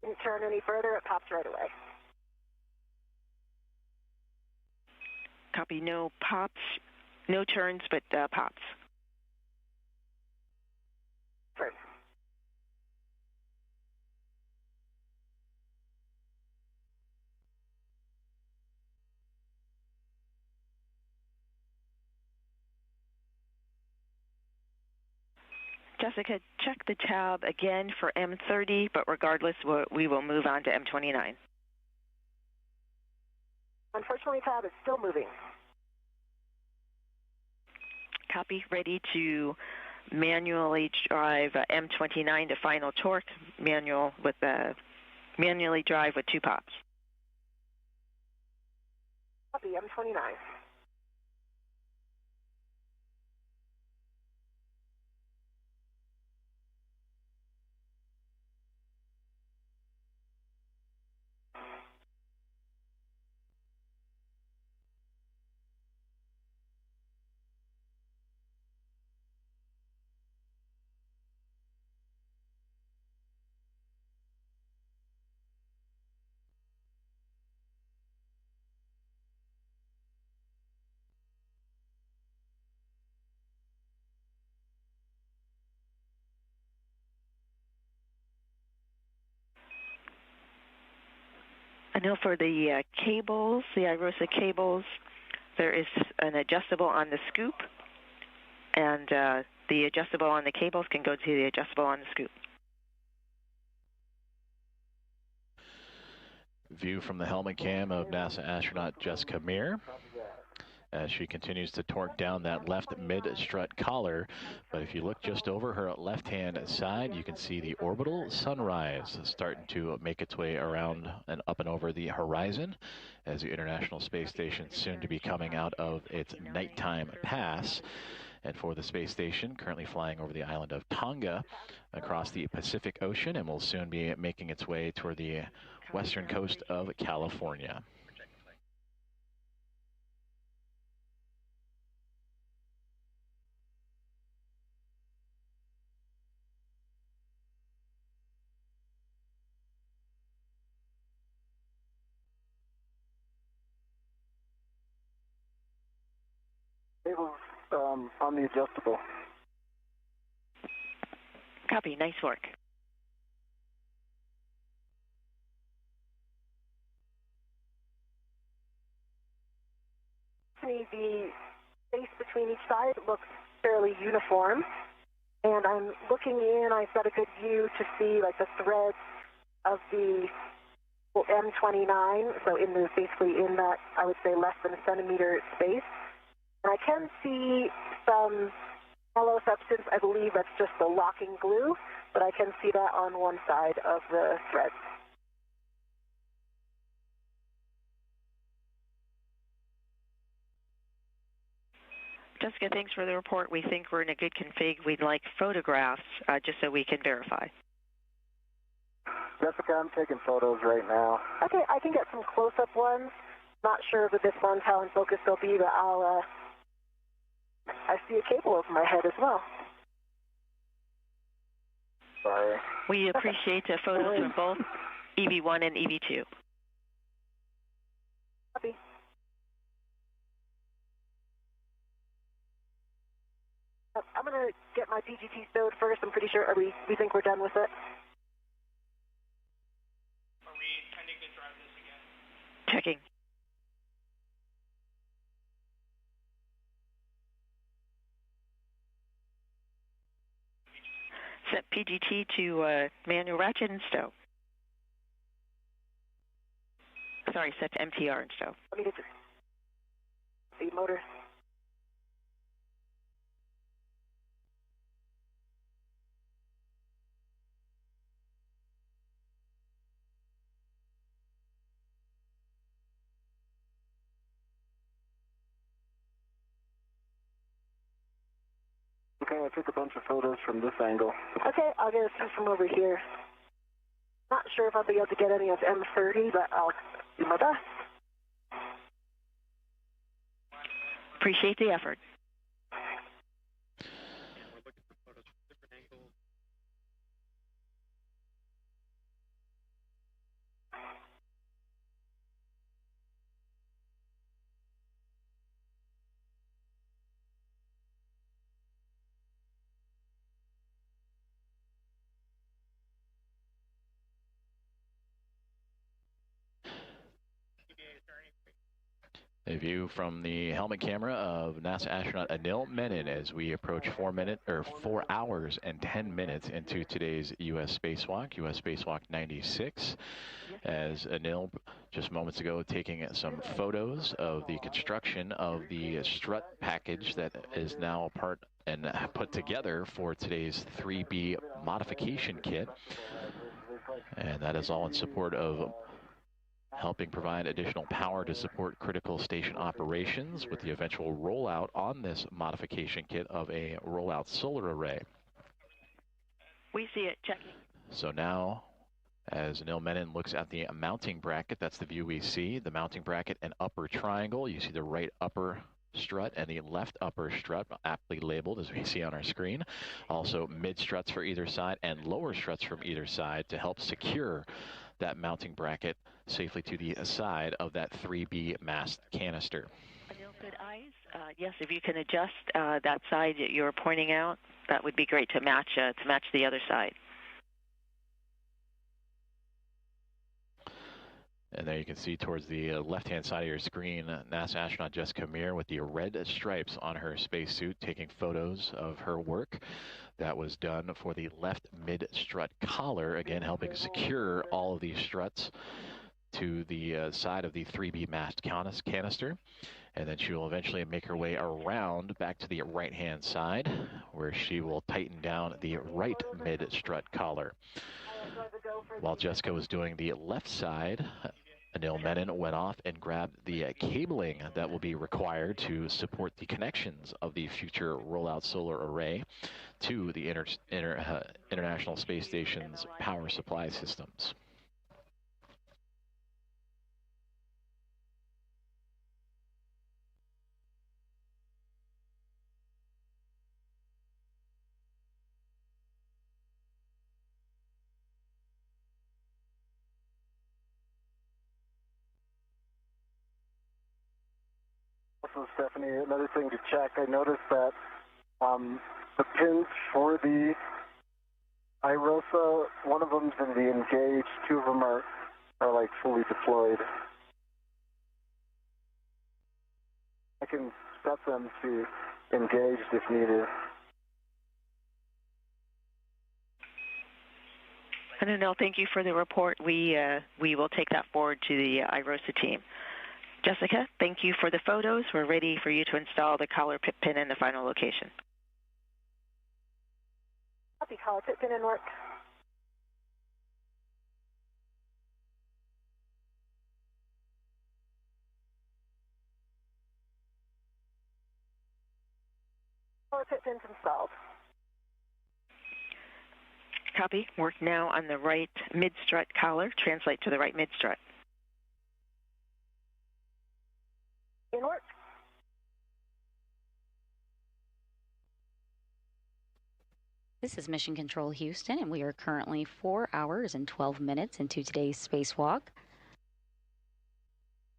D: Didn't turn any further, it pops right away.
F: Copy, no pops, no turns, but pops.
D: First.
F: Jessica, check the tab again for M30, but regardless, we will move on to M29.
D: Unfortunately, tab is still moving.
F: Copy, ready to manually drive M29 to final torque, manually drive with 2 pops.
D: Copy, M29.
F: I know for the cables, the IROSA cables, there is an adjustable on the scoop, and the adjustable on the cables can go to the adjustable on the scoop.
A: View from the helmet cam of NASA astronaut Jessica Meir as she continues to torque down that left mid-strut collar. But if you look just over her left-hand side, you can see the orbital sunrise starting to make its way around and up and over the horizon as the International Space Station soon to be coming out of its nighttime pass. And for the space station, currently flying over the island of Tonga across the Pacific Ocean, and will soon be making its way toward the western coast of California.
E: Cables on the adjustable.
F: Copy, nice work.
D: The space between each side looks fairly uniform, and I'm looking in. I've got a good view to see like the threads of the M29, so basically in that, I would say, less than a centimeter space. And I can see some yellow substance. I believe that's just the locking glue, but I can see that on one side of the thread.
F: Jessica, thanks for the report. We think we're in a good config. We'd like photographs just so we can verify.
E: Jessica, I'm taking photos right now.
D: Okay, I can get some close-up ones. Not sure with this one's how in focus they'll be, but I see a cable over my head as well.
E: Sorry.
F: We appreciate the photos from both EV1 and EV2.
D: Copy. I'm going to get my PGT stowed first. I'm pretty sure we think we're done with it.
H: Are we intending to drive this again?
F: Checking. Set PGT to manual ratchet and stow. Sorry, set to MTR and stow.
D: Let me get the motor.
E: Okay, I took a bunch of photos from this angle.
D: Okay, I'll get a few from over here. Not sure if I'll be able to get any of M30, but I'll do my best.
F: Appreciate the effort.
H: And we're looking for photos from different angles.
A: A view from the helmet camera of NASA astronaut Anil Menon as we approach 4 hours and 10 minutes into today's U.S. Spacewalk 96. As Anil just moments ago taking some photos of the construction of the strut package that is now part and put together for today's 3B modification kit. And that is all in support of helping provide additional power to support critical station operations with the eventual rollout on this modification kit of a rollout solar array.
F: We see it. Checking.
A: So now, as Anil Menon looks at the mounting bracket, that's the view we see, the mounting bracket and upper triangle. You see the right upper strut and the left upper strut, aptly labeled as we see on our screen. Also mid struts for either side and lower struts from either side to help secure that mounting bracket safely to the side of that 3B mast canister.
F: Anil, good eyes. Yes, if you can adjust that side that you're pointing out, that would be great to match the other side.
A: And there you can see towards the left-hand side of your screen, NASA astronaut Jessica Meir with the red stripes on her spacesuit taking photos of her work. That was done for the left mid-strut collar, again helping secure all of these struts to the side of the 3B mast canister. And then she will eventually make her way around back to the right-hand side where she will tighten down the right mid-strut collar. While Jessica was doing the left side, Anil Menon went off and grabbed the cabling that will be required to support the connections of the future rollout solar array to the International Space Station's power supply systems.
E: Also, Stephanie, another thing to check, I noticed that the pins for the IROSA, one of them's in the engaged, two of them are like fully deployed. I can set them to engaged if needed.
F: Anil, thank you for the report. We will take that forward to the IROSA team. Jessica, thank you for the photos. We're ready for you to install the collar pit pin in the final location.
D: Copy, collar pit pin in work. Collar pit pins installed.
F: Copy. Work now on the right mid-strut collar. Translate to the right mid-strut.
D: In work.
G: This is Mission Control Houston, and we are currently 4 hours and 12 minutes into today's spacewalk.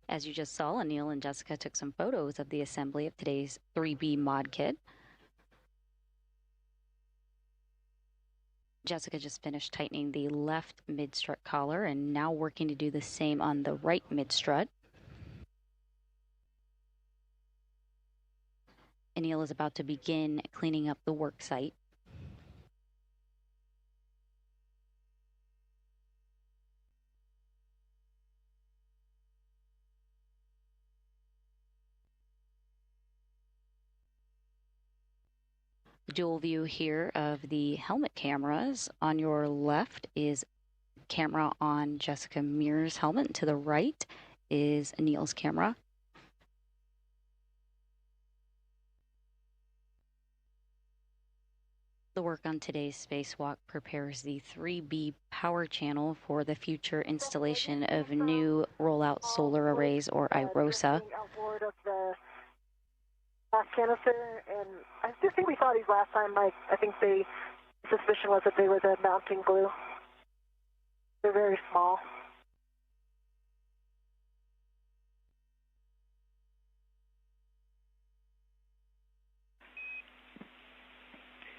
G: As you just saw, Anil and Jessica took some photos of the assembly of today's 3B mod kit. Jessica just finished tightening the left mid-strut collar and now working to do the same on the right mid-strut. Anil is about to begin cleaning up the work site. Dual view here of the helmet cameras. On your left is camera on Jessica Meir's helmet. To the right is Anil's camera. The work on today's spacewalk prepares the 3B power channel for the future installation of new rollout solar arrays, or IROSA.
D: Outboard of the last canister, and I just think we saw these last time, Mike. I think the suspicion was that they were the mounting glue. They're very small.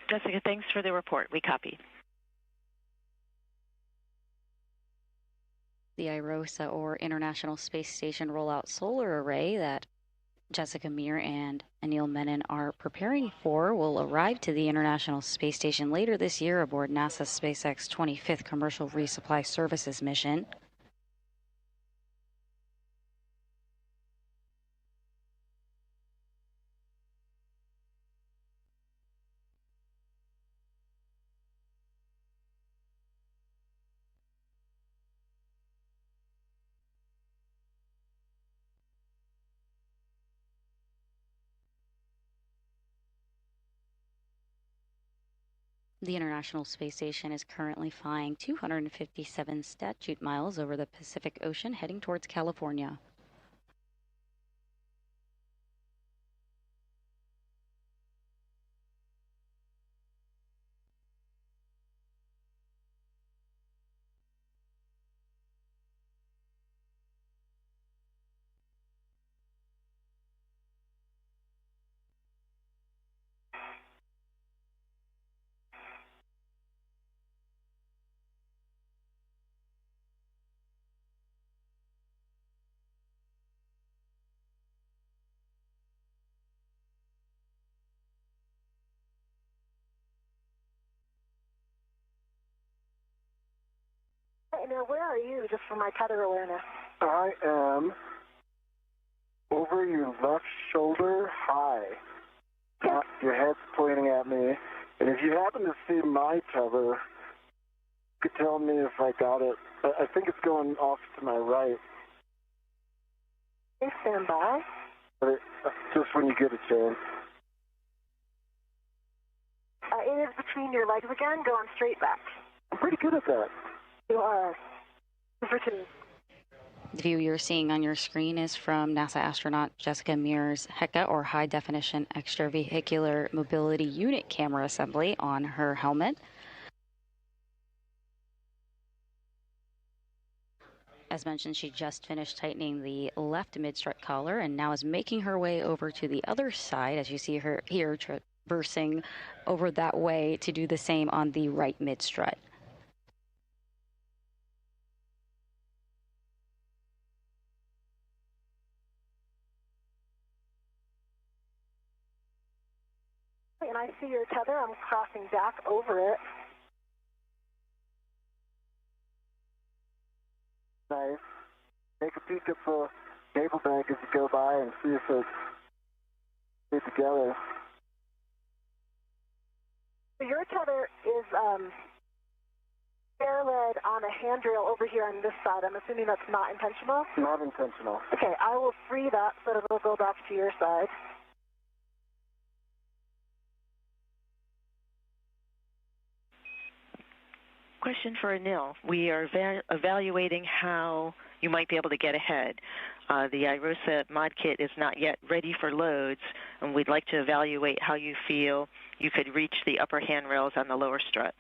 F: Jessica, thanks for the report. We copy.
G: The IROSA, or International Space Station Rollout Solar Array, that Jessica Meir and Anil Menon are preparing for, will arrive to the International Space Station later this year aboard NASA's SpaceX 25th Commercial Resupply Services mission. The International Space Station is currently flying 257 statute miles over the Pacific Ocean, heading towards California.
D: Hey, now where are you, just for my tether awareness?
E: I am over your left shoulder high. Your head's pointing at me. And if you happen to see my tether, you could tell me if I got it. I think it's going off to my right.
D: Hey, stand by.
E: But just when you get a chance.
D: It is between your legs again, going straight back.
E: I'm pretty good at that.
D: You are. For two.
G: The view you're seeing on your screen is from NASA astronaut Jessica Meir's HECA, or High Definition Extravehicular Mobility Unit camera assembly on her helmet. As mentioned, she just finished tightening the left mid-strut collar and now is making her way over to the other side, as you see her here traversing over that way to do the same on the right mid-strut.
D: And I see your tether. I'm crossing back over it.
E: Nice. Take a peek at the cable bank as you go by and see if it's fit together.
D: So your tether is air-led on a handrail over here on this side. I'm assuming that's not intentional?
E: Not intentional.
D: Okay, I will free that so that it'll go back to your side.
F: question for Anil. We are evaluating how you might be able to get ahead. The IROSA mod kit is not yet ready for loads, and we'd like to evaluate how you feel you could reach the upper handrails on the lower strut.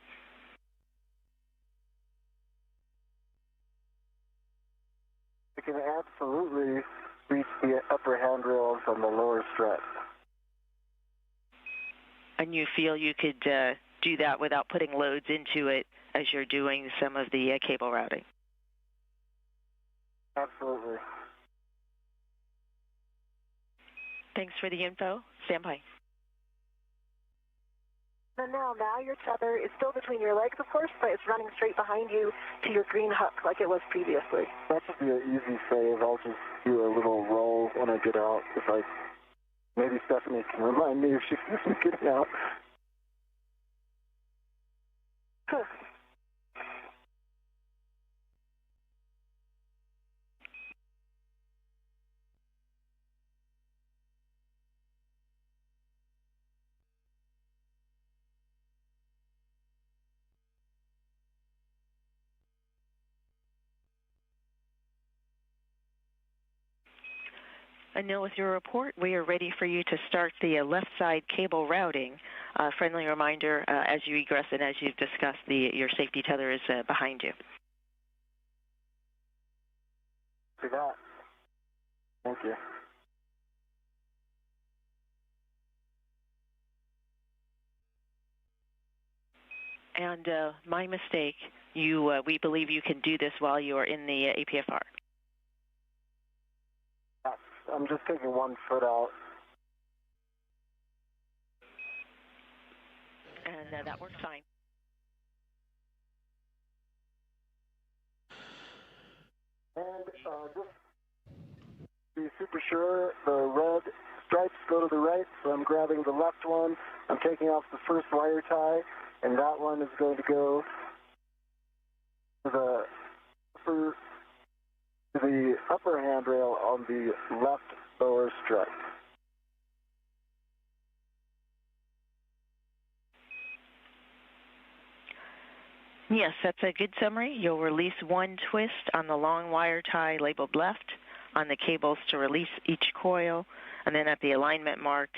E: We can absolutely reach the upper handrails on the lower strut.
F: And you feel you could do that without putting loads into it as you're doing some of the cable routing?
E: Absolutely.
F: Thanks for the info. Stand by.
D: Now your tether is still between your legs, of course, but it's running straight behind you to your green hook like it was previously.
E: That should be an easy save. I'll just do a little roll when I get out. Maybe Stephanie can remind me if she sees me getting out.
F: Anil, with your report, we are ready for you to start the left side cable routing. Friendly reminder, as you egress and as you've discussed, your safety tether is behind you.
E: See that? Thank you.
F: And my mistake, we believe you can do this while you are in the APFR.
E: I'm just taking 1 foot out.
F: And that works fine.
E: And just be super sure, the red stripes go to the right, so I'm grabbing the left one. I'm taking off the first wire tie, and that one is going to go to the upper handrail on the left lower strut.
F: Yes, that's a good summary. You'll release 1 twist on the long wire tie labeled left on the cables to release each coil, and then at the alignment mark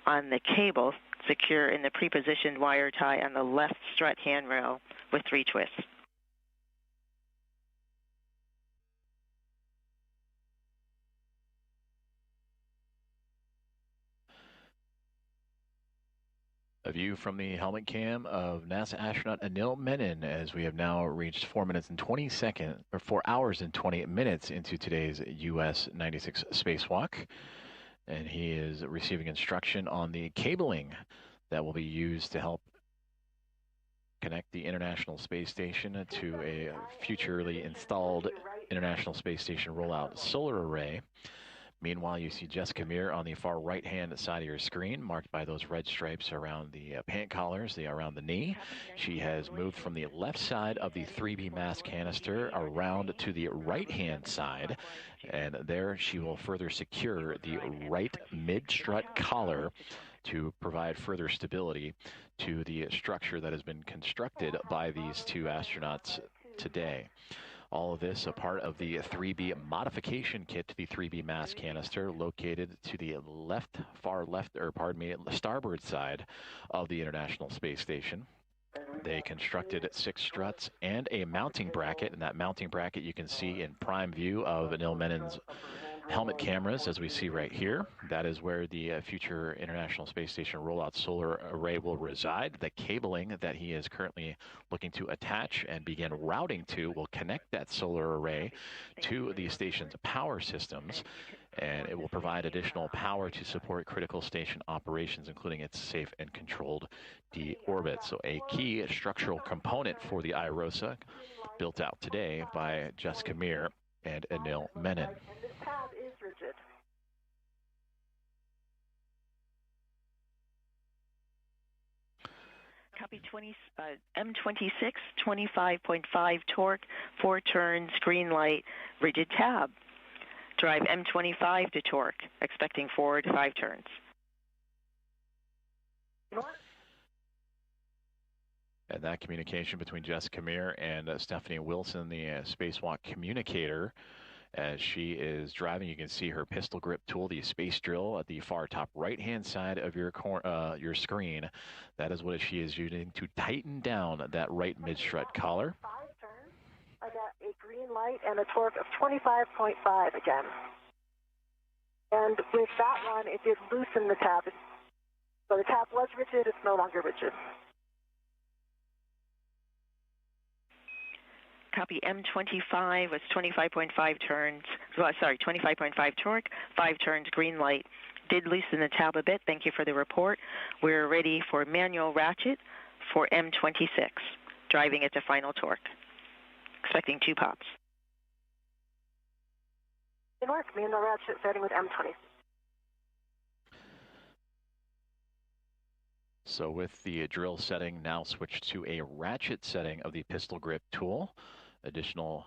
F: on the cable, secure in the pre-positioned wire tie on the left strut handrail with 3 twists.
A: A view from the helmet cam of NASA astronaut Anil Menon, as we have now reached 4 hours and 20 minutes into today's US 96 spacewalk. And he is receiving instruction on the cabling that will be used to help connect the International Space Station to a futurely installed International Space Station rollout solar array. Meanwhile, you see Jessica Meir on the far right-hand side of your screen, marked by those red stripes around the pant collars, around the knee. She has moved from the left side of the 3B mass canister around to the right-hand side, and there she will further secure the right mid-strut collar to provide further stability to the structure that has been constructed by these 2 astronauts today. All of this a part of the 3B modification kit to the 3B mass canister located to the starboard side of the International Space Station. They constructed 6 struts and a mounting bracket, and that mounting bracket you can see in prime view of Anil Menon's helmet cameras, as we see right here. That is where the future International Space Station rollout solar array will reside. The cabling that he is currently looking to attach and begin routing to will connect that solar array to the station's power systems, and it will provide additional power to support critical station operations, including its safe and controlled deorbit. So a key structural component for the IROSA, built out today by Jessica Meir and Anil Menon.
D: And this tab is rigid.
F: Copy M26, 25.5 torque, 4 turns, green light, rigid tab. Drive M25 to torque, expecting 4 to 5 turns.
A: And that communication between Jessica Meir and Stephanie Wilson, the Spacewalk communicator, as she is driving, you can see her pistol grip tool, the space drill, at the far top right-hand side of your screen. That is what she is using to tighten down that right mid-strut collar.
D: 5 turns. I got a green light and a torque of 25.5 again. And with that one, it did loosen the tab. So the tab was rigid, it's no longer rigid.
F: Copy. M25 was 25.5 turns. Well, sorry, 25.5 torque, 5 turns, green light. Did loosen the tab a bit. Thank you for the report. We're ready for manual ratchet for M26, driving it to final torque. Expecting 2 pops.
D: It worked. Manual ratchet starting with M20.
A: So with the drill setting now switched to a ratchet setting of the pistol grip tool, additional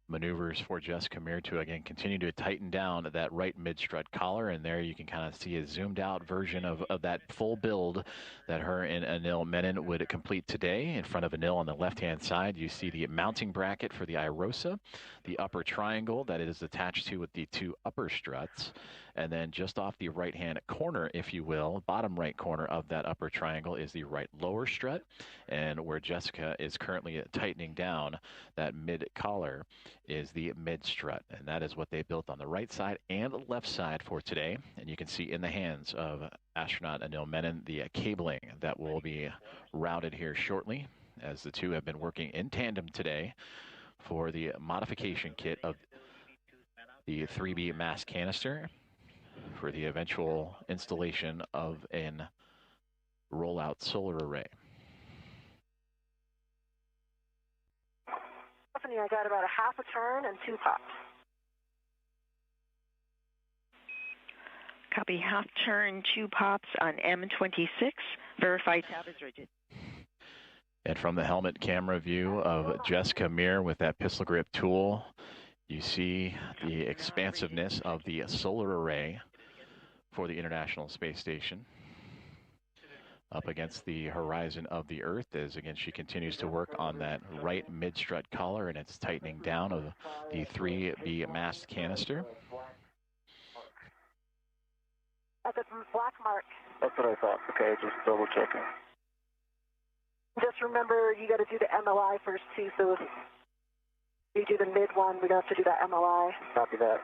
A: maneuvers for Jessica Meir to again continue to tighten down that right mid-strut collar, and there you can kind of see a zoomed out version of that full build that her and Anil Menon would complete today. In front of Anil on the left-hand side, you see the mounting bracket for the IROSA, the upper triangle that it is attached to with the 2 upper struts, and then just off the right-hand corner, if you will, bottom right corner of that upper triangle is the right lower strut, and where Jessica is currently tightening down that mid-collar is the mid strut, and that is what they built on the right side and the left side for today. And you can see in the hands of astronaut Anil Menon the cabling that will be routed here shortly, as the two have been working in tandem today for the modification kit of the 3B mass canister for the eventual installation of an rollout solar array.
D: I got about a half a turn and 2 pops.
F: Copy. Half turn, 2 pops on M26. Verified tab is rigid.
A: And from the helmet camera view of Jessica Meir with that pistol grip tool, you see the expansiveness of the solar array for the International Space Station up against the horizon of the Earth, as again she continues to work on that right mid-strut collar and its tightening down of the 3B mast canister.
D: That's a black mark.
E: That's what I thought. Okay, just double checking.
D: Just remember, you got to do the MLI first too, so if you do the mid one, we don't have to do that MLI.
E: Copy that.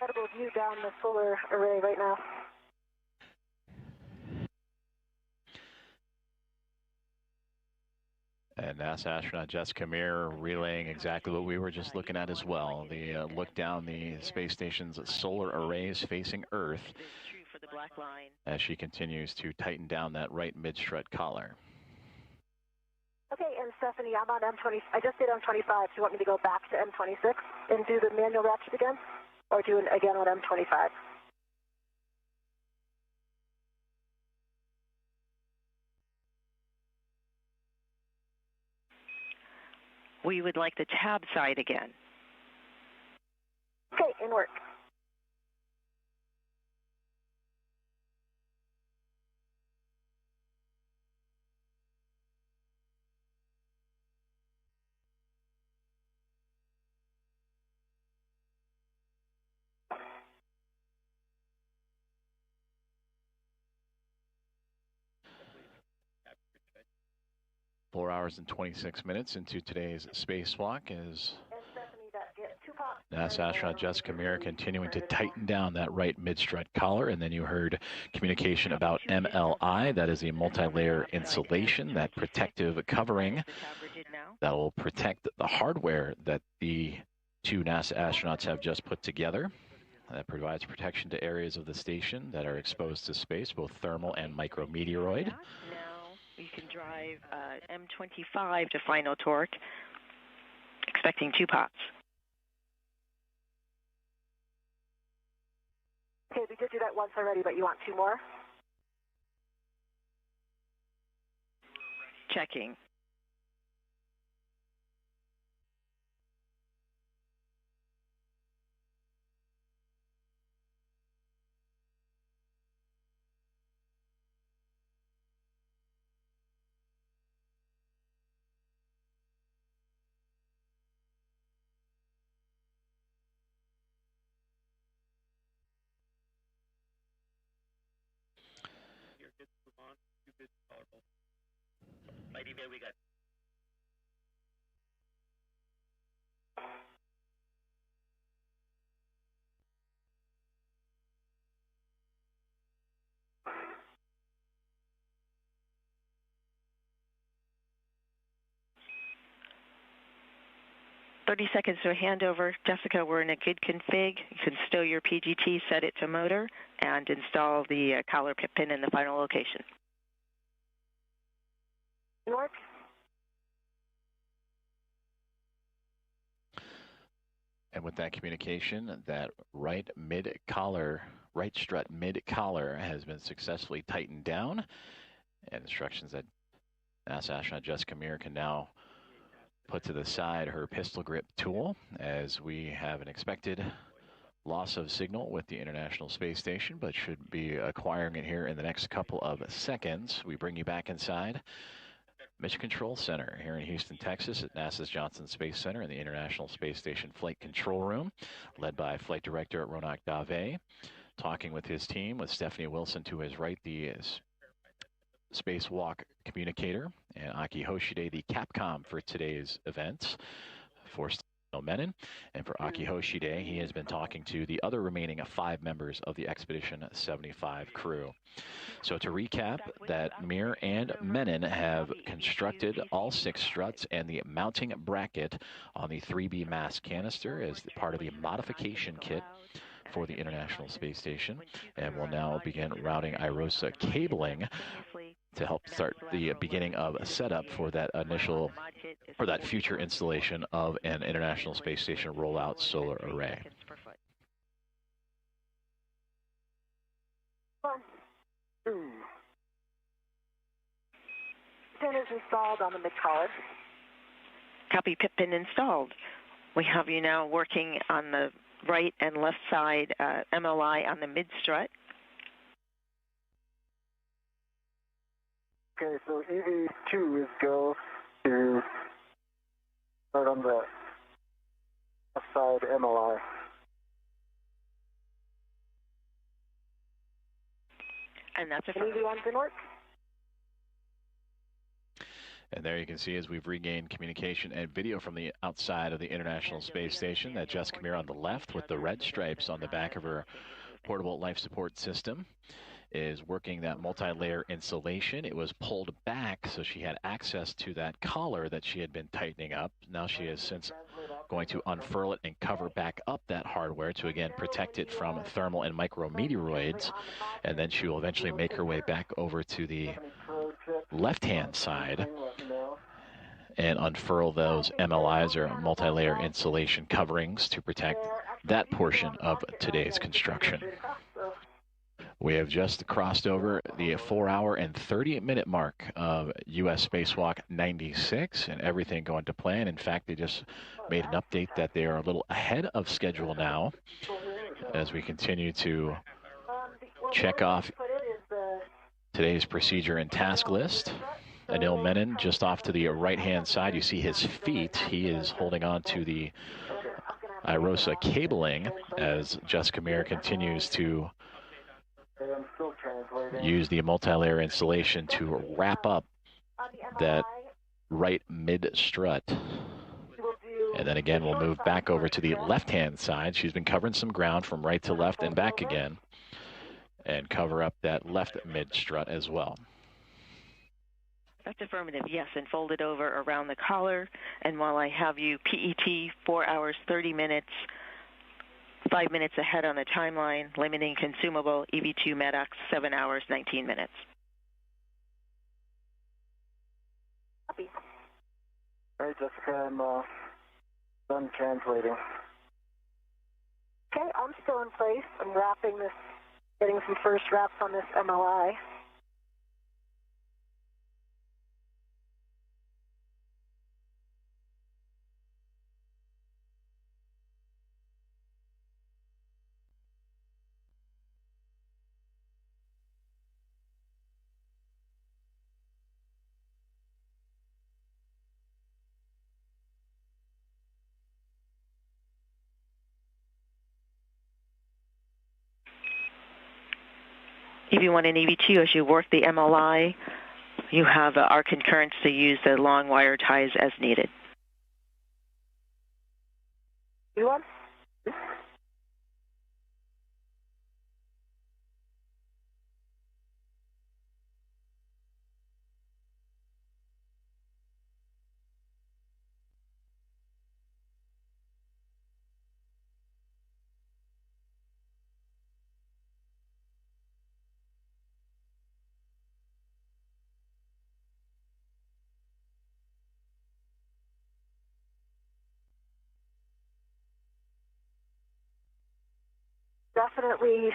D: Incredible view down the solar array right now.
A: And NASA astronaut Jessica Meir relaying exactly what we were just looking at as well. The look down the space station's solar arrays facing Earth
F: For the black line.
A: as she continues to tighten down that right mid-strut collar.
D: Okay, and Stephanie, I'm on M20. I just did M25. Do you want me to go back to M26 and do the manual ratchet again? Or do it again on M25?
F: We would like the tab side again.
D: Okay, in work.
A: Four hours and 26 minutes into today's spacewalk as NASA astronaut Jessica Meir continuing to tighten down that right mid-strut collar. And then you heard communication about MLI. That is a multi-layer insulation, that protective covering that will protect the hardware that the 2 NASA astronauts have just put together. That provides protection to areas of the station that are exposed to space, both thermal and micrometeoroid.
F: Now you can drive M25 to final torque, expecting 2 pops.
D: Okay, we did do that once already, but you want 2 more?
F: Checking. 30 seconds to a handover. Jessica, we're in a good config. You can stow your PGT, set it to motor, and install the collar pin in the final location.
D: York?
A: And with that communication, that right strut mid collar has been successfully tightened down, and instructions that NASA astronaut Jessica Meir can now put to the side her pistol grip tool, as we have an expected loss of signal with the International Space Station, but should be acquiring it here in the next couple of seconds. We bring you back inside Mission Control Center here in Houston, Texas at NASA's Johnson Space Center in the International Space Station Flight Control Room, led by Flight Director Ronak Dave, talking with his team, with Stephanie Wilson to his right, the Spacewalk communicator, and Aki Hoshide, the Capcom for today's events for Menon. And for Aki Hoshide, he has been talking to the other remaining 5 members of the Expedition 75 crew. So to recap, that Meir and Menon have constructed all 6 struts and the mounting bracket on the 3B mast canister as part of the modification kit for the International Space Station, and will now begin routing IROSA cabling to help start the beginning of a setup for that future installation of an International Space Station rollout solar array.
D: Pin is installed on the mid-collar.
F: Copy, pit pin installed. We have you now working on the right and left side MLI on the mid strut.
E: Okay, so EV2 is go to start on the left side MLI.
F: And that's a
D: EV1's in work.
A: And there you can see, as we've regained communication and video from the outside of the International Space Station, that Jessica Meir on the left with the red stripes on the back of her portable life support system is working that multi-layer insulation. It was pulled back so she had access to that collar that she had been tightening up. Now she is since going to unfurl it and cover back up that hardware to again protect it from thermal and micrometeoroids, and then she will eventually make her way back over to the left-hand side and unfurl those MLIs, or multi-layer insulation coverings, to protect that portion of today's construction. We have just crossed over the 4-hour and 30-minute mark of U.S. Spacewalk 96, and everything going to plan. In fact, they just made an update that they are a little ahead of schedule now, as we continue to check off today's procedure and task list. Anil Menon just off to the right-hand side. You see his feet. He is holding on to the IROSA cabling as Jessica Meir continues to use the multi-layer insulation to wrap up that right mid-strut. And then again, we'll move back over to the left-hand side. She's been covering some ground from right to left and back again, and cover up that left mid-strut as well.
F: That's affirmative, yes, and fold it over around the collar. And while I have you, PET, 4 hours, 30 minutes, 5 minutes ahead on the timeline, limiting consumable, EV2 MEDOX, 7 hours, 19 minutes.
D: Copy.
E: All right, Jessica, I'm done translating.
D: Okay, I'm still in place. I'm wrapping this, getting some first wraps on this MLI.
F: EV1 and EV2, as you work the MLI, You have our concurrence to use the long wire ties as needed.
D: You want? Definitely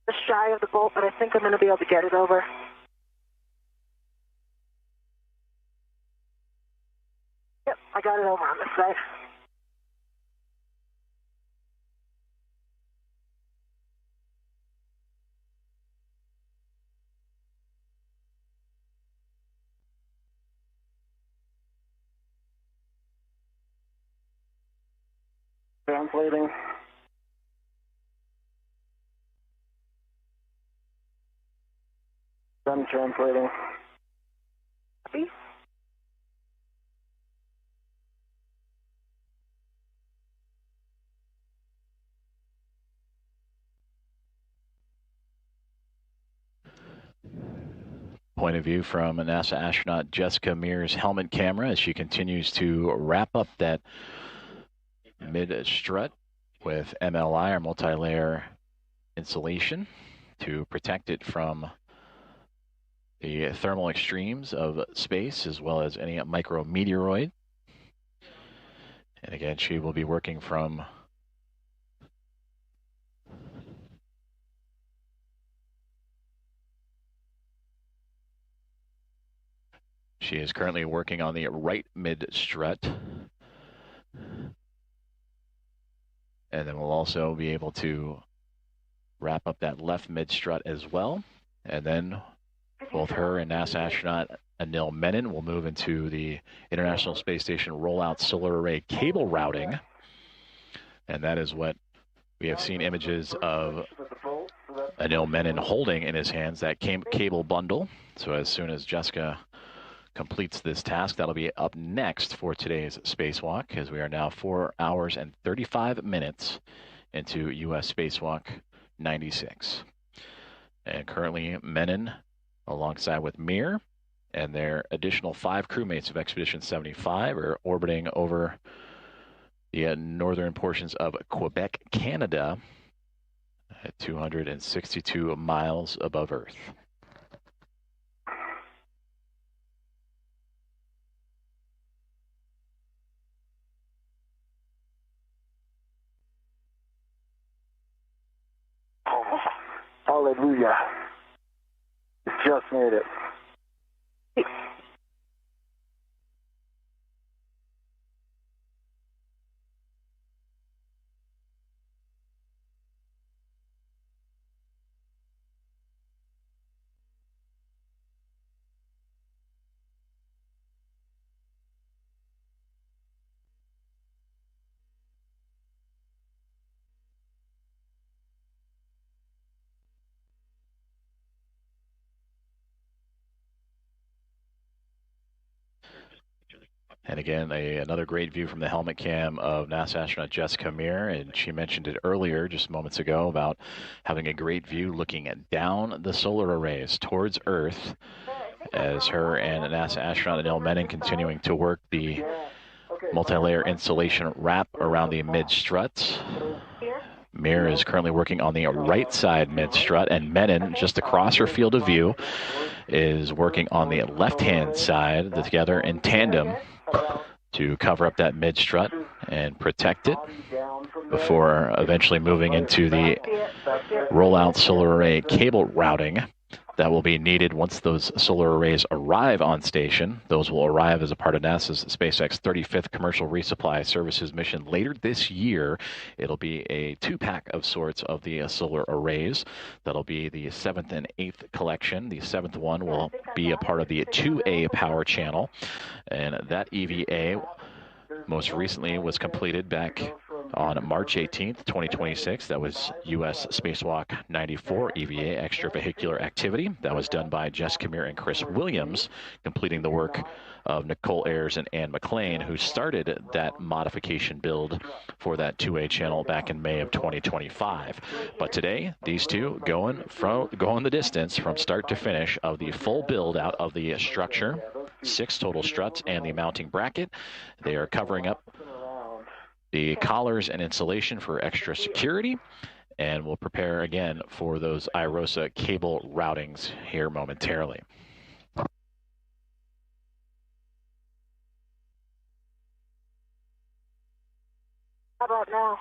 D: just shy of the bolt, but I think I'm going to be able to get it over. Yep, I got it over on this side.
E: Translating. Done translating.
D: See?
A: Point of view from NASA astronaut Jessica Meir's helmet camera as she continues to wrap up that mid-strut with MLI, or multi-layer insulation, to protect it from the thermal extremes of space as well as any micrometeoroid. And again, she will be working from She is currently working on the right mid-strut. And then we'll also be able to wrap up that left mid-strut as well. And then both her and NASA astronaut Anil Menon will move into the International Space Station rollout solar array cable routing. And that is what we have seen images of Anil Menon holding in his hands, that cable bundle. So as soon as Jessica completes this task, that'll be up next for today's spacewalk, as we are now 4 hours and 35 minutes into U.S. Spacewalk 96. And currently Menon, alongside with Meir and their additional 5 crewmates of Expedition 75, are orbiting over the northern portions of Quebec, Canada, at 262 miles above Earth.
E: Hallelujah. Just made it.
A: And again, another great view from the helmet cam of NASA astronaut Jessica Meir, and she mentioned it earlier, just moments ago, about having a great view looking down the solar arrays towards Earth, as her and NASA astronaut Anil Menon continuing to work the multi-layer insulation wrap around the mid-strut. Meir is currently working on the right side mid-strut, and Menon, just across her field of view, is working on the left-hand side, together in tandem, to cover up that mid-strut and protect it before eventually moving into the rollout solar array cable routing that will be needed once those solar arrays arrive on station. Those will arrive as a part of NASA's SpaceX 35th Commercial Resupply Services mission later this year. It'll be a 2-pack of sorts of the solar arrays. That'll be the 7th and 8th collection. The 7th one will be a part of the 2A power channel. And that EVA most recently was completed back On March 18th, 2026, that was U.S. Spacewalk 94 EVA extravehicular activity. That was done by Jessica Meir and Chris Williams, completing the work of Nicole Ayers and Ann McLean, who started that modification build for that 2A channel back in May of 2025. But today, these two going the distance from start to finish of the full build out of the structure, 6 total struts and the mounting bracket. They are covering up the collars and insulation for extra security, and we'll prepare again for those IROSA cable routings here momentarily.
D: How about now?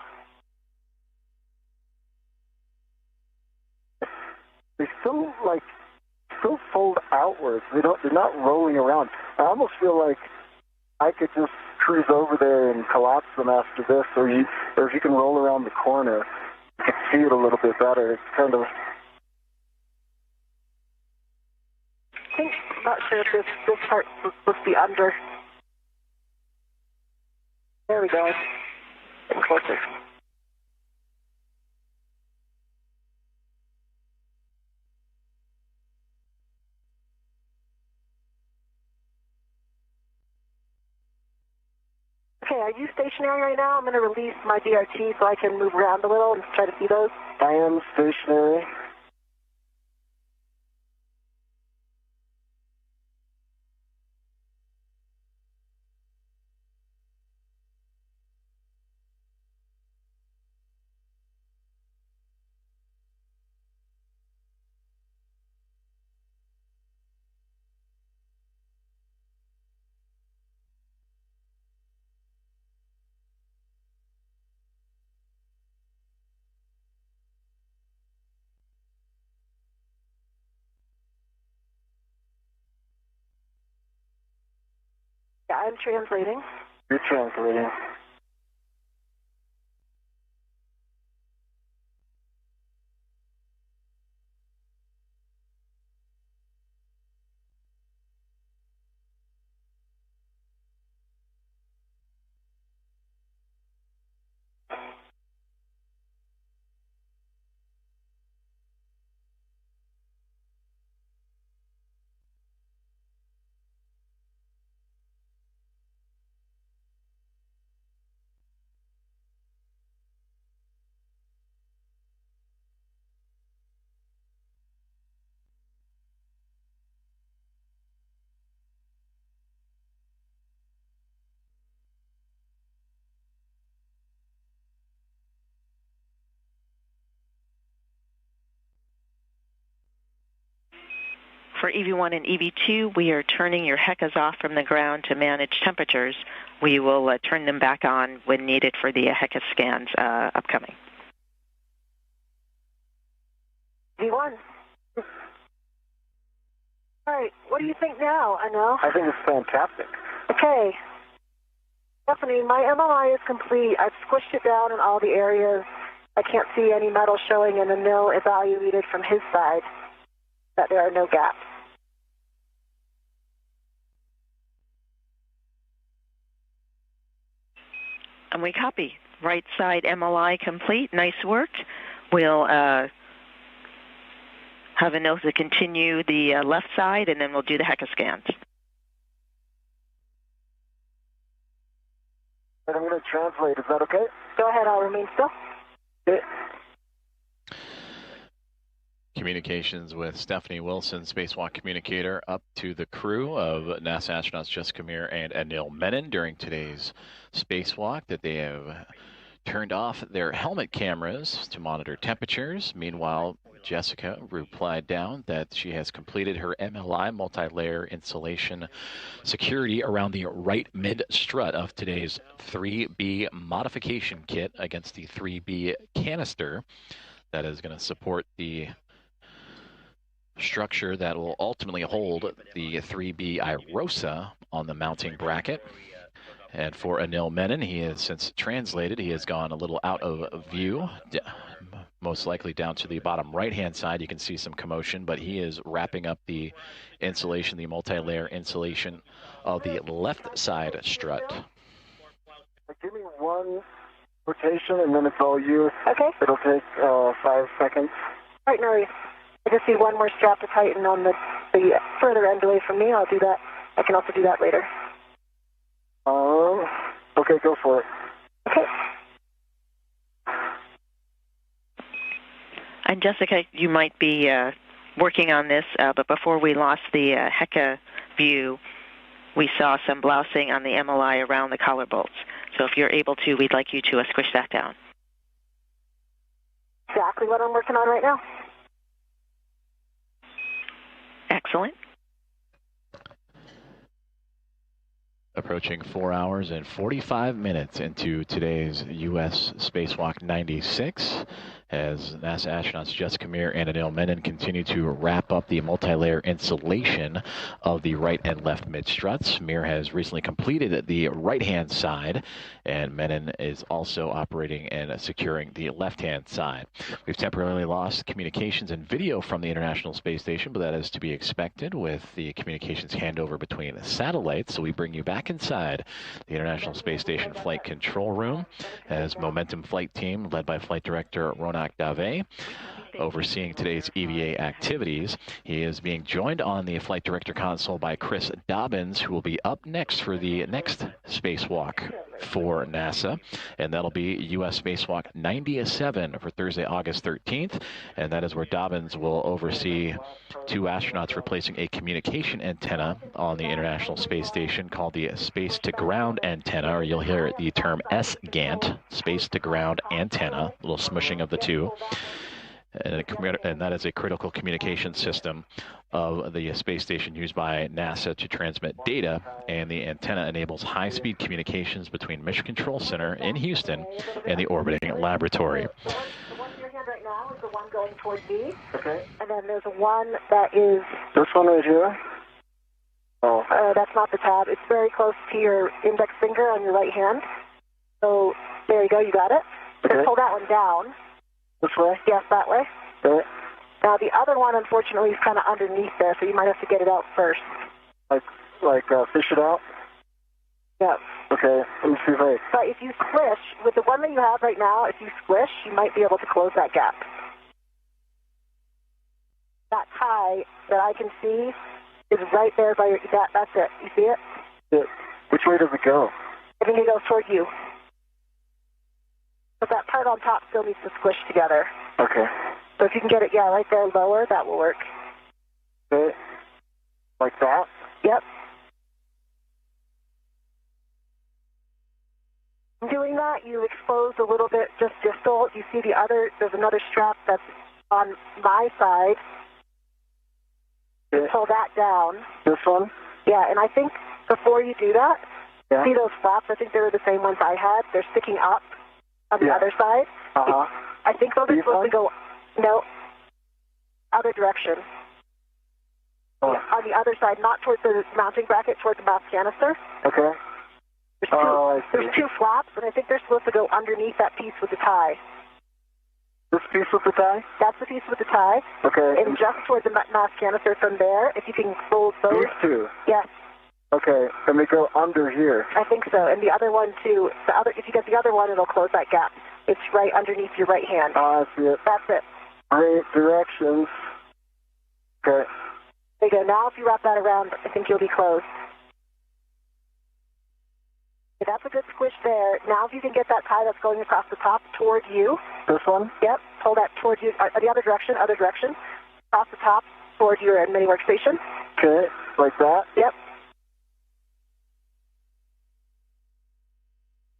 E: They still fold outwards. They're not rolling around. I almost feel like I could just cruise over there and collapse them after this, or if you can roll around the corner, you can see it a little bit better. It's kind of.
D: I think, not sure if this part was supposed to be under. There we go. Getting closer. Okay, are you stationary right now? I'm going to release my DRT so I can move around a little and try to see those.
E: I am stationary.
D: Yeah, I'm translating.
E: You're translating.
F: For EV1 and EV2, we are turning your HECAs off from the ground to manage temperatures. We will turn them back on when needed for the HECA scans upcoming.
D: V1. All right, what do you think now, Anil?
E: I think it's fantastic.
D: Okay. Stephanie, my MLI is complete. I've squished it down in all the areas. I can't see any metal showing, and Anil evaluated from his side that there are no gaps.
F: And we copy. Right side MLI complete. Nice work. We'll have Anil to continue the left side, and then we'll do the HECA scans.
E: And I'm going to translate. Is that okay?
D: Go ahead, I'll remain still.
E: Okay.
A: Communications with Stephanie Wilson, Spacewalk communicator, up to the crew of NASA astronauts Jessica Meir and Anil Menon during today's spacewalk, that they have turned off their helmet cameras to monitor temperatures. Meanwhile, Jessica replied down that she has completed her MLI multi-layer insulation security around the right mid strut of today's 3B modification kit against the 3B canister that is going to support the structure that will ultimately hold the 3B IROSA on the mounting bracket. And for Anil Menon, he has since translated. He has gone a little out of view, most likely down to the bottom right-hand side. You can see some commotion, but he is wrapping up the insulation, the multi-layer insulation of the left side strut.
E: Give me one rotation, and then it's all you.
D: Okay.
E: It'll take 5 seconds.
D: All right, no worries. I just see one more strap to tighten on the further end away from me. I'll do that. I can also do that later.
E: Okay, go for it.
D: Okay.
F: And Jessica, you might be working on this, but before we lost the HECA view, we saw some blousing on the MLI around the collar bolts. So if you're able to, we'd like you to squish that down.
D: Exactly what I'm working on right now.
F: Excellent.
A: Approaching 4 hours and 45 minutes into today's U.S. Spacewalk 96, as NASA astronauts Jessica Meir and Anil Menon continue to wrap up the multi-layer insulation of the right and left mid-struts. Meir has recently completed the right-hand side, and Menon is also operating and securing the left-hand side. We've temporarily lost communications and video from the International Space Station, but that is to be expected with the communications handover between satellites. So we bring you back inside the International Space Station Flight Control Room as Momentum Flight Team, led by Flight Director Ronak Dave, overseeing today's EVA activities. He is being joined on the Flight Director console by Chris Dobbins, who will be up next for the next spacewalk for NASA, and that'll be U.S. Spacewalk 97 for Thursday, August 13th, and that is where Dobbins will oversee 2 astronauts replacing a communication antenna on the International Space Station called the Space to Ground Antenna, or you'll hear the term SGANT, Space to Ground Antenna, a little smushing of the two. And that is a critical communication system of the space station used by NASA to transmit data, and the antenna enables high-speed communications between Mission Control Center in Houston and the orbiting laboratory.
D: The one in your hand right now is the one going towards me.
E: Okay.
D: And then there's one that is...
E: This one right here? Oh.
D: That's not the tab. It's very close to your index finger on your right hand. So there you go. You got it.
E: Okay.
D: Just pull that one down.
E: This way?
D: Yes, that way.
E: Okay.
D: Now the other one, unfortunately, is kind of underneath there, so you might have to get it out first.
E: Like fish it out?
D: Yeah.
E: Okay, let me see if I...
D: But if you squish, with the one that you have right now, if you squish, you might be able to close that gap. That tie that I can see is right there by your... That's it. You see it?
E: Yeah. Which way does it go?
D: I think it goes toward you. But that part on top still needs to squish together.
E: Okay.
D: So if you can get it, right there lower, that will work.
E: Okay. Like that?
D: Yep. In doing that, you expose a little bit just distal. You see there's another strap that's on my side.
E: Okay.
D: Pull that down.
E: This one?
D: Yeah, and I think before you do that,
E: Yeah.
D: see those flaps? I think they were the same ones I had. They're sticking up on the other side.
E: Uh-huh.
D: I think those are supposed to go, no, other direction.
E: Oh.
D: On the other side, not towards the mounting bracket, towards the mass canister.
E: Okay.
D: There's 2 flaps, and I think they're supposed to go underneath that piece with the tie.
E: This piece with the tie?
D: That's the piece with the tie.
E: Okay.
D: And just towards the mass canister from there, if you can fold those.
E: These 2?
D: Yes.
E: Okay, and they go under here.
D: I think so. And the other one, too. If you get the other one, it'll close that gap. It's right underneath your right hand.
E: I see it.
D: That's it.
E: Great directions. Okay.
D: There you go. Now if you wrap that around, I think you'll be closed. Okay, that's a good squish there. Now if you can get that tie that's going across the top toward you.
E: This one?
D: Yep. Pull that toward you. The other direction. Across the top toward your mini workstation.
E: Okay, like that?
D: Yep.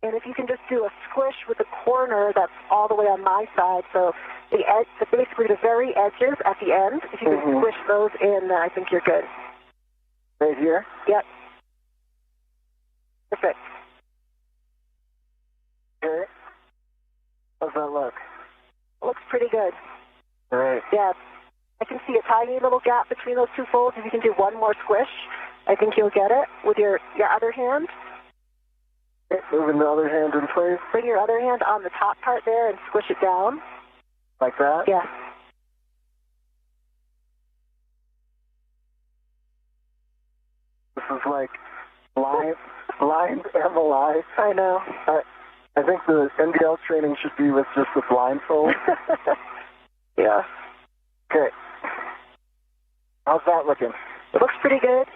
D: And if you can just do a squish with the corner that's all the way on my side, so the edge, basically the very edges at the end, if you can squish those in, then I think you're good.
E: Right here?
D: Yep. Perfect.
E: Okay. How's that look?
D: Looks pretty good.
E: All right.
D: Yeah. I can see a tiny little gap between those 2 folds. If you can do one more squish, I think you'll get it with your other hand.
E: Moving the other hand in place.
D: Bring your other hand on the top part there and squish it down.
E: Like that?
D: Yeah.
E: This is like blind MLI.
D: I know.
E: I I think the NDL training should be with just the blindfold.
D: Yeah.
E: Okay. How's that looking?
D: It looks pretty good,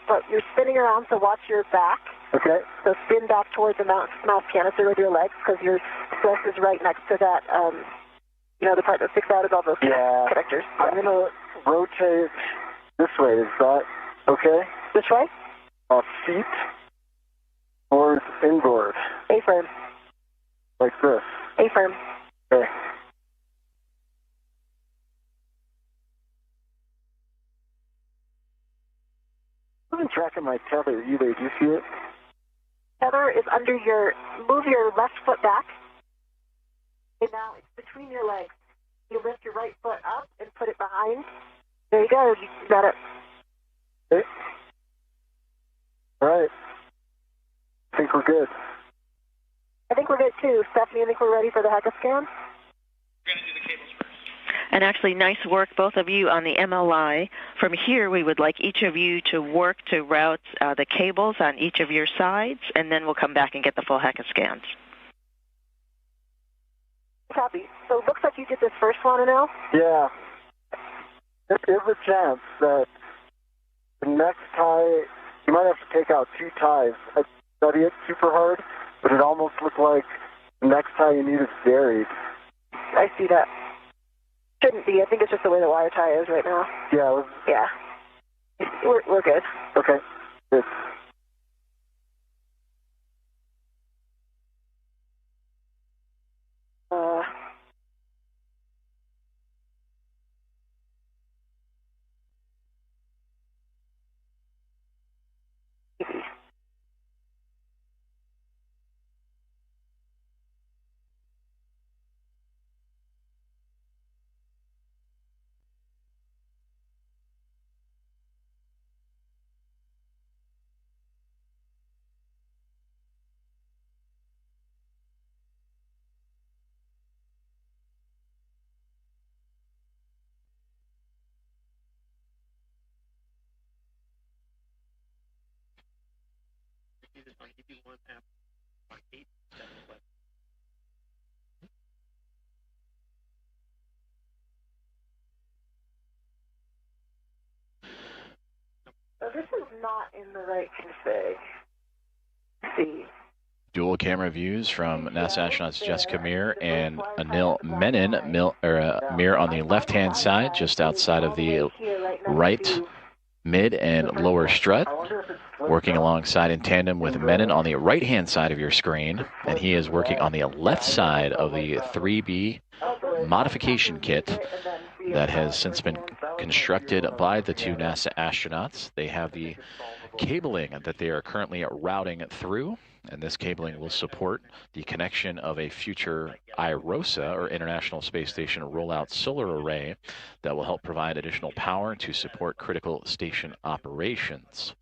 D: but you're spinning around, so watch your back.
E: Okay.
D: So spin back towards the mouse canister with your legs, because your thrust is right next to that, the part that sticks out above those connectors.
E: I'm going to rotate this way. Is that okay?
D: Which way?
E: Feet towards inboard.
D: A-frame.
E: Like this.
D: A-frame.
E: Okay. I wasn't tracking my tether either. Do you see it?
D: Tether is under move your left foot back. And now it's between your legs. You lift your right foot up and put it behind. There you go. You got it.
E: Okay. All right. I think we're good.
D: I think we're good too. Stephanie, I think we're ready for the HECA scan.
H: We're going to do the cables first.
F: And actually, nice work, both of you, on the MLI. From here, we would like each of you to work to route the cables on each of your sides, and then we'll come back and get the full HECA scans.
D: Copy. So it looks like you did this first one, Anil?
E: Yeah. There's a chance that the next tie, you might have to take out 2 ties. I study it super hard, but it almost looked like the next tie you need is buried.
D: I see that. Shouldn't be. I think it's just the way the wire tie is right now.
E: Yeah.
D: Yeah. We're good.
E: Okay. Good.
H: On EV1 app on 8 7 11.
D: So this is not in the right config. Let's see.
A: Dual camera views from NASA astronauts Jessica Meir and Anil Menon. Meir on the left-hand side, just outside of the right, mid, and lower strut. Working alongside in tandem with Menon on the right-hand side of your screen. And he is working on the left side of the 3B modification kit that has since been constructed by the 2 NASA astronauts. They have the cabling that they are currently routing through, and this cabling will support the connection of a future IROSA, or International Space Station Rollout Solar Array, that will help provide additional power to support critical station operations.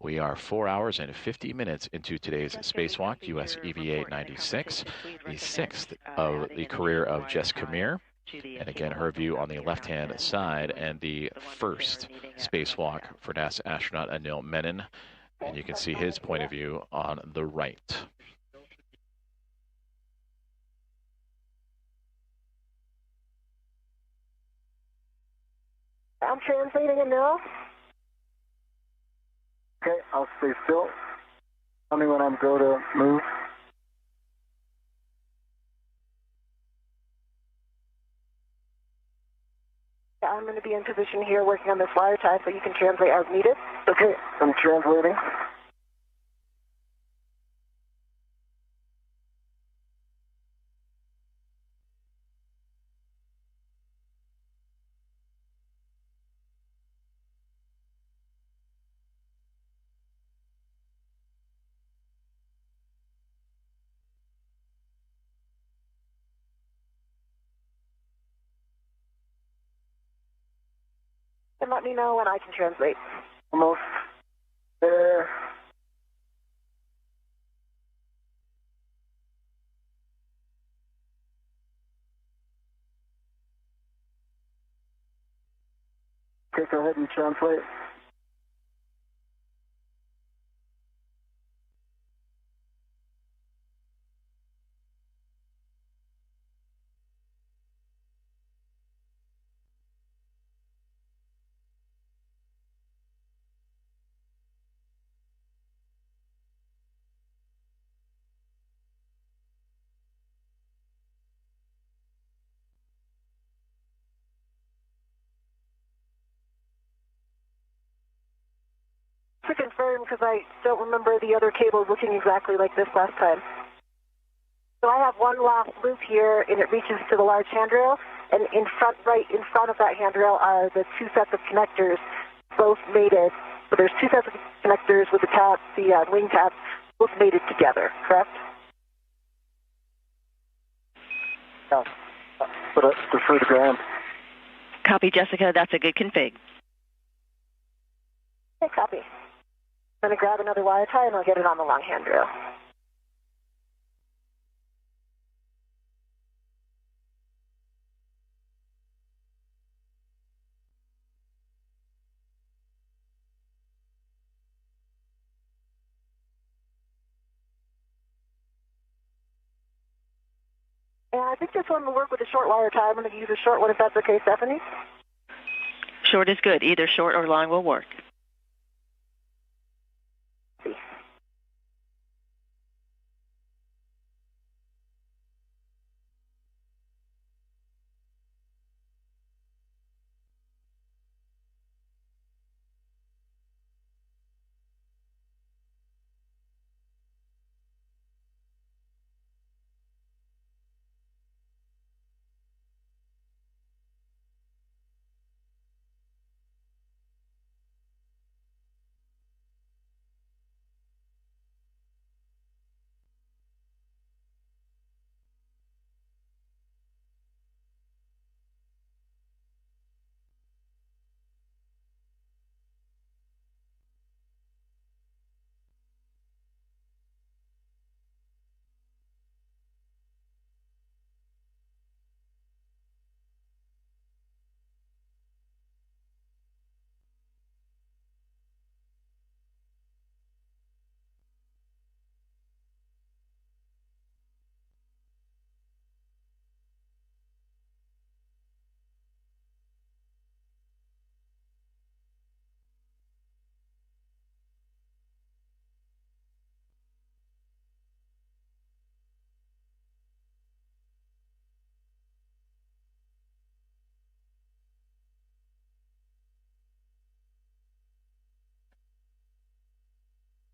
A: We are 4 hours and 50 minutes into today's spacewalk, US EVA 96, the 6th of the career of Jessica Meir. And again, her view on the left-hand side, and the first spacewalk for NASA astronaut Anil Menon. And you can see his point of view on the right.
D: I'm translating Anil.
E: Okay, I'll stay still. Tell me when I'm go to move.
D: I'm going to be in position here working on this wire tie, so you can translate as needed.
E: Okay, I'm translating.
D: And let me know when I can translate.
E: Almost there. Okay, go ahead and translate.
D: pattern because I don't remember the other cables looking exactly like this last time. So I have one last loop here, and it reaches to the large handrail, and right in front of that handrail are the two sets of connectors, both mated. So there's two sets of connectors with the wing tabs, both mated together, correct?
E: Yeah, but I defer to ground.
F: Copy, Jessica. That's a good config.
D: Okay, copy. I'm going to grab another wire tie, and I'll get it on the long handrail. And I think this one will work with a short wire tie. I'm going to use a short one if that's okay, Stephanie.
F: Short is good. Either short or long will work.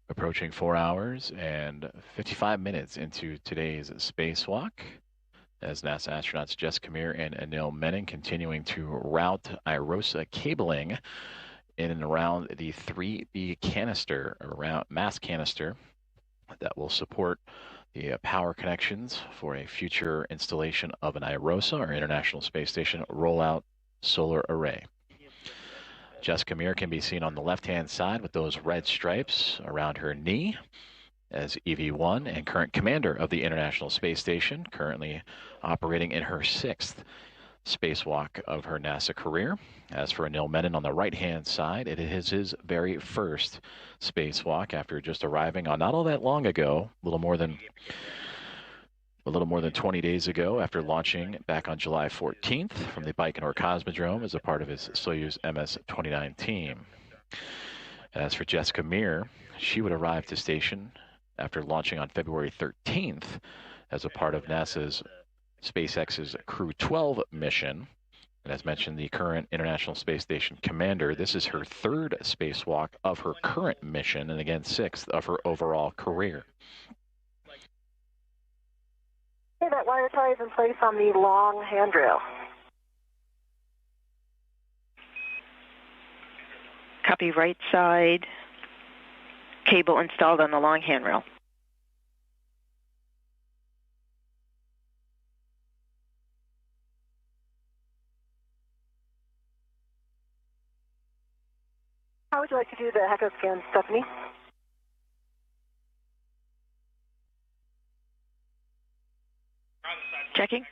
A: Approaching 4 hours and 55 minutes into today's spacewalk, as NASA astronauts Jessica Meir and Anil Menon continuing to route IROSA cabling in and around the 3B canister, around mass canister, that will support the power connections for a future installation of an IROSA, or International Space Station Rollout Solar Array. Jessica Meir can be seen on the left-hand side with those red stripes around her knee as EV1 and current commander of the International Space Station, currently operating in her 6th spacewalk of her NASA career. As for Anil Menon on the right-hand side, it is his very first spacewalk after just arriving on not all that long ago, a little more than 20 days ago, after launching back on July 14th from the Baikonur Cosmodrome as a part of his Soyuz MS-29 team. As for Jessica Meir, she would arrive to station after launching on February 13th as a part of NASA's SpaceX's Crew 12 mission. And as mentioned, the current International Space Station commander, this is her 3rd spacewalk of her current mission, and again, 6th of her overall career.
D: Okay, that wire tie is in place on the long handrail.
F: Copy, right side. Cable installed on the long handrail.
D: How would you like to do the HECO scan, Stephanie?
F: Checking.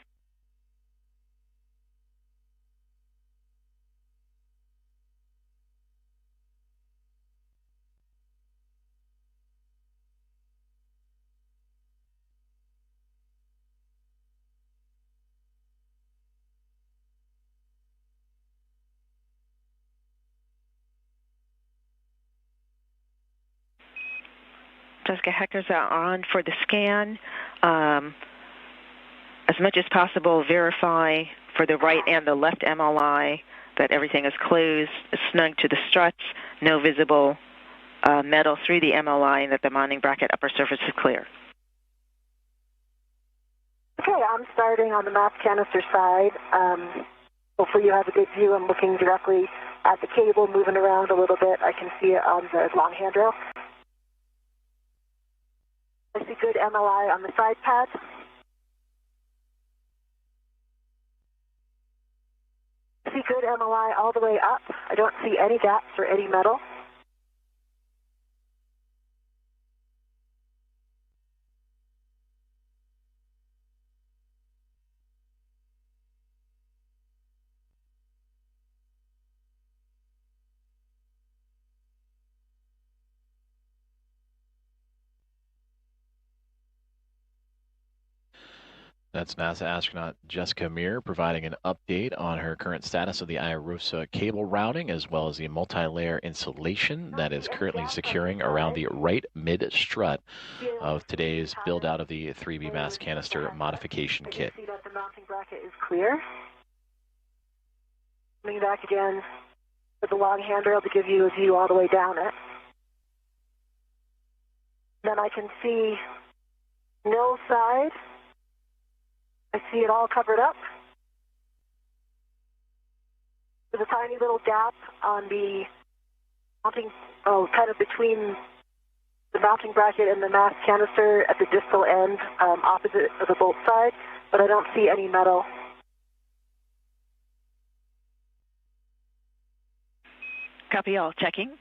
F: Jessica, Hector's on for the scan. As much as possible, verify for the right and the left MLI that everything is closed, snug to the struts, no visible metal through the MLI and that the mounting bracket upper surface is clear.
D: Okay, I'm starting on the map canister side. Hopefully you have a good view. I'm looking directly at the cable, moving around a little bit. I can see it on the long handrail. I see good MLI on the side pad. I see good MLI all the way up. I don't see any gaps or any metal.
A: That's NASA astronaut Jessica Meir providing an update on her current status of the IROSA cable routing, as well as the multi-layer insulation that is currently securing around the right mid-strut of today's build-out of the 3B mass canister modification kit.
D: See that the mounting bracket is clear. Coming back again with the long handrail to give you a view all the way down it. Then I can see no side. I see it all covered up. There's a tiny little gap on the mounting, kind of between the mounting bracket and the mass canister at the distal end, opposite of the bolt side, but I don't see any metal.
F: Copy all. Checking.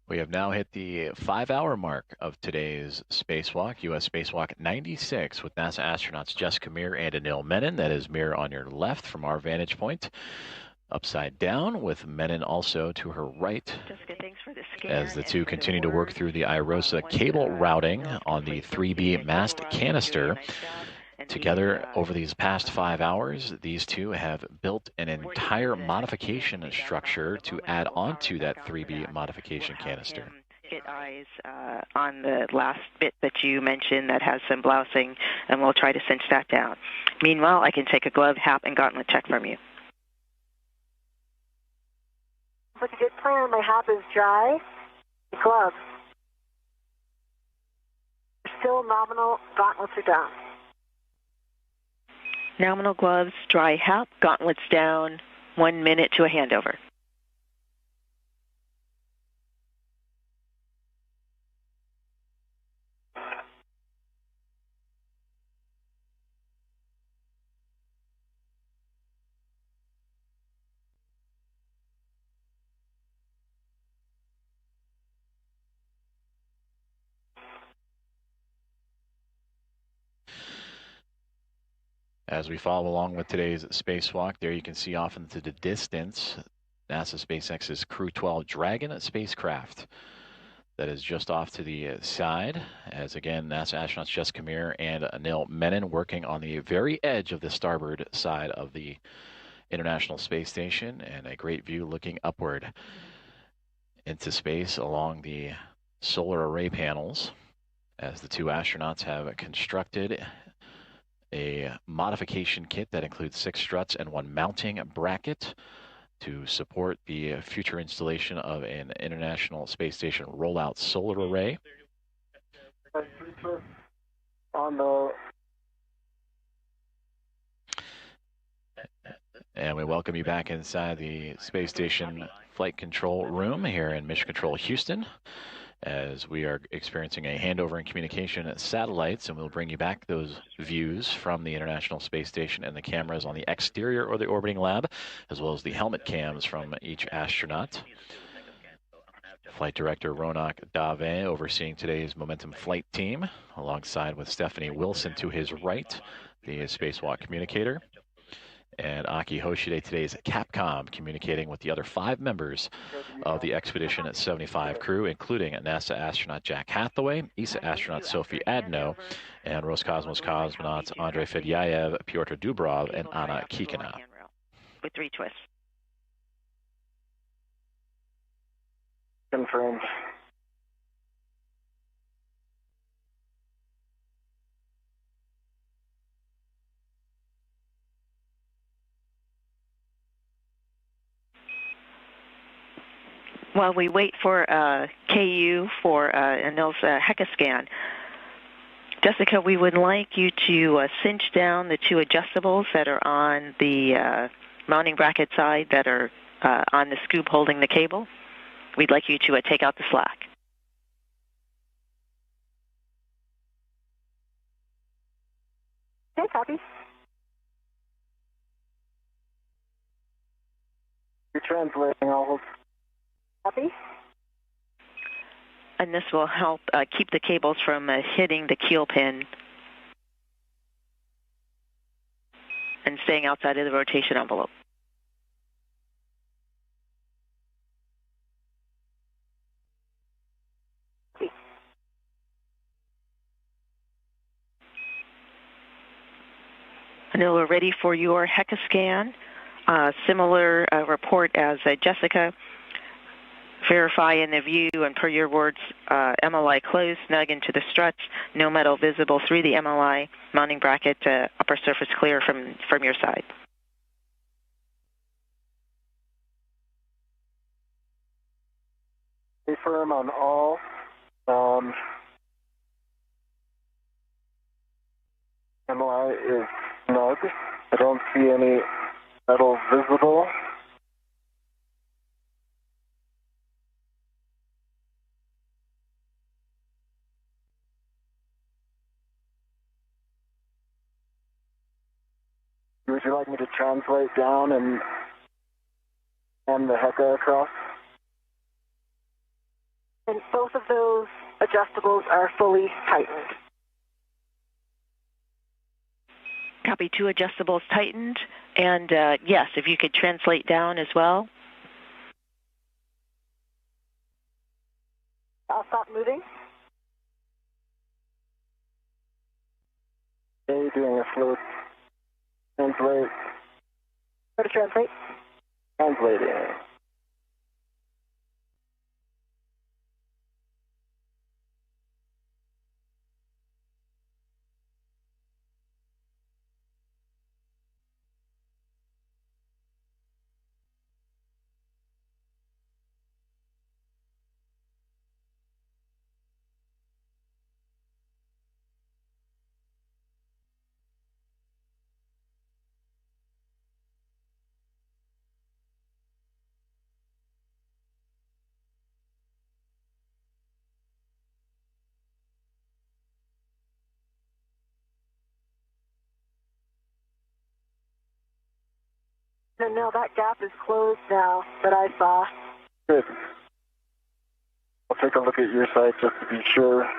A: We have now hit the 5-hour mark of today's spacewalk, U.S. Spacewalk 96, with NASA astronauts Jessica Meir and Anil Menon. That is Meir on your left from our vantage point, upside down, with Menon also to her right,
F: Jessica, thanks for the scan
A: as the two continue to work through the IROSA cable routing on the 3B mast canister. Together, over these past 5 hours, these two have built an entire modification structure to add onto that 3B modification canister.
F: Get eyes on the last bit that you mentioned that has some blousing, and we'll try to cinch that down. Meanwhile, I can take a glove, hat, and gauntlet check from you.
D: Looks like a good plan. My hat is dry. Glove. Still nominal. Gauntlets are down.
F: Nominal gloves, dry hat, gauntlets down, 1 minute to a handover.
A: As we follow along with today's spacewalk, there you can see off into the distance NASA SpaceX's Crew 12 Dragon spacecraft that is just off to the side, as again NASA astronauts Jessica Meir and Anil Menon working on the very edge of the starboard side of the International Space Station, and a great view looking upward into space along the solar array panels, as the two astronauts have constructed a modification kit that includes 6 struts and 1 mounting bracket to support the future installation of an International Space Station rollout solar array. we welcome you back inside the space station flight control room here in Mission Control Houston, as we are experiencing a handover in communication satellites, and we'll bring you back those views from the International Space Station and the cameras on the exterior or the orbiting lab, as well as the helmet cams from each astronaut. Flight Director Ronak Dave overseeing today's Momentum flight team, alongside with Stephanie Wilson to his right, the Spacewalk communicator, and Aki Hoshide, today's Capcom, communicating with the other 5 members of the Expedition 75 crew, including NASA astronaut Jack Hathaway, ESA astronaut Sophie Adno, and Roscosmos cosmonauts Andrei Fedyaev, Pyotr Dubrov, and Anna Kikina.
F: With 3 twists.
E: Confirmed.
F: While we wait for KU for Anil's HECA scan, Jessica, we would like you to cinch down the 2 adjustables that are on the mounting bracket side that are on the scoop holding the cable. We'd like you to take out the slack.
D: Okay, copy.
E: You're translating, I'll hold.
D: Copy.
F: And this will help keep the cables from hitting the keel pin and staying outside of the rotation envelope. Anil, we're ready for your HECA scan. Similar report as Jessica. Verify in the view, and per your words, MLI closed, snug into the struts, no metal visible through the MLI, mounting bracket, upper surface clear from your side.
E: Stay firm on all. MLI is snug. I don't see any metal visible. Would you like me to translate down and the HECA across?
D: And both of those adjustables are fully tightened.
F: Copy, 2 adjustables tightened. And yes, if you could translate down as well.
D: I'll stop moving.
E: Okay, doing a fluid translate.
D: Go to translate.
E: Translating.
D: And now that gap is closed now that I saw.
E: Good. I'll take a look at your side just to be sure.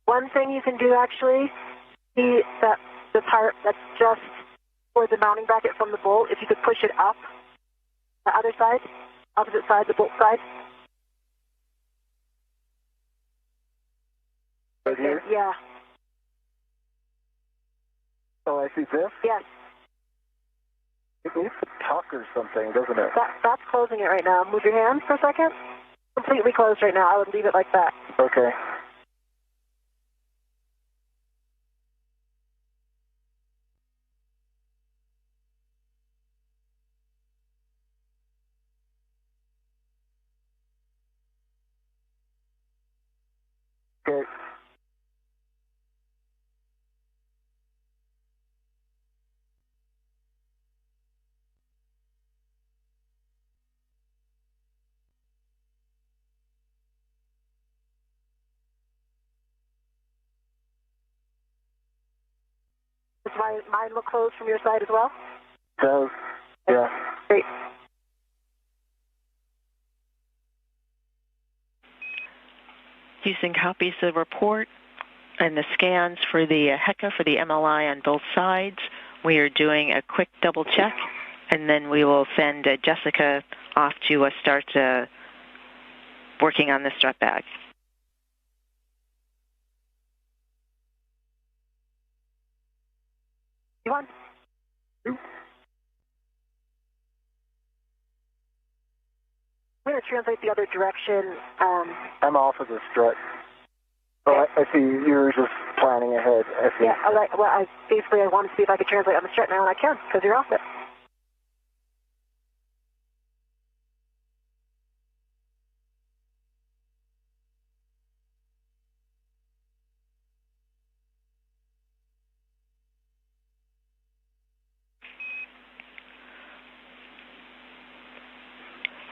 D: One thing you can do actually, see that the part that's just for the mounting bracket from the bolt, if you could push it up the other side, opposite side, the bolt side.
E: Right here?
D: Yeah.
E: Oh, I see this?
D: Yes.
E: It needs to tuck or something, doesn't it?
D: That's closing it right now. Move your hand for a second. Completely closed right now. I would leave it like that.
E: Okay. Okay.
D: mine look closed from your side as well?
E: Does. Yeah.
D: Great.
F: Houston copies the report and the scans for the HECA for the MLI on both sides. We are doing a quick double check, and then we will send Jessica off to start working on the strut bag.
D: You on? I'm going to translate the other direction.
E: I'm off of the strut. Oh, I see you're just planning ahead. I see.
D: Yeah, I wanted to see if I could translate on the strut now, and I can, because you're off it.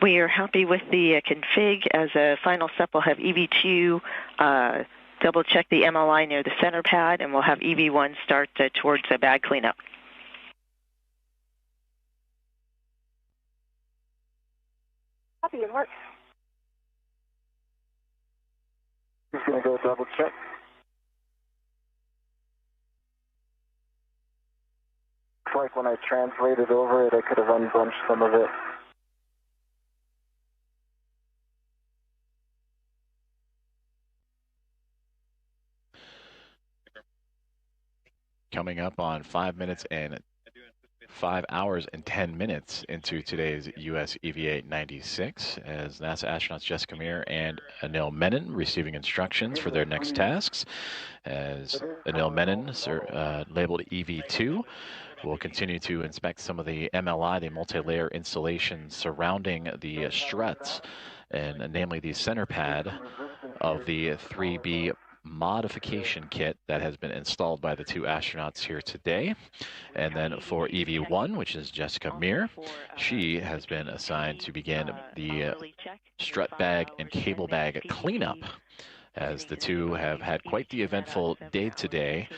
F: We are happy with the config. As a final step, we'll have EV2 double check the MLI near the center pad, and we'll have EV1 start towards the bag cleanup.
D: Copy and work.
E: Just going to go double check. Looks like when I translated over it, I could have unbunched some of it.
A: Coming up on 5 minutes and 5 hours and 10 minutes into today's US EVA 96 as NASA astronauts Jessica Meir and Anil Menon receiving instructions for their next tasks. As Anil Menon, labeled EV2, will continue to inspect some of the MLI, the multi-layer installation surrounding the struts, and namely the center pad of the 3B modification kit that has been installed by the two astronauts here today. And then for EV1, which is Jessica Meir, she has been assigned to begin the strut bag and cable bag cleanup, as the two have had quite the eventful day today,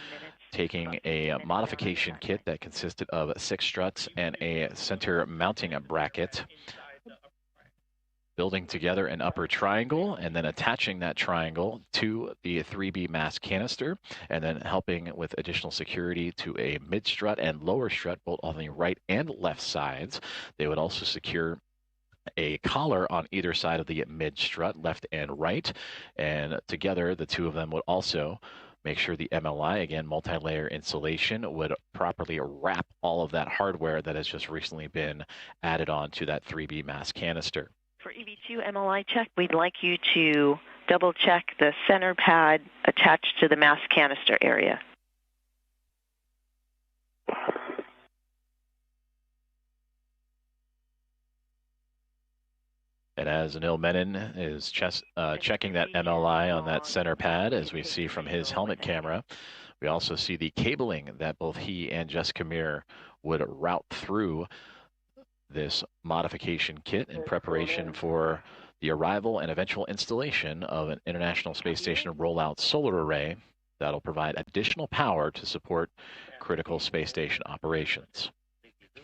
A: taking a modification kit that consisted of 6 struts and a center mounting bracket, building together an upper triangle and then attaching that triangle to the 3B mass canister, and then helping with additional security to a mid strut and lower strut, both on the right and left sides. They would also secure a collar on either side of the mid strut, left and right, and together the two of them would also make sure the MLI, again, multi-layer insulation, would properly wrap all of that hardware that has just recently been added on to that 3B mass canister.
F: For EV2 MLI check, we'd like you to double check the center pad attached to the mass canister area.
A: And as Anil Menon is checking that MLI on that center pad, as we see from his helmet camera, we also see the cabling that both he and Jessica Meir would route through this modification kit in preparation for the arrival and eventual installation of an International Space Station rollout solar array that'll provide additional power to support critical space station operations.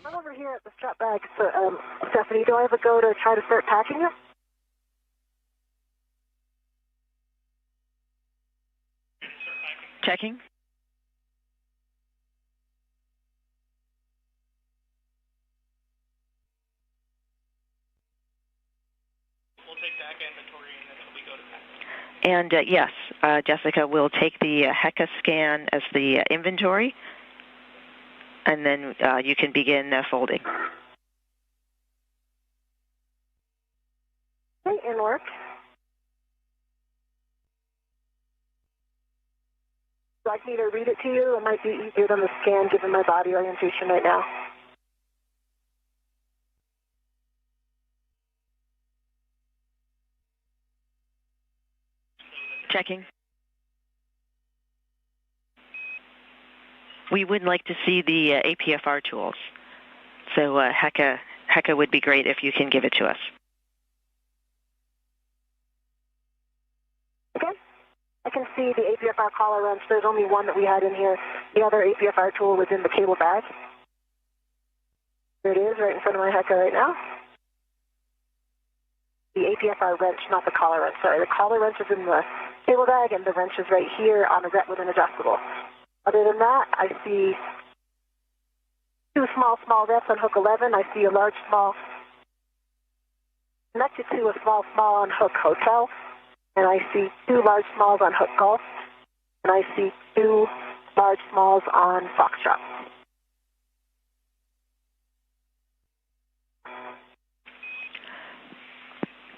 D: I'm over here at the strap bag. So, Stephanie, do I have a go to try to start packing it?
F: Checking.
H: We'll take the HECA inventory and then we go to pack.
F: And yes, Jessica will take the HECA scan as the inventory, and then you can begin folding.
D: Okay, and work. Would you like me to read it to you? It might be easier than the scan given my body orientation right now.
F: Checking. We would like to see the APFR tools. So HECA would be great if you can give it to us.
D: Okay. I can see the APFR collar wrench. There's only one that we had in here. The other APFR tool was in the cable bag. There it is, right in front of my Hecka right now. The APFR wrench, not the collar wrench. Sorry, the collar wrench is in the cable bag, and the wrench is right here on a with an adjustable. Other than that, I see two small reps on hook 11. I see a large, small, connected to a small on hook hotel. And I see two large smalls on hook golf. And I see two large smalls on foxtrot.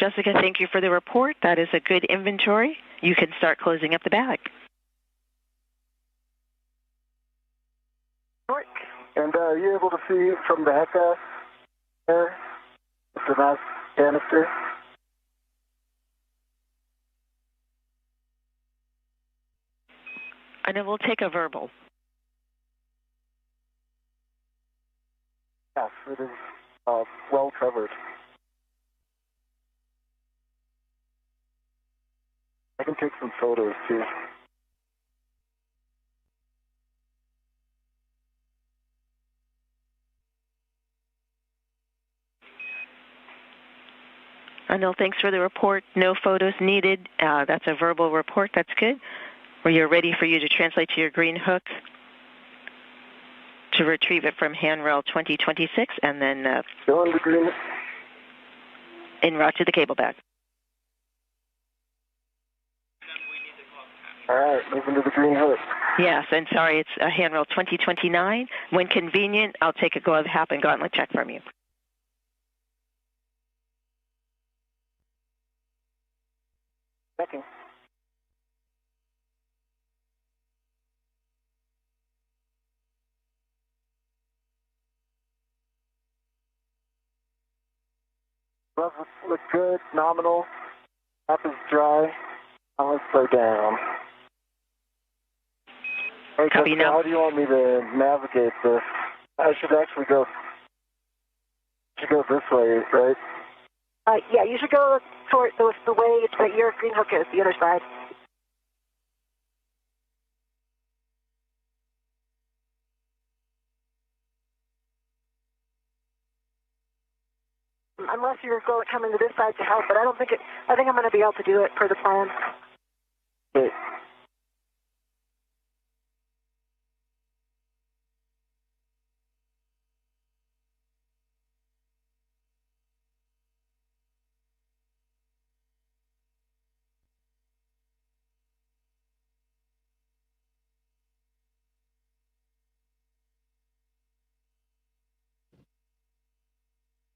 F: Jessica, thank you for the report. That is a good inventory. You can start closing up the bag.
E: And are you able to see from the Hecka there, the mass canister?
F: And then we'll take a verbal.
E: Yes, it is well covered. I can take some photos too.
F: Anil, thanks for the report. No photos needed. That's a verbal report. That's good. We are ready for you to translate to your green hook to retrieve it from handrail 2026 and then
E: Still in the green.
F: en route to the cable bag.
E: All right, moving to the green hook.
F: Yes, and sorry, it's a handrail 2029. When convenient, I'll take a glove, hap, and gauntlet check from you.
E: Checking. Gloves look good, nominal. Map is dry. Now let's slow down. Hey,
F: Copy
E: Jessica,
F: now.
E: how do you want me to navigate this? I should actually go this way, right?
D: Yeah, you should go toward the way that your green hook is, the other side. Unless you're coming to this side to help, but I think I'm going to be able to do it per the plan.
E: Okay.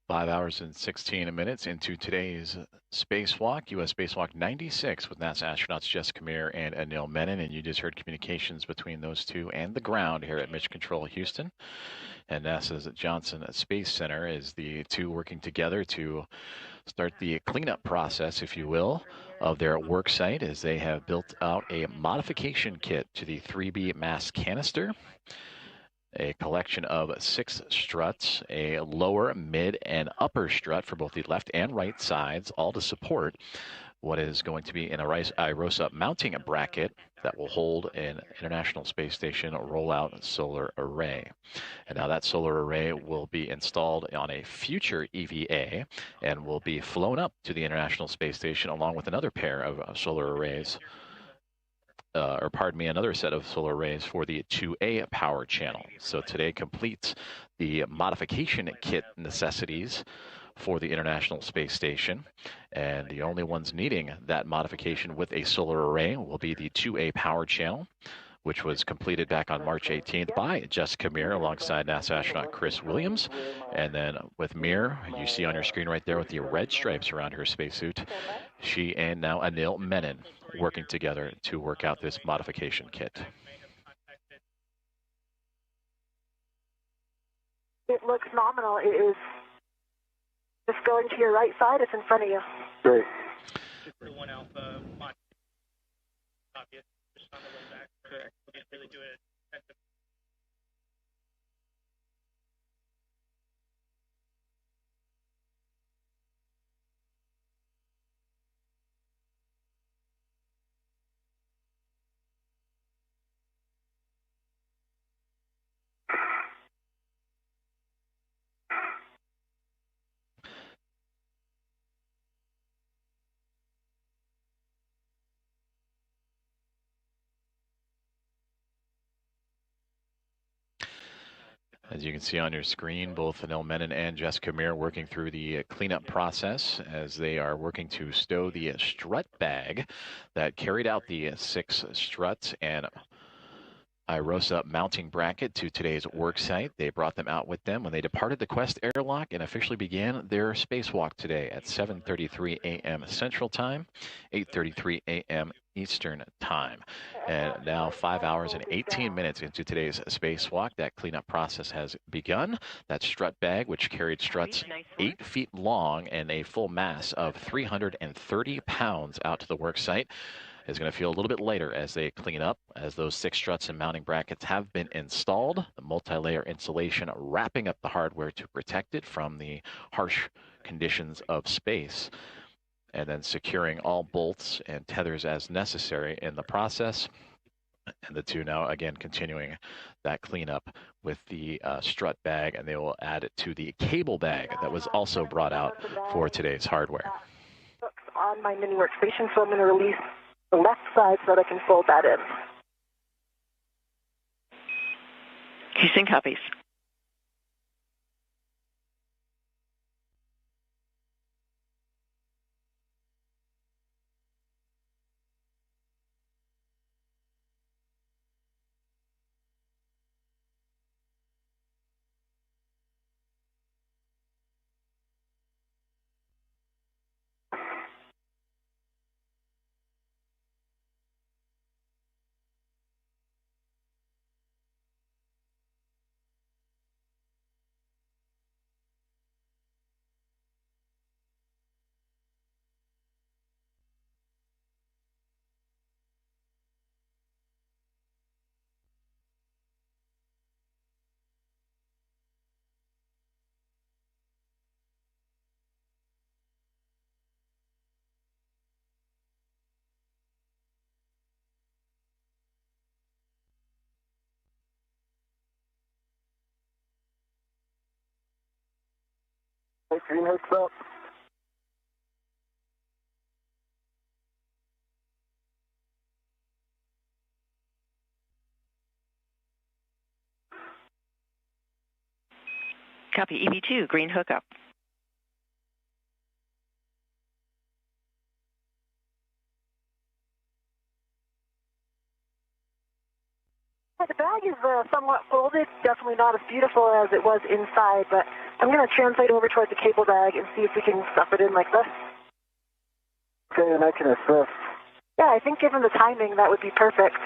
A: 5 hours and 16 minutes into today's spacewalk, U.S. Spacewalk 96 with NASA astronauts Jessica Meir and Anil Menon. And you just heard communications between those two and the ground here at Mission Control Houston. And NASA's Johnson Space Center is the two working together to start the cleanup process, if you will, of their work site as they have built out a modification kit to the 3B mass canister. A collection of 6 struts, a lower, mid, and upper strut for both the left and right sides, all to support what is going to be an IROSA mounting bracket that will hold an International Space Station rollout solar array. And now that solar array will be installed on a future EVA and will be flown up to the International Space Station along with another pair of solar arrays. Another set of solar arrays for the 2A power channel. So today completes the modification kit necessities for the International Space Station. And the only ones needing that modification with a solar array will be the 2A power channel, which was completed back on March 18th by Jessica Meir alongside NASA astronaut Chris Williams. And then with Meir, you see on your screen right there with the red stripes around her spacesuit, she and now Anil Menon working together to work out this modification kit.
D: It looks nominal. It is just going to your right side. It's in front of you.
E: Great.
H: Super 1 Alpha, copy it. Just on the way back. Correct. Can't really do it at the
A: As you can see on your screen, both Anil Menon and Jessica Meir working through the cleanup process as they are working to stow the strut bag that carried out the 6 struts and IROSA mounting bracket to today's work site. They brought them out with them when they departed the Quest airlock and officially began their spacewalk today at 7:33 a.m. Central Time, 8:33 a.m. Eastern Time. And now 5 hours and 18 minutes into today's spacewalk, that cleanup process has begun. That strut bag, which carried struts 8 feet long and a full mass of 330 pounds out to the work site, is going to feel a little bit later as they clean up, as those 6 struts and mounting brackets have been installed. The multi-layer insulation wrapping up the hardware to protect it from the harsh conditions of space, and then securing all bolts and tethers as necessary in the process. And the two now, again, continuing that cleanup with the strut bag, and they will add it to the cable bag that was also brought out for today's hardware.
D: On my mini workstation, so I'm going to release the left side so that I can fold that in.
F: Houston copies.
E: Hey, green hooks up.
F: Copy EV2, green hookup.
D: The bag is somewhat folded, definitely not as beautiful as it was inside, but I'm going to translate over towards the cable bag and see if we can stuff it in like this.
E: Okay, and I can assist.
D: Yeah, I think given the timing, that would be perfect.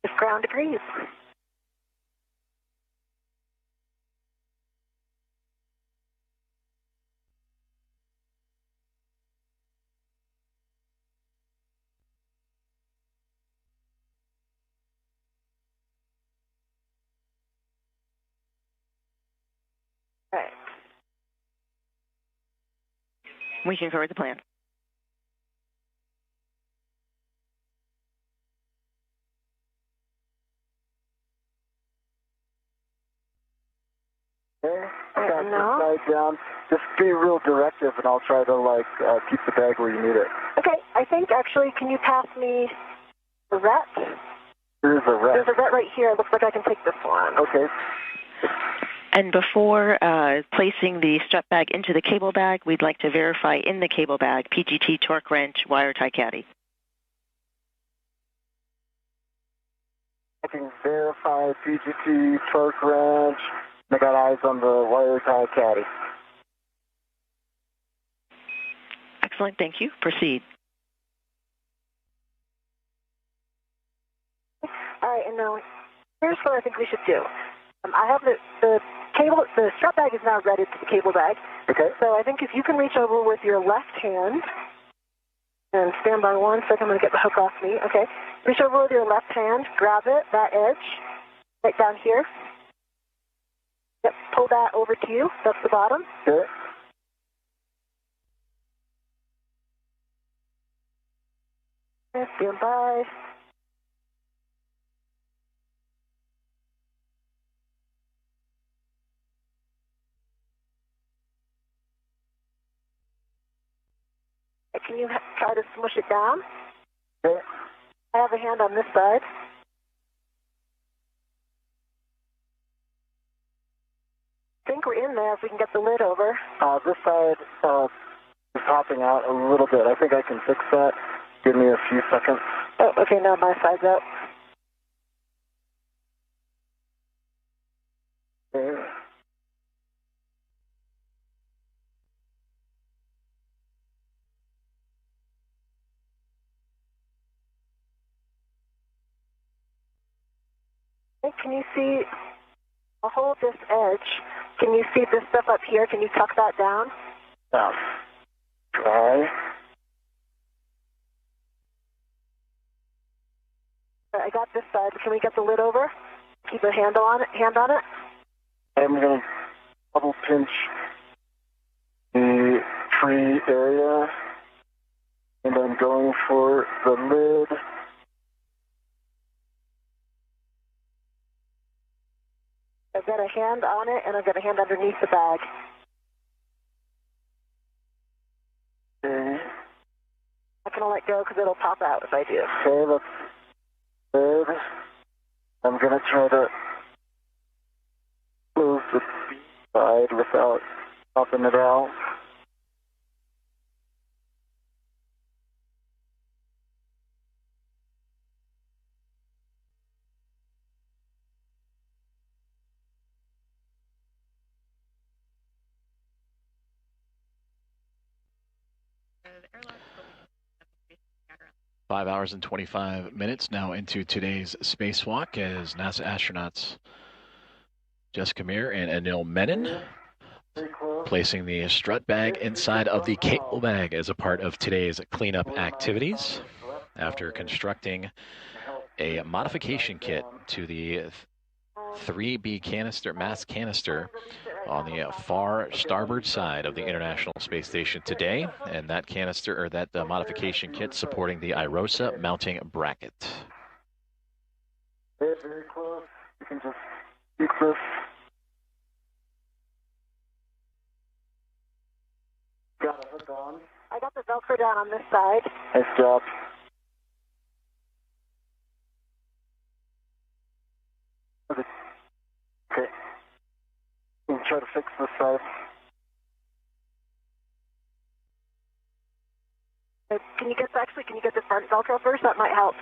D: If ground agrees. Right.
F: We concur with the plan.
E: Okay, I got
D: No.
E: this side down. Just be real directive, and I'll try to, keep the bag where you need it.
D: Okay, I think actually, can you pass me the ret?
E: Here's a red.
D: There's a ret right here. It looks like I can take this one.
E: Okay.
F: And before placing the strut bag into the cable bag, we'd like to verify in the cable bag PGT torque wrench, wire tie caddy.
E: I can verify PGT, torque wrench. I got eyes on the wire tie caddy.
F: Excellent, thank you. Proceed.
D: All right, and now here's what I think we should do. I have the cable, the strap bag is now ready to the cable bag.
E: Okay.
D: So I think if you can reach over with your left hand, and stand by 1 second, I'm going to get the hook off me. Okay. Reach over with your left hand, grab it, that edge, right down here. Yep, pull that over to you. That's the bottom.
E: Okay.
D: Stand by. Can you try to smush it down?
E: Okay.
D: I have a hand on this side. think we're in there if we can get the lid over.
E: This side is popping out a little bit. I think I can fix that. Give me a few seconds.
D: Oh, okay, now my side's out.
E: Okay.
D: Hey, can you see, I'll hold this edge. Can you see this stuff up here? Can you tuck that down?
E: Yeah. Try.
D: I got this side. Can we get the lid over? Keep a hand on it.
E: I'm going to double pinch the tree area, and I'm going for the lid.
D: I've got a hand on it, and I've got a hand underneath the bag.
E: Okay.
D: I'm going to let go because it'll pop out if I do.
E: Okay, that's good. I'm going to try to close the side without popping it out.
A: Five hours and 25 minutes now into today's spacewalk as NASA astronauts Jessica Meir and Anil Menon placing the strut bag inside of the cable bag as a part of today's cleanup activities after constructing a modification kit to the 3B canister, mass canister on the far starboard side of the International Space Station today, and that canister, or that modification kit, supporting the IROSA mounting bracket.
E: Very close. You can just keep this. Got a hook on.
D: I got the Velcro down on this side.
E: Nice job. Okay. We'll try to fix this side.
D: Can you get the front Velcro first? That might help.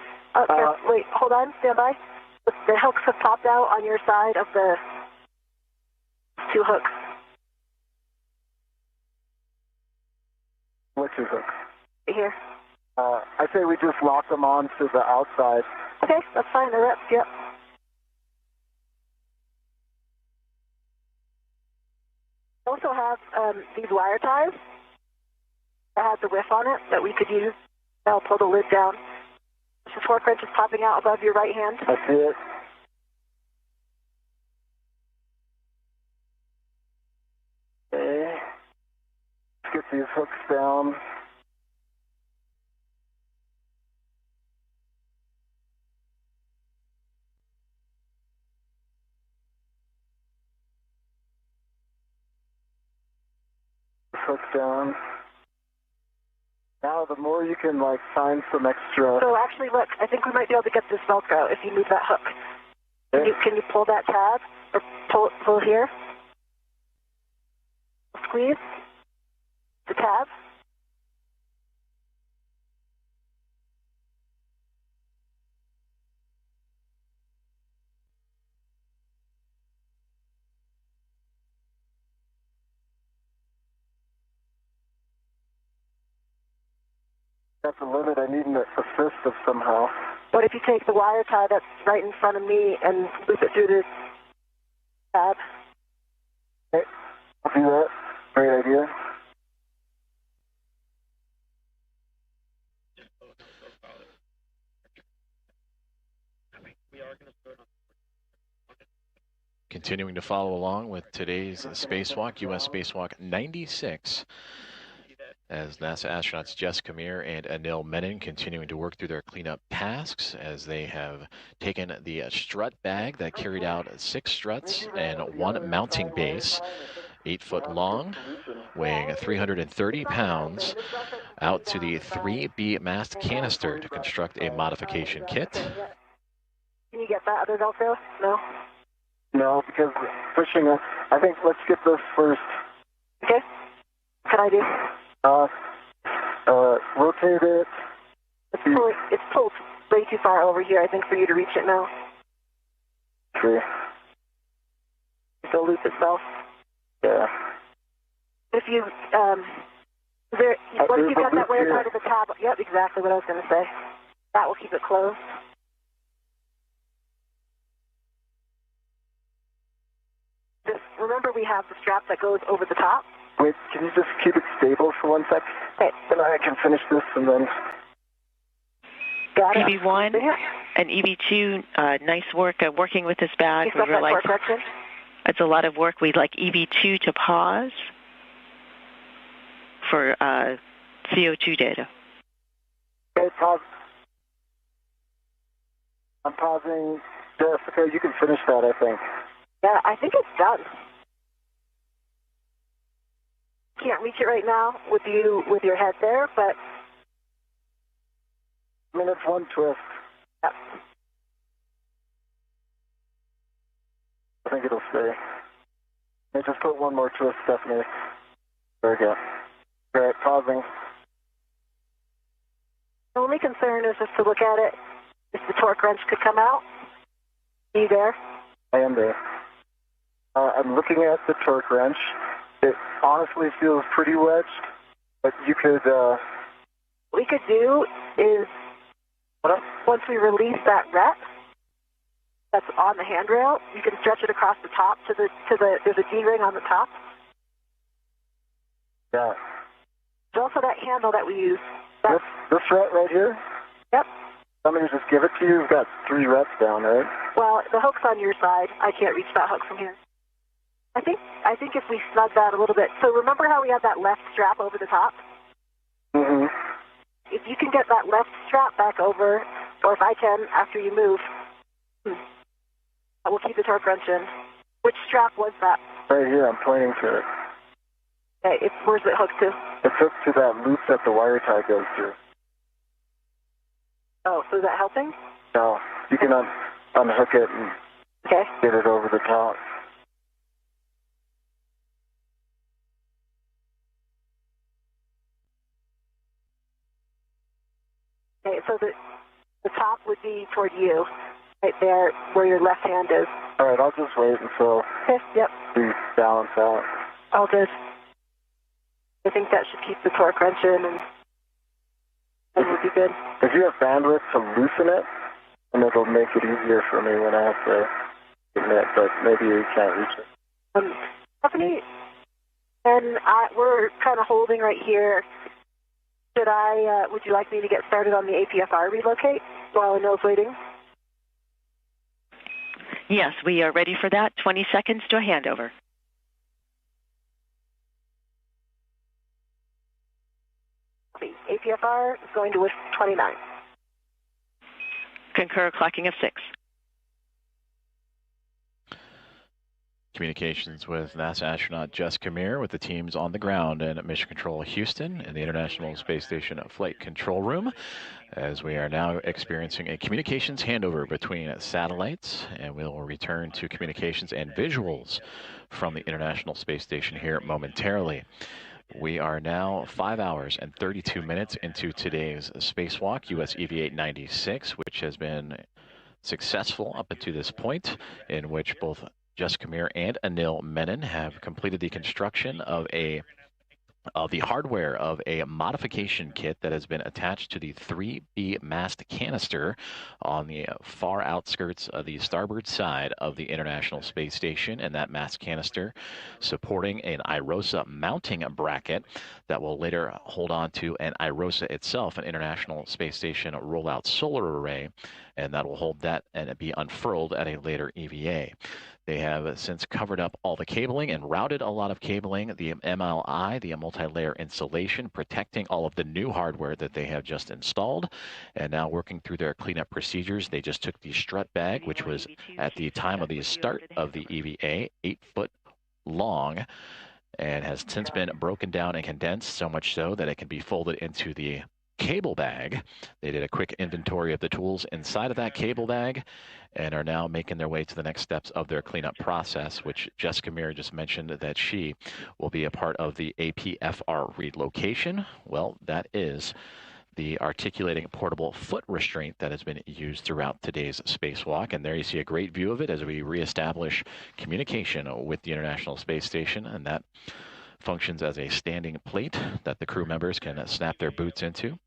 D: Wait, hold on, stand by. The hooks have popped out on your side of the two hooks.
E: What two hooks?
D: Right here.
E: I say we just lock them on to the outside.
D: Okay, that's fine. They're up. Yep. I also have these wire ties that has the whiff on it that we could use. I'll pull the lid down. There's a torque wrench is popping out above your right hand.
E: I see it. Okay. Let's get these hooks down. Hook down. Now, the more you can find some extra.
D: So actually, look, I think we might be able to get this Velcro if you move that hook.
E: Okay.
D: Can you pull that tab or pull here? Squeeze the tab.
E: That's the limit. I need an assist of somehow.
D: What if you take the wire tie that's right in front of me and loop it through the tab?
E: Okay, I'll do that. Great idea.
A: Continuing to follow along with today's spacewalk, U.S. Spacewalk 96, as NASA astronauts Jessica Meir and Anil Menon continuing to work through their cleanup tasks as they have taken the strut bag that carried out 6 struts and 1 mounting base, 8 foot long, weighing 330 pounds, out to the 3B mast canister to construct a modification kit.
D: Can you get that other Velcro? No?
E: No, because pushing it, I think let's get this first.
D: Okay. What can I do?
E: Rotate it.
D: It's pulled way too far over here, I think, for you to reach it now.
E: Okay.
D: The loop itself.
E: Yeah.
D: If you, what if you got that way part of the tab? Yep, exactly what I was going to say. That will keep it closed. Just remember we have the strap that goes over the top.
E: Wait, can you just keep it stable for 1 sec?
D: Okay.
E: And I can finish this and then...
D: Got it.
F: EV1 and EV2, nice work working with this bag. We realize it's a lot of work. We'd like EV2 to pause for CO2 data.
E: Okay, pause. I'm pausing. Jessica, you can finish that, I think.
D: Yeah, I think it's done. Can't reach it right now with your head there, but...
E: I mean, it's one twist.
D: Yep.
E: I think it'll stay. Hey, just put one more twist, Stephanie. There we go. All right, pausing.
D: The only concern is just to look at it, if the torque wrench could come out. Are you there?
E: I am there. I'm looking at the torque wrench. It honestly feels pretty wedged, but you could... What
D: we could do is, once we release that rep that's on the handrail, you can stretch it across the top to the there's a D-ring on the top.
E: Yeah.
D: There's also that handle that we use.
E: This rep right here?
D: Yep.
E: Somebody just give it to you. You've got 3 reps down, right?
D: Well, the hook's on your side. I can't reach that hook from here. I think if we snug that a little bit. So remember how we had that left strap over the top?
E: Mm-hmm.
D: If you can get that left strap back over, or if I can after you move, we'll keep the torque wrench in. Which strap was that?
E: Right here, I'm pointing to it.
D: Okay, where's it hooked to?
E: It's hooked to that loop that the wire tie goes through.
D: Oh, so is that helping?
E: No, you can unhook it and get it over the top.
D: Okay, so the top would be toward you, right there where your left hand is.
E: All right, I'll just wait until we balance out.
D: All good. I think that should keep the torque wrench in and we'll be good.
E: If you have bandwidth to loosen it, and it'll make it easier for me when I have to admit, but maybe you can't reach it.
D: Stephanie, and we're kind of holding right here. Would you like me to get started on the APFR relocate while Anil's waiting?
F: Yes, we are ready for that. 20 seconds to a handover.
D: APFR is going to 29.
F: Concur clocking of 6.
A: Communications with NASA astronaut Jessica Meir with the teams on the ground in Mission Control Houston in the International Space Station Flight Control Room, as we are now experiencing a communications handover between satellites, and we'll return to communications and visuals from the International Space Station here momentarily. We are now 5 hours and 32 minutes into today's spacewalk, US EV-896, which has been successful up until this point, in which both Jessica Meir and Anil Menon have completed the construction of the hardware of a modification kit that has been attached to the 3B mast canister on the far outskirts of the starboard side of the International Space Station, and that mast canister supporting an IROSA mounting bracket that will later hold on to an IROSA itself, an International Space Station rollout solar array, and that will hold that and be unfurled at a later EVA. They have since covered up all the cabling and routed a lot of cabling, the MLI, the multi-layer insulation, protecting all of the new hardware that they have just installed, and now working through their cleanup procedures. They just took the strut bag, which was at the time of the start of the EVA, 8 foot long, and has since been broken down and condensed, so much so that it can be folded into the cable bag. They did a quick inventory of the tools inside of that cable bag and are now making their way to the next steps of their cleanup process, which Jessica Meir just mentioned that she will be a part of the APFR relocation. Well, that is the articulating portable foot restraint that has been used throughout today's spacewalk. And there you see a great view of it as we reestablish communication with the International Space Station, and that functions as a standing plate that the crew members can snap their boots into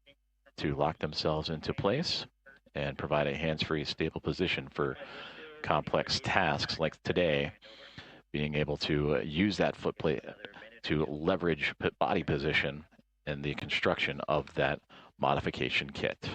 A: to lock themselves into place and provide a hands-free stable position for complex tasks like today, being able to use that foot plate to leverage body position in the construction of that modification kit.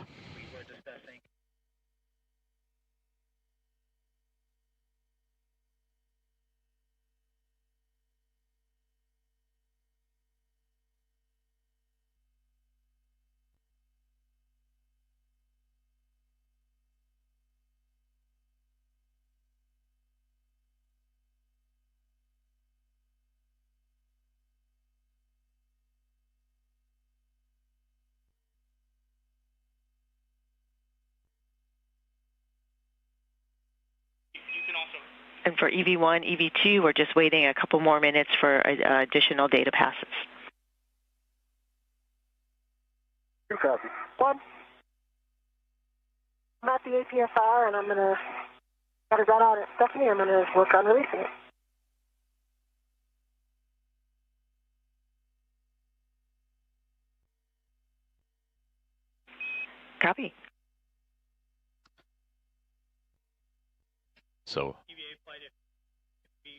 F: And for EV1, EV2, we're just waiting a couple more minutes for additional data passes.
E: Two copies.
D: One. I'm at the APFR, and I'm going to got it on it, Stephanie. I'm going to work on releasing it.
F: Copy.
A: So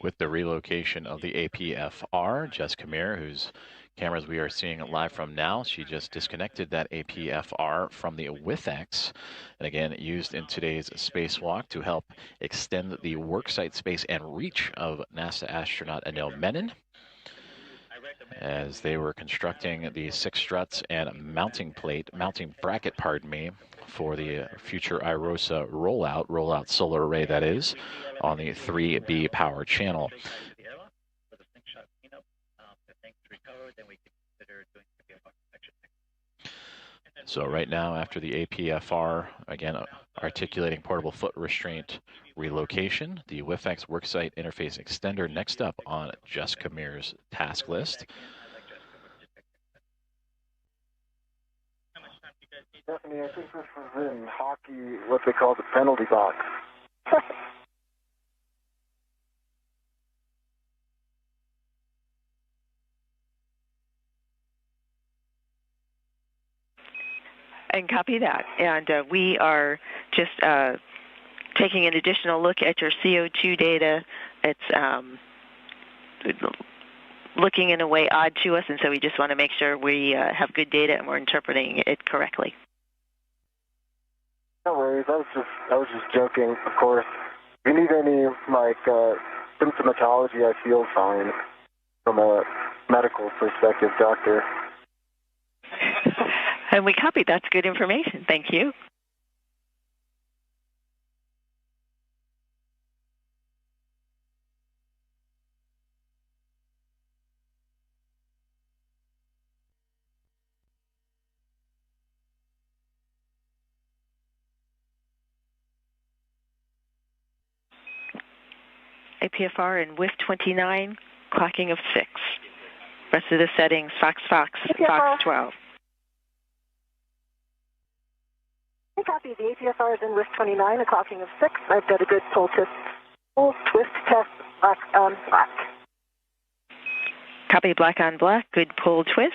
A: with the relocation of the APFR, Jessica Meir, whose cameras we are seeing live from now, she just disconnected that APFR from the WIFX, and again used in today's spacewalk to help extend the worksite space and reach of NASA astronaut Anil Menon, as they were constructing the 6 struts and mounting bracket, for the future IROSA rollout solar array, that is, on the 3B power channel. So right now, after the APFR, again, articulating portable foot restraint relocation, the WIFX worksite interface extender next up on Jessica Meir's task list.
E: Stephanie, I think this was in hockey, what they call the penalty box.
F: And copy that. And we are just taking an additional look at your CO2 data. It's looking in a way odd to us, and so we just want to make sure we have good data and we're interpreting it correctly.
E: No worries. I was just joking, of course. If you need any, symptomatology, I feel fine from a medical perspective, doctor.
F: And we copied. That's good information. Thank you. APFR and WIF 29, clocking of 6. Rest of the settings, Fox 12.
D: I copy. The APFR is in WIF 29, a clocking of 6. I've got a good pull twist test, black on black.
F: Copy, black on black, good pull twist.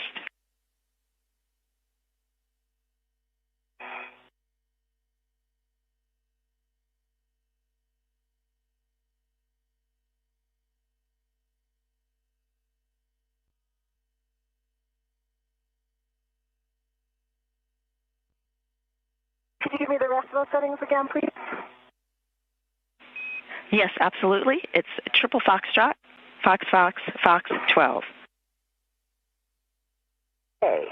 D: Could you give me the rest of those settings again, please?
F: Yes, absolutely. It's triple foxtrot, Fox 12.
D: Okay.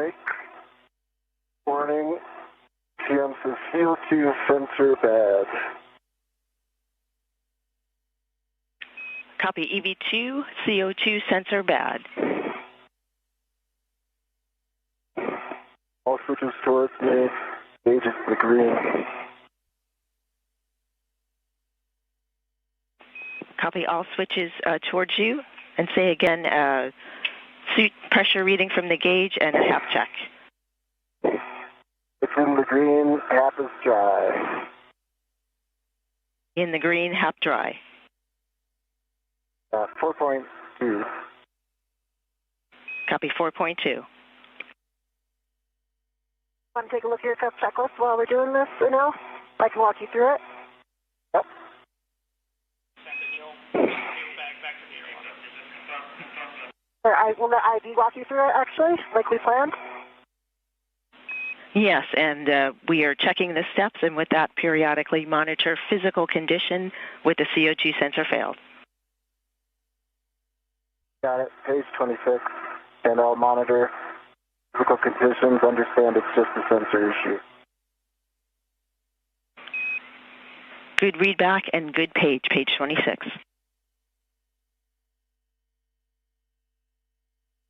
E: break. Warning, GM says CO2 sensor bad.
F: Copy EV2, CO2 sensor bad.
E: All switches towards me, gauge is the green.
F: Copy all switches towards you, and say again, suit pressure reading from the gauge and a HAP check.
E: It's in the green, HAP is dry.
F: In the green, HAP dry.
E: 4.2.
F: Copy 4.2.
D: Want to take a look at your cup checklist while we're doing this, Anil? I can walk you through it.
E: Yep.
D: Or I will let ID walk you through it, actually, like we planned.
F: Yes, and we are checking the steps, and with that, periodically monitor physical condition with the CO2 sensor failed.
E: Got it. Page 26. And I'll monitor physical conditions, understand it's just a sensor issue.
F: Good readback and good page 26.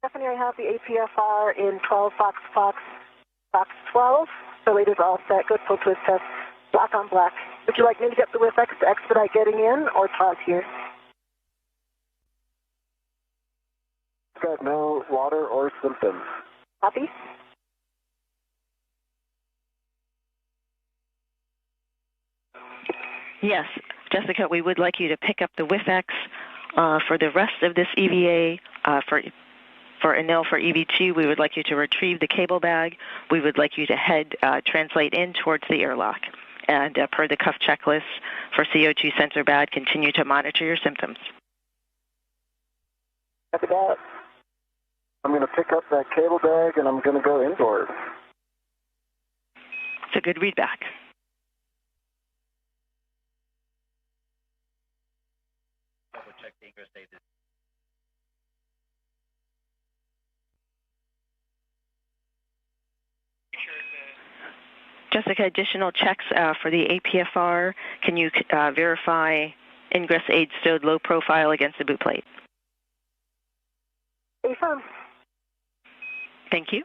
D: Stephanie, I have the APFR in 12 Fox 12. The lead is all set. Good full twist test. Black on black. Would you like me to get the WIFX to expedite getting in or pause here?
E: Got no water or symptoms.
D: Copy.
F: Yes, Jessica, we would like you to pick up the WIFX for the rest of this EVA. For Anil, for EV2, we would like you to retrieve the cable bag. We would like you to translate in towards the airlock. And per the cuff checklist for CO2 sensor bad, continue to monitor your symptoms.
E: Copy that. I'm going to pick up that cable bag and I'm going to go indoors.
F: It's a good readback. Jessica, additional checks for the APFR. Can you verify ingress aid stowed low profile against the boot plate?
D: Affirm.
F: Thank you.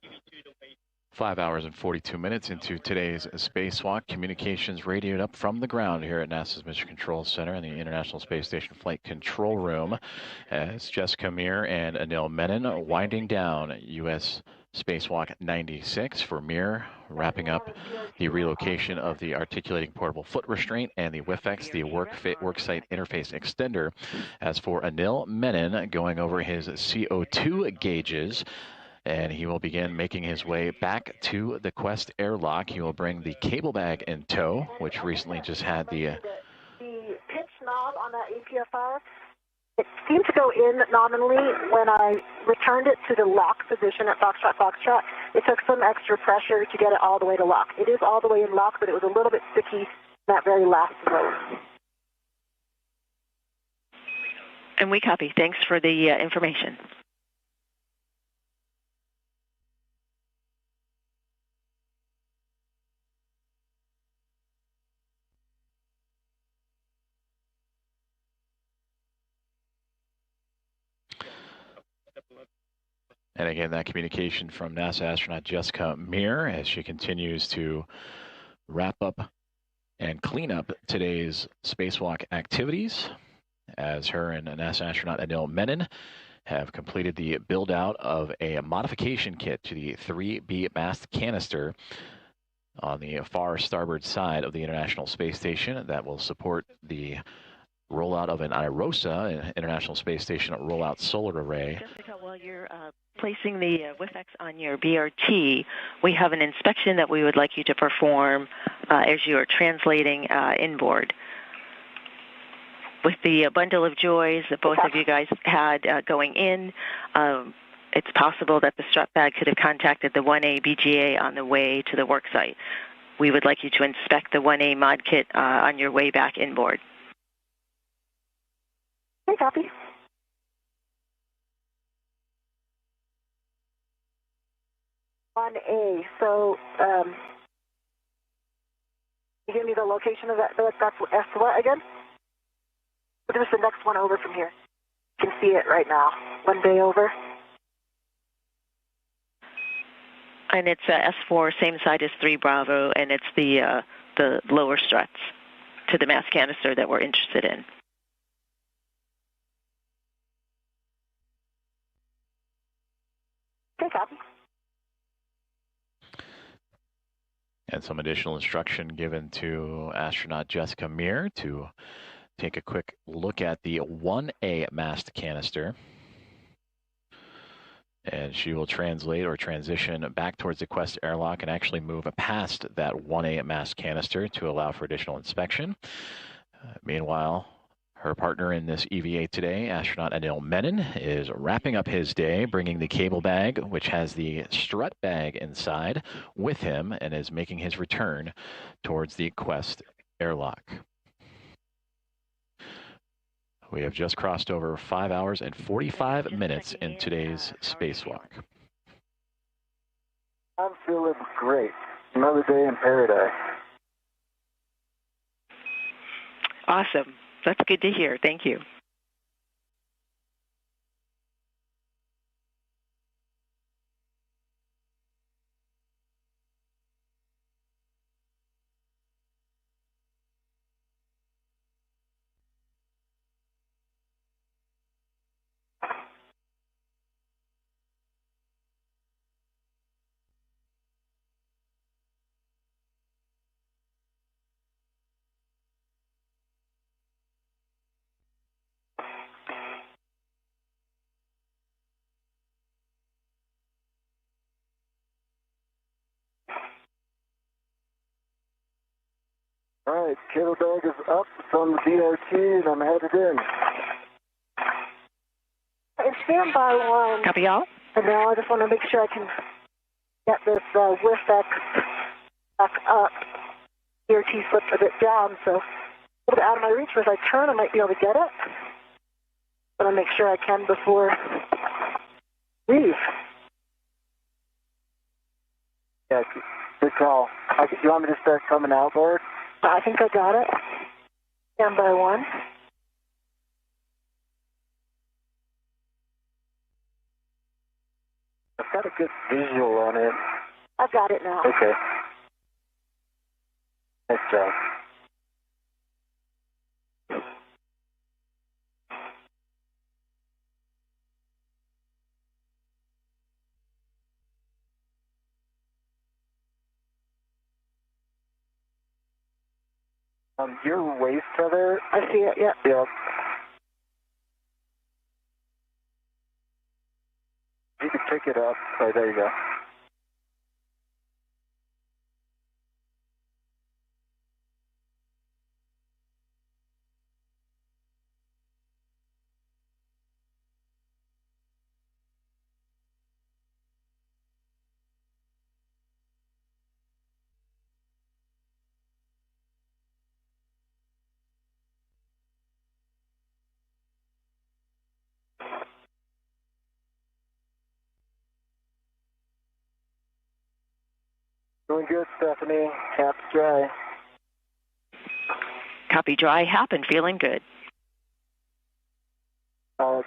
H: EV2 to wait.
A: 5 hours and 42 minutes into today's Spacewalk. Communications radioed up from the ground here at NASA's Mission Control Center in the International Space Station Flight Control Room as Jessica Meir and Anil Menon winding down U.S. Spacewalk 96 for Meir, wrapping up the relocation of the articulating portable foot restraint and the WIFX, the worksite interface extender. As for Anil Menon, going over his CO2 gauges, and he will begin making his way back to the Quest airlock. He will bring the cable bag in tow, which recently just had the
D: pitch knob on that APFR. It seemed to go in nominally when I returned it to the lock position at Foxtrot. It took some extra pressure to get it all the way to lock. It is all the way in lock, but it was a little bit sticky in that very last zone.
F: And we copy. Thanks for the information.
A: And again, that communication from NASA astronaut Jessica Meir as she continues to wrap up and clean up today's spacewalk activities, as her and NASA astronaut Anil Menon have completed the build out of a modification kit to the 3B mast canister on the far starboard side of the International Space Station that will support the rollout of an IROSA, an International Space Station rollout solar array.
F: Jessica, while you're placing the WIFX on your BRT, we have an inspection that we would like you to perform as you are translating inboard. With the bundle of joys that both of you guys had going in, it's possible that the strut bag could have contacted the 1A BGA on the way to the work site. We would like you to inspect the 1A mod kit on your way back inboard.
D: Okay, copy. On A, so you give me the location of that. That's S what again? There's the next one over from here. You can see it right now. One bay over.
F: And it's S4, same side as 3 Bravo, and it's the lower struts to the mass canister that we're interested in.
D: Okay, copy.
A: And some additional instruction given to astronaut Jessica Meir to take a quick look at the 1A mast canister. And she will translate or transition back towards the Quest airlock and actually move past that 1A mast canister to allow for additional inspection. Meanwhile, her partner in this EVA today, astronaut Anil Menon, is wrapping up his day, bringing the cable bag, which has the strut bag inside, with him, and is making his return towards the Quest airlock. We have just crossed over 5 hours and 45 minutes in today's spacewalk.
E: I'm feeling great. Another day in paradise.
F: Awesome. That's good to hear. Thank you.
E: All right, cable bag is up. It's on the DRT, and I'm headed in.
D: And stand by one.
F: Copy all?
D: And now I just want to make sure I can get this width back up. DRT slipped a bit down, so a little bit out of my reach. But if I turn, I might be able to get it. But I'll make sure I can before leave.
E: Yeah, good call. You want me to start coming outboard?
D: I think I got it. Stand by one.
E: I've got a good visual on it.
D: I've got it now.
E: Okay. Nice job. Your waist tether.
D: I see it, yeah.
E: Yeah. You can pick it up. Oh, there you go. Doing good, Stephanie. Cap's dry.
F: Copy dry, hap, and feeling good.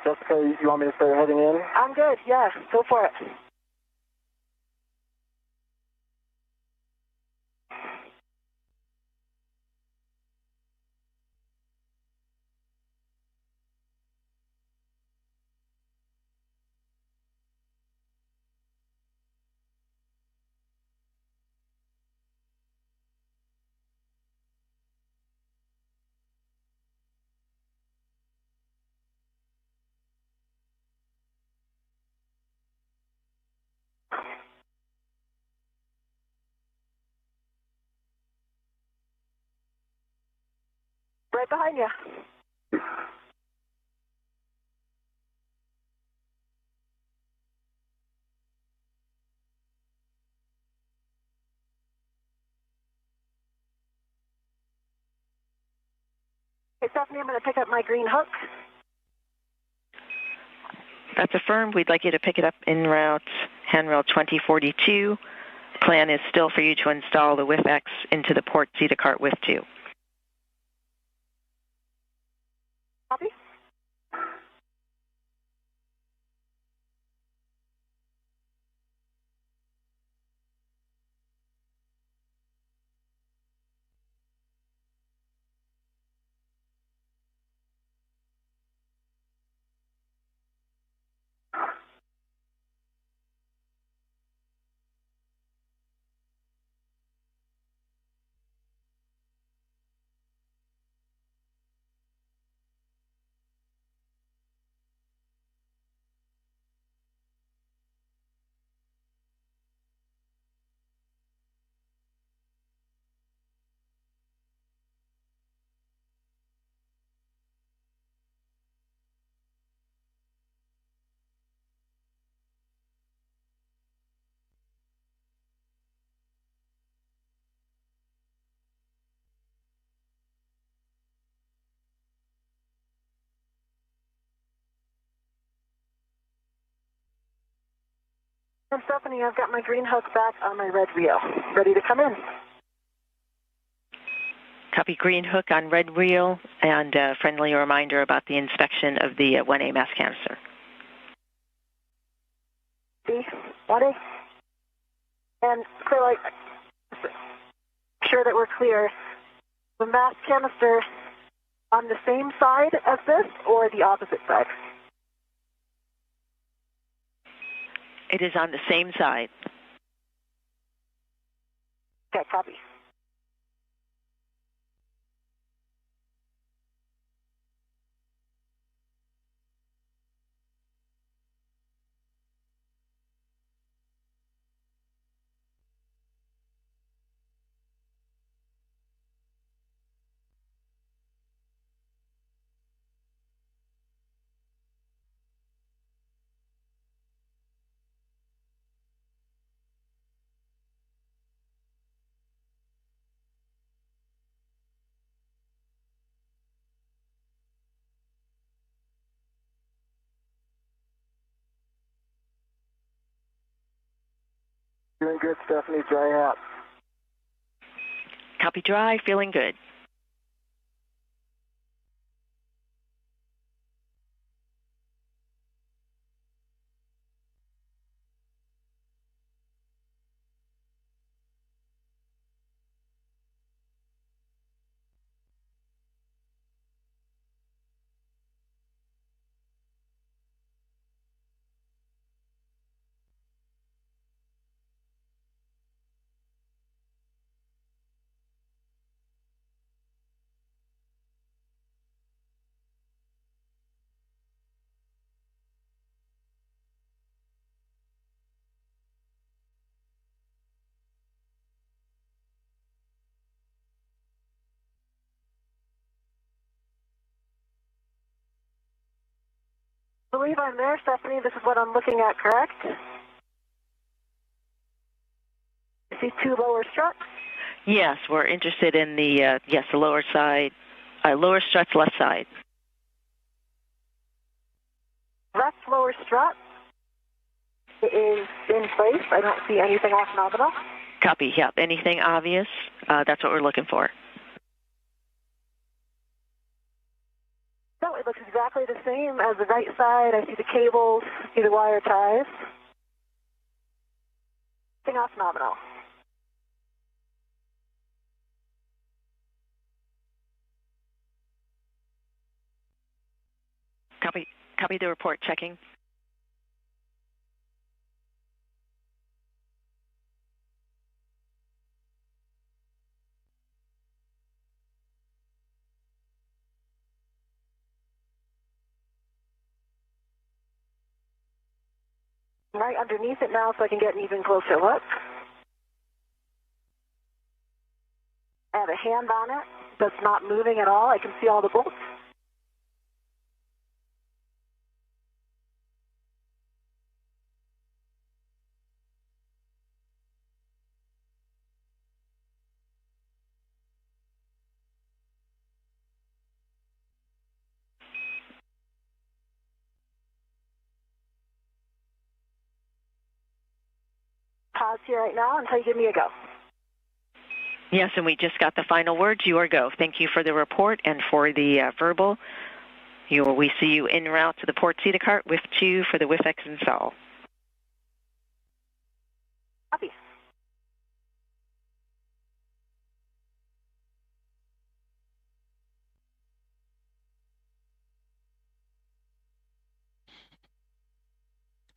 E: Jessica, you want me to start heading in?
D: I'm good, yeah. Go for it. Right behind you. Hey, Stephanie, I'm going to pick up my green hook.
F: That's affirmed. We'd like you to pick it up en route, handrail 2042. Plan is still for you to install the WIF-X into the port Zeta cart with 2.
D: Copy. And Stephanie, I've got my green hook back on my red wheel. Ready to come in.
F: Copy green hook on red wheel, and a friendly reminder about the inspection of the 1A mass canister.
D: See? 1A. And so, like, sure that we're clear, the mass canister on the same side as this or the opposite side?
F: It is on the same side.
D: Okay, copy.
E: Doing good, Stephanie. Dry out.
F: Copy dry, feeling good.
D: I believe I'm there, Stephanie. This is what I'm looking at, correct? You see 2 lower struts?
F: Yes, we're interested in the, the lower side, lower struts left side.
D: Left lower strut is in place. I don't see anything off nominal.
F: Copy, yep. Anything obvious? That's what we're looking for.
D: No, it looks exactly the same as the right side. I see the cables, see the wire ties. Nothing off nominal.
F: Copy the report, checking.
D: Right underneath it now so I can get an even closer look. I have a hand on it that's not moving at all. I can see all the bolts. pause here right now until you give me a go.
F: Yes, and we just got the final words. You are go. Thank you for the report and for the verbal. We see you en route to the port CETA cart with 2 for the WIFX install.
D: Copy.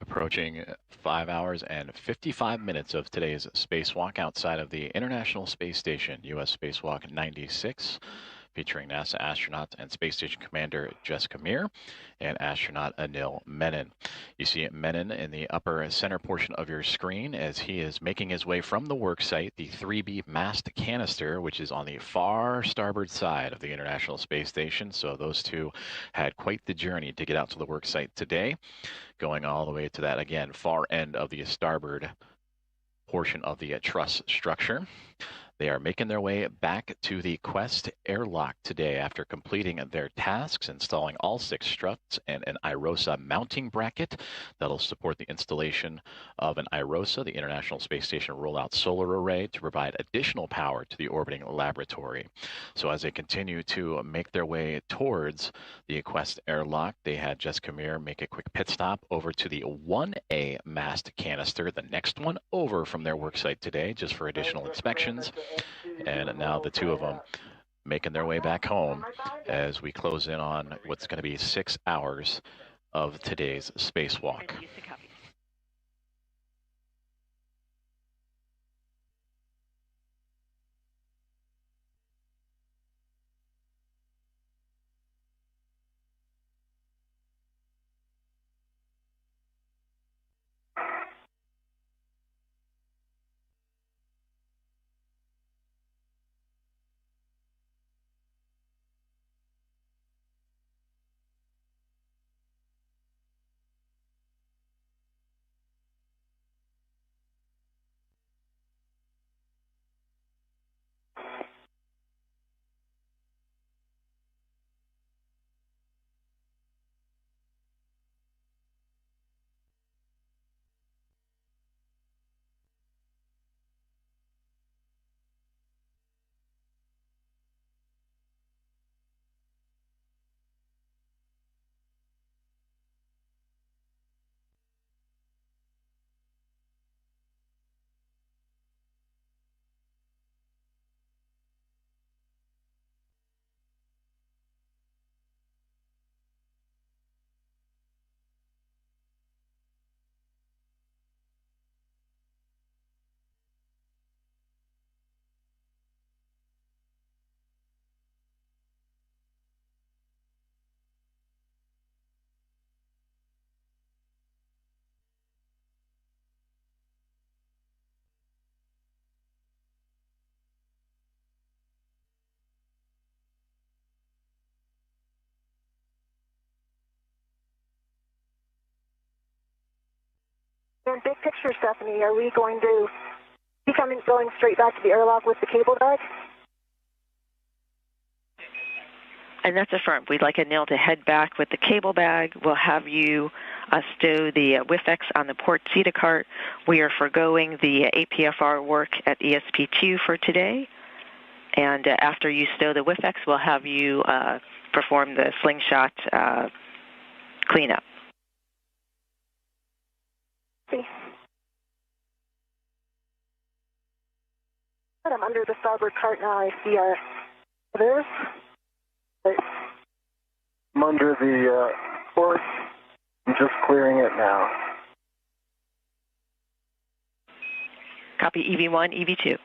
A: Approaching 5 hours and 55 minutes of today's spacewalk outside of the International Space Station, U.S. Spacewalk 96, featuring NASA astronaut and Space Station Commander Jessica Meir and astronaut Anil Menon. You see Menon in the upper center portion of your screen as he is making his way from the work site, the 3B mast canister, which is on the far starboard side of the International Space Station. So those two had quite the journey to get out to the work site today, going all the way to that, again, far end of the starboard portion of the truss structure. They are making their way back to the Quest airlock today after completing their tasks, installing all 6 struts and an IROSA mounting bracket that'll support the installation of an IROSA, the International Space Station Rollout Solar Array, to provide additional power to the orbiting laboratory. So as they continue to make their way towards the Quest airlock, they had Jessica Meir make a quick pit stop over to the 1A mast canister, the next one over from their work site today, just for additional inspections. And now the 2 of them making their way back home as we close in on what's going to be 6 hours of today's spacewalk.
D: And big picture, Stephanie, are we going to be going straight back to the airlock with the cable bag?
F: And that's affirmed. We'd like Anil to head back with the cable bag. We'll have you stow the WIFX on the port CETA cart. We are forgoing the APFR work at ESP2 for today. And after you stow the WIFX, we'll have you perform the slingshot cleanup.
D: I'm under the starboard cart now. I see our others.
E: I'm under the port. I'm just clearing it now.
F: Copy EV1, EV2.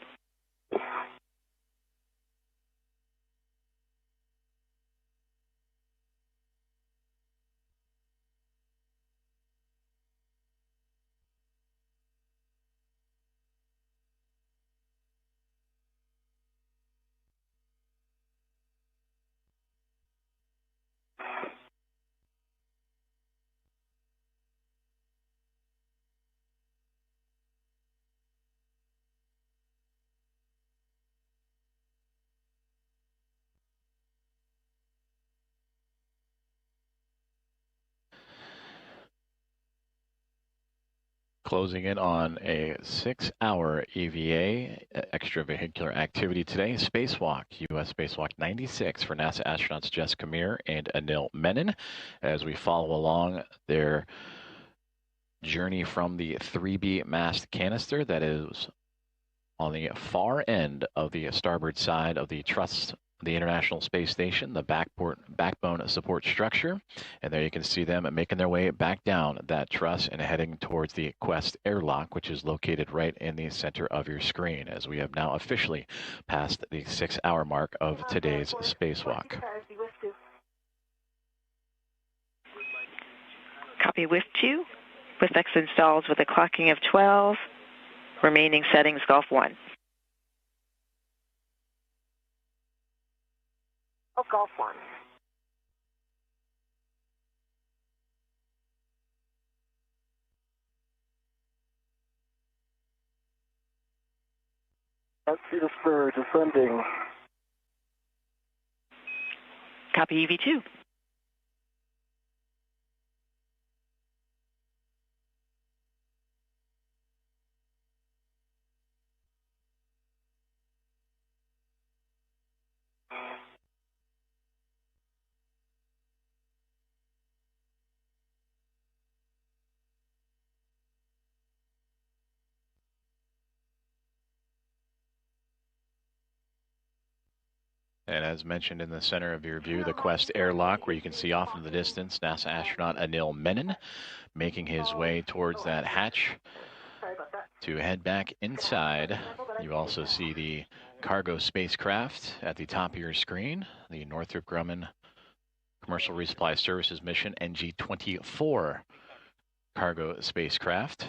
A: closing in on a 6-hour EVA, extravehicular activity today. Spacewalk, U.S. Spacewalk 96 for NASA astronauts Jessica Meir and Anil Menon as we follow along their journey from the 3B mast canister that is on the far end of the starboard side of the truss, the International Space Station, the backbone support structure. And there you can see them making their way back down that truss and heading towards the Quest airlock, which is located right in the center of your screen, as we have now officially passed the 6-hour mark of today's spacewalk.
F: Copy WIF 2. WIF-X installs with a clocking of 12. Remaining settings, Golf 1.
D: Oh, Golf 1.
E: Let's see the spur descending.
F: Copy EV2.
A: And as mentioned in the center of your view, the Quest airlock, where you can see off in the distance NASA astronaut Anil Menon making his way towards that hatch to head back inside. You also see the cargo spacecraft at the top of your screen, the Northrop Grumman Commercial Resupply Services mission NG-24 cargo spacecraft.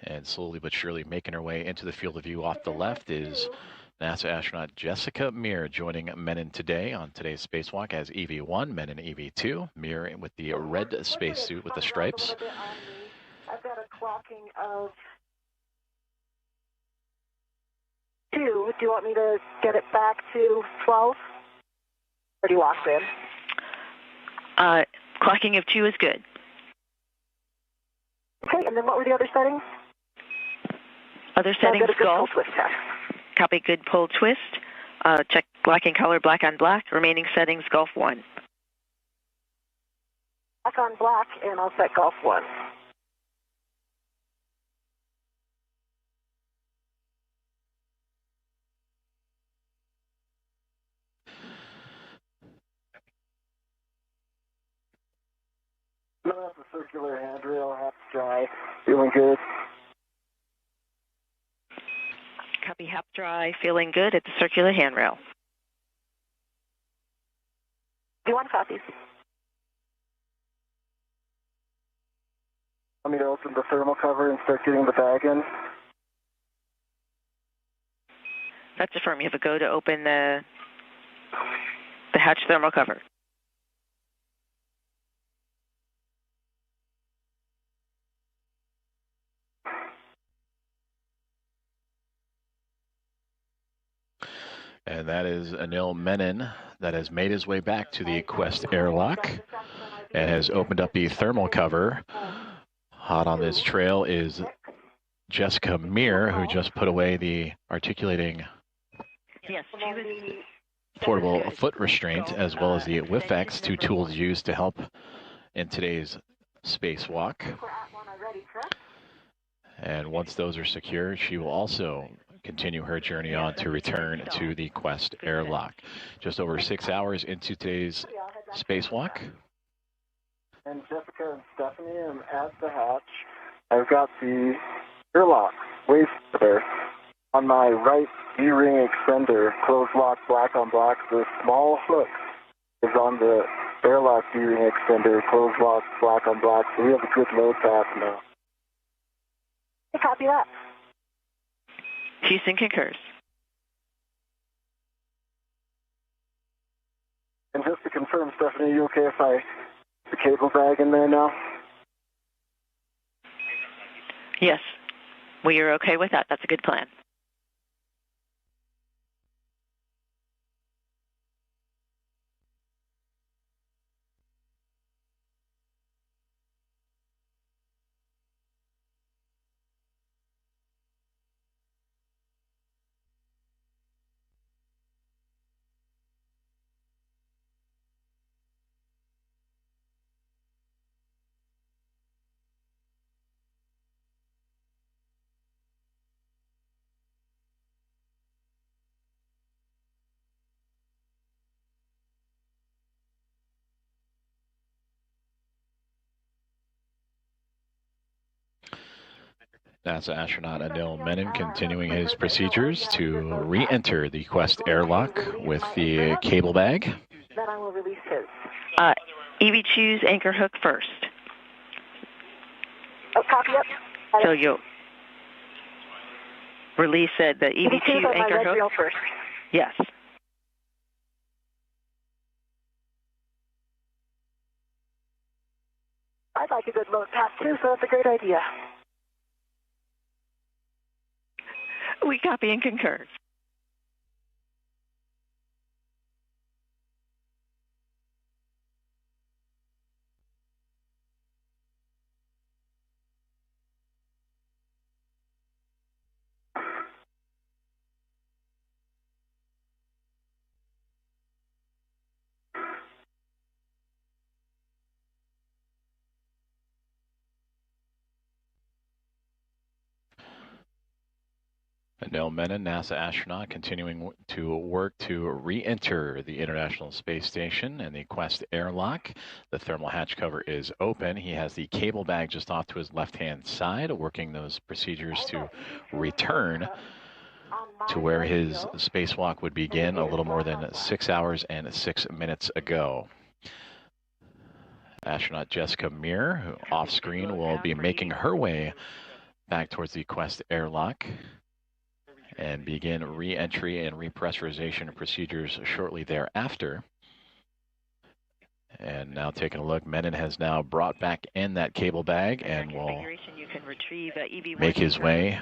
A: And slowly but surely making her way into the field of view off the left is NASA astronaut Jessica Meir joining Menon today on today's spacewalk as EV1, Menon EV2. Meir with the red spacesuit with the stripes.
D: I've got a clocking of 2. Do you want me to get it back to 12? Already locked in.
F: Clocking of 2 is good.
D: Okay, and then what were the other settings?
F: Other settings, Golf.
D: Twist test.
F: Copy good pull twist. Check blacking color black on black. Remaining settings, Golf 1.
D: Black on black, and I'll set Golf 1.
E: Fill out the circular handrail, half dry. Feeling good.
F: Copy hap dry, feeling good at the circular handrail.
D: Do you want copies?
E: Want me to open the thermal cover and start getting the bag in?
F: That's affirm. You have a go to open the hatch thermal cover.
A: And that is Anil Menon that has made his way back to the Quest airlock and has opened up the thermal cover. Hot on this trail is Jessica Meir, who just put away the articulating portable foot restraint, as well as the WIF-X, 2 tools used to help in today's spacewalk. And once those are secure, she will also continue her journey on to return to the Quest airlock. Just over 6 hours into today's spacewalk.
E: And Jessica and Stephanie, I'm at the hatch. I've got the airlock waist there. On my right D-ring extender, closed lock, black on black. The small hook is on the airlock D-ring extender, closed lock, black on black. So we have a good load path now.
D: Copy that.
F: Houston concurs.
E: And just to confirm, Stephanie, are you okay if I put the cable bag in there now?
F: Yes. We are okay with that. That's a good plan.
A: NASA astronaut Anil Menon continuing his procedures to re-enter the Quest airlock with the cable bag.
D: Then I will release his.
F: EV2's anchor hook first.
D: Oh, copy up.
F: So you'll release the EV2 anchor hook?
D: Reel first.
F: Yes.
D: I'd like a good load pass too, so that's a great idea.
F: We copy and concur.
A: Anil Menon, NASA astronaut, continuing to work to re-enter the International Space Station and the Quest airlock. The thermal hatch cover is open. He has the cable bag just off to his left-hand side, working those procedures to return to where his spacewalk would begin a little more than 6 hours and 6 minutes ago. Astronaut Jessica Meir, who off-screen will be making her way back towards the Quest airlock and begin re-entry and repressurization procedures shortly thereafter. And now taking a look, Menon has now brought back in that cable bag and will make his way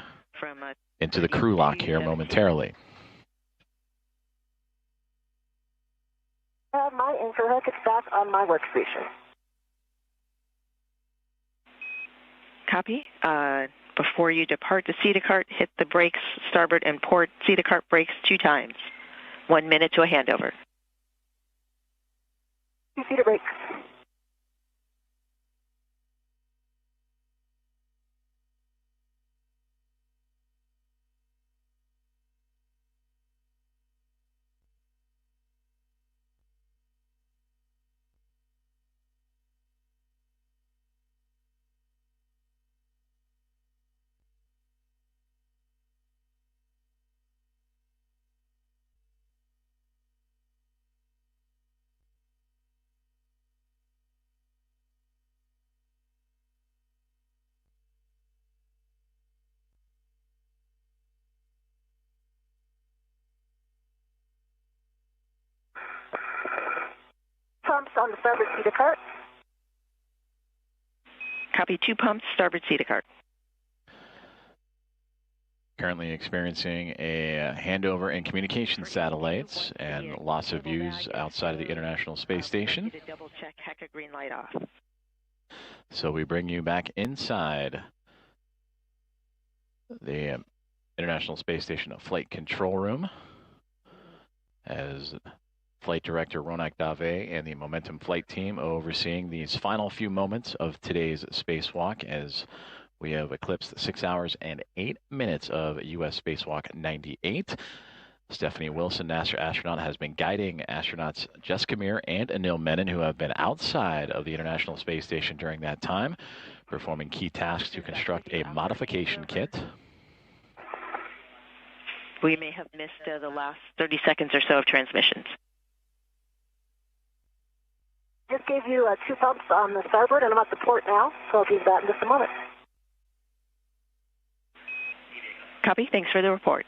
A: into the crew lock here momentarily.
D: I have my anchor hook. It's back on my workstation.
F: Copy. Before you depart the Cedar cart, hit the brakes, starboard and port Cedar cart brakes 2 times. 1 minute to a handover.
D: 2 Cedar brakes. Pumps on the starboard Cedar cart.
F: Copy. 2 pumps, starboard Cedar cart.
A: Currently experiencing a handover in communication satellites and loss of views outside of the International Space Station.
F: Double check, Hecka green light off.
A: So we bring you back inside the International Space Station flight control room as Flight Director Ronak Dave and the Momentum Flight Team overseeing these final few moments of today's spacewalk as we have eclipsed 6 hours and 8 minutes of U.S. Spacewalk 98. Stephanie Wilson, NASA astronaut, has been guiding astronauts Jessica Meir and Anil Menon, who have been outside of the International Space Station during that time, performing key tasks to construct a modification kit.
F: We may have missed the last 30 seconds or so of transmissions.
D: Just gave you 2 pumps on the starboard, and I'm at the port now, so I'll do that in just a moment.
F: Copy. Thanks for the report.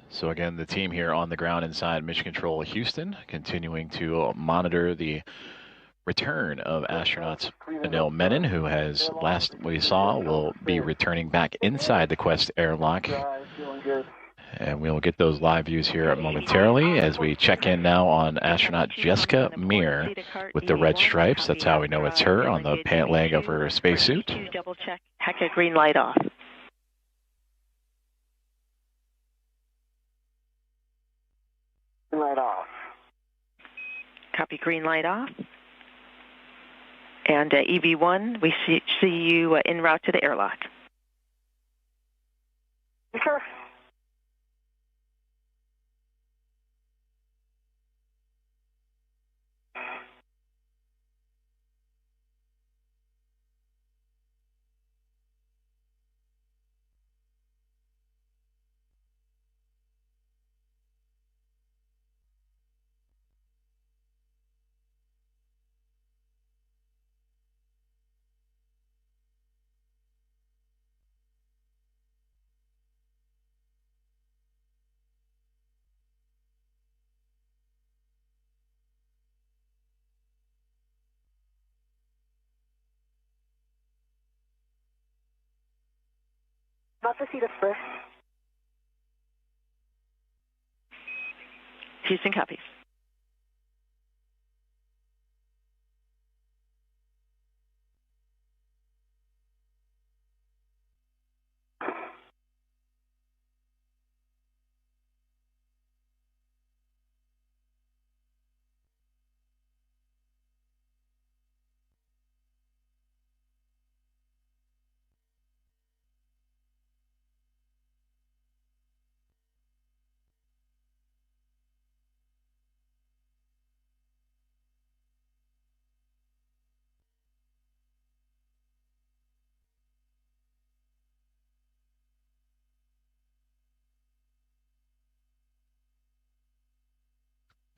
A: So again, the team here on the ground inside Mission Control Houston, continuing to monitor the return of astronauts Anil Menon, who has, last we saw, will be returning back inside the Quest airlock. And we'll get those live views here momentarily as we check in now on astronaut Jessica Meir with the red stripes. That's how we know it's her on the pant leg of her spacesuit.
F: Double check, Hecka green light off.
E: Green light off.
F: Copy. Green light off. And EV1, we see you en route to the airlock.
D: Sure. Not the seat of first.
F: Houston copies.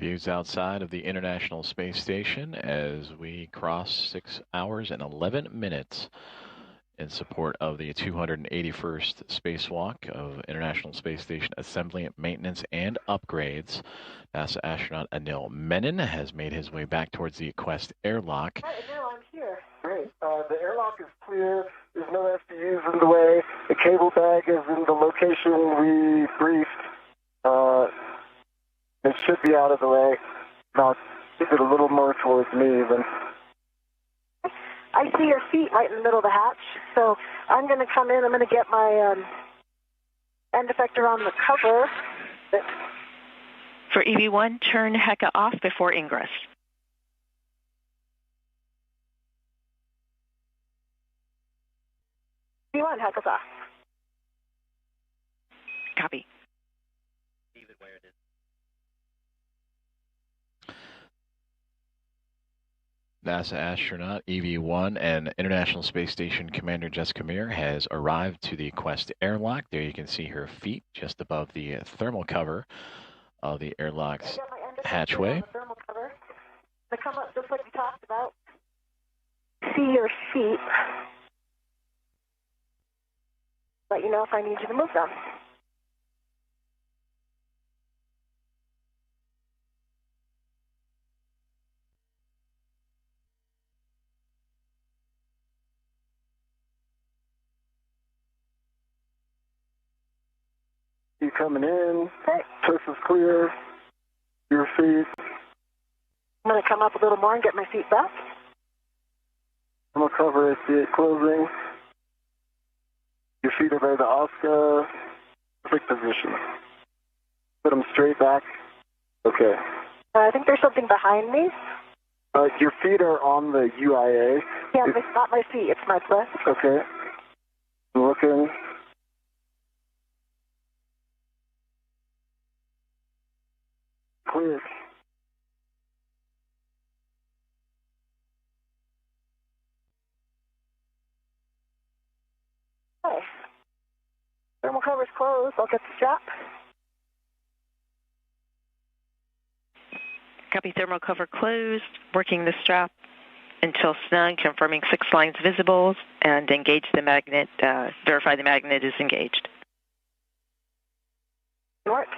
A: Views outside of the International Space Station as we cross 6 hours and 11 minutes in support of the 281st Spacewalk of International Space Station assembly, maintenance, and upgrades. NASA astronaut Anil Menon has made his way back towards the Quest airlock.
D: Hi, Anil, I'm here.
E: Great. The airlock is clear. There's no SDUs in the way. The cable bag is in the location we briefed. It should be out of the way. Now, keep it a little more towards me even.
D: I see your feet right in the middle of the hatch, so I'm going to come in. I'm going to get my end effector on the cover.
F: For EV1, turn HECA off before ingress.
D: EV1, heck off.
F: Copy.
H: Leave it where it is.
A: NASA astronaut EV1 and International Space Station Commander Jessica Meir has arrived to the Quest airlock. There you can see her feet just above the thermal cover of the airlock's hatchway.
D: Thermal cover. They come up just like we talked about. See your feet. Let you know if I need you to move them.
E: You coming in?
D: Okay.
E: Turf is clear. Your feet.
D: I'm going to come up a little more and get my feet back.
E: I'm going to cover it, see it closing. Your feet are by the OSCA. Perfect position. Put them straight back. Okay.
D: I think there's something behind me.
E: Your feet are on the UIA.
D: Yeah, it's not my feet. It's my breast.
E: Okay. I'm looking. Clear.
D: Okay. Thermal cover's closed. I'll get the strap.
F: Copy, thermal cover closed. Working the strap until snug, confirming 6 lines visible, and engage the magnet, verify the magnet is engaged.
D: Work.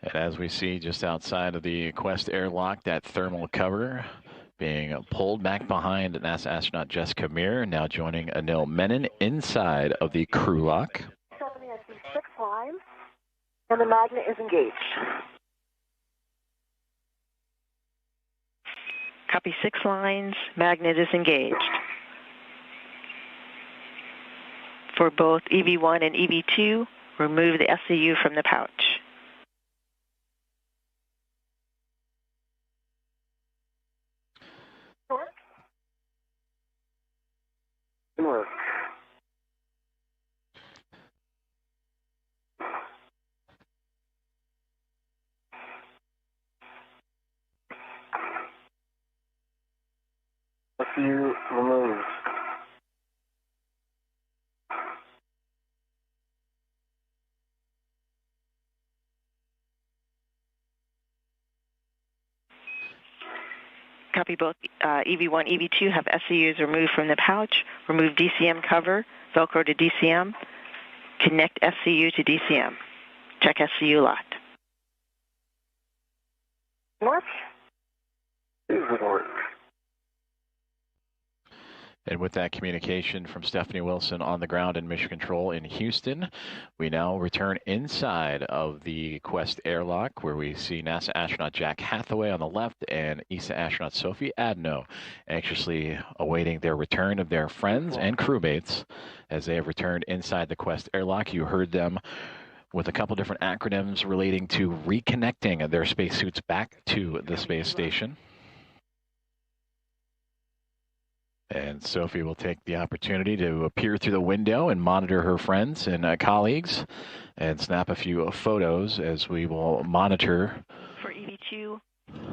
A: And as we see just outside of the Quest airlock, that thermal cover being pulled back behind NASA astronaut Jessica Meir, now joining Anil Menon inside of the crew lock.
D: Stephanie, I see 6 lines, and the magnet is engaged.
F: Copy, 6 lines, magnet is engaged. For both EV1 and EV2, remove the SCU from the pouch.
D: Work.
E: Good work. SCU removed.
F: Copy. Both EV1, EV2 have SCUs removed from the pouch. Remove DCM cover, Velcro to DCM. Connect SCU to DCM. Check SCU locked.
D: North.
A: And with that communication from Stephanie Wilson on the ground in Mission Control in Houston, we now return inside of the Quest airlock, where we see NASA astronaut Jack Hathaway on the left and ESA astronaut Sophie Adno anxiously awaiting their return of their friends and crewmates as they have returned inside the Quest airlock. You heard them with a couple different acronyms relating to reconnecting their spacesuits back to the space station. And Sophie will take the opportunity to appear through the window and monitor her friends and colleagues and snap a few photos as we will monitor.
F: For EV2,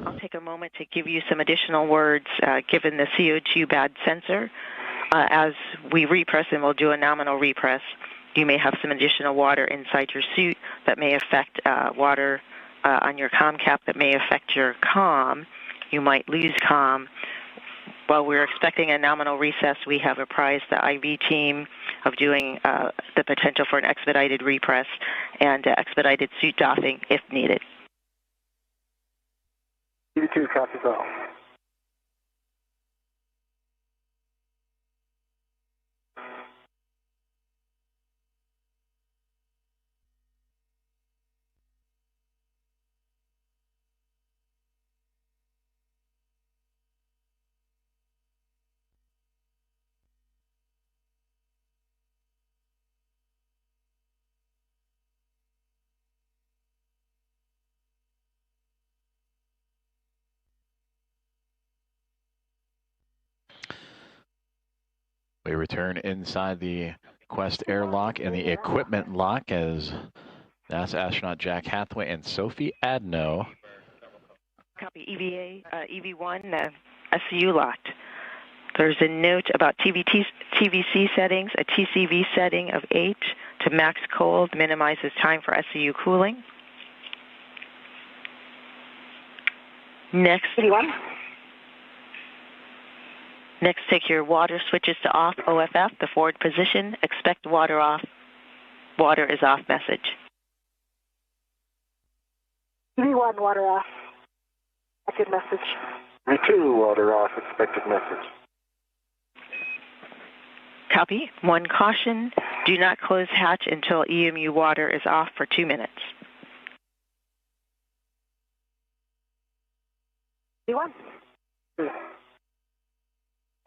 F: I'll take a moment to give you some additional words given the CO2 bad sensor. As we repress, and we'll do a nominal repress, you may have some additional water inside your suit that may affect water on your comm cap that may affect your comm. You might lose comm. While we're expecting a nominal recess, we have apprised the IB team of doing the potential for an expedited repress and expedited suit doffing if needed.
E: EV2 copies all.
A: We return inside the Quest airlock and the equipment lock as NASA astronaut Jack Hathaway and Sophie Adno.
F: Copy. EV1, SCU locked. There's a note about TVC settings, a TCV setting of 8 to max cold, minimizes time for SCU cooling. Next.
D: EV1.
F: Next, take your water switches to off, OFF, the forward position. Expect water off. Water is off message.
D: EV1, water off. Expected message.
E: EV2, water off, expected message.
F: Copy. One caution, do not close hatch until EMU water is off for 2 minutes.
D: EV1.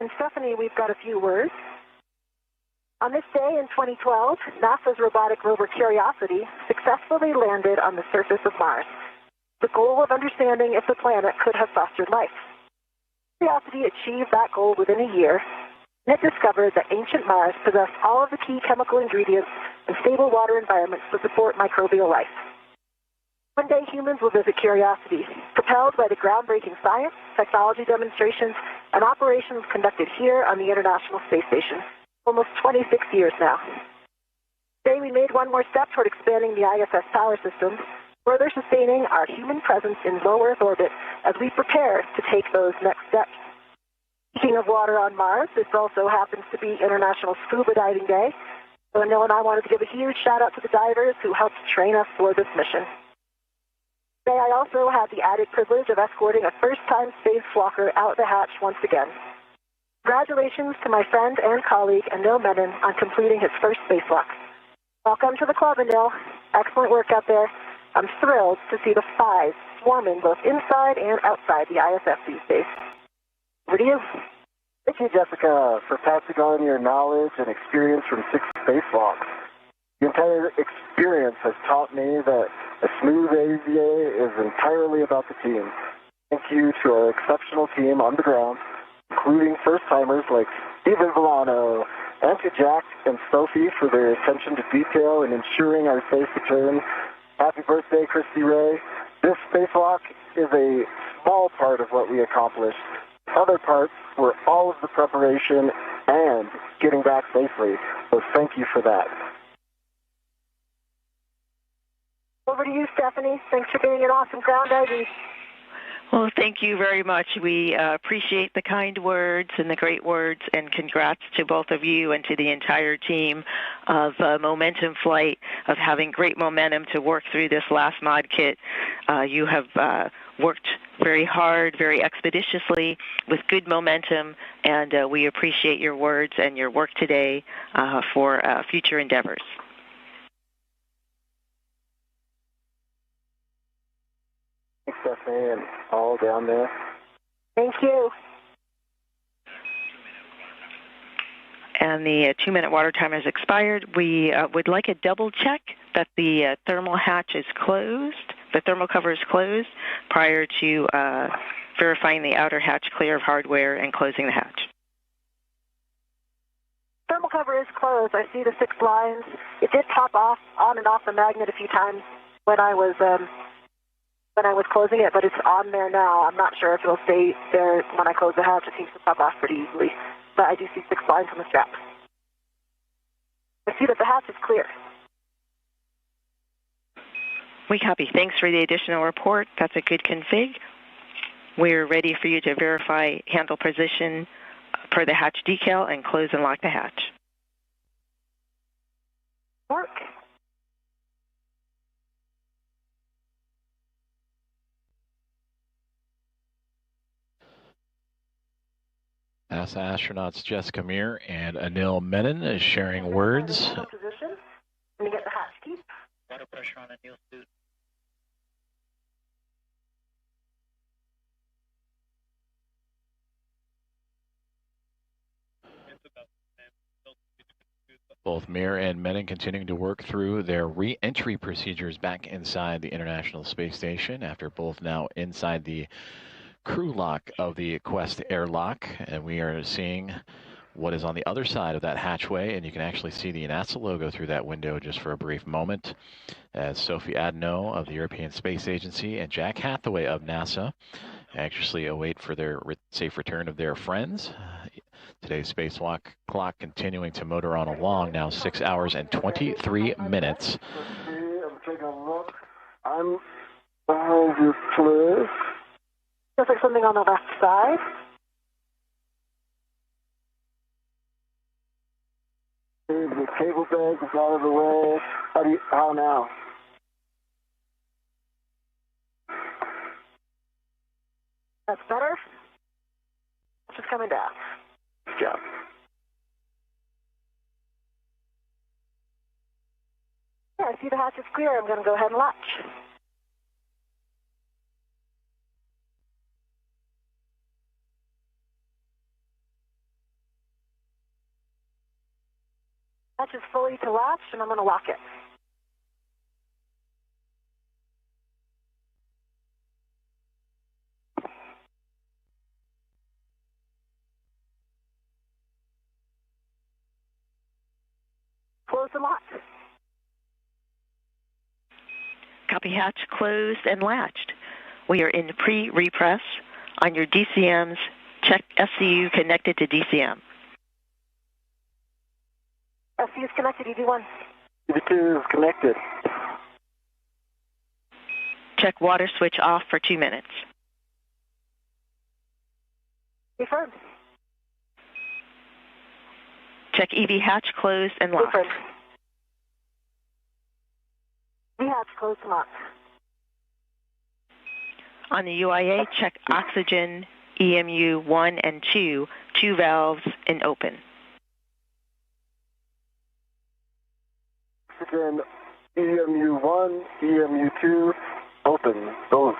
D: And Stephanie, we've got a few words. On this day in 2012, NASA's robotic rover Curiosity successfully landed on the surface of Mars, the goal of understanding if the planet could have fostered life. Curiosity achieved that goal within a year, and it discovered that ancient Mars possessed all of the key chemical ingredients and stable water environments to support microbial life. One day humans will visit Curiosity, propelled by the groundbreaking science, technology demonstrations, and operations conducted here on the International Space Station, almost 26 years now. Today we made one more step toward expanding the ISS power system, further sustaining our human presence in low Earth orbit as we prepare to take those next steps. Speaking of water on Mars, this also happens to be International Scuba Diving Day, so Anil and I wanted to give a huge shout out to the divers who helped train us for this mission. Today I also had the added privilege of escorting a first-time spacewalker out the hatch once again. Congratulations to my friend and colleague Anil Menon on completing his first spacewalk. Welcome to the club, Anil. Excellent work out there. I'm thrilled to see the 5 swarming both inside and outside the ISS these days. Over to you.
E: Thank you, Jessica, for passing on your knowledge and experience from 6 spacewalks. The entire experience has taught me that a smooth AVA is entirely about the team. Thank you to our exceptional team on the ground, including first-timers like Stephen Villano, and to Jack and Sophie for their attention to detail in ensuring our safe return. Happy birthday, Christy Ray. This spacewalk is a small part of what we accomplished. Other parts were all of the preparation and getting back safely, so thank you for that.
D: Over to you, Stephanie. Thanks for being an awesome ground ID.
F: Well, thank you very much. We appreciate the kind words and the great words, and congrats to both of you and to the entire team of Momentum Flight, of having great momentum to work through this last mod kit. You have worked very hard, very expeditiously, with good momentum, and we appreciate your words and your work today for future endeavors.
E: Thanks, Stephanie, and all down there.
D: Thank you.
F: And the 2-minute water time has expired. We would like a double check that the thermal hatch is closed, the thermal cover is closed, prior to verifying the outer hatch clear of hardware and closing the hatch.
D: Thermal cover is closed. I see the 6 lines. It did pop off on and off the magnet a few times when I was closing it, but it's on there now. I'm not sure if it'll stay there when I close the hatch. It seems to pop off pretty easily, but I do see 6 lines on the strap. I see that the hatch is clear.
F: We copy. Thanks for the additional report. That's a good config. We're ready for you to verify handle position per the hatch decal and close and lock the hatch.
D: Work.
A: NASA astronauts Jessica Meir and Anil Menon is sharing words.
D: Position. Let me get the hatch key.
H: Water pressure on Anil's suit.
A: Both Meir and Menon continuing to work through their re-entry procedures back inside the International Space Station after both now inside the crew lock of the Quest airlock. And we are seeing what is on the other side of that hatchway, and you can actually see the NASA logo through that window just for a brief moment as Sophie Adeno of the European Space Agency and Jack Hathaway of NASA anxiously await for their safe return of their friends. Today's spacewalk clock continuing to motor on along, now 6 hours and 23 minutes.
E: I'm taking a look. I'm behind you, please.
D: Looks like something on the left side.
E: The cable bag is out of the way. How now?
D: That's better. It's just coming down.
E: Good job.
D: Yeah, I see the hatch is clear. I'm going to go ahead and latch. Hatch is fully to latch, and I'm going to lock it. Close and lock.
F: Copy. Hatch closed and latched. We are in pre-repress. On your DCMs, check SCU connected to DCM.
D: SCU is connected, EV1.
E: EV2 is connected.
F: Check water switch off for 2 minutes.
D: Confirmed.
F: Check EV hatch closed and locked.
D: Confirmed. EV hatch closed and locked.
F: On the UIA, check oxygen, EMU 1 and 2, 2 valves and open.
E: Oxygen, EMU 1, EMU 2, open, both.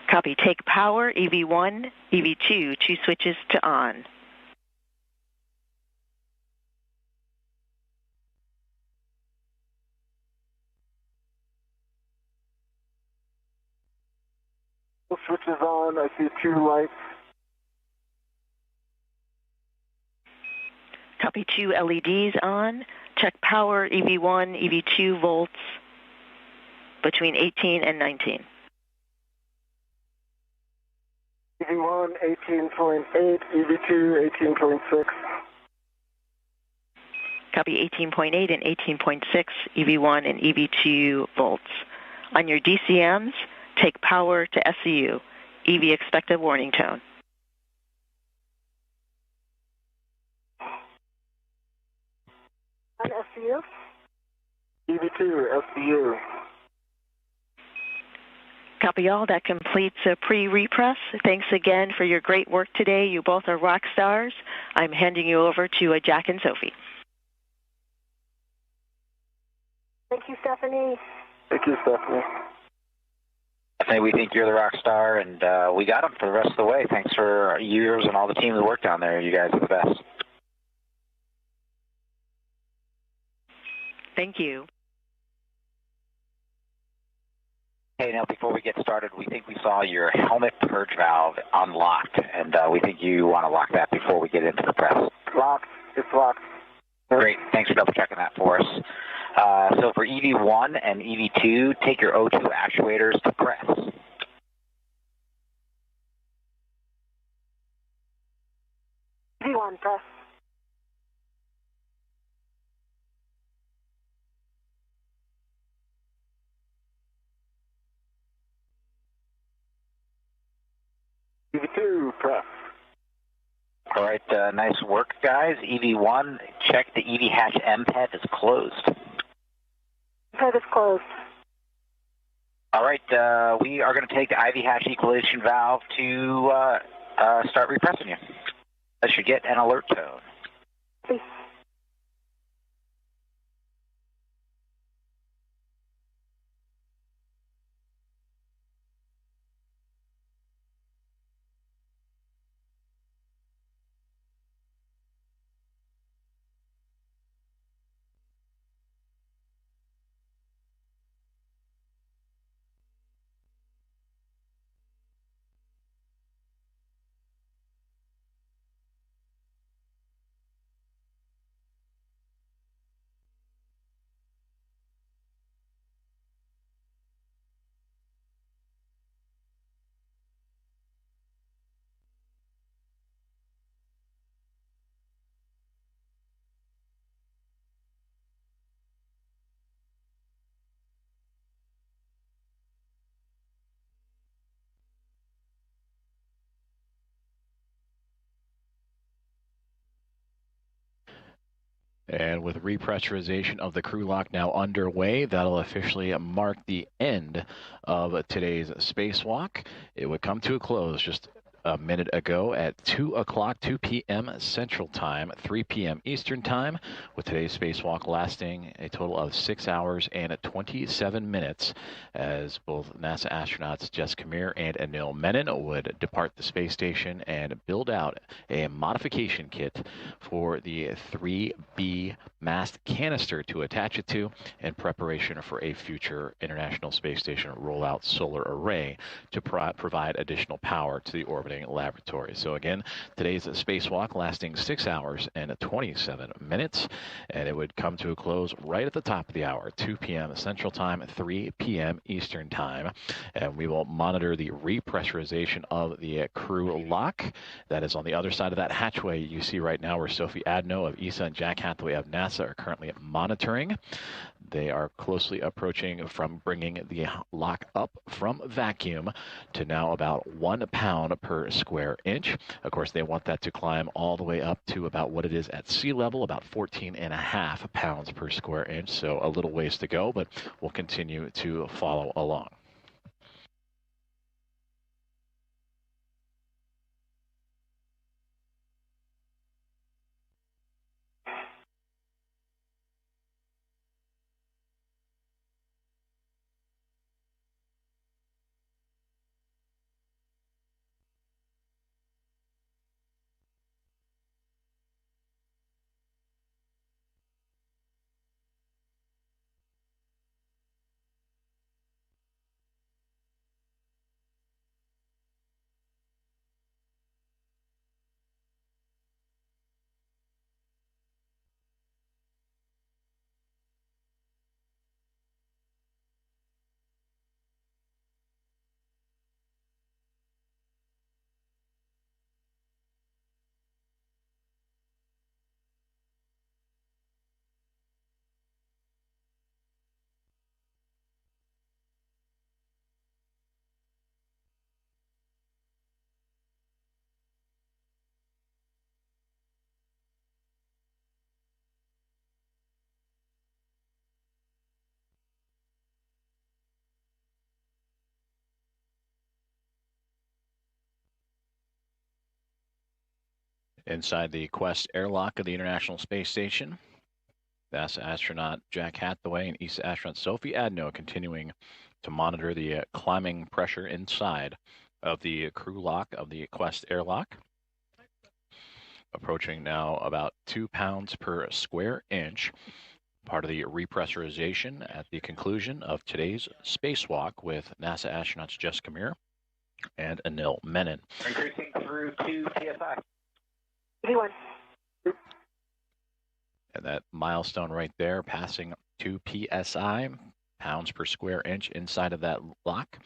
F: Copy. Take power, EV1, EV2, 2 switches to on.
E: Both switches on, I see 2 lights.
F: Copy. 2 LEDs on. Check power, EV1, EV2 volts between 18 and 19.
E: EV1, 18.8, EV2, 18.6.
F: Copy. 18.8 and 18.6, EV1 and EV2 volts. On your DCMs, take power to SCU. EV expected warning tone.
D: On SCU?
E: EV2, SCU.
F: Copy all. That completes a pre-repress. Thanks again for your great work today. You both are rock stars. I'm handing you over to Jack and Sophie.
D: Thank you, Stephanie.
E: Thank you, Stephanie.
C: Stephanie, we think you're the rock star, and we got him for the rest of the way. Thanks for years and all the team that worked down there. You guys are the best.
F: Thank you.
C: Hey, now before we get started, we think we saw your helmet purge valve unlocked, and we think you want to lock that before we get into the press.
E: Locked. It's locked.
C: Great. Thanks for double checking that for us. So for EV1 and EV2, take your O2 actuators to press.
D: V1, press.
E: EV2, press.
C: All right, nice work, guys. EV1, check the EV hatch MPET is closed.
D: MPET is closed.
C: All right, we are going to take the IV hatch equalization valve to start repressing you. That should get an alert tone.
D: Please.
A: And with repressurization of the crew lock now underway, that'll officially mark the end of today's spacewalk. It would come to a close just a minute ago at 2 o'clock, 2 p.m. Central Time, 3 p.m. Eastern Time, with today's spacewalk lasting a total of 6 hours and 27 minutes, as both NASA astronauts Jessica Meir and Anil Menon would depart the space station and build out a modification kit for the 3B mast canister to attach it to in preparation for a future International Space Station rollout solar array to provide additional power to the orbiting laboratory. So again, today's spacewalk lasting 6 hours and 27 minutes, and it would come to a close right at the top of the hour, 2 p.m. Central Time, 3 p.m. Eastern Time, and we will monitor the repressurization of the crew lock. That is on the other side of that hatchway you see right now, where Sophie Adno of ESA and Jack Hathaway of NASA are currently monitoring. They are closely approaching from bringing the lock up from vacuum to now about 1 pound per square inch. Of course, they want that to climb all the way up to about what it is at sea level, about 14.5 pounds per square inch. So a little ways to go, but we'll continue to follow along. Inside the Quest airlock of the International Space Station, NASA astronaut Jack Hathaway and ESA astronaut Sophie Adno continuing to monitor the climbing pressure inside of the crew lock of the Quest airlock. Approaching now about 2 pounds per square inch, part of the repressurization at the conclusion of today's spacewalk with NASA astronauts Jessica Meir and Anil Menon.
C: Increasing through 2 PSI.
D: V1.
A: And that milestone right there, passing 2 PSI, pounds per square inch inside of that lock.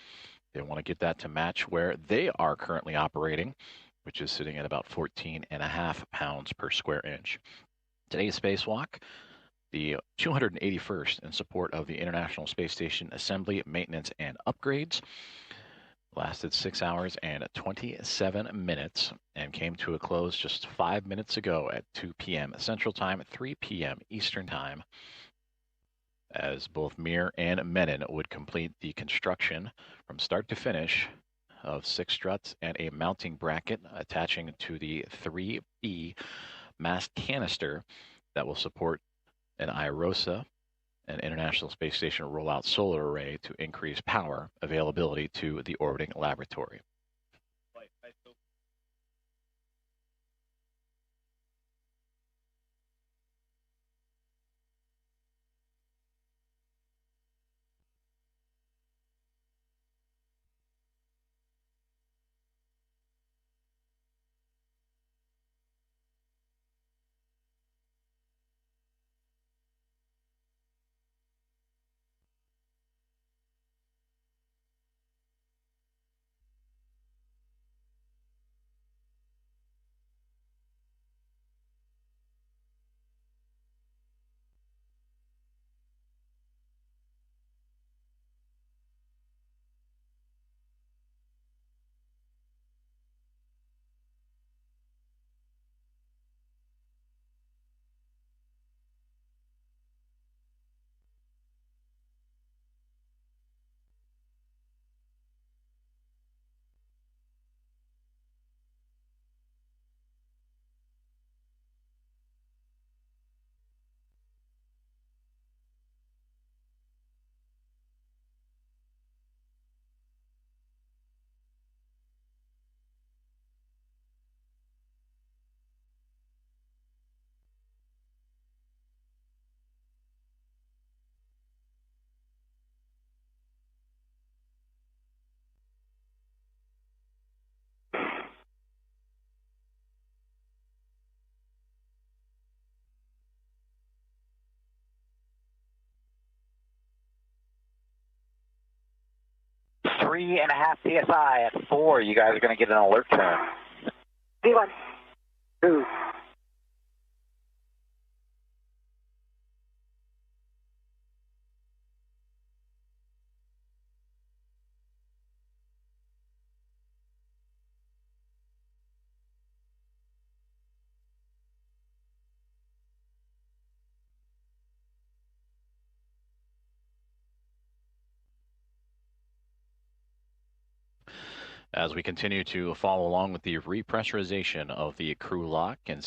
A: They want to get that to match where they are currently operating, which is sitting at about 14.5 pounds per square inch. Today's spacewalk, the 281st in support of the International Space Station assembly, maintenance, and upgrades. Lasted 6 hours and 27 minutes and came to a close just 5 minutes ago at 2 p.m. Central Time, 3 p.m. Eastern Time, as both Meir and Menon would complete the construction from start to finish of 6 struts and a mounting bracket attaching to the 3B mast canister that will support an IROSA, an International Space Station rollout solar array, to increase power availability to the orbiting laboratory.
C: Three and a half PSI at 4. You guys are going to get an alert tone.
D: V1.
E: 2.
A: As we continue to follow along with the repressurization of the crew lock and